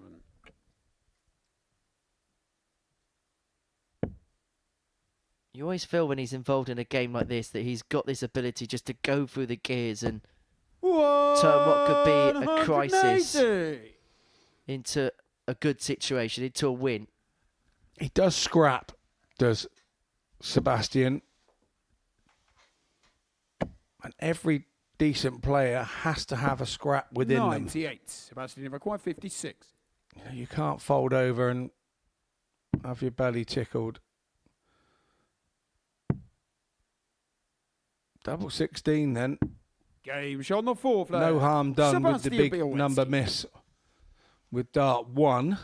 You always feel when he's involved in a game like this that he's got this ability just to go through the gears and turn what could be a crisis 180. into a good situation, into a win. He does scrap, does Sebastian. And every decent player has to have a scrap within 98. Sebastian, you require 56. them. You can't fold over and have your belly tickled. Double 16 then. Game shot on the fourth flag. No harm done with the Sebastian big Bialecki. number miss with dart 1.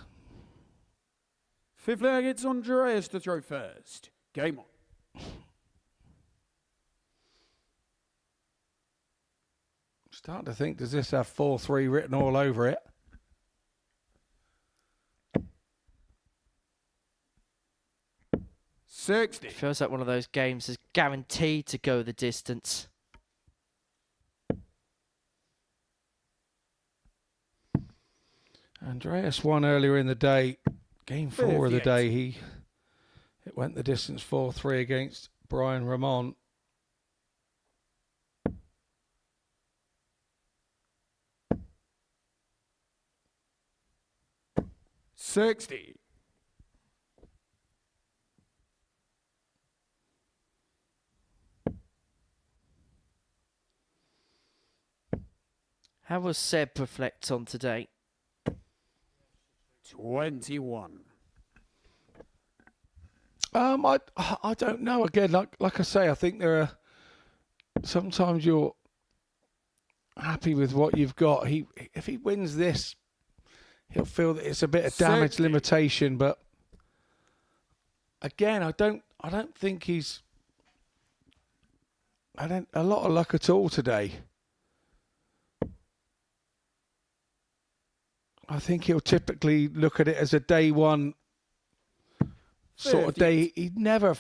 Fifth flag, it's Andreas to throw first. Game on. Starting to think, does this have 4-3 written all over it? Sixty. It feels like one of those games that's guaranteed to go the distance. Andreas won earlier in the day. Game 4 of the 58. day. It went the distance 4-3 against Brian Raman. $60. How will Seb reflect on today? 21. I don't know. Again, like I say, I think there are sometimes you're happy with what you've got. If he wins this, he'll feel that it's a bit of damage 60. limitation. But again, I don't think he's a lot of luck at all today. I think he'll typically look at it as a day one sort of day. He'd never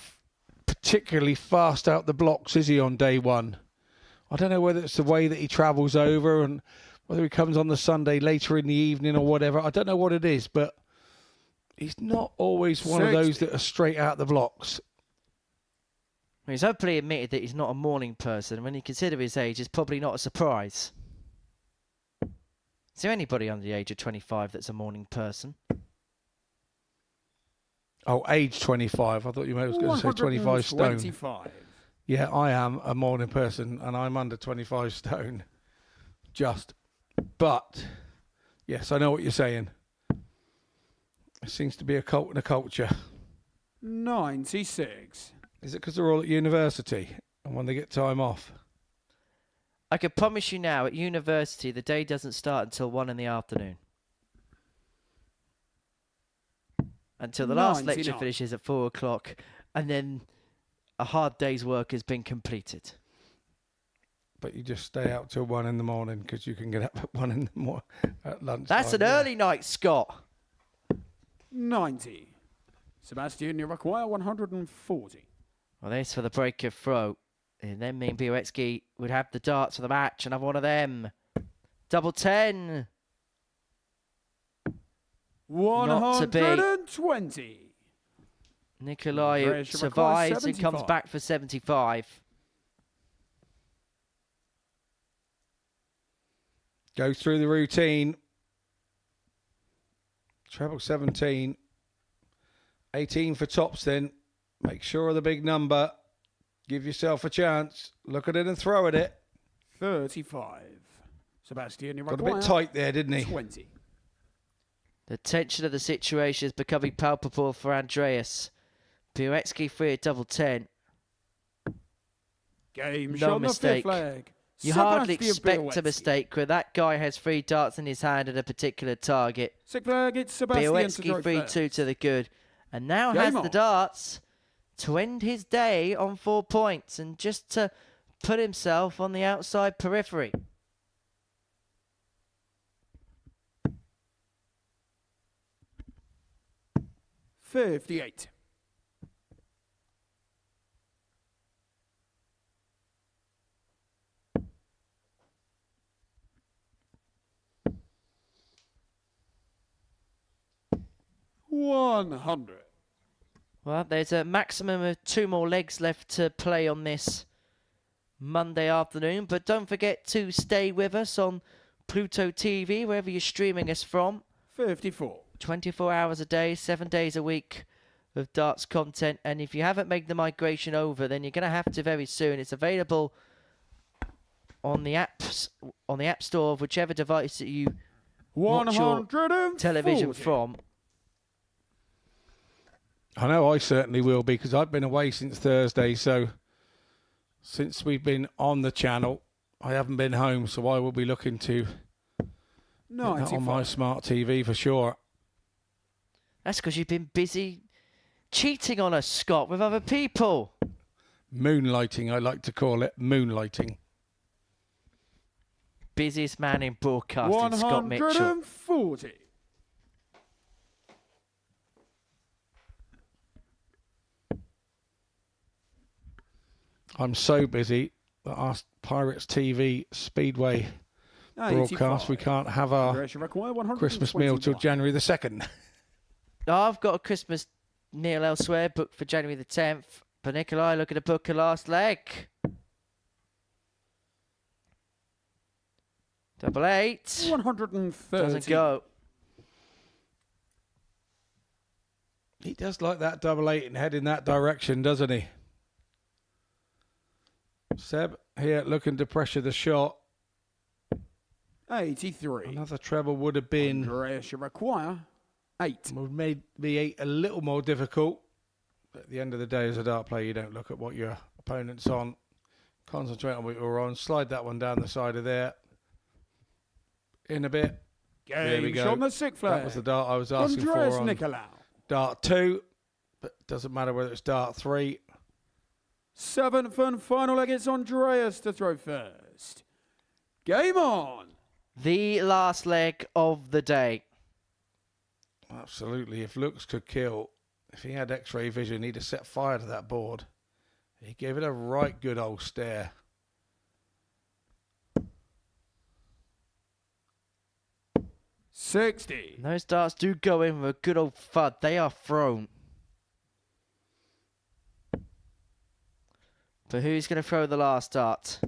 particularly fast out the blocks, is he, on day one? I don't know whether it's the way that he travels over and whether he comes on the Sunday later in the evening or whatever. I don't know what it is, but he's not always one of those that are straight out the blocks. He's openly admitted that he's not a morning person. When you consider his age, it's probably not a surprise. Is there anybody under the age of 25 that's a morning person? Oh, age 25. I thought you was going to say 25 stone. 25. Yeah, I am a morning person and I'm under 25 stone. Just. But, yes, I know what you're saying. It seems to be a cult and a culture. 96. Is it because they're all at university and when they get time off? I can promise you now, at university, the day doesn't start until 1 in the afternoon. Until the last lecture 99. finishes at 4 o'clock, and then a hard day's work has been completed. But you just stay out till 1 in the morning because you can get up at 1 in the morning at lunch. That's an early night, Scott. 90. Sebastian, you require 140. Well, this for the break of throw. And then me and Bialecki would have the darts for the match. Another one of them. Double 10. Not to be. 120. Nikolaou survives and comes back for 75. Goes through the routine. Treble 17. 18 for tops then. Make sure of the big number. Give yourself a chance. Look at it and throw at it. 35. Sebastian, you got a bit tight there, didn't he? 20. The tension of the situation is becoming palpable for Andreas. Bialecki free at double 10. Game No shot mistake. On the fifth leg. You hardly Sebastian expect a Bialecki. mistake when that guy has 3 darts in his hand at a particular target. Sixth flag, it's Sebastian to Bialecki throw 3-2 first. to the good. And now Game has on. the darts to end his day on 4 points and just to put himself on the outside periphery. $58. $100. Well, there's a maximum of 2 more legs left to play on this Monday afternoon. But don't forget to stay with us on Pluto TV, wherever you're streaming us from. 54. 24 hours a day, 7 days a week of darts content. And if you haven't made the migration over, then you're going to have to very soon. It's available on the apps, on the App Store of whichever device that you watch your 140. television from. I know I certainly will be, because I've been away since Thursday. So since we've been on the channel, I haven't been home. So I will be looking to get that on my smart TV for sure. That's because you've been busy cheating on us, Scott, with other people. Moonlighting, I like to call it. Moonlighting. Busiest man in broadcasting, Scott Mitchell. 140. I'm so busy that our Pirates TV Speedway broadcast, we can't have our Christmas meal till January the 2nd. I've got a Christmas meal elsewhere booked for January the 10th. But Nikolaou looking to book a last leg. Double 8. 130. Doesn't go. He does like that double 8 and head in that direction, doesn't he? Seb here looking to pressure the shot. 83. Another treble would have been... Andreas, you require 8. Would have made the 8 a little more difficult. But at the end of the day, as a dart player, you don't look at what your opponent's on. Concentrate on what you're on. Slide that one down the side of there. In a bit. There we go. On the sixth flag. That was the dart I was asking Andreas for on Nikolaou. dart 2. But it doesn't matter whether it's dart 3. 7th and final leg, it's Andreas to throw first. Game on. The last leg of the day. Absolutely. If looks could kill, if he had X-ray vision, he'd have set fire to that board. He gave it a right good old stare. $60. And those darts do go in with a good old thud. They are thrown. But who's going to throw the last dart?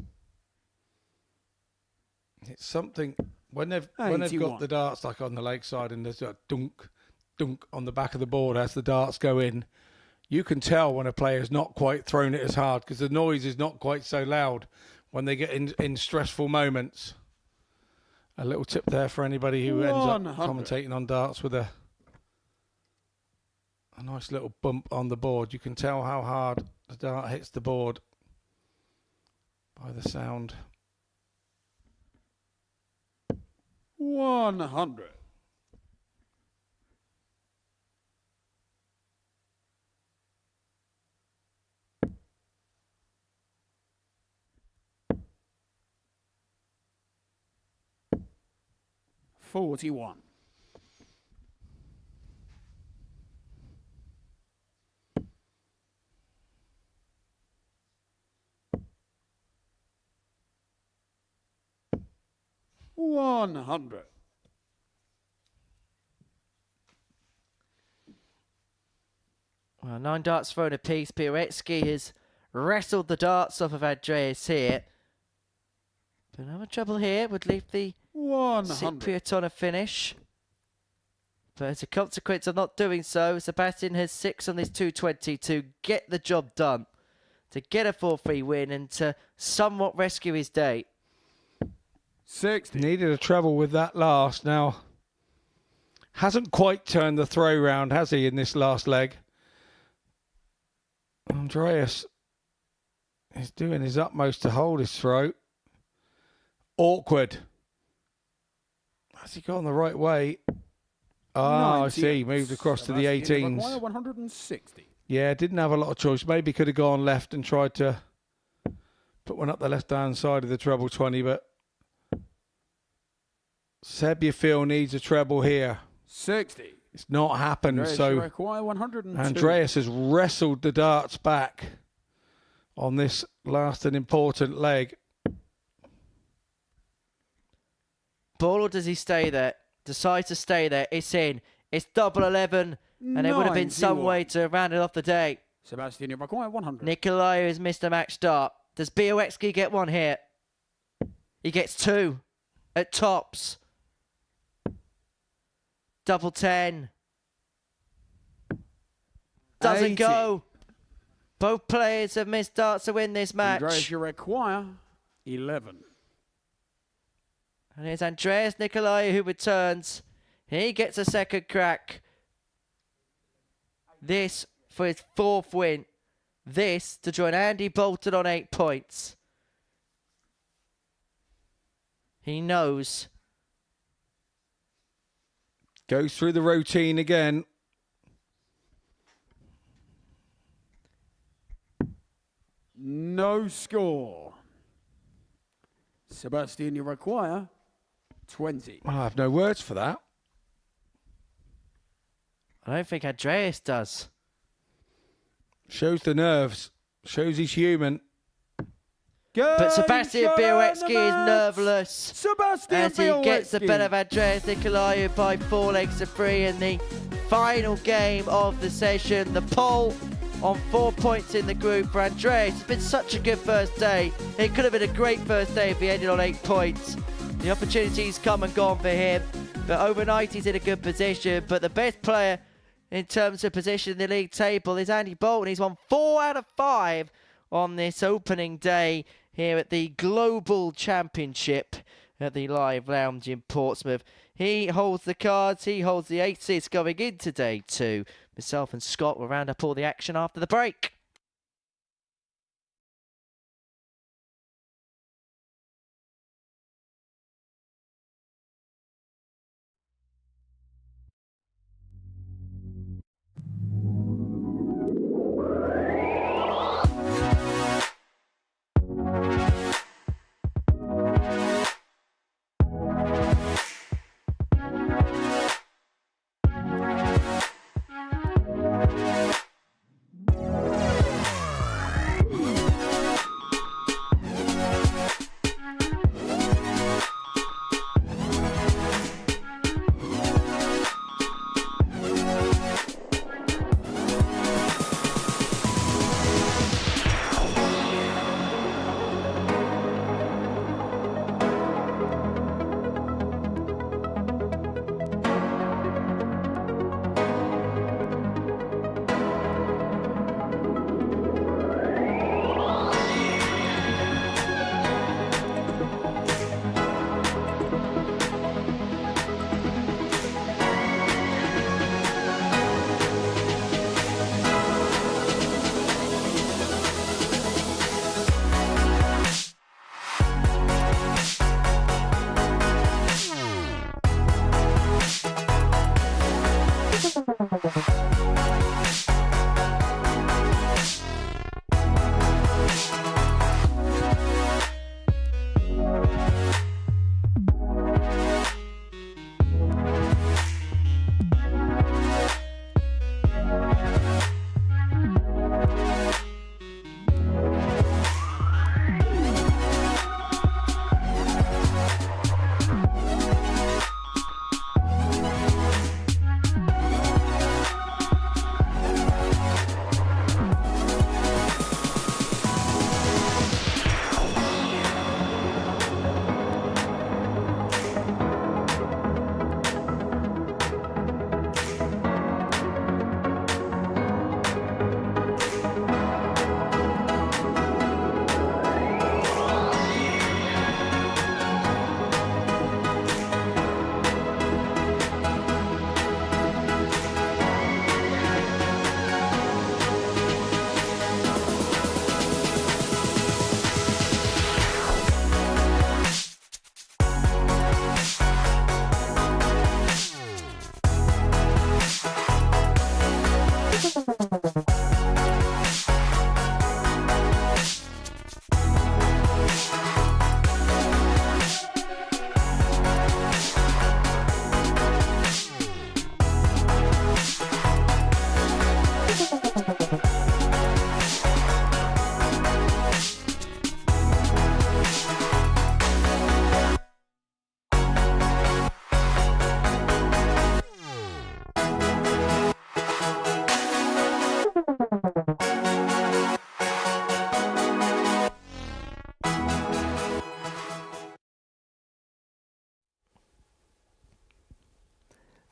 It's something when they've got the darts like on the lakeside and there's a dunk, dunk on the back of the board as the darts go in. You can tell when a player's not quite thrown it as hard because the noise is not quite so loud when they get in stressful moments. A little tip there for anybody who ends up commentating on darts with a nice little bump on the board. You can tell how hard the dart hits the board by the sound. 100. $41. 100. Well, 9 darts thrown apiece. Bialecki has wrestled the darts off of Andreas here. But another trouble here would leave the 100. Cypriot on a finish. But as a consequence of not doing so, Sebastian has 6 on this 220 to get the job done, to get a 4-3 win and to somewhat rescue his day. 60. Needed a treble with that last. Now, hasn't quite turned the throw round, has he, in this last leg? Andreas is doing his utmost to hold his throw. Awkward. Has he gone the right way? Ah, I see. Moved across to the 18s. 160. Yeah, didn't have a lot of choice. Maybe could have gone left and tried to put one up the left-hand side of the treble 20, but Seb, you feel, needs a treble here. 60. It's not happened, Andreas, so you require 102. Andreas has wrestled the darts back on this last and important leg. Ball, or does he stay there? Decides to stay there. It's in. It's double 11, and it would have been some 91. way to round it off the day. Sebastian, you require 100. Nikolaou has missed a match start. Does Bialecki get one here? He gets 2 at tops. Double 10. Doesn't 80. go. Both players have missed darts to win this match. Andreas, you require 11. And here's Andreas Nikolaou who returns. He gets a second crack. This for his 4th win. This to join Andy Bolton on 8 points. He knows. Goes through the routine again. No score. Sebastian, you require 20. I have no words for that. I don't think Andreas does. Shows the nerves. Shows he's human. But Sebastian Bialecki is nerveless Sebastian as he gets the Bialecki. better of Andreas Nikolaou by 4 legs to 3 in the final game of the session. The poll on 4 points in the group for Andreas. It's been such a good first day. It could have been a great first day if he ended on 8 points. The opportunities come and gone for him, but overnight he's in a good position. But the best player in terms of position in the league table is Andy Bolton. He's won 4 out of 5 on this opening day here at the Global Championship at the Live Lounge in Portsmouth. He holds the cards, he holds the aces going into day 2. Myself and Scott will round up all the action after the break.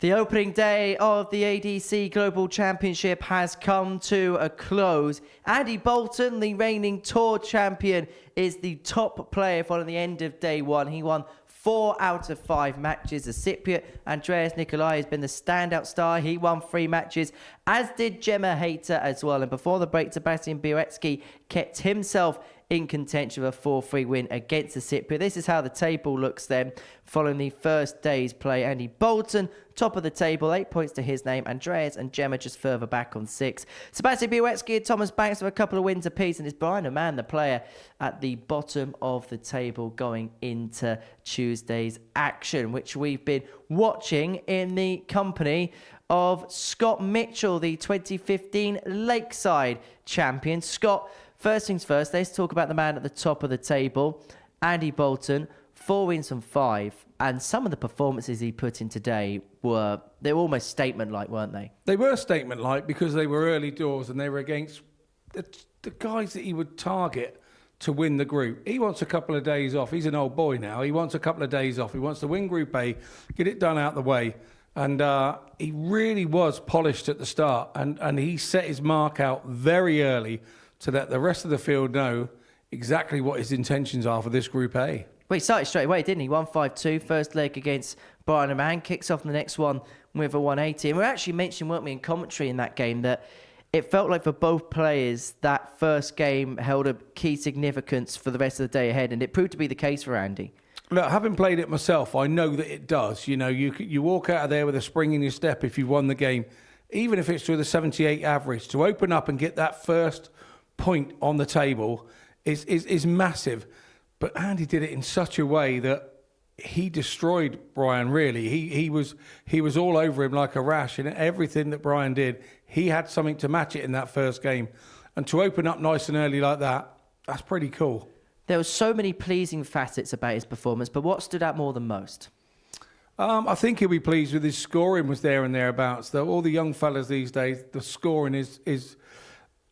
The opening day of the ADC Global Championship has come to a close. Andy Bolton, the reigning tour champion, is the top player following the end of day one. He won 4 out of 5 matches. The Cypriot, Andreas Nikolaou, has been the standout star. He won 3 matches, as did Gemma Hayter as well. And before the break, Sebastian Bialecki kept himself in contention with a 4-3 win against the Cypriot. This is how the table looks then following the first day's play. Andy Bolton, top of the table, 8 points to his name. Andreas and Gemma just further back on 6. Sebastian Bialecki and Thomas Banks with a couple of wins apiece, and it's Brian Raman, the player, at the bottom of the table going into Tuesday's action, which we've been watching in the company of Scott Mitchell, the 2015 Lakeside champion. Scott, first things first, let's talk about the man at the top of the table, Andy Bolton. 4 wins from 5, and some of the performances he put in today they were almost statement-like, weren't they? They were statement-like because they were early doors and they were against the guys that he would target to win the group. He wants a couple of days off. He's an old boy now. He wants a couple of days off. He wants to win Group A, get it done out the way. And he really was polished at the start, and he set his mark out very early to let the rest of the field know exactly what his intentions are for this Group A. Well, he started straight away, didn't he? 1-5-2, first leg against Brian Raman, kicks off the next one with a 180. And we actually mentioned, weren't we, in commentary in that game, that it felt like for both players that first game held a key significance for the rest of the day ahead, and it proved to be the case for Andy. Look, having played it myself, I know that it does. You know, you walk out of there with a spring in your step if you've won the game, even if it's with a 78 average. To open up and get that first point on the table is massive. But Andy did it in such a way that he destroyed Brian, really. He was all over him like a rash, and everything that Brian did, he had something to match it in that first game. And to open up nice and early like that, that's pretty cool. There were so many pleasing facets about his performance, but what stood out more than most? I think he'll be pleased with his scoring was there and thereabouts. Though all the young fellas these days, the scoring is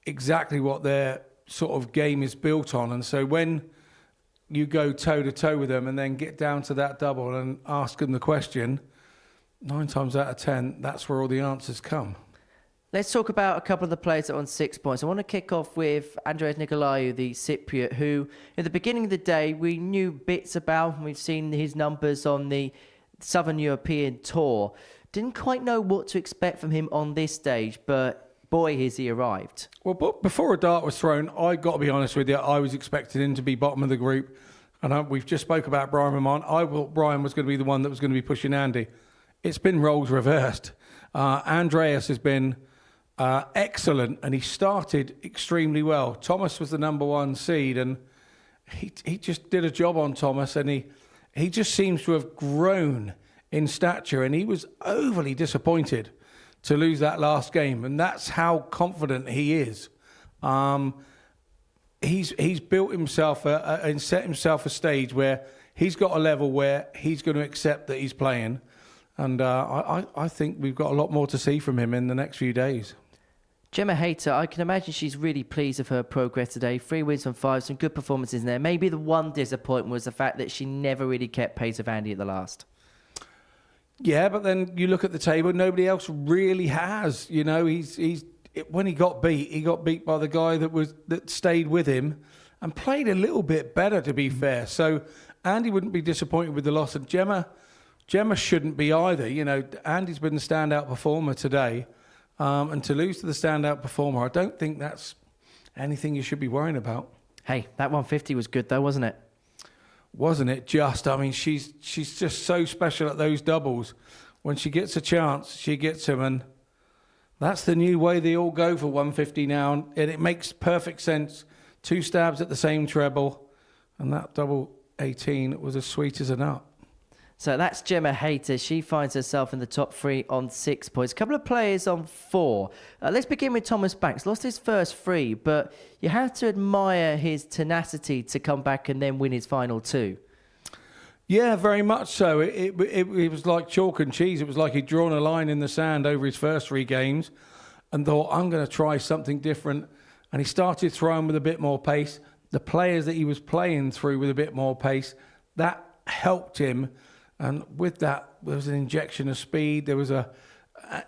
exactly what their sort of game is built on. And so when you go toe-to-toe with them and then get down to that double and ask them the question, 9 times out of 10, that's where all the answers come. Let's talk about a couple of the players that are on 6 points. I want to kick off with Andreas Nikolaou, the Cypriot, who at the beginning of the day we knew bits about, and we've seen his numbers on the Southern European Tour. Didn't quite know what to expect from him on this stage, but boy, has he arrived. Well, before a dart was thrown, I got to be honest with you, I was expecting him to be bottom of the group. And we've just spoke about Brian Raman. I thought Brian was going to be the one that was going to be pushing Andy. It's been roles reversed. Andreas has been excellent, and he started extremely well. Thomas was the #1 seed, and he just did a job on Thomas, and he just seems to have grown in stature, and he was overly disappointed to lose that last game, and that's how confident he is. He's built himself and set himself a stage where he's got a level where he's going to accept that he's playing, and I think we've got a lot more to see from him in the next few days. Gemma Hayter, I can imagine she's really pleased with her progress today. 3 wins from 5, some good performances in there. Maybe the one disappointment was the fact that she never really kept pace with Andy at the last. Yeah, but then you look at the table, nobody else really has. You know, when he got beat by the guy that stayed with him and played a little bit better, to be fair. So Andy wouldn't be disappointed with the loss, and Gemma shouldn't be either. You know, Andy's been the standout performer today, and to lose to the standout performer, I don't think that's anything you should be worrying about. Hey, that 150 was good though, wasn't it? Wasn't it just? I mean, she's just so special at those doubles. When she gets a chance, she gets them, and that's the new way they all go for 150 now, and it makes perfect sense. 2 stabs at the same treble, and that double 18 was as sweet as a nut. So that's Gemma Hayter. She finds herself in the top 3 on 6 points. A couple of players on 4. Let's begin with Thomas Banks. Lost his first 3, but you have to admire his tenacity to come back and then win his final 2. Yeah, very much so. It was like chalk and cheese. It was like he'd drawn a line in the sand over his first 3 games and thought, I'm going to try something different. And he started throwing with a bit more pace. The players that he was playing through with a bit more pace, that helped him. And with that, there was an injection of speed. There was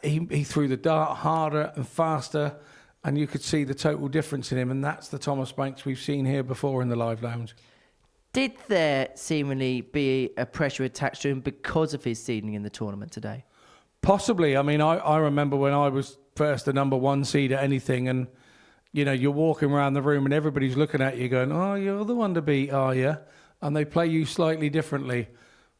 he threw the dart harder and faster, and you could see the total difference in him. And that's the Thomas Banks we've seen here before in the live lounge. Did there seemingly be a pressure attached to him because of his seeding in the tournament today? Possibly. I mean, I remember when I was first the number 1 seed at anything, and you're walking around the room and everybody's looking at you going, "Oh, you're the one to beat, are you?" And they play you slightly differently.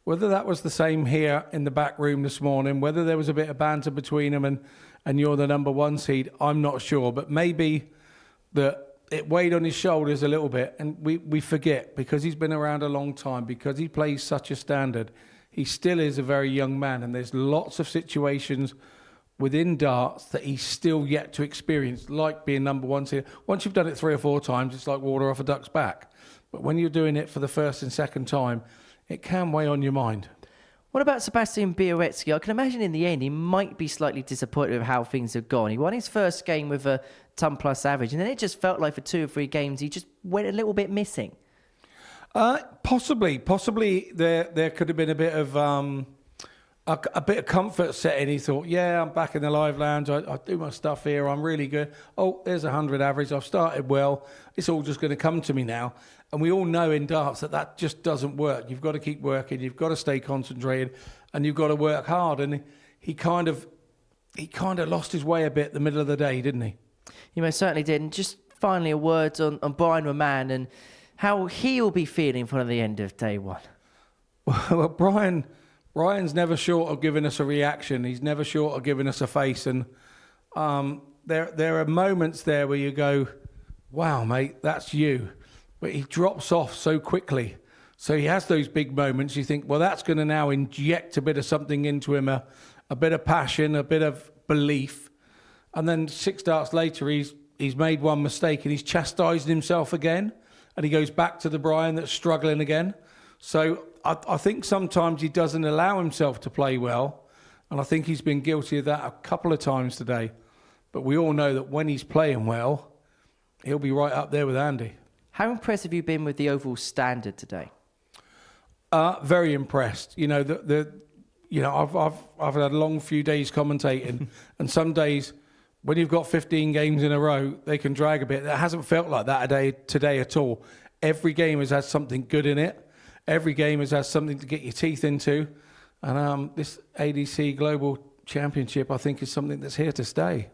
Whether that was the same here in the back room this morning, whether there was a bit of banter between them and you're the number 1 seed, I'm not sure. But maybe that it weighed on his shoulders a little bit, and we forget, because he's been around a long time, because he plays such a standard. He still is a very young man, and there's lots of situations within darts that he's still yet to experience, like being number 1 seed. Once you've done it 3 or 4 times, it's like water off a duck's back. But when you're doing it for the first and second time, it can weigh on your mind. What about Sebastian Bialecki? I can imagine in the end he might be slightly disappointed with how things have gone. He won his first game with a ton plus average, and then it just felt like for 2 or 3 games he just went a little bit missing. Possibly there could have been a bit of comfort setting. He thought, yeah, I'm back in the live lounge. I do my stuff here. I'm really good. Oh, there's 100 average. I've started well. It's all just going to come to me now. And we all know in darts that just doesn't work. You've got to keep working. You've got to stay concentrated, and you've got to work hard. And he kind of lost his way a bit the middle of the day, didn't he? He most certainly did. And just finally a word on Brian Raman and how he'll be feeling in front of the end of day 1. Well, Brian's never short of giving us a reaction. He's never short of giving us a face. And there are moments there where you go, wow, mate, that's you. But he drops off so quickly. So he has those big moments. You think, well, that's going to now inject a bit of something into him, a bit of passion, a bit of belief. And then 6 darts later, he's made one mistake and he's chastised himself again. And he goes back to the Brian that's struggling again. So I think sometimes he doesn't allow himself to play well. And I think he's been guilty of that a couple of times today. But we all know that when he's playing well, he'll be right up there with Andy. How impressed have you been with the overall standard today? Very impressed. I've had a long few days commentating, and some days when you've got 15 games in a row, they can drag a bit. It hasn't felt like that today at all. Every game has had something good in it. Every game has had something to get your teeth into. And this ADC Global Championship, I think, is something that's here to stay.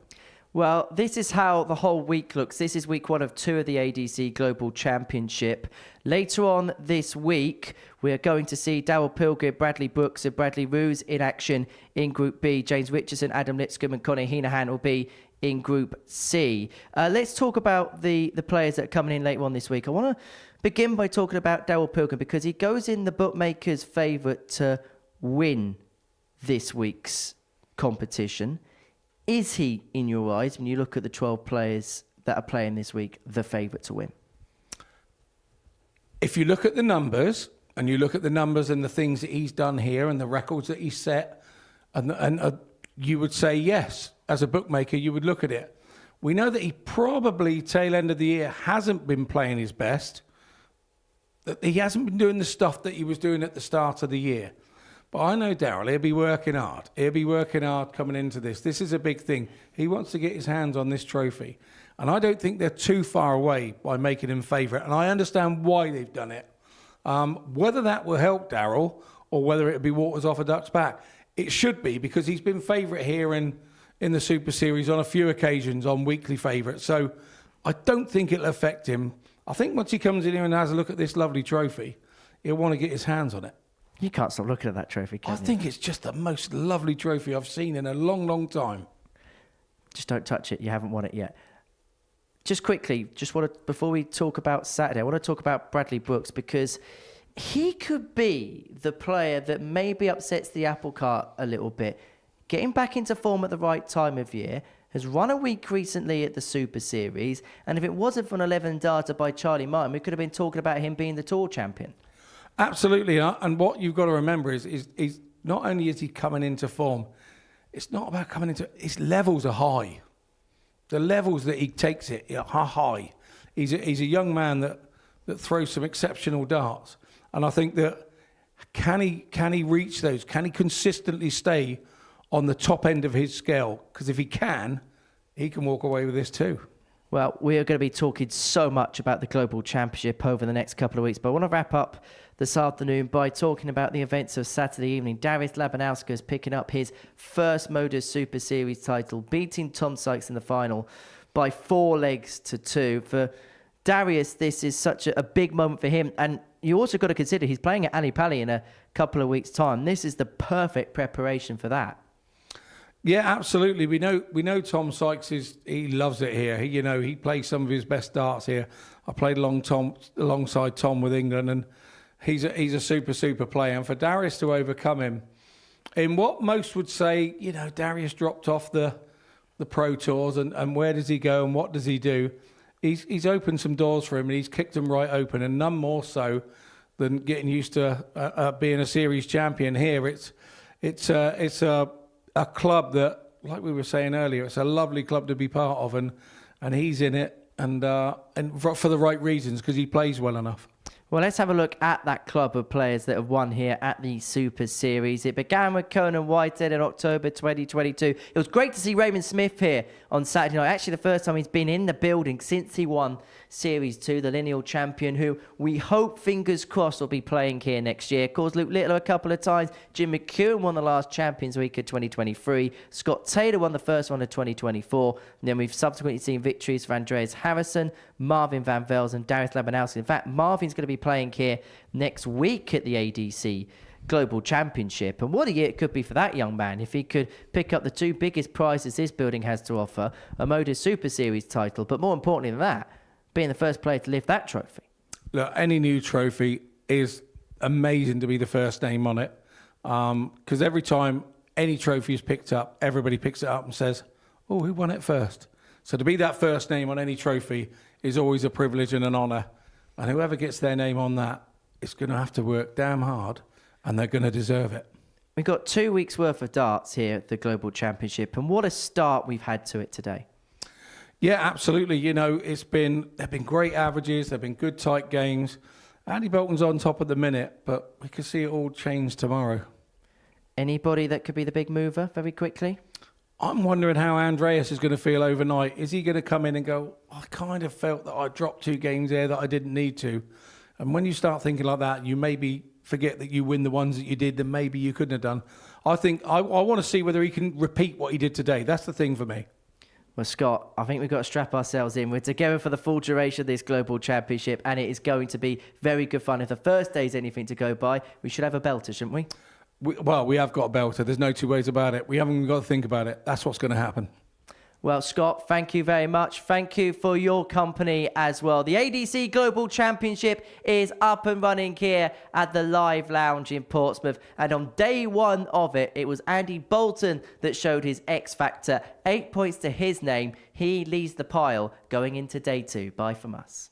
Well, this is how the whole week looks. This is week 1 of 2 of the ADC Global Championship. Later on this week, we're going to see Daryl Pilgrim, Bradley Brooks and Bradley Roos in action in Group B. James Richardson, Adam Lipscomb and Conor Heenahan will be in Group C. Let's talk about the players that are coming in later on this week. I want to begin by talking about Daryl Pilgrim because he goes in the bookmakers' favourite to win this week's competition. Is he, in your eyes, when you look at the 12 players that are playing this week, the favourite to win? If you look at the numbers, and you look at the numbers and the things that he's done here and the records that he's set, and you would say yes. As a bookmaker, you would look at it. We know that he probably, tail end of the year, hasn't been playing his best. That he hasn't been doing the stuff that he was doing at the start of the year. But I know Daryl, he'll be working hard. He'll be working hard coming into this. This is a big thing. He wants to get his hands on this trophy. And I don't think they're too far away by making him favourite. And I understand why they've done it. Whether that will help Daryl or whether it'll be waters off a duck's back, it should be, because he's been favourite here in the Super Series on a few occasions on weekly favourites. So I don't think it'll affect him. I think once he comes in here and has a look at this lovely trophy, he'll want to get his hands on it. You can't stop looking at that trophy, can you? I think it's just the most lovely trophy I've seen in a long, long time. Just don't touch it. You haven't won it yet. Just quickly, before we talk about Saturday, I want to talk about Bradley Brooks because he could be the player that maybe upsets the apple cart a little bit. Getting back into form at the right time of year, has run a week recently at the Super Series, and if it wasn't for an 11 darter by Charlie Martin, we could have been talking about him being the Tour champion. Absolutely, and what you've got to remember is not only is he coming into form, it's not about coming into, his levels are high. The levels that he takes it are high. He's a young man that throws some exceptional darts, and I think that Can he reach those? Can he consistently stay on the top end of his scale? Because if he can walk away with this too. Well, we are going to be talking so much about the Global Championship over the next couple of weeks, but I want to wrap up this afternoon by talking about the events of Saturday evening. Darius Labanauskas is picking up his first Modus Super Series title, beating Tom Sykes in the final by 4 legs to 2. For Darius, this is such a big moment for him, and you also got to consider he's playing at Ali Pali in a couple of weeks' time. This is the perfect preparation for that. Yeah, absolutely. We know Tom Sykes he loves it here. He plays some of his best darts here. I played alongside Tom with England, and he's a super player. And for Darius to overcome him in what most would say, Darius dropped off the pro tours, and where does he go and what does he do? He's opened some doors for him, and he's kicked them right open, and none more so than getting used to being a series champion here. It's a club that, like we were saying earlier, it's a lovely club to be part of, and he's in it, and for the right reasons, because he plays well enough. Well, let's have a look at that club of players that have won here at the Super Series. It began with Conan Whitehead in October 2022. It was great to see Raymond Smith here on Saturday night. Actually, the first time he's been in the building since he won Series 2, the lineal champion, who we hope, fingers crossed, will be playing here next year. Of course, Luke Little a couple of times. Jim McEwen won the last Champions Week of 2023. Scott Taylor won the first one of 2024. And then we've subsequently seen victories for Andreas Harrison, Marvin Van Vels, and Darius Labanauskas. In fact, Marvin's going to be playing here next week at the ADC Global Championship. And what a year it could be for that young man if he could pick up the 2 biggest prizes this building has to offer, a Modus Super Series title, but more importantly than that, being the first player to lift that trophy. Look, any new trophy is amazing to be the first name on it, because every time any trophy is picked up, everybody picks it up and says, oh, who won it first? So to be that first name on any trophy is always a privilege and an honour. And whoever gets their name on that is going to have to work damn hard, and they're going to deserve it. We've got 2 weeks' worth of darts here at the Global Championship, and what a start we've had to it today. Yeah, absolutely. There've been great averages, there've been good tight games. Andy Bolton's on top at the minute, but we could see it all change tomorrow. Anybody that could be the big mover very quickly? I'm wondering how Andreas is going to feel overnight. Is he going to come in and go, I kind of felt that I dropped 2 games there that I didn't need to? And when you start thinking like that, you maybe forget that you win the ones that you did that maybe you couldn't have done. I think I want to see whether he can repeat what he did today. That's the thing for me. Well, Scott, I think we've got to strap ourselves in. We're together for the full duration of this Global Championship, and it is going to be very good fun. If the first day is anything to go by, we should have a belter, shouldn't we? We have got a belter. There's no 2 ways about it. We haven't even got to think about it. That's what's going to happen. Well, Scott, thank you very much. Thank you for your company as well. The ADC Global Championship is up and running here at the Live Lounge in Portsmouth. And on day 1 of it, it was Andy Bolton that showed his X Factor. 8 points to his name. He leads the pile going into day 2. Bye from us.